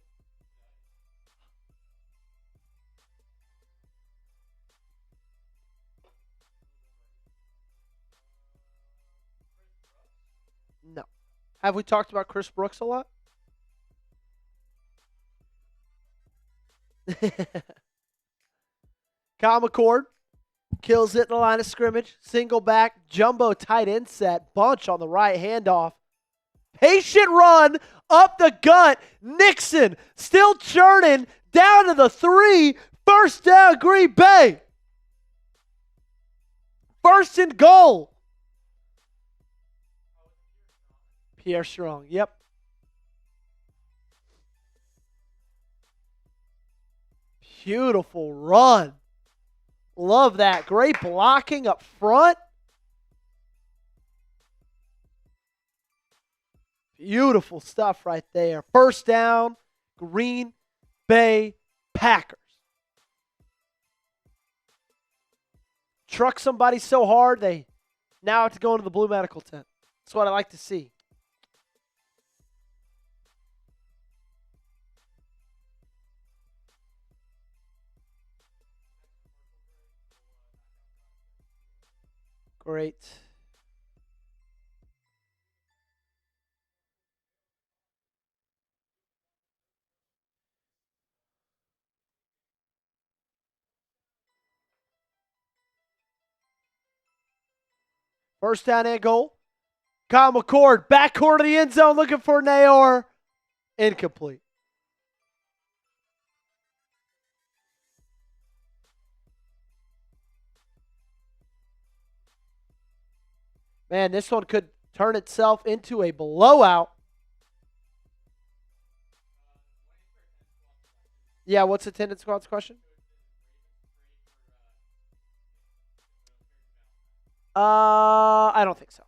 No. Have we talked about Chris Brooks a lot? Kyle McCord kills it in the line of scrimmage. Single back, jumbo tight end set. Bunch on the right, handoff. Patient run up the gut. Nixon still churning down to the 3. First down, Green Bay. First and goal. Pierre Strong, yep. Beautiful run. Love that. Great blocking up front. Beautiful stuff right there. First down, Green Bay Packers. Truck somebody so hard, they now have to go into the blue medical tent. That's what I like to see. Great. First down and goal. Kyle McCord, back corner of the end zone, looking for Nayor. Incomplete. Man, this one could turn itself into a blowout. Yeah, what's attendance squad's question? I don't think so.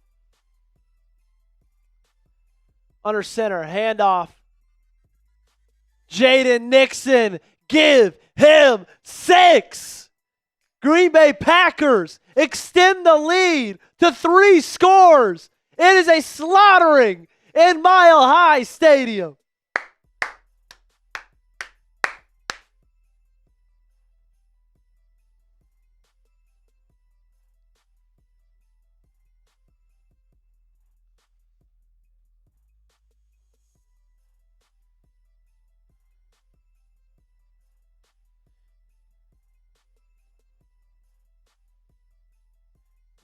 Under center, handoff. Jaden Nixon, give him 6. Green Bay Packers extend the lead to 3 scores. It is a slaughtering in Mile High Stadium.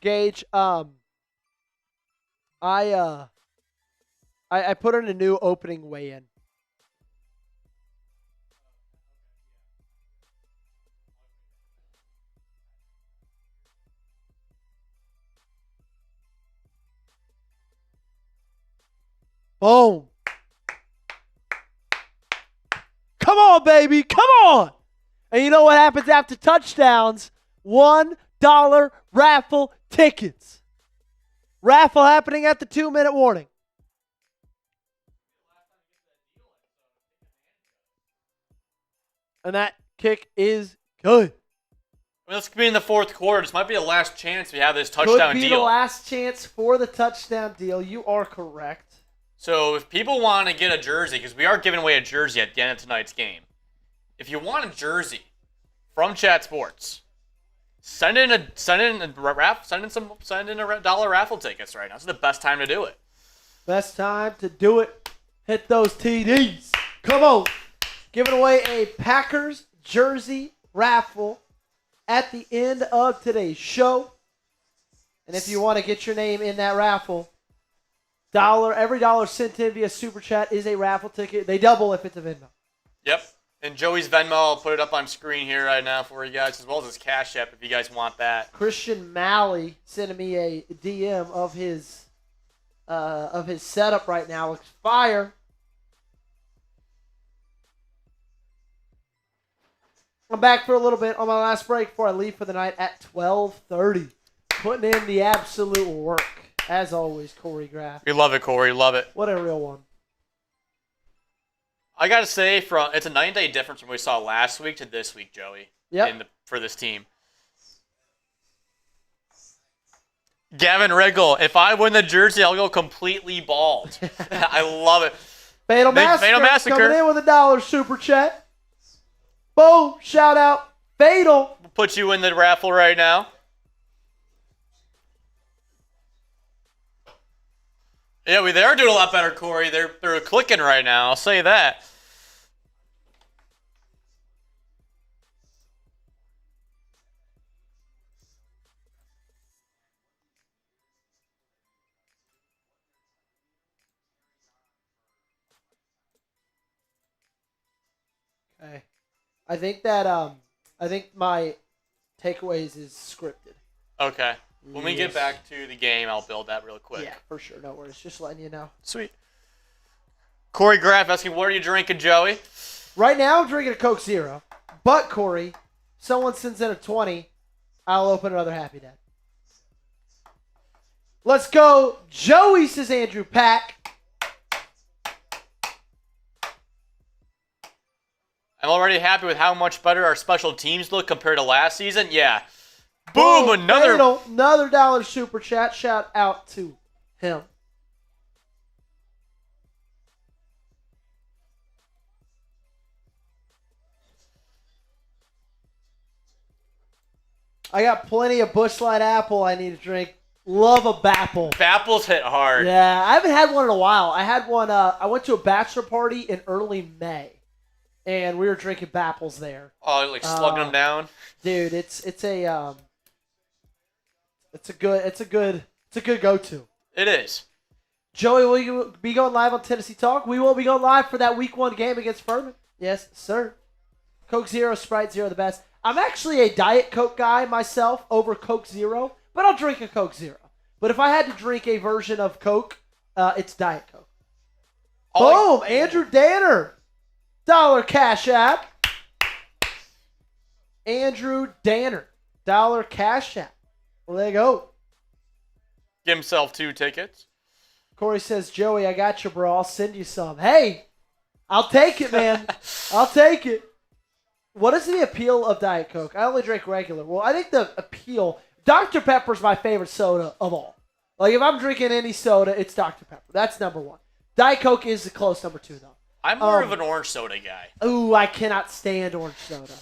Gage, I put in a new opening weigh-in. Boom. Come on, baby. Come on. And you know what happens after touchdowns? $1 raffle tickets. Raffle happening at the 2-minute warning. And that kick is good. Well, this could be in the fourth quarter. This might be the last chance we have this touchdown deal. Could be the last chance for the touchdown deal. You are correct. So if people want to get a jersey, because we are giving away a jersey at the end of tonight's game. If you want a jersey from Chat Sports, send in a dollar raffle tickets right now. This is the best time to do it. Best time to do it. Hit those TDs. Come on. Giving away a Packers jersey raffle at the end of today's show. And if you want to get your name in that raffle, every dollar sent in via Super Chat is a raffle ticket. They double if it's a Venmo. Yep. And Joey's Venmo, I'll put it up on screen here right now for you guys, as well as his Cash App if you guys want that. Christian Malley sending me a DM of his setup right now. Looks fire. I'm back for a little bit on my last break before I leave for the night at 12:30. Putting in the absolute work. As always, Corey Graff. We love it, Corey. Love it. What a real one. I got to say, it's a 9-day difference from what we saw last week to this week, Joey. Yep. For this team. Gavin Riggle, if I win the jersey, I'll go completely bald. I love it. Fatal Massacre coming in with $1 super chat. Boom! Shout out, Fatal. We'll put you in the raffle right now. Yeah, they are doing a lot better, Corey. They're clicking right now. I'll say that. Okay. I think my takeaways is scripted. Okay. When we get back to the game, I'll build that real quick. Yeah, for sure. No worries. Just letting you know. Sweet. Corey Graff asking, what are you drinking, Joey? Right now, I'm drinking a Coke Zero. But, Corey, someone sends in a 20, I'll open another Happy Dad. Let's go. Joey, says Andrew Pack. I'm already happy with how much better our special teams look compared to last season. Yeah. Boom, another $1 super chat. Shout out to him. I got plenty of Busch Light Apple I need to drink. Love a Bapple. Bapples hit hard. Yeah, I haven't had one in a while. I had one. I went to a bachelor party in early May, and we were drinking Bapples there. Oh, like slugging them down, dude. It's a good go-to. It is. Joey, will you be going live on Tennessee Talk? We will be going live for that Week 1 game against Furman. Yes, sir. Coke Zero, Sprite Zero, the best. I'm actually a Diet Coke guy myself over Coke Zero, but I'll drink a Coke Zero. But if I had to drink a version of Coke, it's Diet Coke. Boom! Andrew Danner. $1 Cash App. Andrew Danner. $1 Cash App. Well, there you go. Give himself 2 tickets. Corey says, Joey, I got you, bro. I'll send you some. Hey, I'll take it, man. I'll take it. What is the appeal of Diet Coke? I only drink regular. Well, I think the appeal, Dr. Pepper's my favorite soda of all. Like, if I'm drinking any soda, it's Dr. Pepper. That's number 1. Diet Coke is the close number 2, though. I'm more of an orange soda guy. Ooh, I cannot stand orange soda.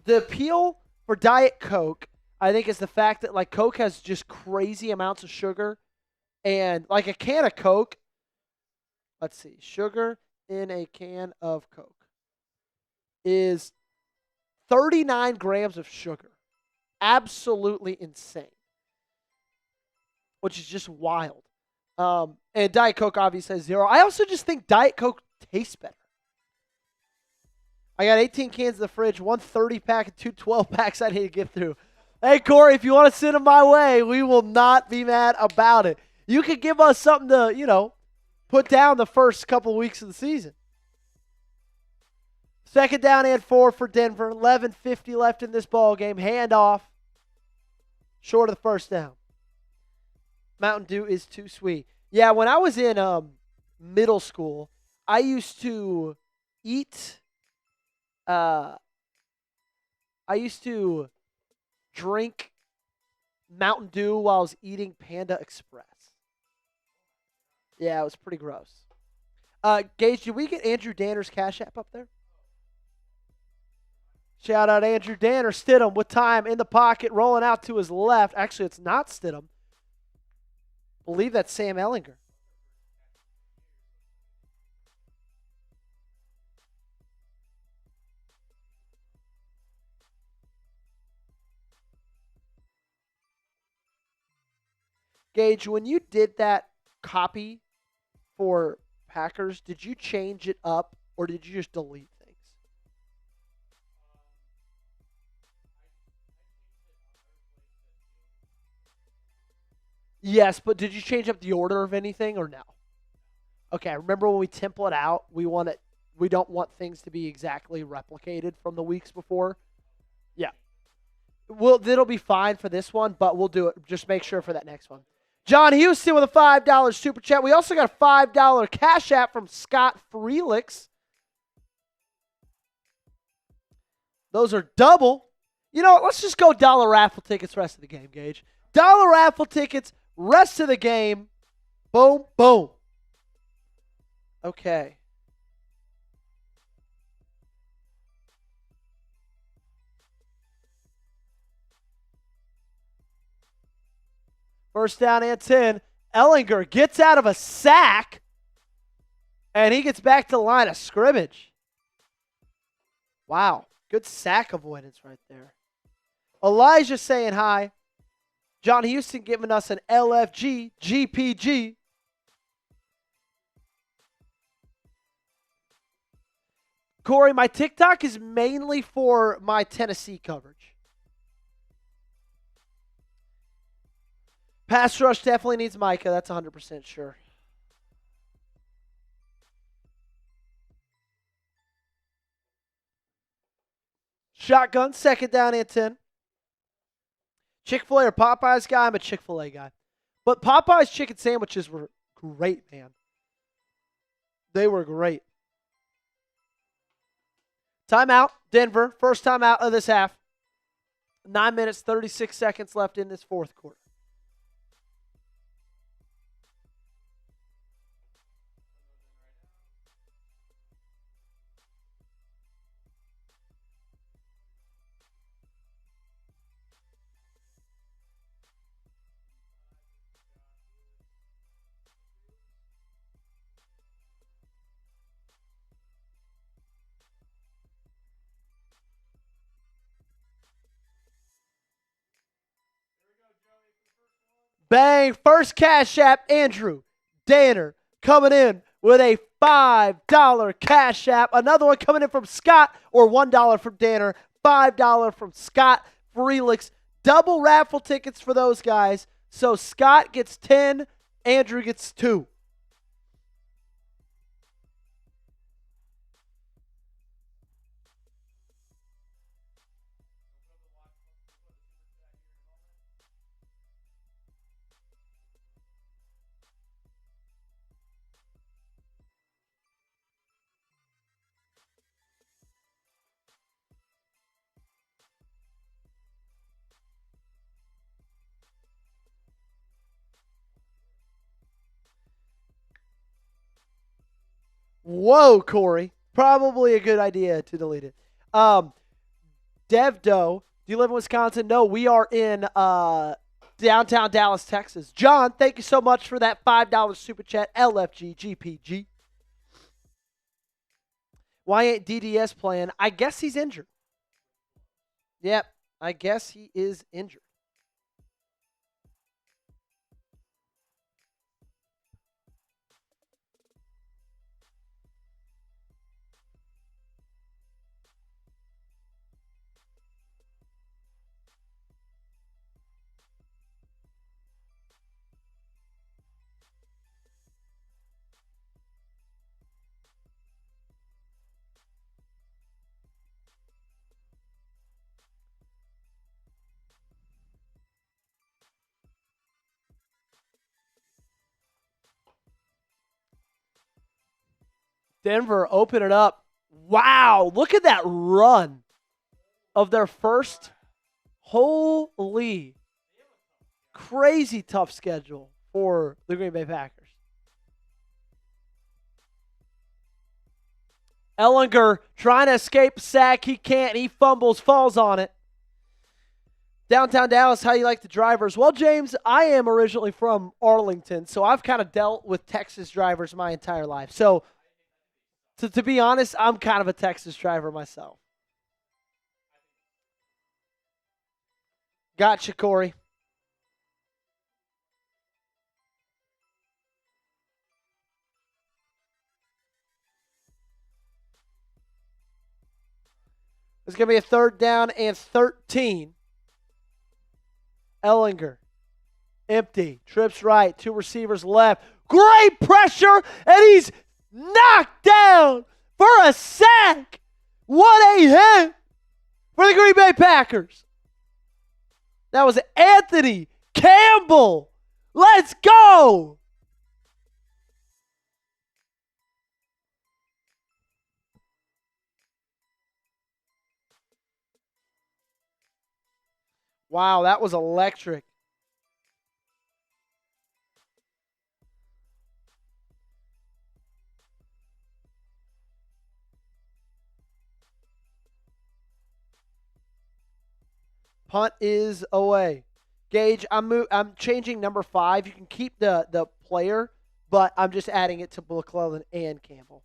The appeal for Diet Coke, I think, is the fact that, like, Coke has just crazy amounts of sugar. And, like, a can of Coke, let's see, sugar in a can of Coke is 39 grams of sugar. Absolutely insane. Which is just wild. And Diet Coke obviously has 0. I also just think Diet Coke tastes better. I got 18 cans in the fridge, 1 30-pack and 2 12-packs I need to get through. Hey, Corey, if you want to send them my way, we will not be mad about it. You could give us something to, put down the first couple of weeks of the season. 2nd down and 4 for Denver. 11:50 left in this ball game. Handoff. Short of the first down. Mountain Dew is too sweet. Yeah, when I was in middle school, I used to eat. I used to drink Mountain Dew while I was eating Panda Express. Yeah, it was pretty gross. Gage, did we get Andrew Danner's Cash App up there? Shout out Andrew Danner. Stidham with time in the pocket, rolling out to his left. Actually, it's not Stidham. I believe that's Sam Ellinger. Gage, when you did that copy for Packers, did you change it up or did you just delete things? Yes, but did you change up the order of anything or no? Okay, remember when we template out, we don't want things to be exactly replicated from the weeks before? Yeah. Well, it'll be fine for this one, but we'll do it. Just make sure for that next one. John Houston with a $5 super chat. We also got a $5 Cash App from Scott Freelix. Those are double. You know what? Let's just go dollar raffle tickets the rest of the game, Gage. Dollar raffle tickets, rest of the game. Boom, boom. Okay. First down and 10. Ellinger gets out of a sack, and he gets back to the line of scrimmage. Wow. Good sack avoidance right there. Elijah saying hi. John Houston giving us an LFG, GPG. Corey, my TikTok is mainly for my Tennessee coverage. Pass rush definitely needs Micah. That's 100% sure. Shotgun, second down and 10. Chick-fil-A or Popeyes guy? I'm a Chick-fil-A guy. But Popeyes chicken sandwiches were great, man. They were great. Timeout, Denver. First timeout of this half. 9 minutes, 36 seconds left in this fourth quarter. Bang. First Cash App, Andrew Danner coming in with a $5 Cash App. Another one coming in from Scott, or $1 from Danner, $5 from Scott Frelix. Double raffle tickets for those guys. So Scott gets 10, Andrew gets 2. Whoa, Corey. Probably a good idea to delete it. Dev Doe, do you live in Wisconsin? No, we are in downtown Dallas, Texas. John, thank you so much for that $5 super chat. LFG GPG. Why ain't DDS playing? I guess he's injured. Yep, I guess he is injured. Denver, open it up. Wow, look at that run of their first. Holy, crazy tough schedule for the Green Bay Packers. Ellinger trying to escape sack. He can't. He fumbles, falls on it. Downtown Dallas, how you like the drivers? Well, James, I am originally from Arlington, so I've kind of dealt with Texas drivers my entire life. So, to be honest, I'm kind of a Texas driver myself. Gotcha, Corey. It's going to be a third down and 13. Ellinger, empty, trips right, 2 receivers left. Great pressure, and he's knocked down for a sack. What a hit for the Green Bay Packers. That was Anthony Campbell. Let's go. Wow, that was electric. Punt is away. Gage, I'm changing number 5. You can keep the player, but I'm just adding it to McClellan and Campbell.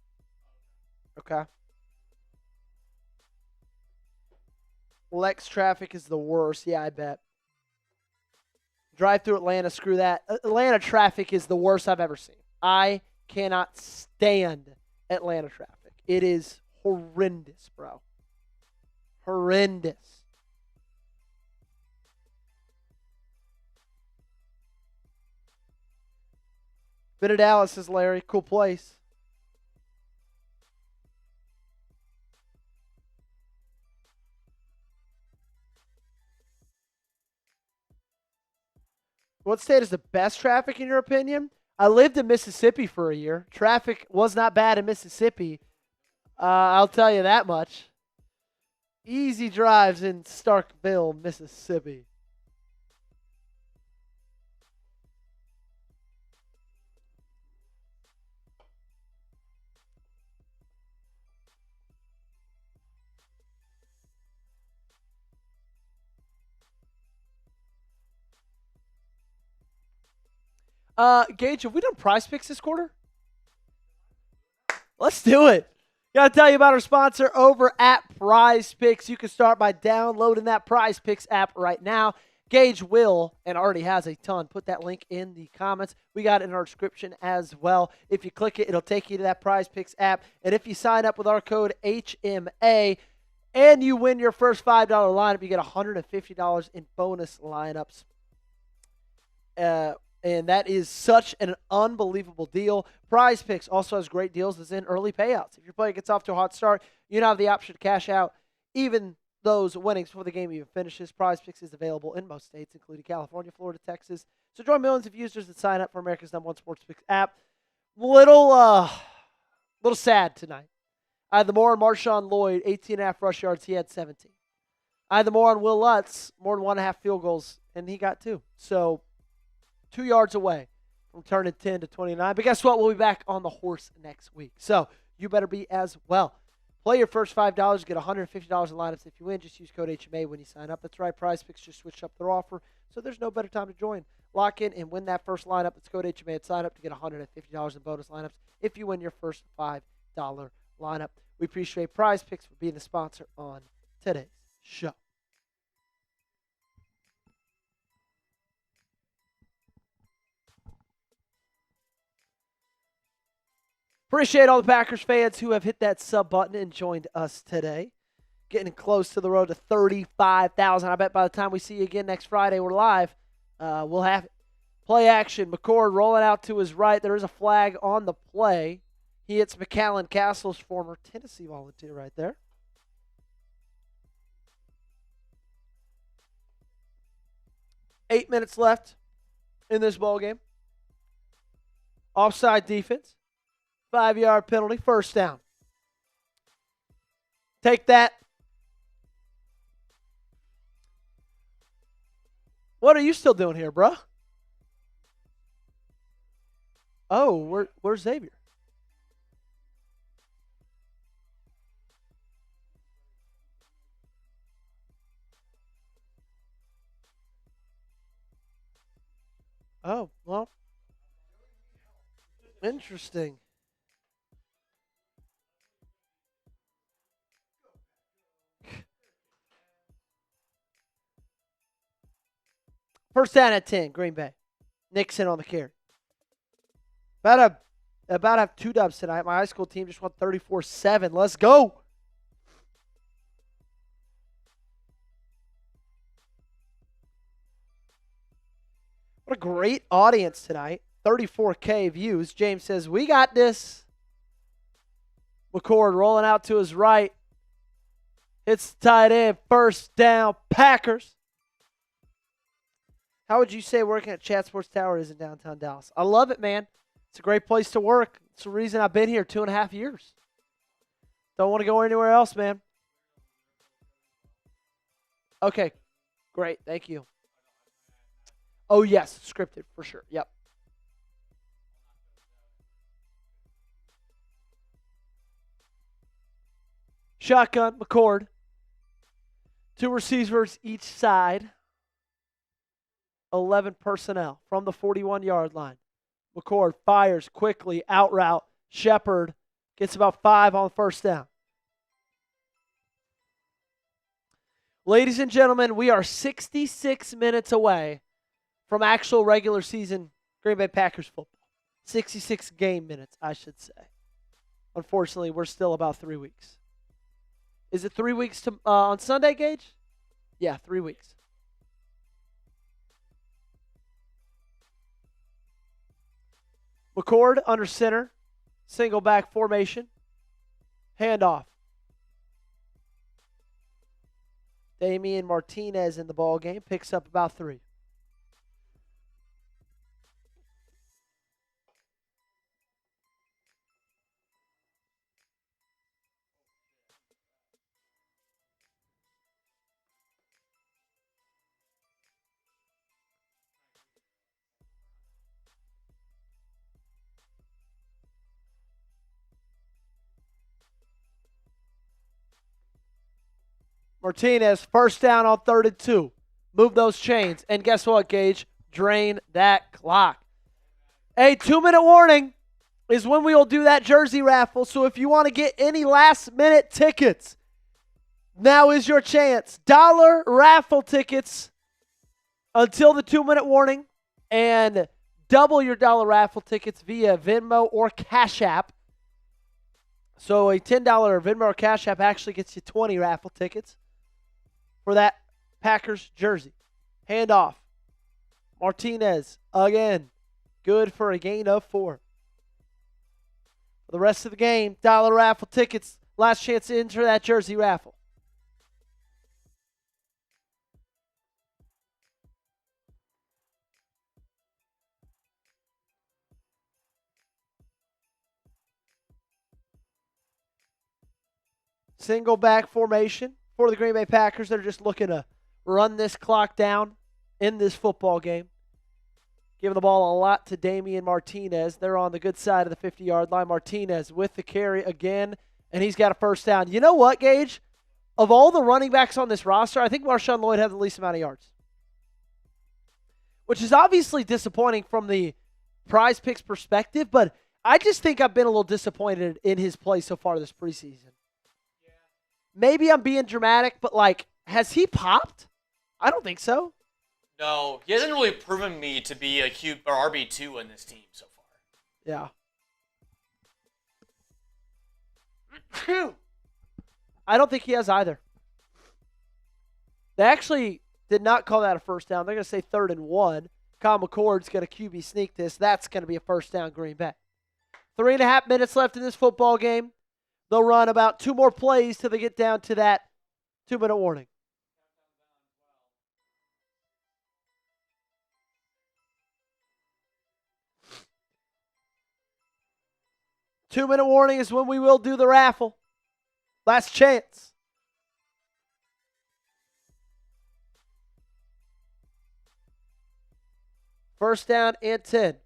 Okay. Lex traffic is the worst. Yeah, I bet. Drive through Atlanta, screw that. Atlanta traffic is the worst I've ever seen. I cannot stand Atlanta traffic. It is horrendous, bro. Horrendous. Been to Dallas, says Larry. Cool place. What state is the best traffic in your opinion? I lived in Mississippi for a year. Traffic was not bad in Mississippi. I'll tell you that much. Easy drives in Starkville, Mississippi. Gage, have we done prize picks this quarter? Let's do it. Got to tell you about our sponsor over at Prize Picks. You can start by downloading that Prize Picks app right now. Gage will, and already has a ton, put that link in the comments. We got it in our description as well. If you click it, it'll take you to that Prize Picks app. And if you sign up with our code HMA and you win your first $5 lineup, you get $150 in bonus lineups. And that is such an unbelievable deal. Prize Picks also has great deals as in early payouts. If your player gets off to a hot start, you now have the option to cash out even those winnings before the game even finishes. Prize Picks is available in most states, including California, Florida, Texas. So join millions of users that sign up for America's #1 sports picks app. Little sad tonight. I had the more on Marshawn Lloyd, 18.5 rush yards. He had 17. I had the more on Will Lutz, more than 1.5 field goals, and he got 2. So 2 yards away from turning 10 to 29. But guess what? We'll be back on the horse next week. So you better be as well. Play your first $5, get $150 in lineups. If you win, just use code HMA when you sign up. That's right. Prize Picks just switched up their offer, so there's no better time to join. Lock in and win that first lineup. That's code HMA and sign up to get $150 in bonus lineups if you win your first $5 lineup. We appreciate Prize Picks for being the sponsor on today's show. Appreciate all the Packers fans who have hit that sub button and joined us today. Getting close to the road to 35,000. I bet by the time we see you again next Friday, we're live. We'll have it. Play action. McCord rolling out to his right. There is a flag on the play. He hits McAllen Castle's former Tennessee volunteer right there. Eight minutes left in this ballgame. Offside defense. 5-yard penalty, first down. Take that. What are you still doing here, bro? Oh, where's Xavier? Oh, well. Interesting. First down at 10, Green Bay. Nixon on the carry. About to have 2 dubs tonight. My high school team just won 34-7. Let's go. What a great audience tonight. 34K views. James says, we got this. McCord rolling out to his right. Hits the tight end. First down, Packers. How would you say working at Chat Sports Tower is in downtown Dallas? I love it, man. It's a great place to work. It's the reason I've been here 2.5 years. Don't want to go anywhere else, man. Okay, great. Thank you. Oh, yes, scripted for sure. Yep. Shotgun, McCord. 2 receivers each side. 11 personnel from the 41-yard line. McCord fires quickly, out route. Shepard gets about 5 on first down. Ladies and gentlemen, we are 66 minutes away from actual regular season Green Bay Packers football. 66 game minutes, I should say. Unfortunately, we're still about 3 weeks. Is it 3 weeks to on Sunday, Gage? Yeah, 3 weeks. McCord under center. Single back formation. Handoff. Damian Martinez in the ball game. Picks up about 3. Martinez, first down on 3rd and 2. Move those chains. And guess what, Gage? Drain that clock. A 2-minute warning is when we will do that jersey raffle. So if you want to get any last-minute tickets, now is your chance. $1 raffle tickets until the 2-minute warning, and double your $1 raffle tickets via Venmo or Cash App. So a $10 Venmo or Cash App actually gets you 20 raffle tickets for that Packers jersey. Handoff. Martinez again. Good for a gain of 4. For the rest of the game, $1 raffle tickets. Last chance to enter that jersey raffle. Single back formation for the Green Bay Packers. They're just looking to run this clock down in this football game. Giving the ball a lot to Damian Martinez. They're on the good side of the 50-yard line. Martinez with the carry again, and he's got a first down. You know what, Gage? Of all the running backs on this roster, I think Marshawn Lloyd has the least amount of yards, which is obviously disappointing from the Prize Picks perspective, but I just think I've been a little disappointed in his play so far this preseason. Maybe I'm being dramatic, but, has he popped? I don't think so. No, he hasn't really proven me to be a RB2 in this team so far. Yeah. Phew. I don't think he has either. They actually did not call that a first down. They're going to say 3rd and 1. Kyle McCord's going to QB sneak this. That's going to be a first down, Green Bay. 3.5 minutes left in this football game. They'll run about 2 more plays till they get down to that 2-minute warning. Two-minute warning is when we will do the raffle. Last chance. First down and 10.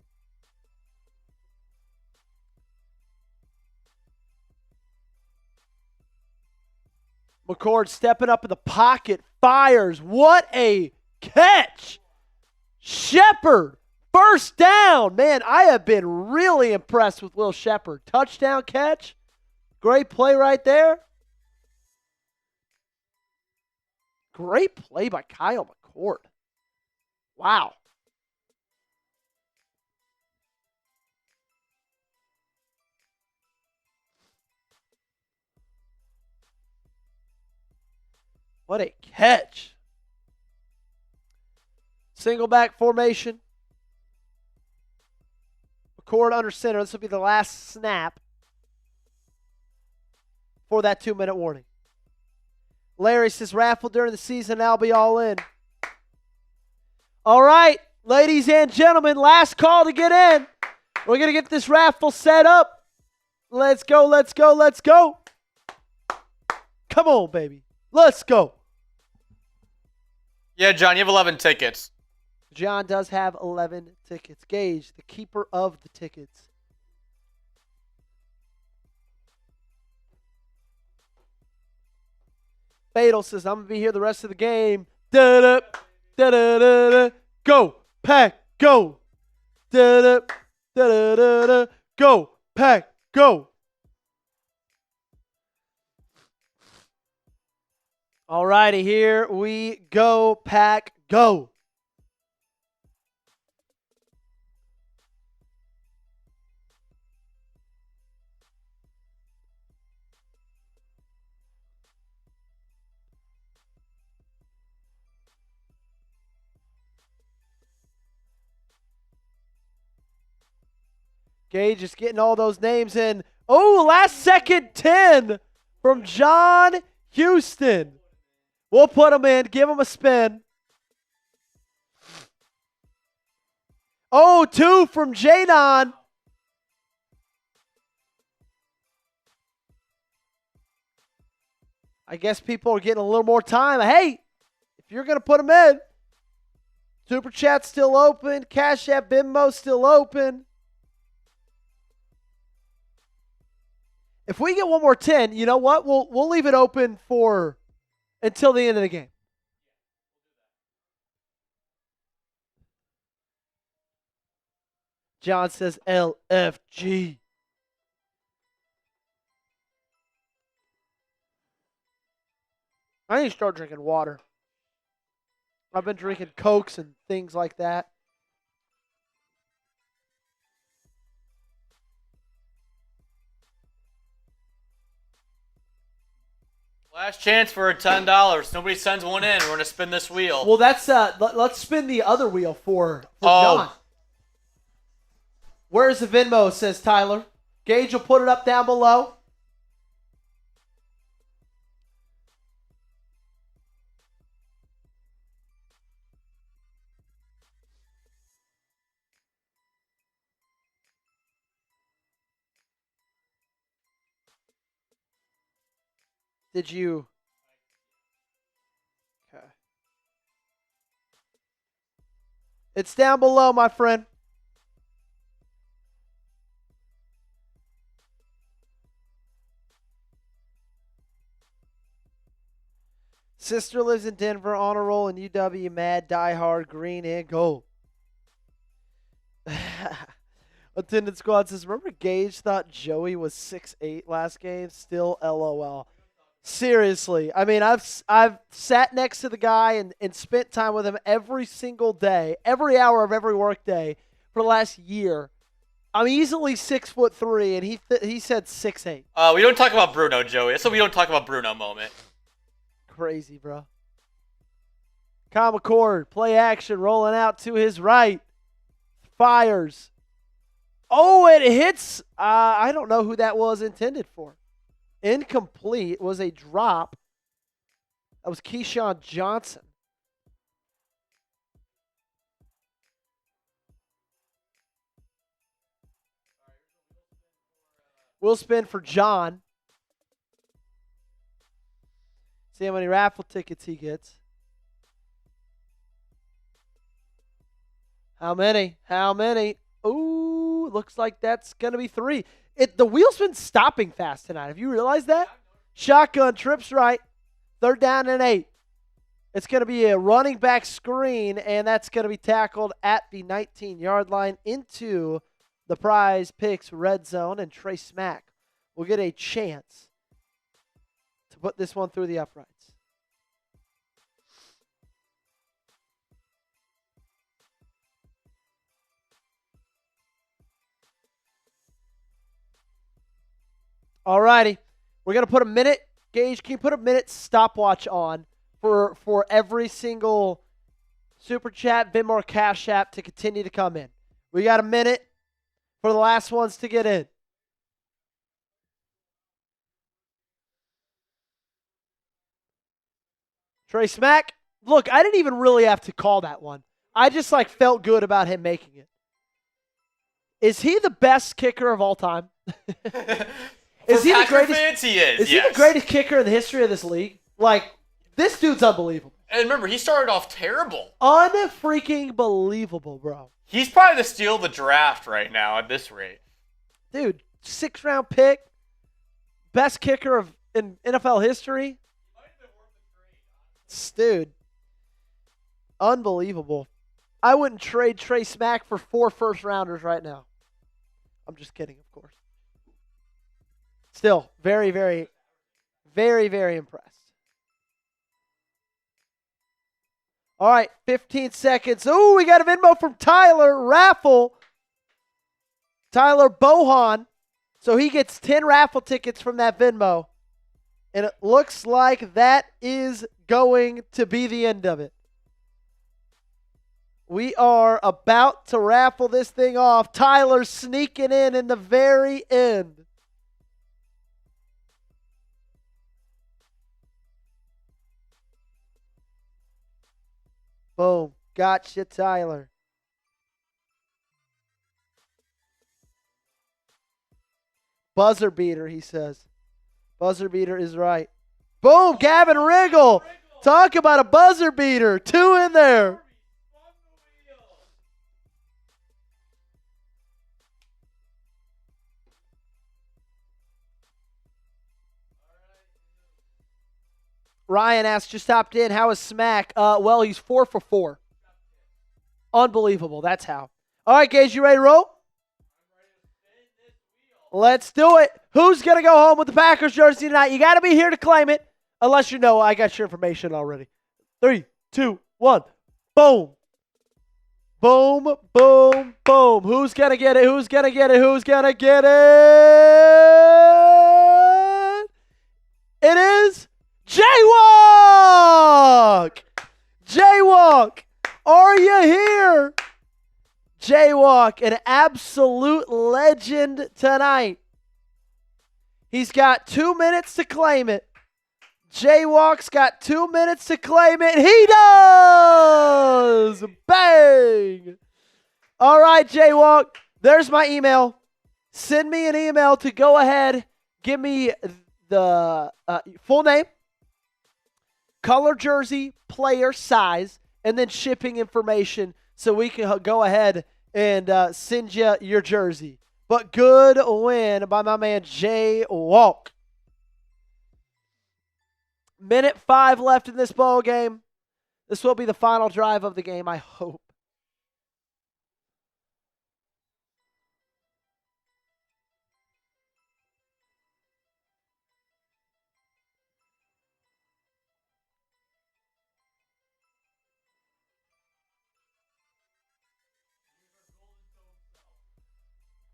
McCord stepping up in the pocket, fires. What a catch! Shepard, first down. Man, I have been really impressed with Will Shepard. Touchdown catch. Great play right there. Great play by Kyle McCord. Wow. What a catch. Single back formation. McCord under center. This will be the last snap for that 2-minute warning. Larry says, raffle during the season, I'll be all in. All right, ladies and gentlemen, last call to get in. We're going to get this raffle set up. Let's go, let's go, let's go. Come on, baby. Let's go. Yeah, John, you have 11 tickets. John does have 11 tickets. Gage, the keeper of the tickets. Fatal says, I'm going to be here the rest of the game. Da-da, da-da-da-da. Go, Pack, go. Da-da, da-da-da-da. Go, Pack, go. All righty, here we go, Pack, go. Gage is getting all those names in. Oh, last second 10 from John Houston. We'll put him in. Give him a spin. Oh, 2 from Jadon. I guess people are getting a little more time. Hey, if you're going to put him in, Super Chat's still open. Cash App Venmo's still open. If we get one more 10, you know what? We'll leave it open for until the end of the game. John says LFG. I need to start drinking water. I've been drinking Cokes and things like that. Last chance for a $10. Nobody sends one in. We're going to spin this wheel. Well, that's let's spin the other wheel for John. Where's the Venmo, says Tyler. Gage will put it up down below. Did you? Okay. It's down below, my friend. Sister lives in Denver, on a roll in UW, mad, diehard, green, and gold. Attendance squad says, remember Gage thought Joey was 6'8" last game? Still LOL. Seriously. I mean, I've sat next to the guy and spent time with him every single day, every hour of every work day for the last year. I'm easily 6'3", and he said 6'8". We don't talk about Bruno, Joey. That's a we don't talk about Bruno moment. Crazy, bro. Kyle McCord, play action, rolling out to his right. Fires. Oh, it hits. I don't know who that was intended for. Incomplete. Was a drop. That was Keyshawn Johnson. We'll spin for John. See how many raffle tickets he gets. How many? How many? Ooh, looks like that's going to be 3. The wheel's been stopping fast tonight. Have you realized that? Shotgun, trips right. 3rd down and 8. It's going to be a running back screen, and that's going to be tackled at the 19-yard line into the Prize Picks red zone, and Trey Smack will get a chance to put this one through the uprights. All righty. We're going to put a minute. Gage, can you put a minute stopwatch on for every single Super Chat, Venmo, or Cash App to continue to come in? We got a minute for the last ones to get in. Trey Smack. Look, I didn't even really have to call that one. I just felt good about him making it. Is he the best kicker of all time? Is he the greatest? Fans, he is. Is he the greatest kicker in the history of this league? This dude's unbelievable. And remember, he started off terrible. Unfreaking believable, bro. He's probably the steal of the draft right now at this rate. Dude, 6th round pick, best kicker in NFL history. Dude, unbelievable. I wouldn't trade Trey Smack for 4 first-rounders right now. I'm just kidding, of course. Still, very, very, very, very impressed. All right, 15 seconds. Ooh, we got a Venmo from Tyler Raffle. Tyler Bohan. So he gets 10 raffle tickets from that Venmo. And it looks like that is going to be the end of it. We are about to raffle this thing off. Tyler's sneaking in the very end. Boom. Gotcha, Tyler. Buzzer beater, he says. Buzzer beater is right. Boom, Gavin Riggle. Talk about a buzzer beater. 2 in there. Ryan asked, just stopped in. How is Smack? Well, he's 4 for 4. Unbelievable. That's how. All right, Gage, you ready to roll? Let's do it. Who's going to go home with the Packers jersey tonight? You got to be here to claim it, unless you know I got your information already. 3, 2, 1. Boom. Boom, boom, boom. Who's going to get it? Who's going to get it? Who's going to get it? It is Jaywalk! Jaywalk, are you here? Jaywalk, an absolute legend tonight. He's got 2 minutes to claim it. Jaywalk's got 2 minutes to claim it. He does! Bang! All right, Jaywalk, there's my email. Send me an email to go ahead. Give me the full name, color jersey, player, size, and then shipping information so we can go ahead and send you your jersey. But good win by my man Jay Walk. Minute 5 left in this ball game. This will be the final drive of the game, I hope.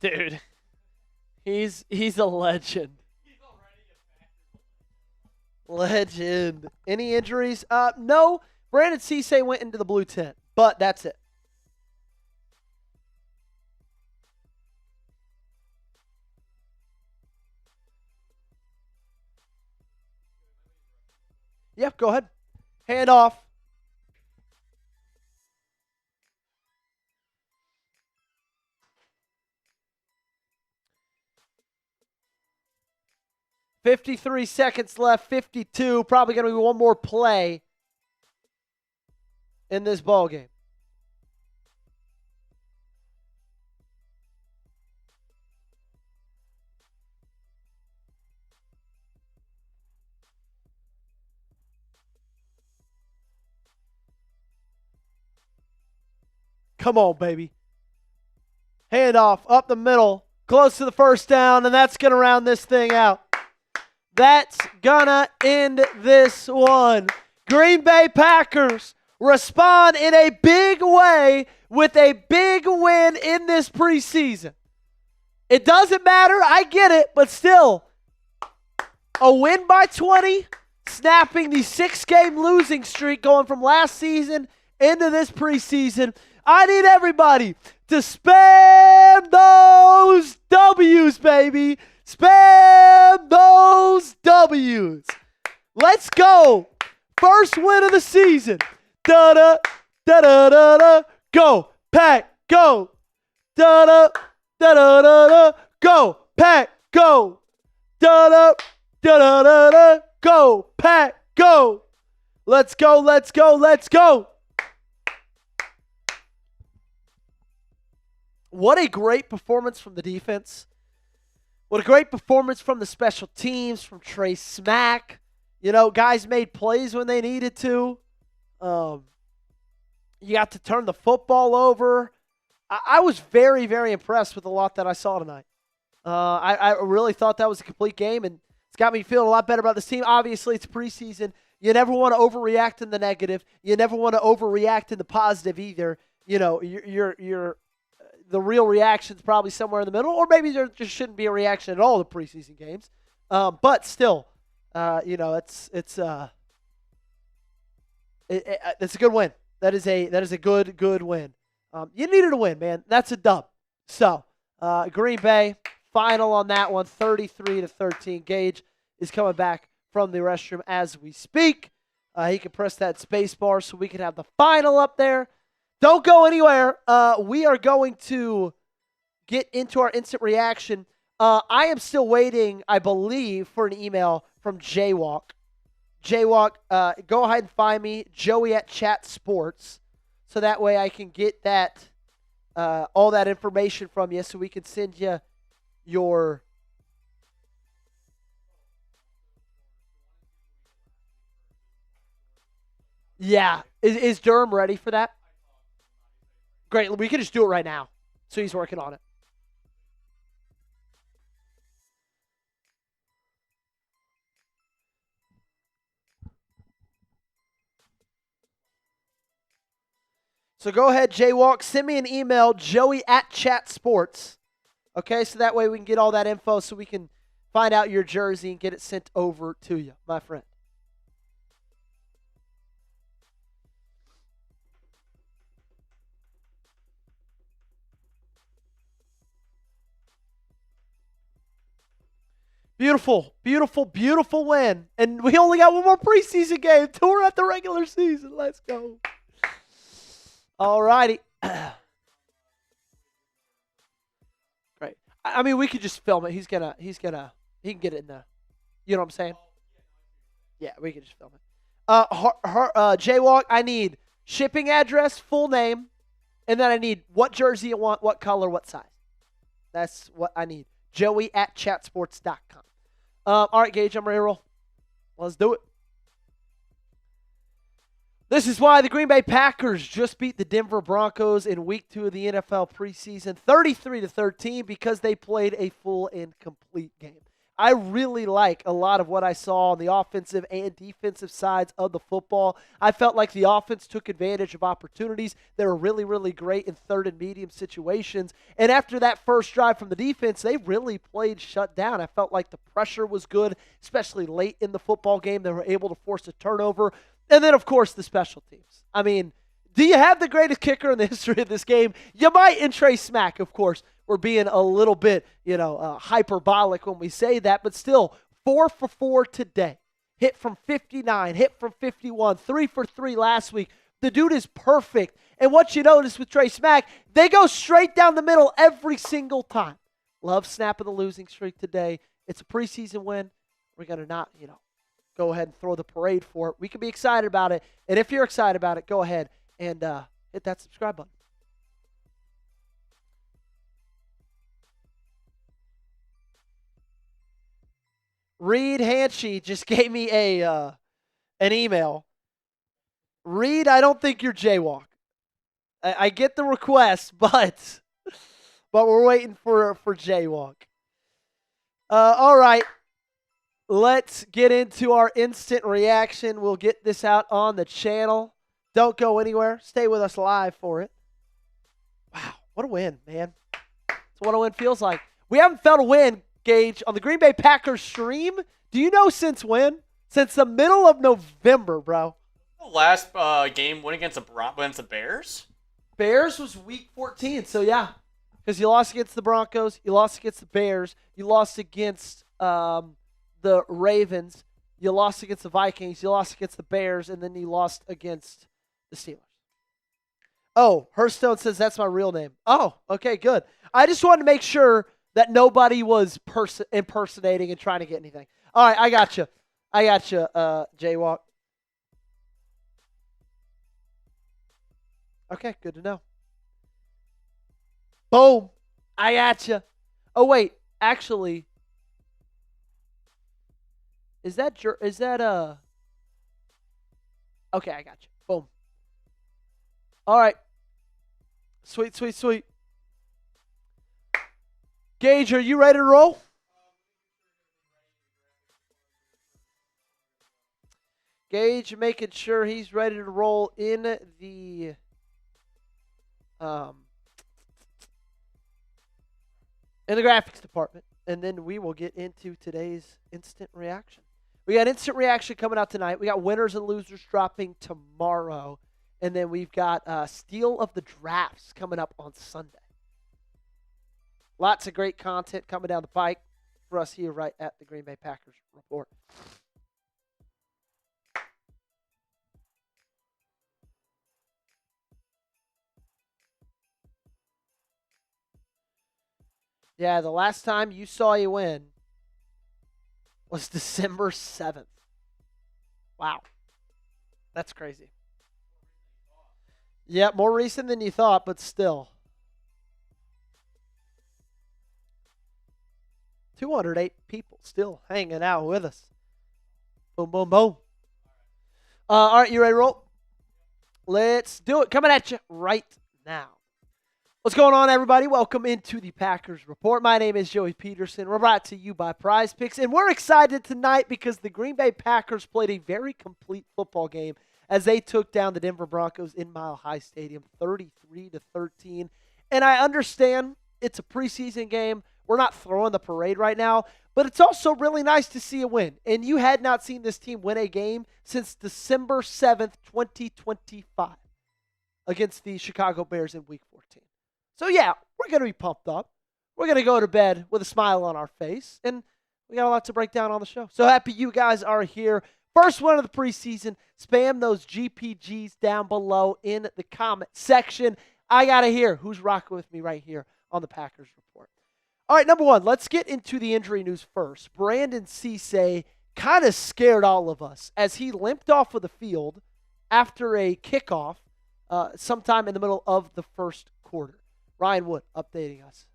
Dude, he's a legend. Legend. Any injuries? No. Brandon Cisse went into the blue tent, but that's it. Yep, go ahead. Hand off. $53 seconds left, 52. Probably going to be one more play in this ball game. Come on, baby. Hand off, up the middle, close to the first down, and that's going to round this thing out. That's gonna end this one. Green Bay Packers respond in a big way with a big win in this preseason. It doesn't matter, I get it, but still, a win by 20, snapping the 6-game losing streak going from last season into this preseason. I need everybody to spam those W's, baby. Spam those W's. Let's go. First win of the season. Da-da, da-da-da-da. Go, Pack, go. Da-da, da-da-da-da. Go, Pack, go. Da-da, da-da-da-da. Go, Pack, go. Let's go, let's go, let's go. What a great performance from the defense. What a great performance from the special teams, from Trey Smack. Guys made plays when they needed to. You got to turn the football over. I was very, very impressed with the lot that I saw tonight. I really thought that was a complete game, and it's got me feeling a lot better about this team. Obviously, it's preseason. You never want to overreact in the negative. You never want to overreact in the positive either. You're the real reaction's probably somewhere in the middle, or maybe there just shouldn't be a reaction at all to preseason games. But still, it's a good win. That is a good win. You needed a win, man. That's a dub. So, Green Bay, final on that one, 33-13. Gage is coming back from the restroom as we speak. He can press that space bar so we can have the final up there. Don't go anywhere. We are going to get into our instant reaction. I am still waiting, I believe, for an email from Jaywalk. Jaywalk, go ahead and find me, Joey at Chat Sports, so that way I can get that all that information from you so we can send you your... Yeah. Is Durham ready for that? Great. We can just do it right now. So he's working on it. So go ahead, Jaywalk. Send me an email, Joey at Chat Sports. Okay, so that way we can get all that info so we can find out your jersey and get it sent over to you, my friend. Beautiful, beautiful, beautiful win. And we only got one more preseason game. We're at the regular season. Let's go. All righty. Great. I mean, we could just film it. He can get it in the, you know what I'm saying? Yeah, we can just film it. Jaywalk, I need shipping address, full name, and then I need what jersey you want, what color, what size. That's what I need. Joey at chatsports.com. All right, Gage, I'm ready to roll. Let's do it. This is why the Green Bay Packers just beat the Denver Broncos in Week 2 of the NFL preseason, 33-13, because they played a full and complete game. I really like a lot of what I saw on the offensive and defensive sides of the football. I felt like the offense took advantage of opportunities. They were really, really great in third and medium situations. And after that first drive from the defense, they really played shut down. I felt like the pressure was good, especially late in the football game. They were able to force a turnover. And then, of course, the special teams. I mean, do you have the greatest kicker in the history of this game? You might in Trey Smack, of course. We're being a little bit, hyperbolic when we say that, but still, 4 for 4 today. Hit from 59, hit from 51, 3 for 3 last week. The dude is perfect. And what you notice with Trey Smack, they go straight down the middle every single time. Love snapping the losing streak today. It's a preseason win. We're going to not, go ahead and throw the parade for it. We can be excited about it. And if you're excited about it, go ahead and hit that subscribe button. Reed Hanchy just gave me an email. Reed, I don't think you're Jaywalk. I get the request, but we're waiting for Jaywalk. All right. Let's get into our instant reaction. We'll get this out on the channel. Don't go anywhere. Stay with us live for it. Wow, what a win, man. That's what a win feels like. We haven't felt a win, Gage, on the Green Bay Packers stream. Do you know since when? Since the middle of November, bro. The last game went against the Bears? Bears was week 14, so yeah. Because you lost against the Broncos, you lost against the Bears, you lost against the Ravens, you lost against the Vikings, you lost against the Bears, and then you lost against the Steelers. Oh, Hearthstone says that's my real name. Oh, okay, good. I just wanted to make sure that nobody was impersonating and trying to get anything. All right, I got you. Jaywalk. Okay, good to know. Boom. I got you. Oh, wait. Actually, Is that Okay, I got you. Boom. All right. Sweet, sweet, sweet. Gage, are you ready to roll? Gage making sure he's ready to roll in the graphics department, and then we will get into today's instant reaction. We got instant reaction coming out tonight. We got winners and losers dropping tomorrow, and then we've got steal of the drafts coming up on Sunday. Lots of great content coming down the pike for us here right at the Green Bay Packers Report. Yeah, the last time you saw you win was December 7th. Wow. That's crazy. Yeah, more recent than you thought, but still. 208 people still hanging out with us. Boom, boom, boom. All right, you ready to roll? Let's do it. Coming at you right now. What's going on, everybody? Welcome into the Packers Report. My name is Joey Petersen. We're brought to you by Prize Picks, and we're excited tonight because the Green Bay Packers played a very complete football game as they took down the Denver Broncos in Mile High Stadium, 33-13. And I understand it's a preseason game. We're not throwing the parade right now, but it's also really nice to see a win. And you had not seen this team win a game since December 7th, 2025 against the Chicago Bears in Week 14. So, yeah, we're going to be pumped up. We're going to go to bed with a smile on our face, and we got a lot to break down on the show. So happy you guys are here. First one of the preseason. Spam those GPGs down below in the comment section. I got to hear who's rocking with me right here on the Packers Report. All right, number one, let's get into the injury news first. Brandon Cisse kind of scared all of us as he limped off of the field after a kickoff sometime in the middle of the first quarter. Ryan Wood updating us.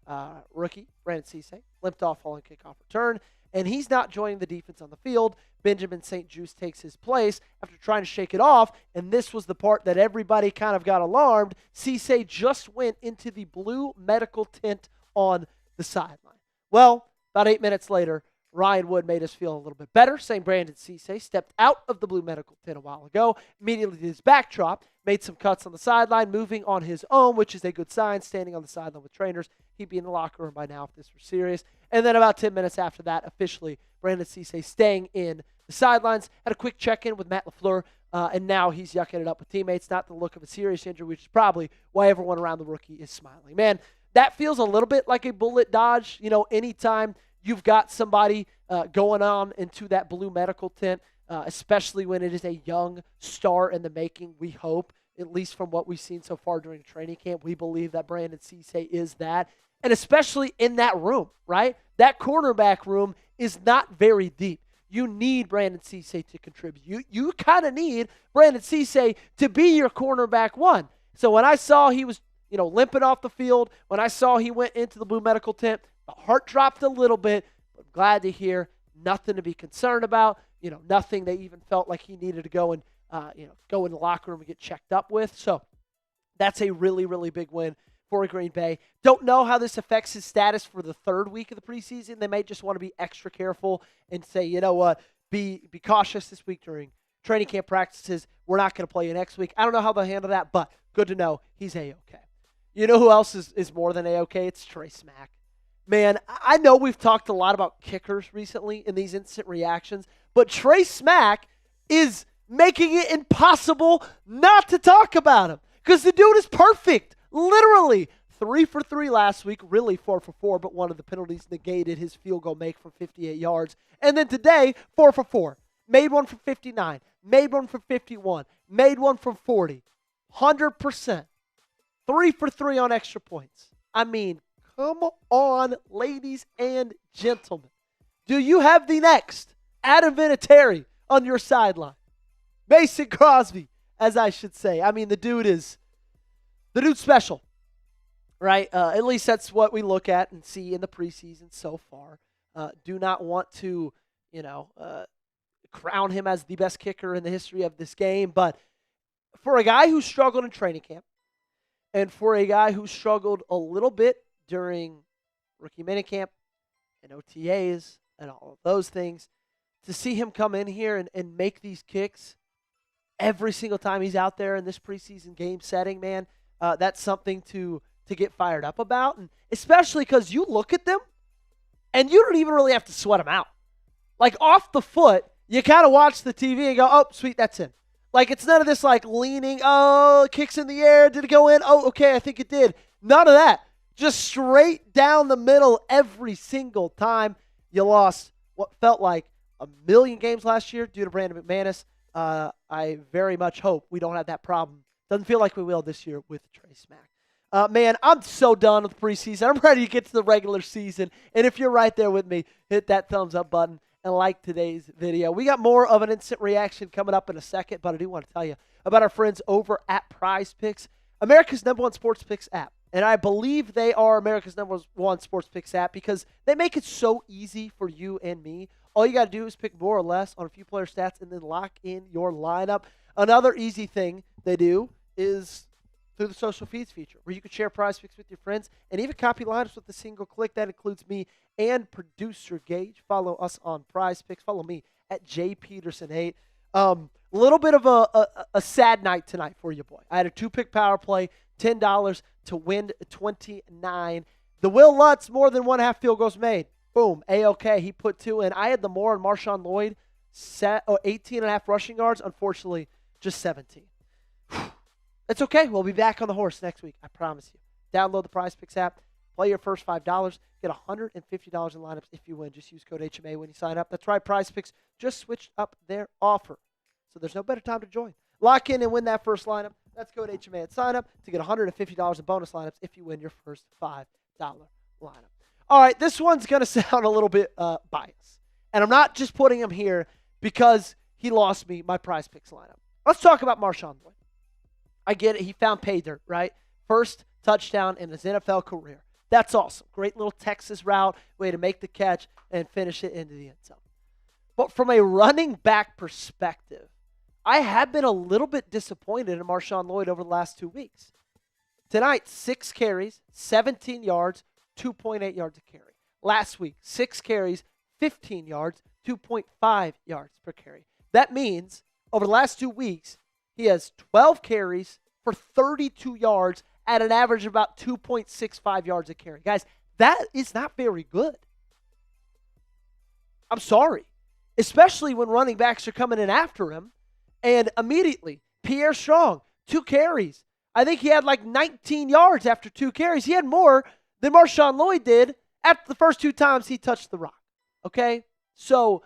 Rookie, Brandon Cisse, limped off following kickoff return, and he's not joining the defense on the field. Benjamin St-Juste takes his place after trying to shake it off, and this was the part that everybody kind of got alarmed. Cisse just went into the blue medical tent on the sideline. Well, about 8 minutes later, Ryan Wood made us feel a little bit better, saying Brandon Cisse stepped out of the blue medical tent a while ago, immediately did his backdrop, made some cuts on the sideline, moving on his own, which is a good sign, standing on the sideline with trainers. He'd be in the locker room by now if this were serious. And then about 10 minutes after that, officially, Brandon Cisse staying in the sidelines, had a quick check-in with Matt LaFleur, and now he's yucking it up with teammates. Not the look of a serious injury, which is probably why everyone around the rookie is smiling. Man, that feels a little bit like a bullet dodge. You know, anytime you've got somebody going on into that blue medical tent, especially when it is a young star in the making, we hope, at least from what we've seen so far during training camp, we believe that Brandon Cisse is that. And especially in that room, right? That cornerback room is not very deep. You need Brandon Cisse to contribute. You kind of need Brandon Cisse to be your cornerback one. So when I saw he was, limping off the field, when I saw he went into the blue medical tent, my heart dropped a little bit, but I'm glad to hear nothing to be concerned about, nothing they even felt like he needed to go and, go in the locker room and get checked up with. So that's a really, really big win for Green Bay. Don't know how this affects his status for the third week of the preseason. They may just want to be extra careful and say, you know what, be cautious this week during training camp practices. We're not going to play you next week. I don't know how they'll handle that, but good to know he's A-okay. You know who else is more than A-okay? It's Trey Smack. Man, I know we've talked a lot about kickers recently in these instant reactions, but Trey Smack is making it impossible not to talk about him because the dude is perfect. Literally 3 for 3 last week, really 4 for 4, but one of the penalties negated his field goal make from 58 yards. And then today, 4 for 4. Made one from 59, made one from 51, made one from 40. 100%. 3 for 3 on extra points. I mean, come on, ladies and gentlemen. Do you have the next Adam Vinatieri on your sideline? Mason Crosby, as I should say. I mean, the dude's special, right? At least that's what we look at and see in the preseason so far. Do not want to, crown him as the best kicker in the history of this game. But for a guy who struggled in training camp, and for a guy who struggled a little bit during rookie minicamp and OTAs and all of those things, to see him come in here and make these kicks every single time he's out there in this preseason game setting, man, that's something to get fired up about. And especially because you look at them and you don't even really have to sweat them out. Like off the foot, you kind of watch the TV and go, oh, sweet, that's in. Like it's none of this like leaning, oh, kicks in the air, did it go in? Oh, okay, I think it did. None of that. Just straight down the middle every single time. You lost what felt like a million games last year due to Brandon McManus. I very much hope we don't have that problem. Doesn't feel like we will this year with Trey Smack. Man, I'm so done with preseason. I'm ready to get to the regular season. And if you're right there with me, hit that thumbs up button and like today's video. We got more of an instant reaction coming up in a second, but I do want to tell you about our friends over at Prize Picks, America's #1 sports picks app. And I believe they are America's #1 sports picks app because they make it so easy for you and me. All you got to do is pick more or less on a few player stats and then lock in your lineup. Another easy thing they do is through the social feeds feature where you can share Prize Picks with your friends and even copy lineups with a single click. That includes me and producer Gage. Follow us on Prize Picks. Follow me at jpetersen8. A little bit of a sad night tonight for you, boy. I had a 2-pick power play, $10 to win 29. The Will Lutz, more than 1.5 field goals made. Boom, A-OK. He put 2 in. I had the Moore and Marshawn Lloyd, 18.5 rushing yards. Unfortunately, just 17. It's okay. We'll be back on the horse next week. I promise you. Download the Prize Picks app. Play your first $5. Get $150 in lineups if you win. Just use code HMA when you sign up. That's right. Prize Picks just switched up their offer. So there's no better time to join. Lock in and win that first lineup. That's code HMA at sign up to get $150 in bonus lineups if you win your first $5 lineup. All right, this one's going to sound a little bit biased. And I'm not just putting him here because he lost me my Prize Picks lineup. Let's talk about Marshawn Lloyd. I get it. He found pay dirt, right? First touchdown in his NFL career. That's awesome. Great little Texas route, way to make the catch and finish it into the end zone. But from a running back perspective, I have been a little bit disappointed in Marshawn Lloyd over the last 2 weeks. Tonight, 6 carries, 17 yards, 2.8 yards a carry. Last week, 6 carries, 15 yards, 2.5 yards per carry. That means over the last 2 weeks, he has 12 carries for 32 yards at an average of about 2.65 yards a carry. Guys, that is not very good. I'm sorry. Especially when running backs are coming in after him. And immediately, Pierre Strong, 2 carries. I think he had like 19 yards after 2 carries. He had more than Marshawn Lloyd did after the first 2 times he touched the rock. Okay? So,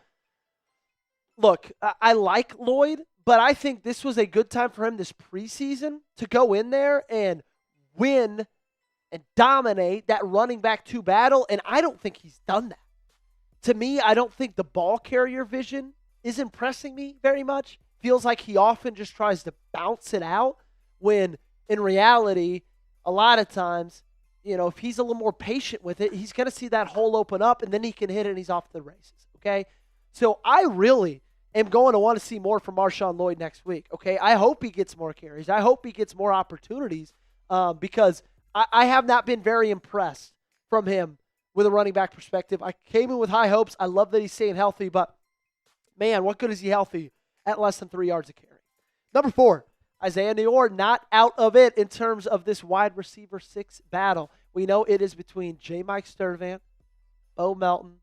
look, I like Lloyd, but I think this was a good time for him this preseason to go in there and win and dominate that running back 2 battle, and I don't think he's done that. To me, I don't think the ball carrier vision is impressing me very much. Feels like he often just tries to bounce it out when in reality, a lot of times, you know, if he's a little more patient with it, he's going to see that hole open up and then he can hit it and he's off the races, okay? So I really am going to want to see more from Marshawn Lloyd next week, okay? I hope he gets more carries. I hope he gets more opportunities because I have not been very impressed from him with a running back perspective. I came in with high hopes. I love that he's staying healthy, but man, what good is he healthy at less than 3 yards a carry? Number 4, Isaiah Neyor not out of it in terms of this wide receiver 6 battle. We know it is between J. Mike Sturtevant, Bo Melton,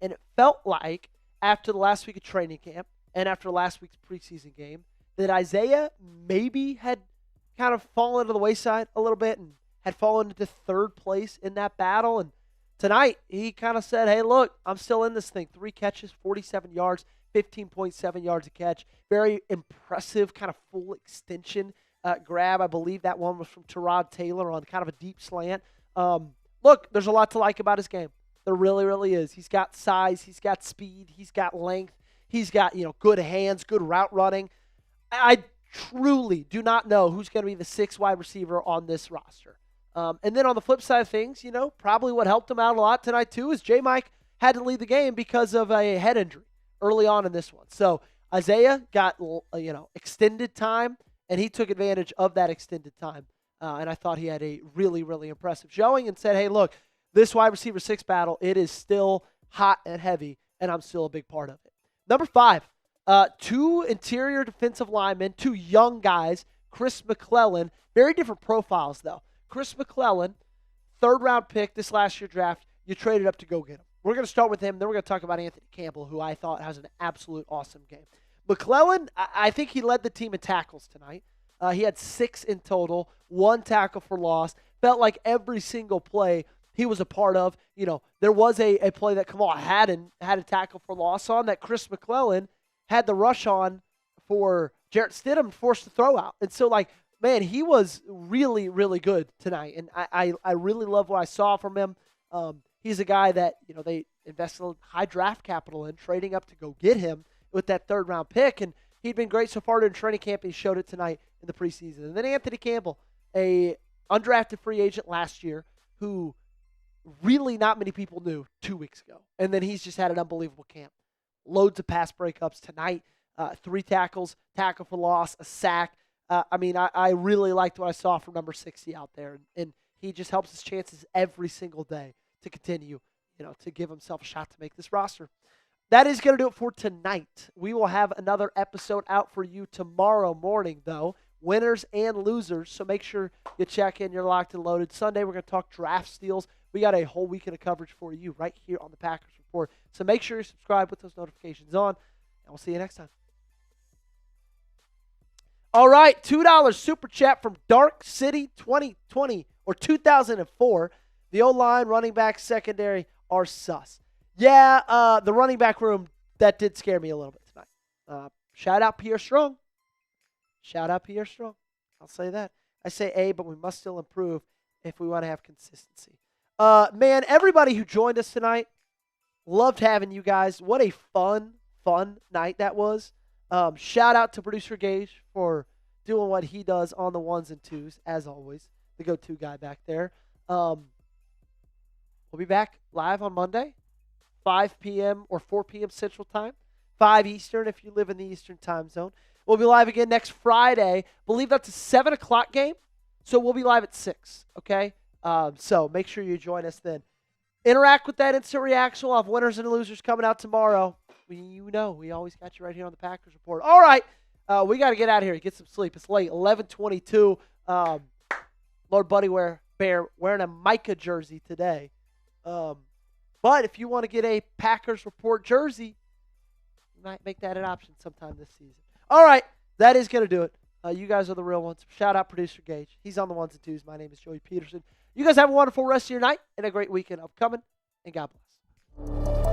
and it felt like after the last week of training camp and after last week's preseason game that Isaiah maybe had kind of fallen to the wayside a little bit and had fallen into 3rd place in that battle. And tonight, he kind of said, hey, look, I'm still in this thing. 3 catches, 47 yards, 15.7 yards a catch. Very impressive kind of full extension grab. I believe that one was from Tyrod Taylor on kind of a deep slant. Look, there's a lot to like about his game. There really, really is. He's got size. He's got speed. He's got length. He's got, good hands, good route running. I truly do not know who's going to be the 6th wide receiver on this roster. And then on the flip side of things, probably what helped him out a lot tonight too is J. Mike had to lead the game because of a head injury early on in this one. So Isaiah got extended time, and he took advantage of that extended time. And I thought he had a really, really impressive showing and said, hey, look, this wide receiver 6 battle, it is still hot and heavy, and I'm still a big part of it. Number 5, 2 interior defensive linemen, 2 young guys, Chris McClellan, very different profiles, though. Chris McClellan, 3rd-round pick this last year draft, you traded up to go get him. We're going to start with him, then we're going to talk about Anthony Campbell, who I thought has an absolute awesome game. McClellan, I think he led the team in tackles tonight. He had 6 in total, 1 tackle for loss. Felt like every single play he was a part of. There was a play that Kamal had a tackle for loss on that Chris McClellan had the rush on for Jarrett Stidham, forced the throw out. And so, man, he was really, really good tonight. And I really love what I saw from him. He's a guy that, they invested high draft capital in, trading up to go get him with that 3rd-round pick. And he'd been great so far in training camp. He showed it tonight in the preseason. And then Anthony Campbell, a undrafted free agent last year who really not many people knew 2 weeks ago. And then he's just had an unbelievable camp. Loads of pass breakups tonight, 3 tackles, tackle for loss, a sack. I really liked what I saw from number 60 out there. And he just helps his chances every single day to continue, to give himself a shot to make this roster. That is going to do it for tonight. We will have another episode out for you tomorrow morning, though. Winners and losers, so make sure you check in. You're locked and loaded. Sunday, we're going to talk draft steals. We got a whole weekend of coverage for you right here on the Packers Report. So make sure you subscribe with those notifications on, and we'll see you next time. All right, $2 super chat from Dark City 2020 or 2004. The O-line, running back, secondary are sus. Yeah, the running back room, that did scare me a little bit tonight. Shout out Pierre Strong. I'll say that. I say A, but we must still improve if we want to have consistency. Man, everybody who joined us tonight, loved having you guys. What a fun night that was. Shout out to Producer Gage for doing what he does on the 1s and 2s, as always. The go-to guy back there. We'll be back live on Monday, 5 p.m. or 4 p.m. Central Time, 5 Eastern if you live in the Eastern Time Zone. We'll be live again next Friday. Believe that's a 7 o'clock game, so we'll be live at 6, okay? So make sure you join us then. Interact with that instant reaction. We'll have winners and losers coming out tomorrow. We always got you right here on the Packers Report. All right, we got to get out of here, get some sleep. It's late, 11:22. Lord Buddy Bear wearing a Micah jersey today. But if you want to get a Packers Report jersey, you might make that an option sometime this season. All right, that is going to do it. You guys are the real ones. Shout out Producer Gage. He's on the 1s and 2s. My name is Joey Petersen. You guys have a wonderful rest of your night and a great weekend upcoming, and God bless.